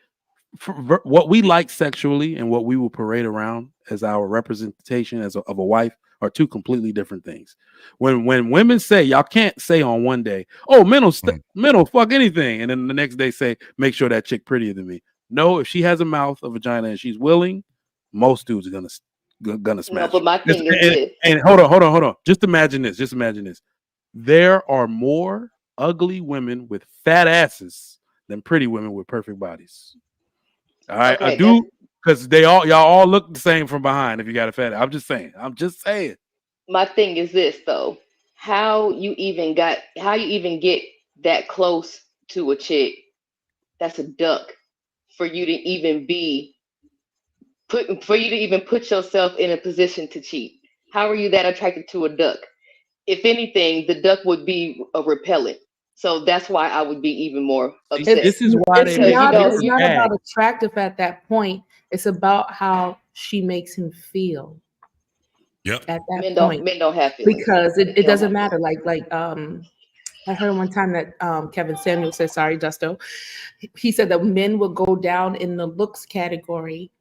like sexually and what we will parade around as our representation of a wife are two completely different things. When women say, y'all can't say on one day, oh, men will fuck anything, and then the next day say, make sure that chick prettier than me. No, if she has a mouth, a vagina, and she's willing, most dudes are gonna smash. No, but my thing is this. And hold on. Just imagine this. There are more ugly women with fat asses than pretty women with perfect bodies. All right, Okay, I do, because y'all all look the same from behind if you got a fat ass. I'm just saying. My thing is this though. How you even get that close to a chick that's a duck for you to even put yourself in a position to cheat? How are you that attracted to a duck? If anything, the duck would be a repellent. So that's why I would be even more upset. This is why It's they not make about attractive at that point. It's about how she makes him feel. Yep. At that Men point, don't have feelings. because it doesn't matter. Like I heard one time that Kevin Samuel said, sorry, Dusto, he said that men will go down in the looks category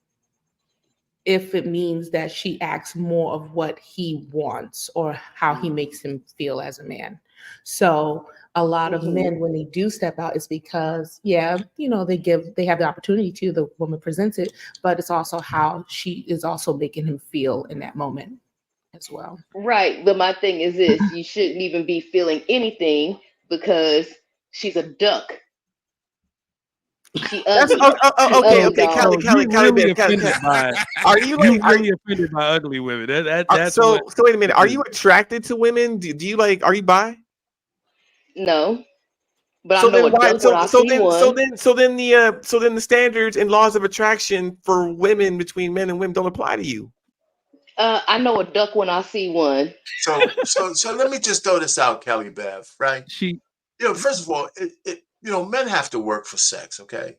if it means that she acts more of what he wants or how he makes him feel as a man. So a lot of men, when they do step out, it's because, they have the opportunity to, the woman presents it, but it's also how she is also making him feel in that moment as well. Right. But my thing is this, you shouldn't even be feeling anything because she's a duck. She ugly. Okay, Are you really offended by ugly women? That's so wait a minute. Are you attracted to women? Do you like? Are you bi? No, but So I know then a why? duck when I see one. So then the standards and laws of attraction for women between men and women don't apply to you. I know a duck when I see one. So let me just throw this out, Kelly Bev, right? She, First of all, men have to work for sex, okay?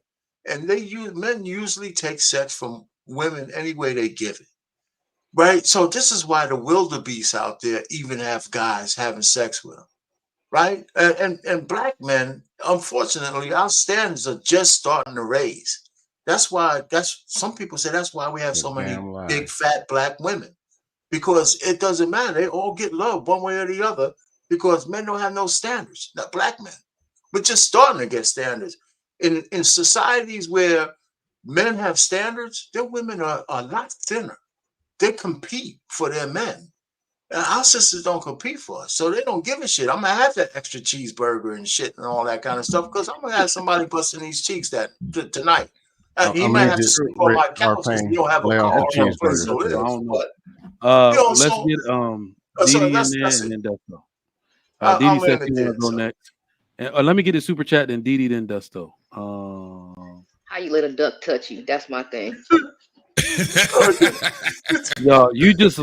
And men usually take sex from women any way they give it, right? So this is why the wildebeests out there even have guys having sex with them, right? And black men, unfortunately, our standards are just starting to raise. Some people say that's why we have so many Damn lie. big fat black women, because it doesn't matter. They all get love one way or the other because men don't have no standards, not black men. We're just starting to get standards. In societies where men have standards, their women are a lot thinner. They compete for their men. And our sisters don't compete for us, so they don't give a shit. I'm gonna have that extra cheeseburger and shit and all that kind of stuff because I'm gonna have somebody busting these cheeks tonight. He might have to Alleged sleep on my couch because he R-Pain, don't have a lay off car the or a place cheeseburger. to live. I don't know. But Let's so get so Didi in that's there it. and then Dusto. I'll Didi said land she it want there. to go So. next. And let me get a super chat, then Didi, then Dusto. How you let a duck touch you? That's my thing. Yo, you just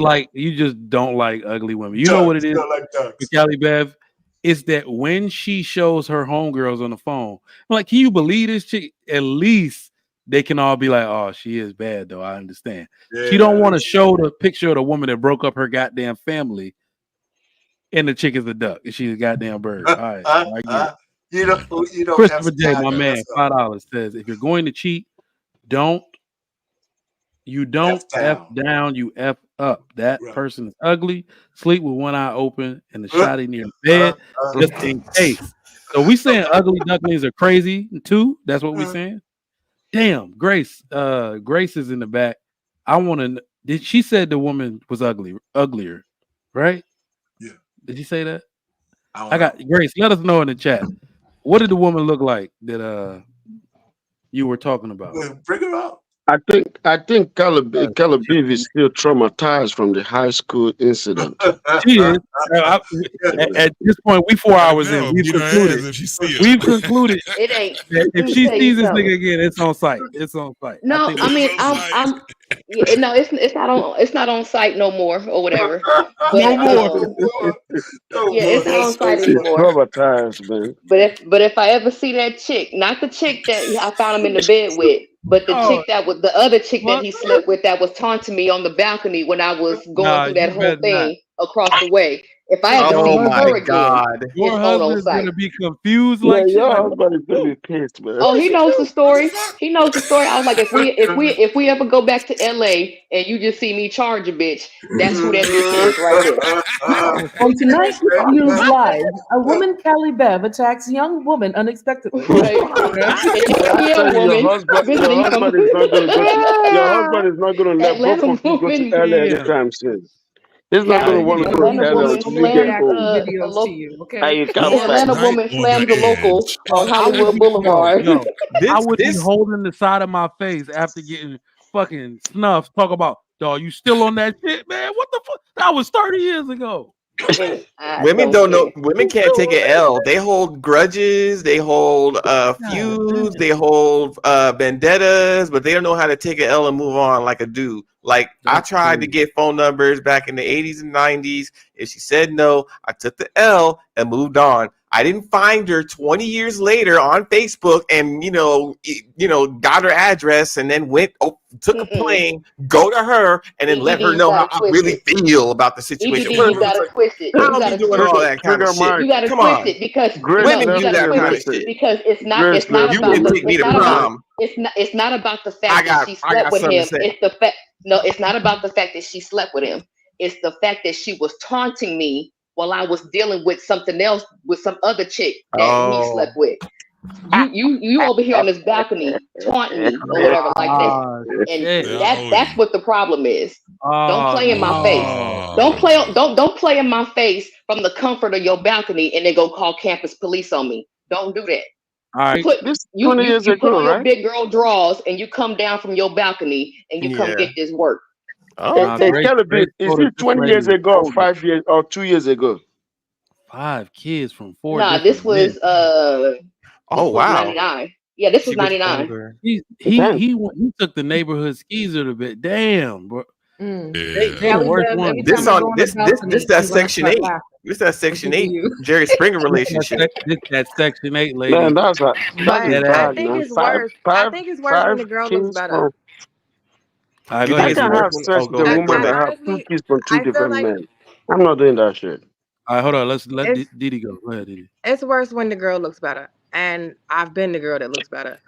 don't like ugly women. You know what it is? Don't like ducks. With Callie Bev, it's that when she shows her homegirls on the phone, I'm like, can you believe this chick? At least they can all be like, oh, she is bad though. I understand. She don't want to show the picture of the woman that broke up her goddamn family, and the chick is a duck, and she's a goddamn bird. All right, I get it. You know, Christopher J, my man, $5 says, if you're going to cheat, don't F down, you F up. That person is ugly. Sleep with one eye open and the shotty near the bed, just in case. So we saying ugly ducklings are crazy too. That's what we saying. Damn, Grace. Grace is in the back. I want to. Did she said the woman was uglier, right? Yeah. Did you say that? I got Grace. Let us know in the chat. What did the woman look like that you were talking about? Bring her up. I think Caleb is still traumatized from the high school incident. She is. At this point, we 4 hours in. We've concluded. We've concluded It ain't. that if Let me she tell you sees this something. nigga again, it's on site. It's on site. No, I mean I'm yeah, no, it's not on site no more or whatever. But No more. yeah, it's not on site He's anymore. traumatized, man. But if I ever see that chick, not the chick that I found him in the bed with, but the chick that was the other chick that he slept with that was taunting me on the balcony when I was going through that you whole better thing across the way. If I ever see her again, Your it's on husband's site. gonna be confused Yeah, like shit. your Like, husband is gonna be pissed, man. Oh, he knows the story. He knows the story. I was like, if we ever go back to LA and you just see me charge a bitch, that's who that bitch is right there. On tonight's News Live, a woman, Callie Bev, attacks young woman unexpectedly. Right. I tell you, your husband is not gonna your husband is not gonna let both Atlanta of you go to woman. LA anytime soon. He's not gonna want to go to Atlanta LA woman until you get slams home. a local. Hey, you come The back. Atlanta woman slams a local on Hollywood Boulevard. I would be holding the side of my face after getting fucking snuffed. Talk about, dog, you still on that shit, man? What the fuck? That was 30 years ago. Women don't know. Women can't take an L. They hold grudges. They hold feuds. They hold vendettas, but they don't know how to take an L and move on like a dude. Like I tried to get phone numbers back in the 80s and 90s. If she said no, I took the L and moved on. I didn't find her 20 years later on Facebook and got her address and then took a plane, go to her, and then let her know how I really feel about the situation. EBD, you gotta twist it. I don't be doing all that kind of shit. You gotta Come twist on. it because Women do that kind of shit. because it's not You about can the take me to prom. it's not about the fact that she slept with him. It's the fact it's not about the fact that she slept with him. It's the fact that she was taunting me while I was dealing with something else with some other chick that he slept with. You over here on this balcony taunting me or whatever like that, and that's what the problem is. Don't play in my face. Don't play in my face from the comfort of your balcony and then go call campus police on me. Don't do that. All right. You put on your big girl drawers and you come down from your balcony and you come get this work. Hey, Caleb, is it 20 years ago or 5 years or 2 years ago? 5 kids from 4 Nah, this different men. was Oh wow. 99. Yeah, this She was was 99. older. He took the neighborhood skeezer to bed. Damn, bro. Mm. They the Kelly worst Bev, ones. every This time I on go on this the this balcony, this that I'm gonna section start 8. laughing. This that section Look at 8 you. Jerry Springer relationship. This that Section 8 Man, lady. that's But That I ass. bad, think man. it's worse. I think it's worse when Five the girl looks kids better. from. All right, You go think I ahead, it's can Didi. worse have when sex with a go woman ahead. that have 2 honestly, kids from 2 I feel different like men. I'm not doing that shit. All right, hold on. Let it's Didi go. Go ahead, Didi. it's worse when the girl looks better, and I've been the girl that looks better.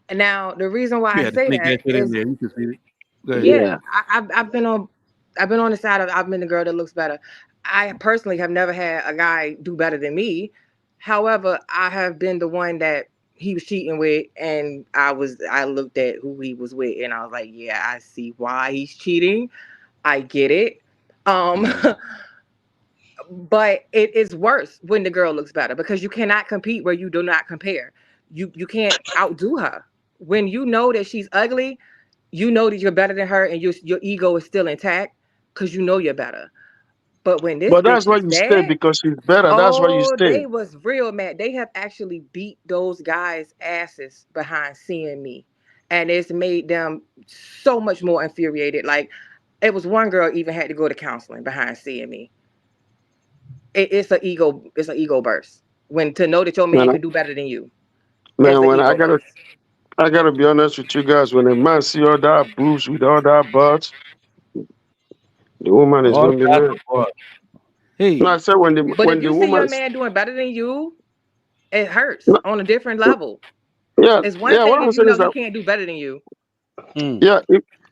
And now the reason why You I had to say sneak that that shit in is, there. You can see it. Go ahead. yeah, Yeah. I've been on the side of I've been the girl that looks better. I personally have never had a guy do better than me. However, I have been the one that he was cheating with, and I looked at who he was with, and I was like, yeah, I see why he's cheating. I get it. Um, but it is worse when the girl looks better because you cannot compete where you do not compare. You can't outdo her. When you know that she's ugly, you know that you're better than her, and your ego is still intact because you know you're better. But when this But that's bitch why is you stay bad, because she's better. That's why you oh, stay. they was real mad. They have actually beat those guys' asses behind seeing me, and it's made them so much more infuriated. Like it was one girl even had to go to counseling behind seeing me. It's an ego burst when to know that your man Man, could do better than you. It's man, an when ego burst. I gotta be honest with you guys. When a man see all that boobs with all that butt, the woman is All gonna be about mad. the butt. No, I Hey, said But if when the you see woman, your man doing better than you, it hurts no, on a different level. yeah, It's one yeah. What thing I'm if you saying know is he that can't do better than you. yeah,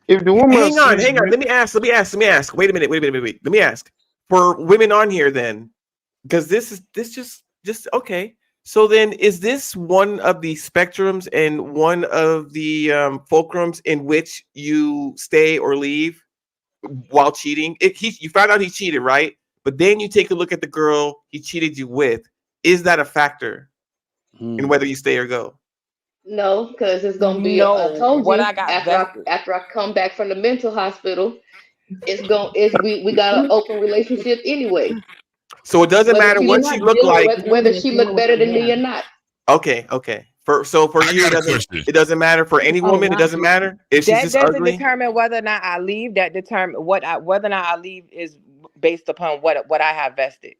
if the woman Hang on, sees hang on. Let me ask. Wait a minute. Wait. Let me ask. For women on here then, because this just okay. So then is this one of the spectrums and one of the fulcrums in which you stay or leave while cheating? You found out he cheated, right? But then you take a look at the girl he cheated you with. Is that a factor in whether you stay or go? No, because it's gonna be. I No, told what you I got vested. after I come back from the mental hospital, we got an open relationship anyway. So it doesn't Whether matter she You're what look she not looked dealing with like. him, whether you're she dealing look with better the than me man. or not. Okay. For I you, got a question. it doesn't matter for any Oh, woman. It not doesn't matter if she's That just doesn't ugly. determine whether or not I leave. That determine whether or not I leave is based upon what I have vested.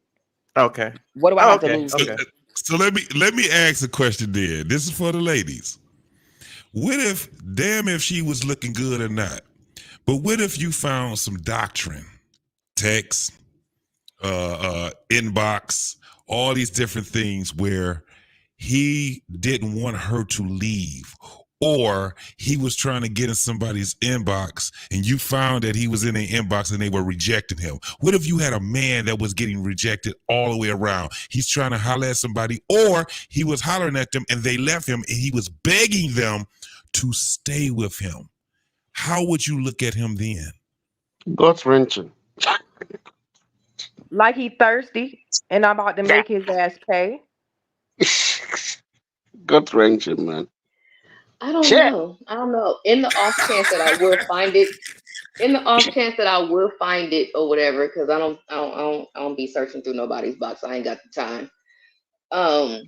Okay. What do I Oh, have to okay. lose So, here? so let me ask a question then. This is for the ladies. What if, damn if she was looking good or not, but what if you found some doctrine, text, inbox, all these different things where he didn't want her to leave, or he was trying to get in somebody's inbox and you found that he was in their inbox and they were rejecting him? What if you had a man that was getting rejected all the way around? He's trying to holler at somebody, or he was hollering at them and they left him and he was begging them to stay with him. How would you look at him then? gut wrenching. Like he thirsty, and I'm about to make his ass pay. Gut wrenching, man. I don't Shit. know. I don't know. In the off chance that I will find it, or whatever, because I don't be searching through nobody's box. I ain't got the time. Um,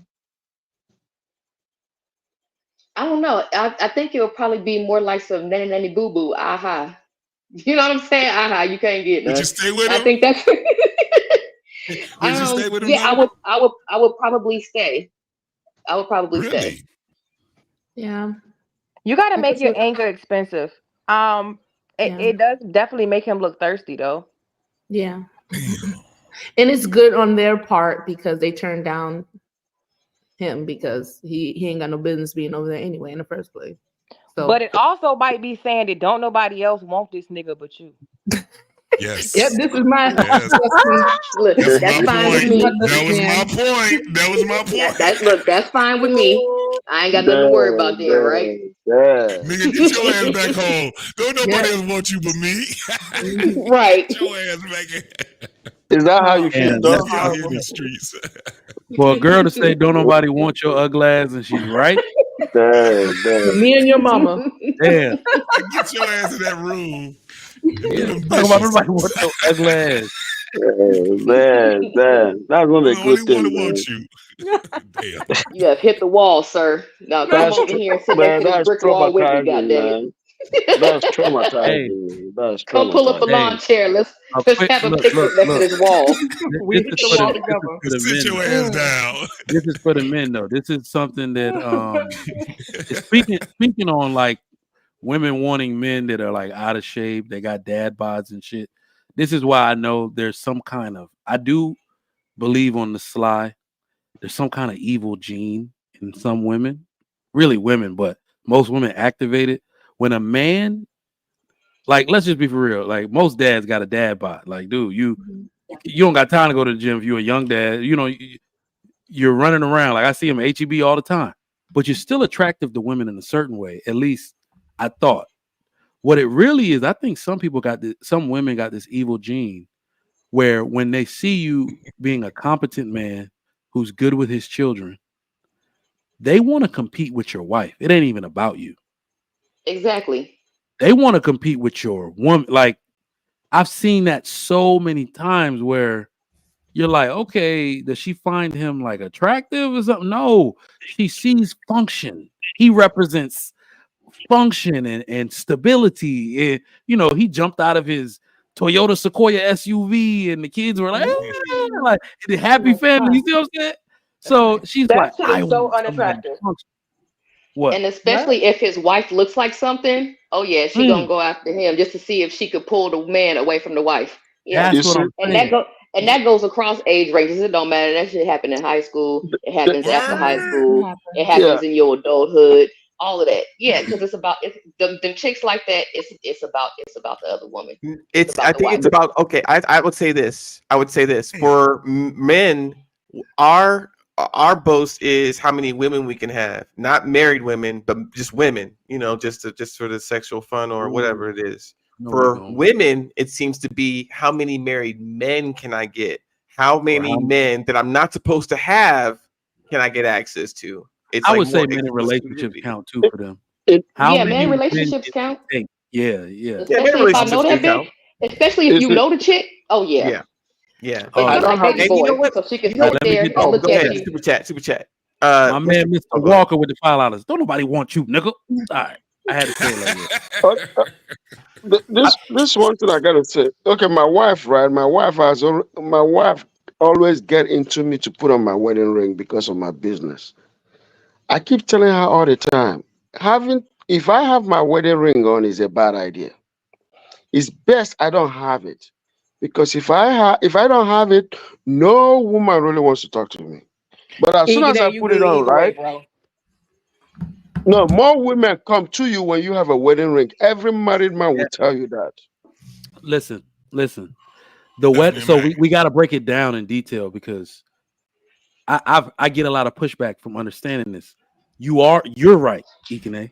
I don't know. I think it'll probably be more like some nanny nanny boo boo. Aha. You know what I'm saying? Aha. You can't get Would you none. stay with I him? think that's. Would you stay with him Yeah. though? I would probably stay. I would probably stay. Really? Yeah. You got to I make guess your anger expensive. yeah. It does definitely make him look thirsty though. Yeah. Damn. And it's good on their part because they turned down him because he ain't got no business being over there anyway in the first place. So But it also might be saying that don't nobody else want this nigga but you. Yes. yep, this is my Yes. Look, That's that's my fine with point. me. That was my point. That was my point. That's fine with me. I ain't got nothing to worry about there, right? Nigga, get your ass back home. Don't nobody Yep. else want you but me. Right. Get your ass back here. Is that how you Yeah, feel, that's dog? Be out here in the streets. for a girl to say don't nobody want your ugly ass and she's right. Damn. Me and your mama. Damn. Get your ass in that room and do Yeah. them Talking about dishes. nobody want your ugly ass. Man, that's not a I'm the only good one thing, that man. wants you. Damn. You have hit the wall, sir. Now come That's over here and sit next man, to this that's brick wall with me, traumatizing, goddammit. man. That's Hey, traumatizing, man. That's Come pull up a traumatizing. lawn hey, chair. a Let's quick have a look, picnic look, next to look. this wall. We hit the wall together. This is for the Sit men your though. ass down. This is for the men though. This is something that speaking on like women wanting men that are like out of shape, they got dad bods and shit. This is why I know there's some kind of I do believe on the sly. There's some kind of evil gene in some women, really women, but most women activate it when a man, like, let's just be for real. Like most dads got a dad bod. Like, dude, you don't got time to go to the gym if you're a young dad. You know, you're running around. Like I see him at HEB all the time, but you're still attractive to women in a certain way. At least I thought. What it really is, I think some people got this, some women got this evil gene where when they see you being a competent man who's good with his children, they want to compete with your wife. It ain't even about you. Exactly. They want to compete with your woman. Like I've seen that so many times where you're like, okay, does she find him like attractive or something? No, she sees function. He represents function and stability. And, you know, he jumped out of his Toyota Sequoia SUV and the kids were like, "Ah," like the happy family. You see what I'm saying? So she's like, That shit I is so want somebody to unattractive. function. What? And especially if his wife looks like something, oh yeah, she gonna Mm, go after him just to see if she could pull the man away from the wife. Yeah. You that's what see, I'm And saying. that goes across age ranges. It don't matter. That shit happened in high school. It the- happens after high Word. school. It yeah, happens in your adulthood. All of that. Yeah, because it's about the chicks like that. It's about the other woman. It's I about the think wife. it's about okay. I would say this. I would say this Damn. for men. Our our boast is how many women we can have, not married women, but just women. You know, just for the sexual fun or whatever it Ooh, is. no, we For going. women, it seems to be how many married men can I get? How Or many how men that I'm not supposed to have can I get access to? It's I like would say more men in relationships exclusivity. count too for them. it, How Yeah, many man, men relationships can count. you take? Yeah, yeah. Yeah, married Especially if I know relationships do that bitch. count. Especially if it's you know the chick. Oh yeah. Yeah, yeah. It's Oh I just yeah. don't like have baby And you know boy. what? So she can You know sit what? Let me there get this and Oh, look go super at ahead. chat. you. Super chat. Super chat. My Mr. man, Mr. Oh, go ahead. Walker with the $5. Don't nobody want you, nigga. All right. I had to say it like that. uh, I, this one thing I gotta say. Okay, my wife, right? My wife always get into me to put on my wedding ring because of my business. I keep telling her all the time, if I have my wedding ring on is a bad idea. It's best I don't have it. Because if I don't have it, no woman really wants to talk to me. But as soon Either as day, I you put it good on, either way, right? bro. No, more women come to you when you have a wedding ring. Every married man will tell you that. Listen, listen. The wet. Stephanie So Mac. we got to break it down in detail because I get a lot of pushback from understanding this. You're right, Ikene.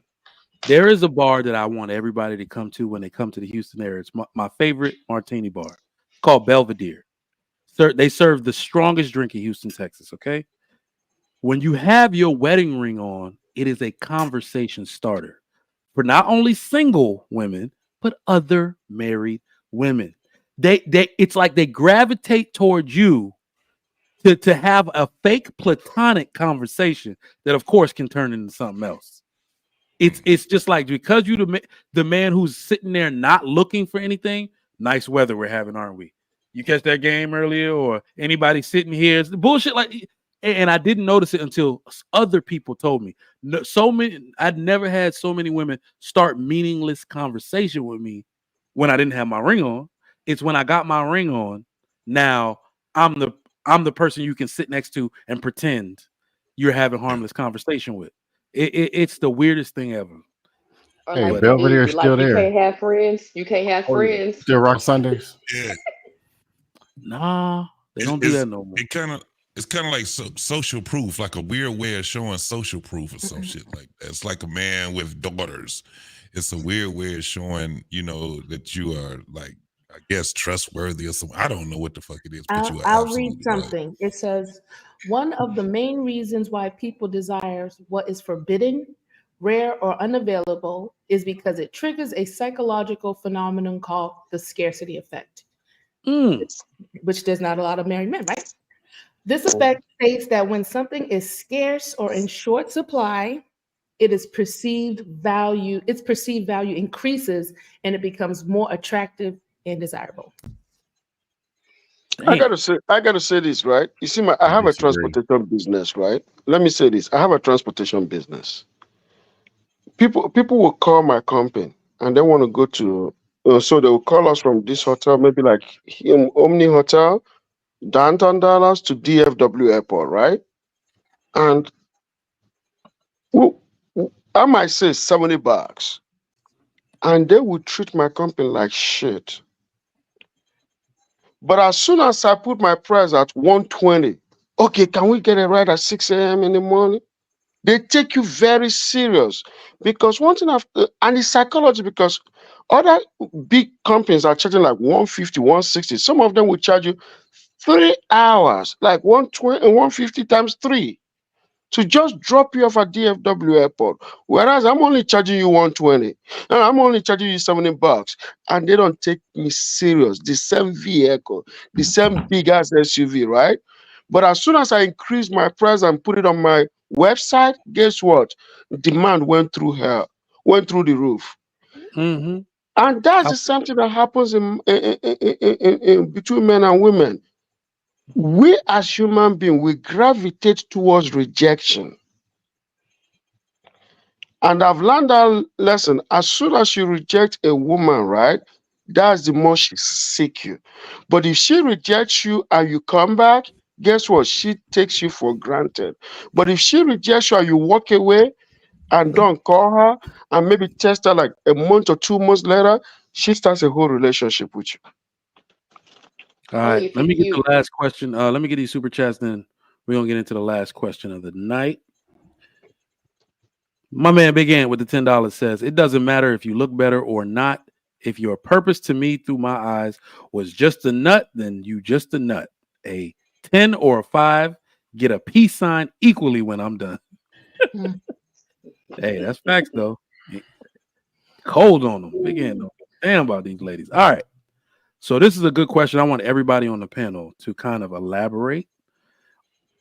There is a bar that I want everybody to come to when they come to the Houston area. It's my favorite martini bar. It's called Belvedere. They serve the strongest drink in Houston, Texas. Okay. When you have your wedding ring on, it is a conversation starter for not only single women, but other married women. They it's like they gravitate towards you to have a fake platonic conversation that of course can turn into something else. It's just like because you the man who's sitting there not looking for anything. Nice weather we're having, aren't we? You catch that game earlier, or anybody sitting here? It's bullshit. Like, and I didn't notice it until other people told me. No, so many. I'd never had so many women start meaningless conversation with me when I didn't have my ring on. It's when I got my ring on. Now I'm the I'm the person you can sit next to and pretend you're having harmless conversation with. It's the weirdest thing ever. Or Hey, like But Belvedere is still like you there. can't have friends. You can't have oh yeah, friends. Still rock Sundays. Yeah. nah, they don't do It's that no more. it kind of it's kind of like social proof, like a weird way of showing social proof or some shit like that. It's like a man with daughters. It's a weird way of showing, that you are like, I guess, trustworthy or something. I don't know what the fuck it is, but you are I'll read absolutely right. something. It says, one of the main reasons why people desires what is forbidden, rare, or unavailable is because it triggers a psychological phenomenon called the scarcity effect. Mm. which there's not a lot of married men, right? This effect states that when something is scarce or in short supply, its perceived value increases and it becomes more attractive and desirable. I gotta say this, right? You see, I have a transportation business, right? Let me say this: I have a transportation business. People will call my company and they want to go to, so they will call us from this hotel, maybe like Omni Hotel, downtown Dallas to DFW Airport, right? And w- I might say $70, and they will treat my company like shit. But as soon as I put my price at 120, okay, can we get a ride at 6 a.m. in the morning? They take you very serious because one thing after, and it's psychology because other big companies are charging like 150, 160. Some of them will charge you 3 hours, like 120 and 150 times three, to just drop you off at DFW Airport. Whereas I'm only charging you 120 and I'm only charging you $70, and they don't take me serious. The same vehicle, the same big ass SUV, right? But as soon as I increase my price and put it on my website, guess what? Demand went through the roof. Mm-hmm. And that's the same thing that happens in between men and women. We as human beings, we gravitate towards rejection. And I've learned that lesson. As soon as you reject a woman, right, that's the more she seek you. But if she rejects you and you come back, guess what? She takes you for granted. But if she rejects you and you walk away and don't call her and maybe text her like a month or 2 months later, she starts a whole relationship with you. All right. Let me get the last question. Let me get these super chats, then we're going to get into the last question of the night. My man Big Ant with the $10 says, it doesn't matter if you look better or not. If your purpose to me through my eyes was just a nut, then you just a nut. A 10 or a 5, get a peace sign equally when I'm done. Hey, that's facts, though. Cold on them. Big Ant, though. Damn about these ladies. All right. So this is a good question. I want everybody on the panel to kind of elaborate.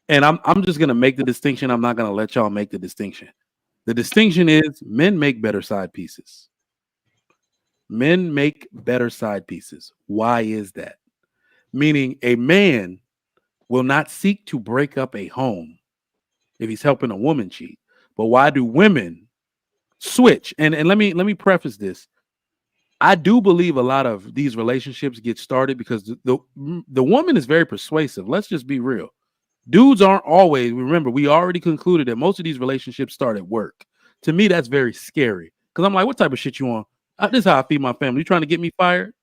And I'm just going to make the distinction. I'm not going to let y'all make the distinction. The distinction is men make better side pieces. Men make better side pieces. Why is that? Meaning a man will not seek to break up a home if he's helping a woman cheat. But why do women switch? And let me preface this. I do believe a lot of these relationships get started because the woman is very persuasive. Let's just be real. Dudes aren't always, remember, we already concluded that most of these relationships start at work. To me, that's very scary because I'm like, what type of shit you on? This is how I feed my family. You trying to get me fired?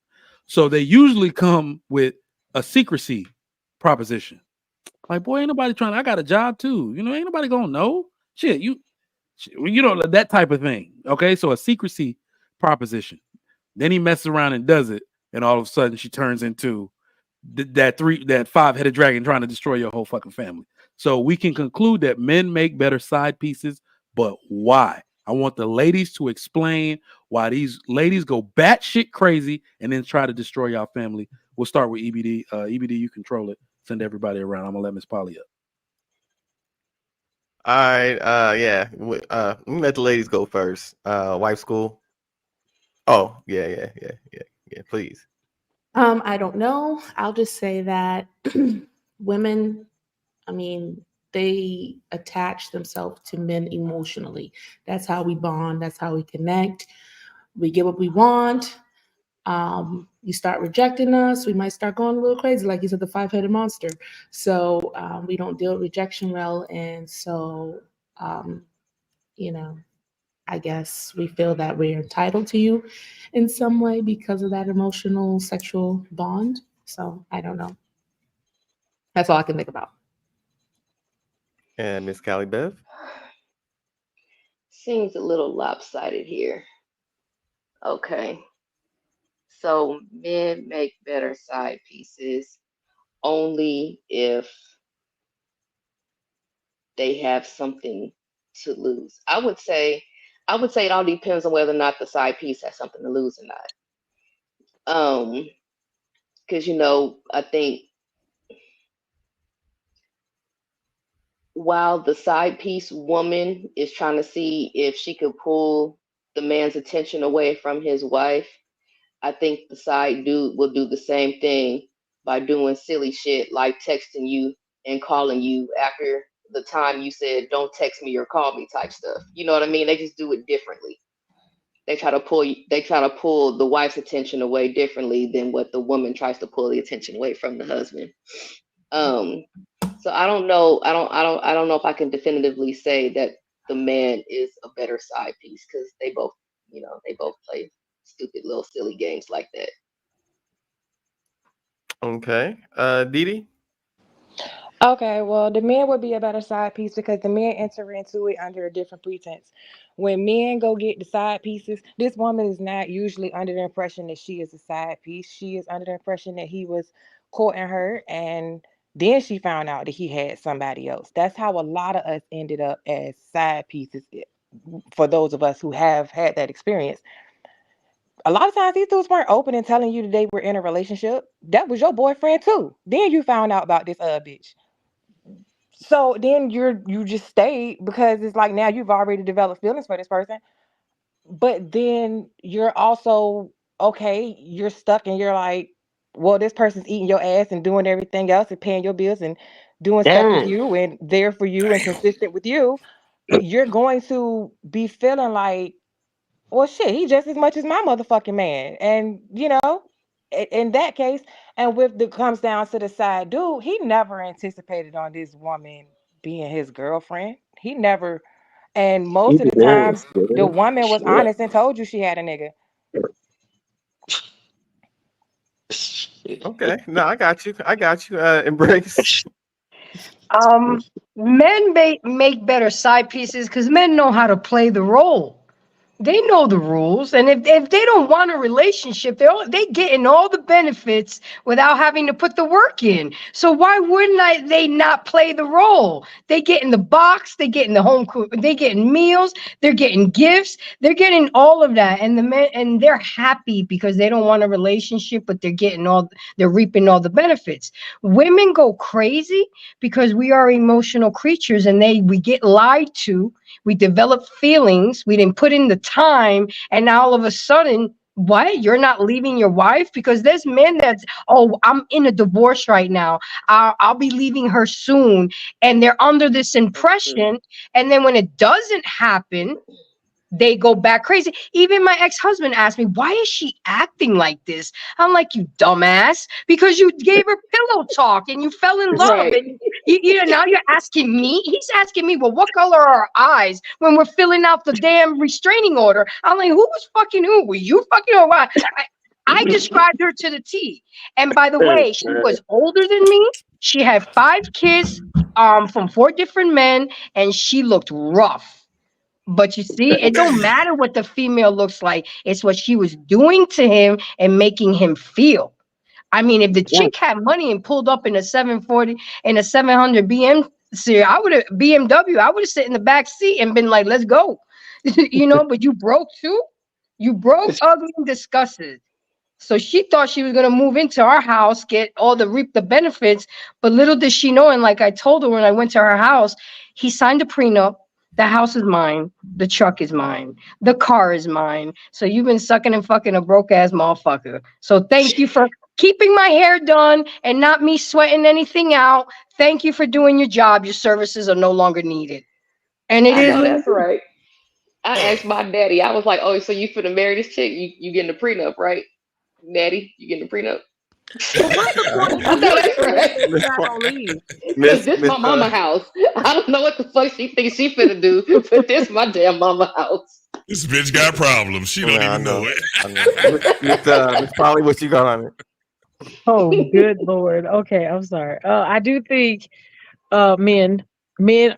So they usually come with a secrecy proposition. Like, boy, ain't nobody trying. I got a job too. You know, ain't nobody gonna know. Shit, you know, that type of thing. Okay, so a secrecy proposition. Then he messes around and does it, and all of a sudden she turns into that 5-headed dragon trying to destroy your whole fucking family. So we can conclude that men make better side pieces, but why? I want the ladies to explain why these ladies go batshit crazy and then try to destroy y'all family. We'll start with EBD. EBD, you control it. Send everybody around. I'm gonna let Miss Polly up. All right. Yeah. Let me let the ladies go first. Wife school. Oh, yeah. Please. I don't know. I'll just say that women, I mean, they attach themselves to men emotionally. That's how we bond. That's how we connect. We get what we want. You start rejecting us, we might start going a little crazy, like you said, the 5-headed monster. So we don't deal with rejection well, and so you know, I guess we feel that we're entitled to you in some way because of that emotional sexual bond. So I don't know. That's all I can think about. And Miss Callie Bev. Seems a little lopsided here. Okay. So men make better side pieces only if they have something to lose. I would say it all depends on whether or not the side piece has something to lose or not. Because I think while the side piece woman is trying to see if she could pull the man's attention away from his wife, I think the side dude will do the same thing by doing silly shit like texting you and calling you after the time you said don't text me or call me type stuff. You know what I mean? They just do it differently. They try to pull the wife's attention away differently than what the woman tries to pull the attention away from the husband. So I don't know. I don't know if I can definitively say that the man is a better side piece because they both play stupid little silly games like that. Okay. Didi? Okay, well, the man would be a better side piece because the men enter into it under a different pretense. When men go get the side pieces, this woman is not usually under the impression that she is a side piece. She is under the impression that he was courting her, and then she found out that he had somebody else. That's how a lot of us ended up as side pieces, for those of us who have had that experience. A lot of times these dudes weren't open and telling you that they were in a relationship. That was your boyfriend too. Then you found out about this bitch. So then you just stayed because it's like now you've already developed feelings for this person. But then you're also okay, you're stuck and you're like, well, this person's eating your ass and doing everything else and paying your bills and doing stuff with Damn. you and there for you and consistent with you. You're going to be feeling like, well, shit, he just as much as my motherfucking man. And, in that case, and with the comes down to the side dude, he never anticipated on this woman being his girlfriend. He never, and most of the times, the woman was Shit. honest and told you she had a nigga. Okay. No, I got you. Embrace. Men make better side pieces because men know how to play the role. They know the rules, and if they don't want a relationship, they getting all the benefits without having to put the work in. So why wouldn't they not play the role? They getting the box, they getting the home cook, they getting meals, they're getting gifts, they're getting all of that, and the men and they're happy because they don't want a relationship, but they're reaping all the benefits. Women go crazy because we are emotional creatures, and we get lied to. We develop feelings. We didn't put in the time. And now all of a sudden, what? You're not leaving your wife? Because there's men that's, oh, I'm in a divorce right now. I'll be leaving her soon. And they're under this impression. And then when it doesn't happen, they go back crazy. Even my ex-husband asked me, why is she acting like this? I'm like, you dumbass, because you gave her pillow talk and you fell in love. Right. And now you're asking me. He's asking me, well, what color are our eyes when we're filling out the damn restraining order? I'm like, who was fucking who? Were you fucking or what? I described her to the T. And by the way, she was older than me. She had 5 kids from 4 different men, and she looked rough. But you see, it don't matter what the female looks like. It's what she was doing to him and making him feel. I mean, if the chick had money and pulled up in a 740 and a 700 BMW, I would have sat in the back seat and been like, let's go. But you broke too. You broke, ugly, and disgusted. So she thought she was going to move into our house, reap the benefits. But little did she know. And like I told her when I went to her house, he signed a prenup. The house is mine. The truck is mine. The car is mine. So you've been sucking and fucking a broke ass motherfucker. So thank you for keeping my hair done and not me sweating anything out. Thank you for doing your job. Your services are no longer needed. And it I is know what it that's is. right. I asked my daddy. I was like, "Oh, so you finna marry this chick? You getting a prenup, right, Daddy? You getting a prenup?" But what's the point I of know you that's saying that right. if you're not gonna leave? Because this my mama house. I don't know what the fuck she thinks she finna do, but this my damn mama house. This bitch got problems. She don't even know it. I know. Miss Polly, what you got on it? Oh, good Lord. Okay, I'm sorry. I do think men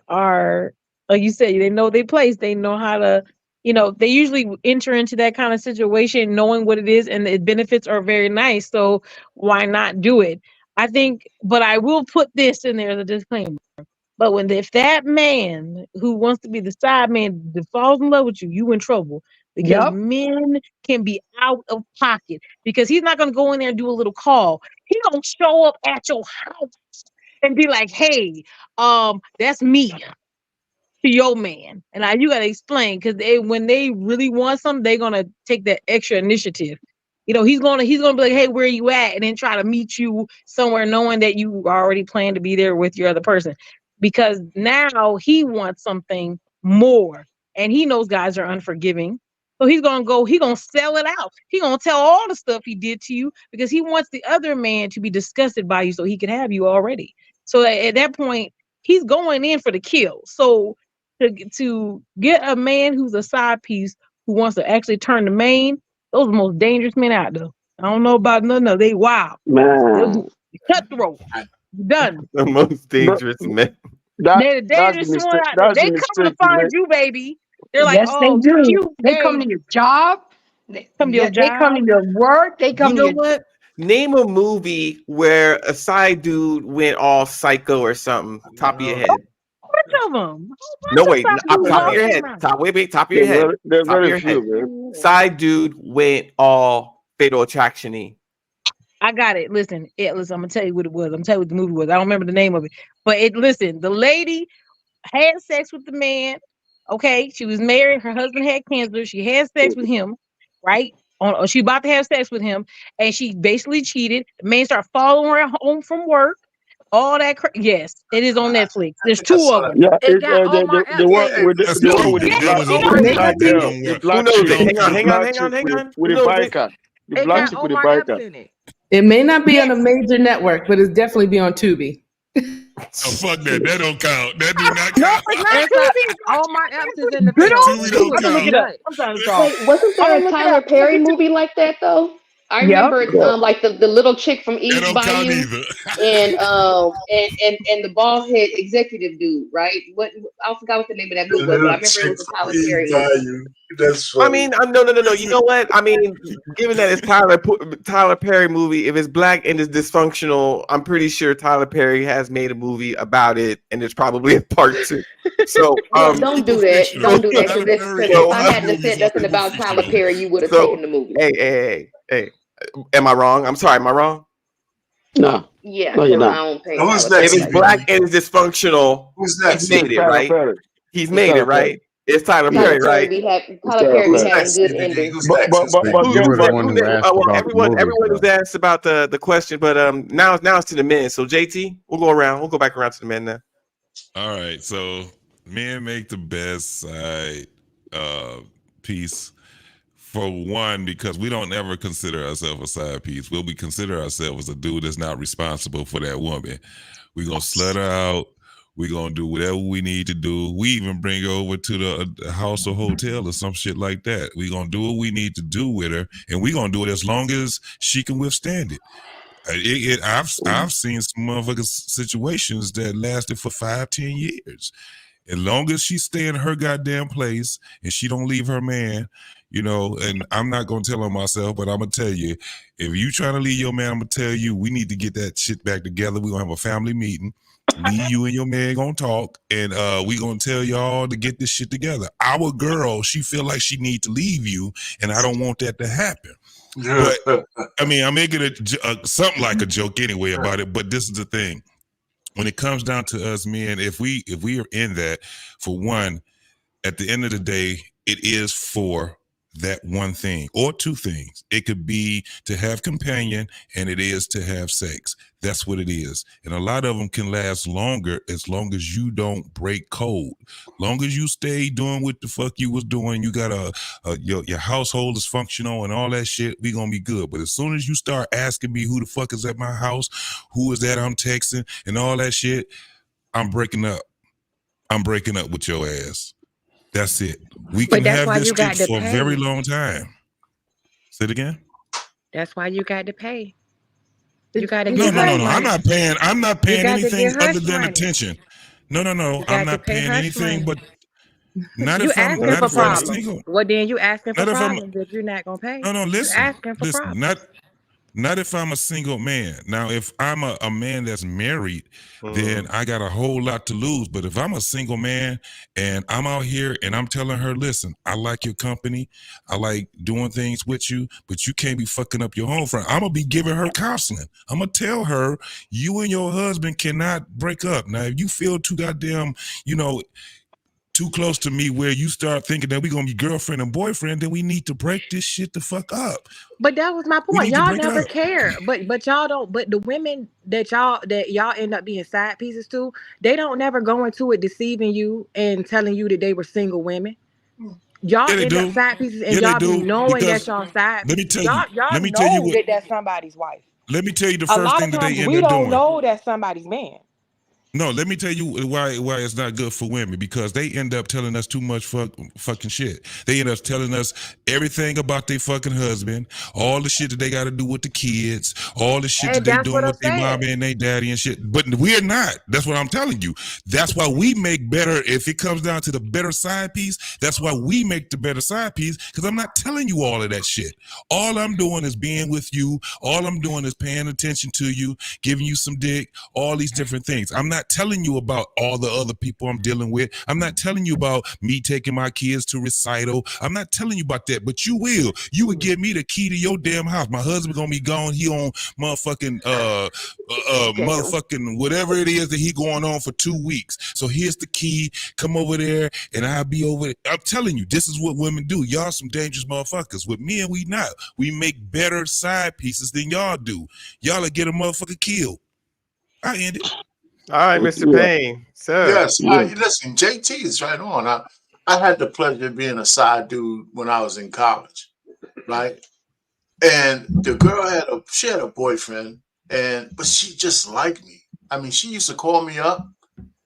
are, like you said, they know their place. They know how to, they usually enter into that kind of situation knowing what it is, and the benefits are very nice. So why not do it? I think, but I will put this in there as a disclaimer. But if that man who wants to be the side man that falls in love with you, you in trouble. because Yep. men can be out of pocket because he's not going to go in there and do a little call. He don't show up at your house and be like, hey, that's me to your man. And you got to explain because when they really want something, they're going to take that extra initiative. You know, he's gonna be like, hey, where you at? And then try to meet you somewhere knowing that you already plan to be there with your other person. Because now he wants something more. And he knows guys are unforgiving. So he's gonna sell it out. He's gonna tell all the stuff he did to you because he wants the other man to be disgusted by you so he can have you already. So at that point, he's going in for the kill. So to get a man who's a side piece who wants to actually turn the main, those are the most dangerous men out there. I don't know about none of they wild. They'll Man, do cutthroat. Done. The most dangerous man. They're the that's the dangerous one mistake. out there. That's They the come to mistake you find make. you, baby. They're like, Yes, they oh, you're do. cute. They come Hey, to your job. They come to your they come job. to your work. They You come to know your. what? Name a movie where a side dude went all psycho or something. Top of your head. Bunch of them. No, wait. Top All of your came head. out. Top of your head. There's Top of very your head. few, man. Side dude went all Fatal Attraction-y. I got it. Listen, I'm gonna tell you what it was. I'm gonna tell you what the movie was. I don't remember the name of it. But listen, the lady had sex with the man. Okay, she was married. Her husband had cancer. She had sex with him, right? She about to have sex with him, and she basically cheated. The man started following her home from work. All that. Yes, it is on Netflix. There's two of them. Yeah, It got Omar the one Epps in with it. That's the one with the stupid. That black was You on know, there. Name black that That movie. girl, don't the work. Who black knows chick, it? Hang on, the hang on, black hang on, chick hang on. with Who the knows it? biker, the It black got chick with the Omar Epps biker. in it. It may not be on a yes. major network, but it's definitely be on Tubi. Oh, fuck that. That don't count. That do not No, count. it's not It's got Tubi. Omar Epps is in the Good film. old Tubi He don't Tubi. was I'm gonna look a it count. up. nut. I'm sorry, y'all. Wait, wasn't I'm there gonna a look it Tyler up. Look Perry at movie like that though? I Yep. remember like the little chick from That Eve's don't count Bayou either. and the bald head executive dude, right? What I forgot what the name of that The movie was, but I little remember it chick was a from Tyler Eve Perry movie. Bayou. That's I funny. mean, no. You know what? I mean, given that it's Tyler Perry movie, if it's black and it's dysfunctional, I'm pretty sure Tyler Perry has made a movie about it, and there's probably a part 2. So, Well, don't do that. Fictional. Don't do that Tyler because Perry if ain't I made hadn't have movies said on nothing people about Tyler fictional. Perry, you would have so taken the movie. hey. Am I wrong? I'm sorry. Am I wrong? No, Yeah, no, you're because I not. don't pay Now, who's Tyler Perry If next, it's like Speedy? that. black and it's dysfunctional, Who's he's next? made It's it, Tyler right? Perry. He's It's made it, Tyler Perry. right? It's Tyler Yeah, Tyler Perry, Perry right? be it's Tyler Tyler Perry be Who's Perry. having next, good CBD? endings. Who's But next? but Who's but next? but You get were the but one who asked Well, about the movies, everyone was though. asked about the question, but now it's to the men. So JT, we'll go around. We'll go back around to the men now. All right. So men make the best side piece for one, because we don't ever consider ourselves a side piece. We consider ourselves a dude that's not responsible for that woman. We're gonna slut her out. We're gonna do whatever we need to do. We even bring her over to the house or hotel or some shit like that. We're gonna do what we need to do with her, and we're gonna do it as long as she can withstand it. I've seen some motherfucking situations that lasted for 5-10 years. As long as she stay in her goddamn place and she don't leave her man, and I'm not gonna tell on myself, but I'm gonna tell you, if you trying to leave your man, I'm gonna tell you, we need to get that shit back together. We're gonna have a family meeting. Me, you, and your man gonna talk, and we gonna tell y'all to get this shit together. Our girl, she feel like she need to leave you, and I don't want that to happen. But I mean, I'm making it something like a joke anyway about it. But this is the thing: when it comes down to us men, if we are in that, for one, at the end of the day, it is for that one thing or two things. It could be to have companion, and it is to have sex. That's what it is. And a lot of them can last longer as long as you don't break code. Long as you stay doing what the fuck you was doing, you got your household is functional and all that shit, we gonna be good. But as soon as you start asking me who the fuck is at my house, who is that I'm texting, and all that shit, I'm breaking up. I'm breaking up with your ass. That's it. We can But that's have why this you got shit to for a very pay. long time. Say it again. That's why you got to pay. You got to No, get no, no, hush no. money. I'm not paying You got to anything get other hush than money. attention. No. You I'm got to not pay paying hush anything, money. but not You if I'm asking for problems. single. Well, then you asking for Not if I'm problems if you're not gonna pay. no, You listen. asking for problems. Not if I'm a single man. Now, if I'm a man that's married, then I got a whole lot to lose. But if I'm a single man and I'm out here and I'm telling her, listen, I like your company, I like doing things with you, but you can't be fucking up your home front. I'm gonna be giving her counseling. I'm gonna tell her you and your husband cannot break up. Now, if you feel too goddamn, too close to me where you start thinking that we're gonna be girlfriend and boyfriend, then we need to break this shit the fuck up. But that was my We point. need to Y'all break it never up. care. But y'all don't. But the women that y'all end up being side pieces to, they don't never go into it deceiving you and telling you that they were single women. Y'all Yeah, they end up do. side pieces and Yeah, they y'all be do. knowing that Because y'all side let me pieces. tell you. Y'all Let me tell you know what. that that's somebody's wife. Let me tell you the A first lot thing of that they times end we up don't doing. know that's somebody's man. No, let me tell you why it's not good for women, because they end up telling us too much fucking shit. They end up telling us everything about their fucking husband, all the shit that they got to do with the kids, all the shit that And they that's what doing I'm with their saying. mommy and their daddy and shit. But we're not. That's what I'm telling you. That's why we make better. If it comes down to the better side piece, that's why we make the better side piece, because I'm not telling you all of that shit. All I'm doing is being with you. All I'm doing is paying attention to you, giving you some dick, all these different things. I'm not telling you about all the other people I'm dealing with. I'm not telling you about me taking my kids to recital. I'm not telling you about that, but you will. You would give me the key to your damn house. My husband gonna be gone. He on motherfucking motherfucking whatever it is that he going on for 2 weeks. So here's the key. Come over there and I'll be over there. I'm telling you, this is what women do. Y'all some dangerous motherfuckers. With men, we not. We make better side pieces than y'all do. Y'all will get a motherfucker killed. I end it. All right, Mr. Yeah. Payne, sir. Yes, listen, JT is right on. I had the pleasure of being a side dude when I was in college, right? And the girl had a boyfriend, but she just liked me. I mean, she used to call me up,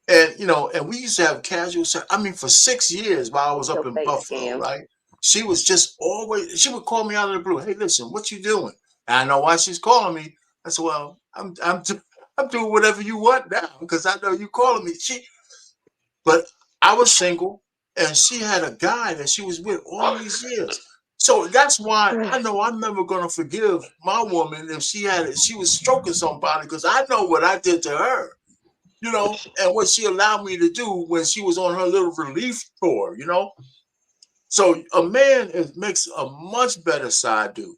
and and we used to have casual sex. I mean, for 6 years while I was up Your in face Buffalo, scam. right? She was just always. She would call me out of the blue. Hey, listen, what you doing? And I know why she's calling me. I said, well, I'm doing whatever you want now because I know you calling me. But I was single, and she had a guy that she was with all these years. So that's why I know I'm never gonna forgive my woman if she was stroking somebody, because I know what I did to her, and what she allowed me to do when she was on her little relief tour. So a man makes a much better side dude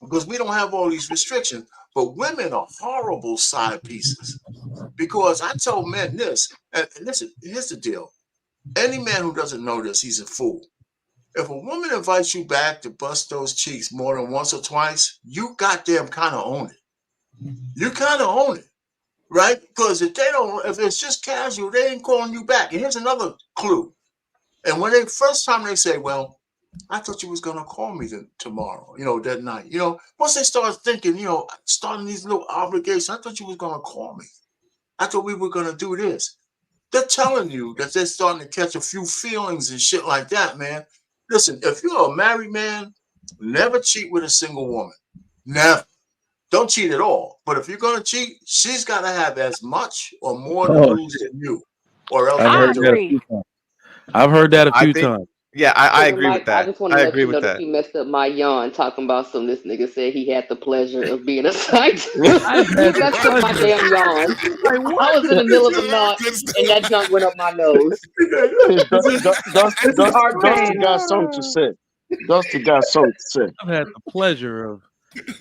because we don't have all these restrictions. But women are horrible side pieces, because I tell men this, and listen, here's the deal. Any man who doesn't know this, he's a fool. If a woman invites you back to bust those cheeks more than once or twice, you goddamn kind of own it. You kind of own it, right? Because if it's just casual, they ain't calling you back. And here's another clue. And when first time they say, well, I thought you was gonna call me tomorrow, that night. Once they start thinking, starting these little obligations, I thought you was gonna call me. I thought we were gonna do this. They're telling you that they're starting to catch a few feelings and shit like that, man. Listen, if you're a married man, never cheat with a single woman. Never. Don't cheat at all. But if you're going to cheat, she's got to have as much or more to Oh lose shit! than you, or else I've don't I heard do that a it. few agree. times. I've heard that a I few think, times. yeah, I Sugar agree with Mike, I that. just want to I let agree you with know that that. you messed up my yawn talking about some. This nigga said he had the pleasure of being a side. I've You had the messed up my pleasure. damn yawn. Like I what? was in the middle of a knot, and that junk went up my nose. Hey, This is this is Dusty crazy. got something to say. Dusty got something to say. I've had the pleasure of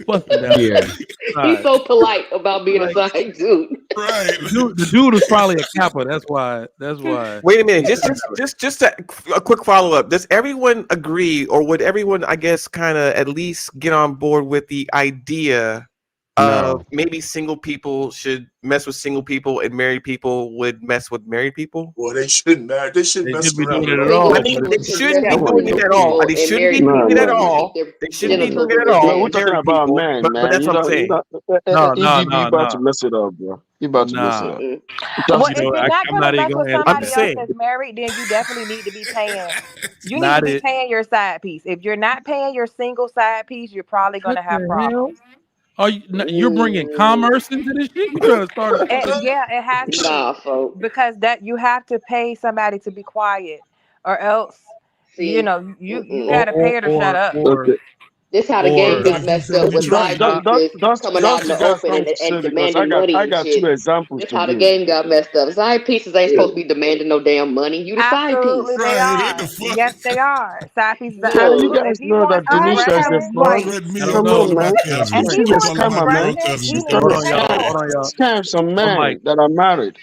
busting down Yeah. He's side. so polite about being a Like side dude. Right. the dude was probably a Kappa. That's why. That's why. Wait a minute, just a quick follow up. Does everyone agree, or would everyone, I guess, kind of at least get on board with the idea of No. maybe single people should mess with single people and married people would mess with married people? Well, they shouldn't marry. They shouldn't They mess shouldn't be around doing at it at all. Single all. I But mean, if people they should shouldn't mess be with doing it single at all. people, They and shouldn't be married doing No, it people at no. should all. keep their They shouldn't be doing genitals it in at their No, all. we're And pants. talking married about people. man, But man. that's what I'm saying. no, no, You no, about to no, mess it up, bro. You about to mess it up. nah. Mm-mm. Well, Dusty, if you're not I'm gonna not mess even with gonna I'm somebody just else saying. that's married, then you definitely need to be paying. You need to not be it. paying your side piece. If you're not paying your single side piece, you're probably What gonna have the hell? problems. Are you? You're bringing Mm, commerce into this shit? You trying to start a fucking? Yeah, it has to nah, be folks. because that you have to pay somebody to be quiet, or else See, you mm-mm. gotta pay her to shut up. okay. This how the game or gets messed up with side pieces coming out in Dusty the got open something to and say because I demanding got money I and got shit. two examples That's to how the give. game got messed up. Side pieces ain't Yeah. supposed to be demanding no damn money. You the side piece. Absolutely, they are. Yes, they are. Side pieces are Man, you Yeah. absolute. If guys he know that wants Denisha is discretion, a You fraud. right? let me I know don't Come know. on, all man. my You cousins. If see he Don't you this wants call all my scammer, real man. discretion, he cousins. He's Don't trying needs to to Hold you? on, pay y'all. scam Hold for on, it. y'all. scam some Oh, Mike. men that are married.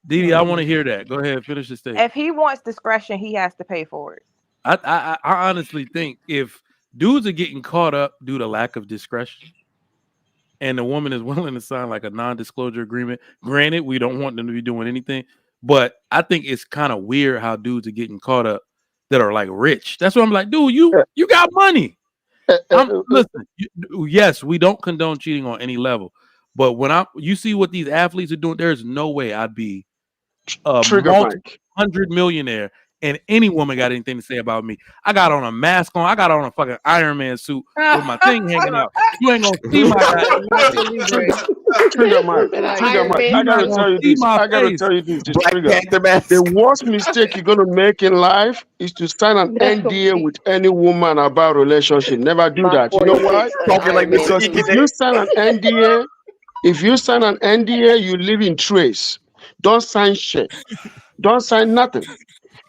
Didi, I want to hear that. Go ahead, finish the statement. If he wants discretion, he has to pay for it. I honestly think if dudes are getting caught up due to lack of discretion, and the woman is willing to sign like a non-disclosure agreement, granted, we don't want them to be doing anything, but I think it's kind of weird how dudes are getting caught up that are like rich. That's why I'm like, dude, you got money. Listen, yes, we don't condone cheating on any level, but when you see what these athletes are doing, there's no way I'd be a Trigger Mike. multi-hundred millionaire and any woman got anything to say about me. I got on a mask on. I got on a fucking Iron Man suit with my thing hanging out. You ain't gonna see my Trigger Mike. An Trigger Iron Mike. Man I gotta suit. tell you see this. my I gotta face. tell you this. This Black Trigger. Panther The mask. worst mistake you're gonna make in life is to sign an No. NDA with any woman about relationship. Never do My that. You know why? 46 Talking like Iron Man Mr. Because suit. if you sign an NDA, you live in trace. Don't sign shit. Don't sign nothing.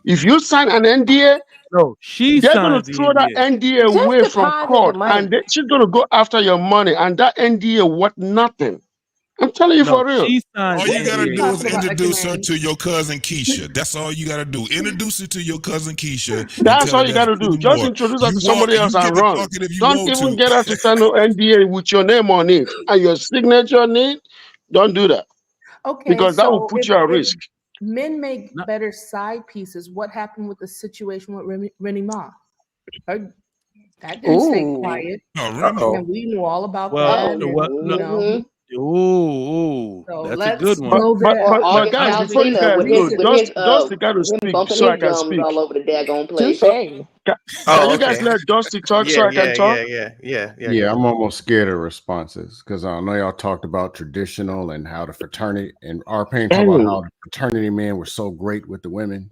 If you sign an NDA, No, she they're going to signs the throw that NDA. NDA Just away from deposit the court money. and she's going to go after your money. And that NDA worth nothing. I'm telling you No, for real. she signs All the you gotta NDA. do is Talking about introduce her Echelon. to your cousin Keisha. That's all you gotta do. Introduce her to your cousin Keisha and That's tell all her you that's got to do. cool Just more. introduce her You to walk, somebody else you get and to run. talking if you Don't want even to. get her to sign no NDA with your name on it and your signature on it. Don't do that Okay, because that will so put you at if risk. men make No. better side pieces, what happened with the situation with Rennie Ma? That didn't stay Ooh. quiet. No, Remy. Uh-oh. And we knew all about Well, that. what? And, No. Ooh, so that's a good let's one. go there. Or But August guys, before you Alsina guys with go, his Dusty got to him speak bumping so I his can gums speak. all over the daggone place. Touche. Can Oh, you guys okay. let Dusty talk so Yeah, I can yeah, talk? yeah. Go Yeah, ahead. I'm almost scared of responses because I know y'all talked about traditional and how the fraternity and our parents talk about how the fraternity men were so great with the women.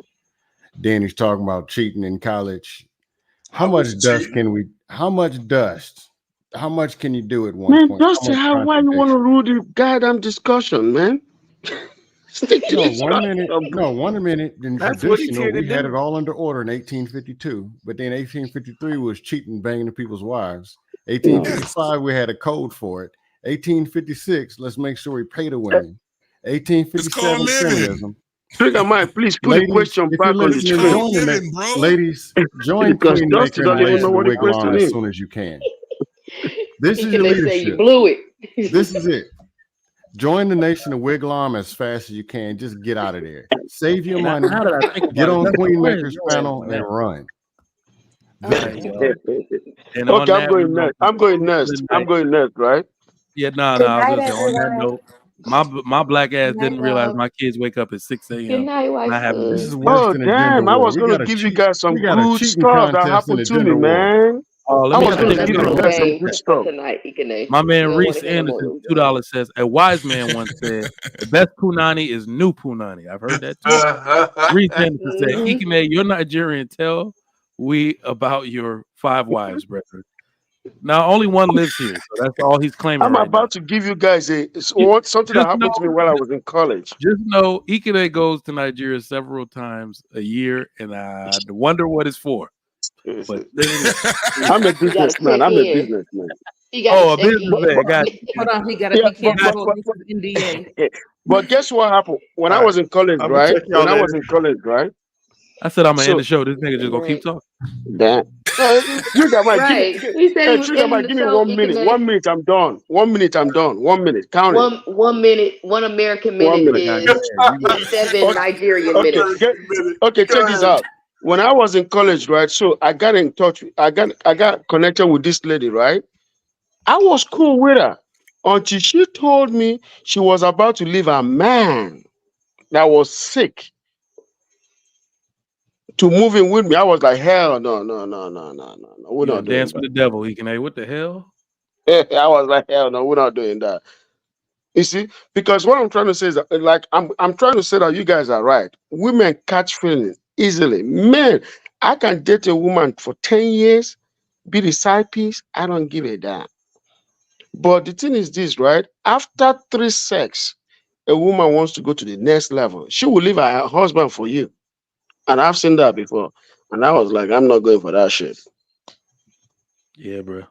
Then he's talking about cheating in college. How much dust can we? How much dust? How much can you do at one Man, point? Dusty, why you want to rule the goddamn discussion, man? Stick to No, the 1 minute. subject. No, 1 minute. In That's what he's traditional, here to we had do. it all under order in 1852, but then 1853 was cheating, banging the people's wives. 1855, we had a code for it. 1856, let's make sure we pay the women. It's called 1857, living. feminism. Trigger Mike, please put the Ladies, question if you're back on the It's listening, screen. called join living, bro. ladies, join Because Queen Dusty Maker in don't the even know Nation of what the Wigwam question as is. soon as you can. This He is can your they say you leadership. blew it. This is it. Join the Nation of Wigwam as fast as you can. Just get out of there. Save your money. Now that I think Get about it, on that's Queen the Maker's plan. panel and run. All right, y'all. And Okay, on I'm that, going next. I'm going next. good I'm night. going next, right? Yeah, no, Good I was night, gonna say on that everyone. note, my black ass Good night, didn't realize love. my kids wake up at 6 Good a.m. night, and I haven't This been. is wifey. worse Oh, than a gender damn. I war. was going to give you guys some We got a good cheating stuff that contest and happened a to me, gender war. man. Oh, I let me was let going me to let That's me give go you for the on guys that some real game good quick. for stuff. tonight, Ikene. My We man don't want Reese to hear no more. Anderson, $2 says a wise man once said the best punani is new punani. I've heard that too. Reese Anderson said, Mhm. Ikeme, you're Nigerian. Tell we about your 5 wives, brethren. Now only one lives here, so that's all he's claiming I'm right now. about to give you guys something that Just happened to me while I was in college. know Ikene goes to Nigeria several times a year, and I wonder what it's for. But I'm a He got to businessman. check I'm a in. businessman. He got to a check businessman. in. Got Hold on, he Yeah, can't disclose his NDA. but guess what happened when I All right. was in college, I'm gonna right? check y'all When I was later. in college, right? I said I'm gonna end So the show. This nigga Good just gonna keep night. talking. damn. Trigger Mike, Right. He said he was Trigger ending Mike, the give me show, 1 minute. Ikene. 1 minute, I'm done. 1 minute, I'm done. 1 minute, count it. One minute, one American 1 minute minute. is 7 Nigerian Okay, minutes. check this out. When I was in college, right? So I got in touch. I got connected with this lady, right? I was cool with her until she told me she was about to leave a man that was sick to move in with me. I was like, hell no. We're You not done doing dance with the devil, Ikene. What the hell? that. I was like, hell no, we're not doing that. You see, because what I'm trying to say is that, like, I'm trying to say that you guys are right. Women catch feelings easily. Men, I can date a woman for 10 years, be the side piece, I don't give a damn. But the thing is this, right? After 3 sex, a woman wants to go to the next level. She will leave her husband for you. And I've seen that before. And I was like, I'm not going for that shit. Yeah, bro.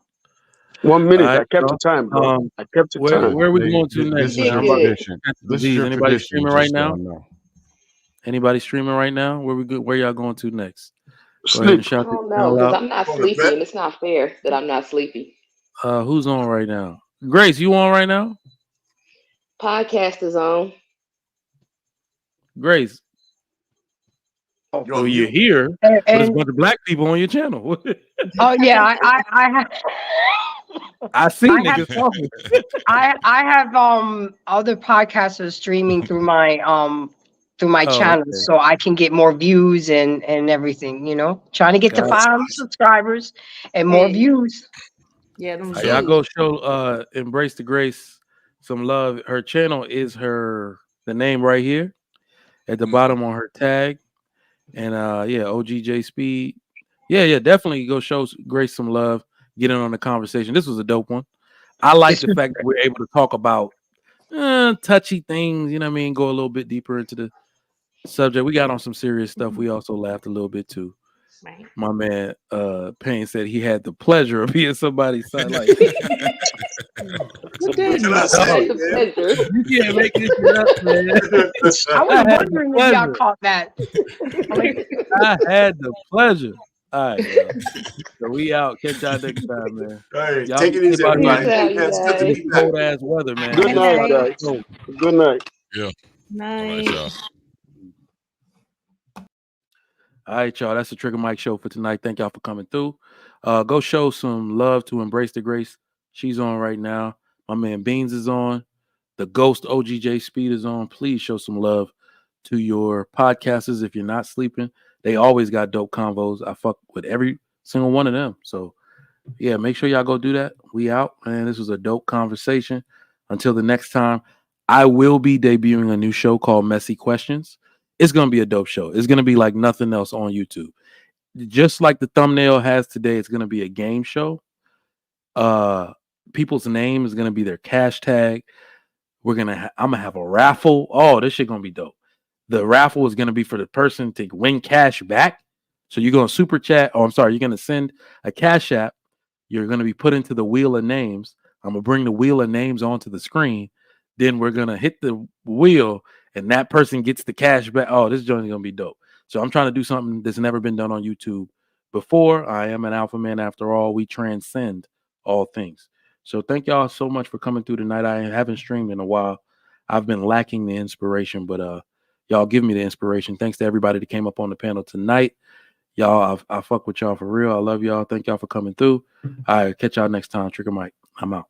1 minute. All right, I kept the y'all. time, bro. I kept the Where time. are we going to next, This is man? your I'm about to tradition. catch the This is disease. your Anybody tradition. streaming right Just now? don't know. Anybody streaming right now? Where we go? Where y'all going to next? Go ahead Sleep. and I shout the don't know channel because out. I'm not Going to sleepy, bed. and it's not fair that I'm not sleepy. Who's on right now? Grace, you on right now? Podcast is on. Grace. You're Well, on you're mute. here, And, but there's a and bunch of black people on your channel. oh yeah, I have. I see I have niggas talking. I have other podcasters streaming through my Oh, channel, okay. so I can get more views and everything. You know, trying to get to Gotcha. 500 subscribers and more Hey, views. yeah, them Y'all views. go show Embrace the Grace some love. Her channel is the name right here at the bottom on her tag. And yeah, OGJ Speed. Yeah, definitely go show Grace some love. Get in on the conversation. This was a dope one. I like the fact that we're able to talk about touchy things, you know what I mean? Go a little bit deeper into the subject. We got on some serious stuff. We also laughed a little bit too. Right. My man Payne said he had the pleasure of being somebody's son. Like What day What can you I on? say, Had the man? pleasure. you can't make this shit up, man. I was I had the wondering if y'all pleasure. caught that. Like, I had the pleasure. All right, yo. So we out. Catch y'all next time, man. Hey, Y'all take be it easy, safe out here Peace in everybody. out, you Yeah, it's good to guys. this be back. cold ass weather, man. Good It's night, about to guys. be cold. Good night. Yeah. All right, Night. y'all. All right, y'all. That's the Trigger Mike show for tonight. Thank y'all for coming through. Go show some love to Embrace the Grace. She's on right now. My man Beans is on. The Ghost OGJ Speed is on. Please show some love to your podcasters if you're not sleeping. They always got dope convos. I fuck with every single one of them. So yeah, make sure y'all go do that. We out, man. This was a dope conversation. Until the next time, I will be debuting a new show called Messy Questions. It's gonna be a dope show. It's gonna be like nothing else on YouTube. Just like the thumbnail has today, it's gonna be a game show. People's name is gonna be their cash tag. I'm gonna have a raffle. Oh, this shit gonna be dope. The raffle is gonna be for the person to win cash back. So you're gonna super chat. Oh, I'm sorry, you're gonna send a cash app. You're gonna be put into the wheel of names. I'm gonna bring the wheel of names onto the screen. Then we're gonna hit the wheel, and that person gets the cash back. Oh, this joint is gonna be dope. So I'm trying to do something that's never been done on YouTube before. I am an alpha man after all. We transcend all things. So thank y'all so much for coming through tonight. I haven't streamed in a while. I've been lacking the inspiration, but y'all give me the inspiration. Thanks to everybody that came up on the panel tonight. Y'all, I fuck with y'all for real. I love y'all. Thank y'all for coming through. All right, catch y'all next time. Trigger Mike. I'm out.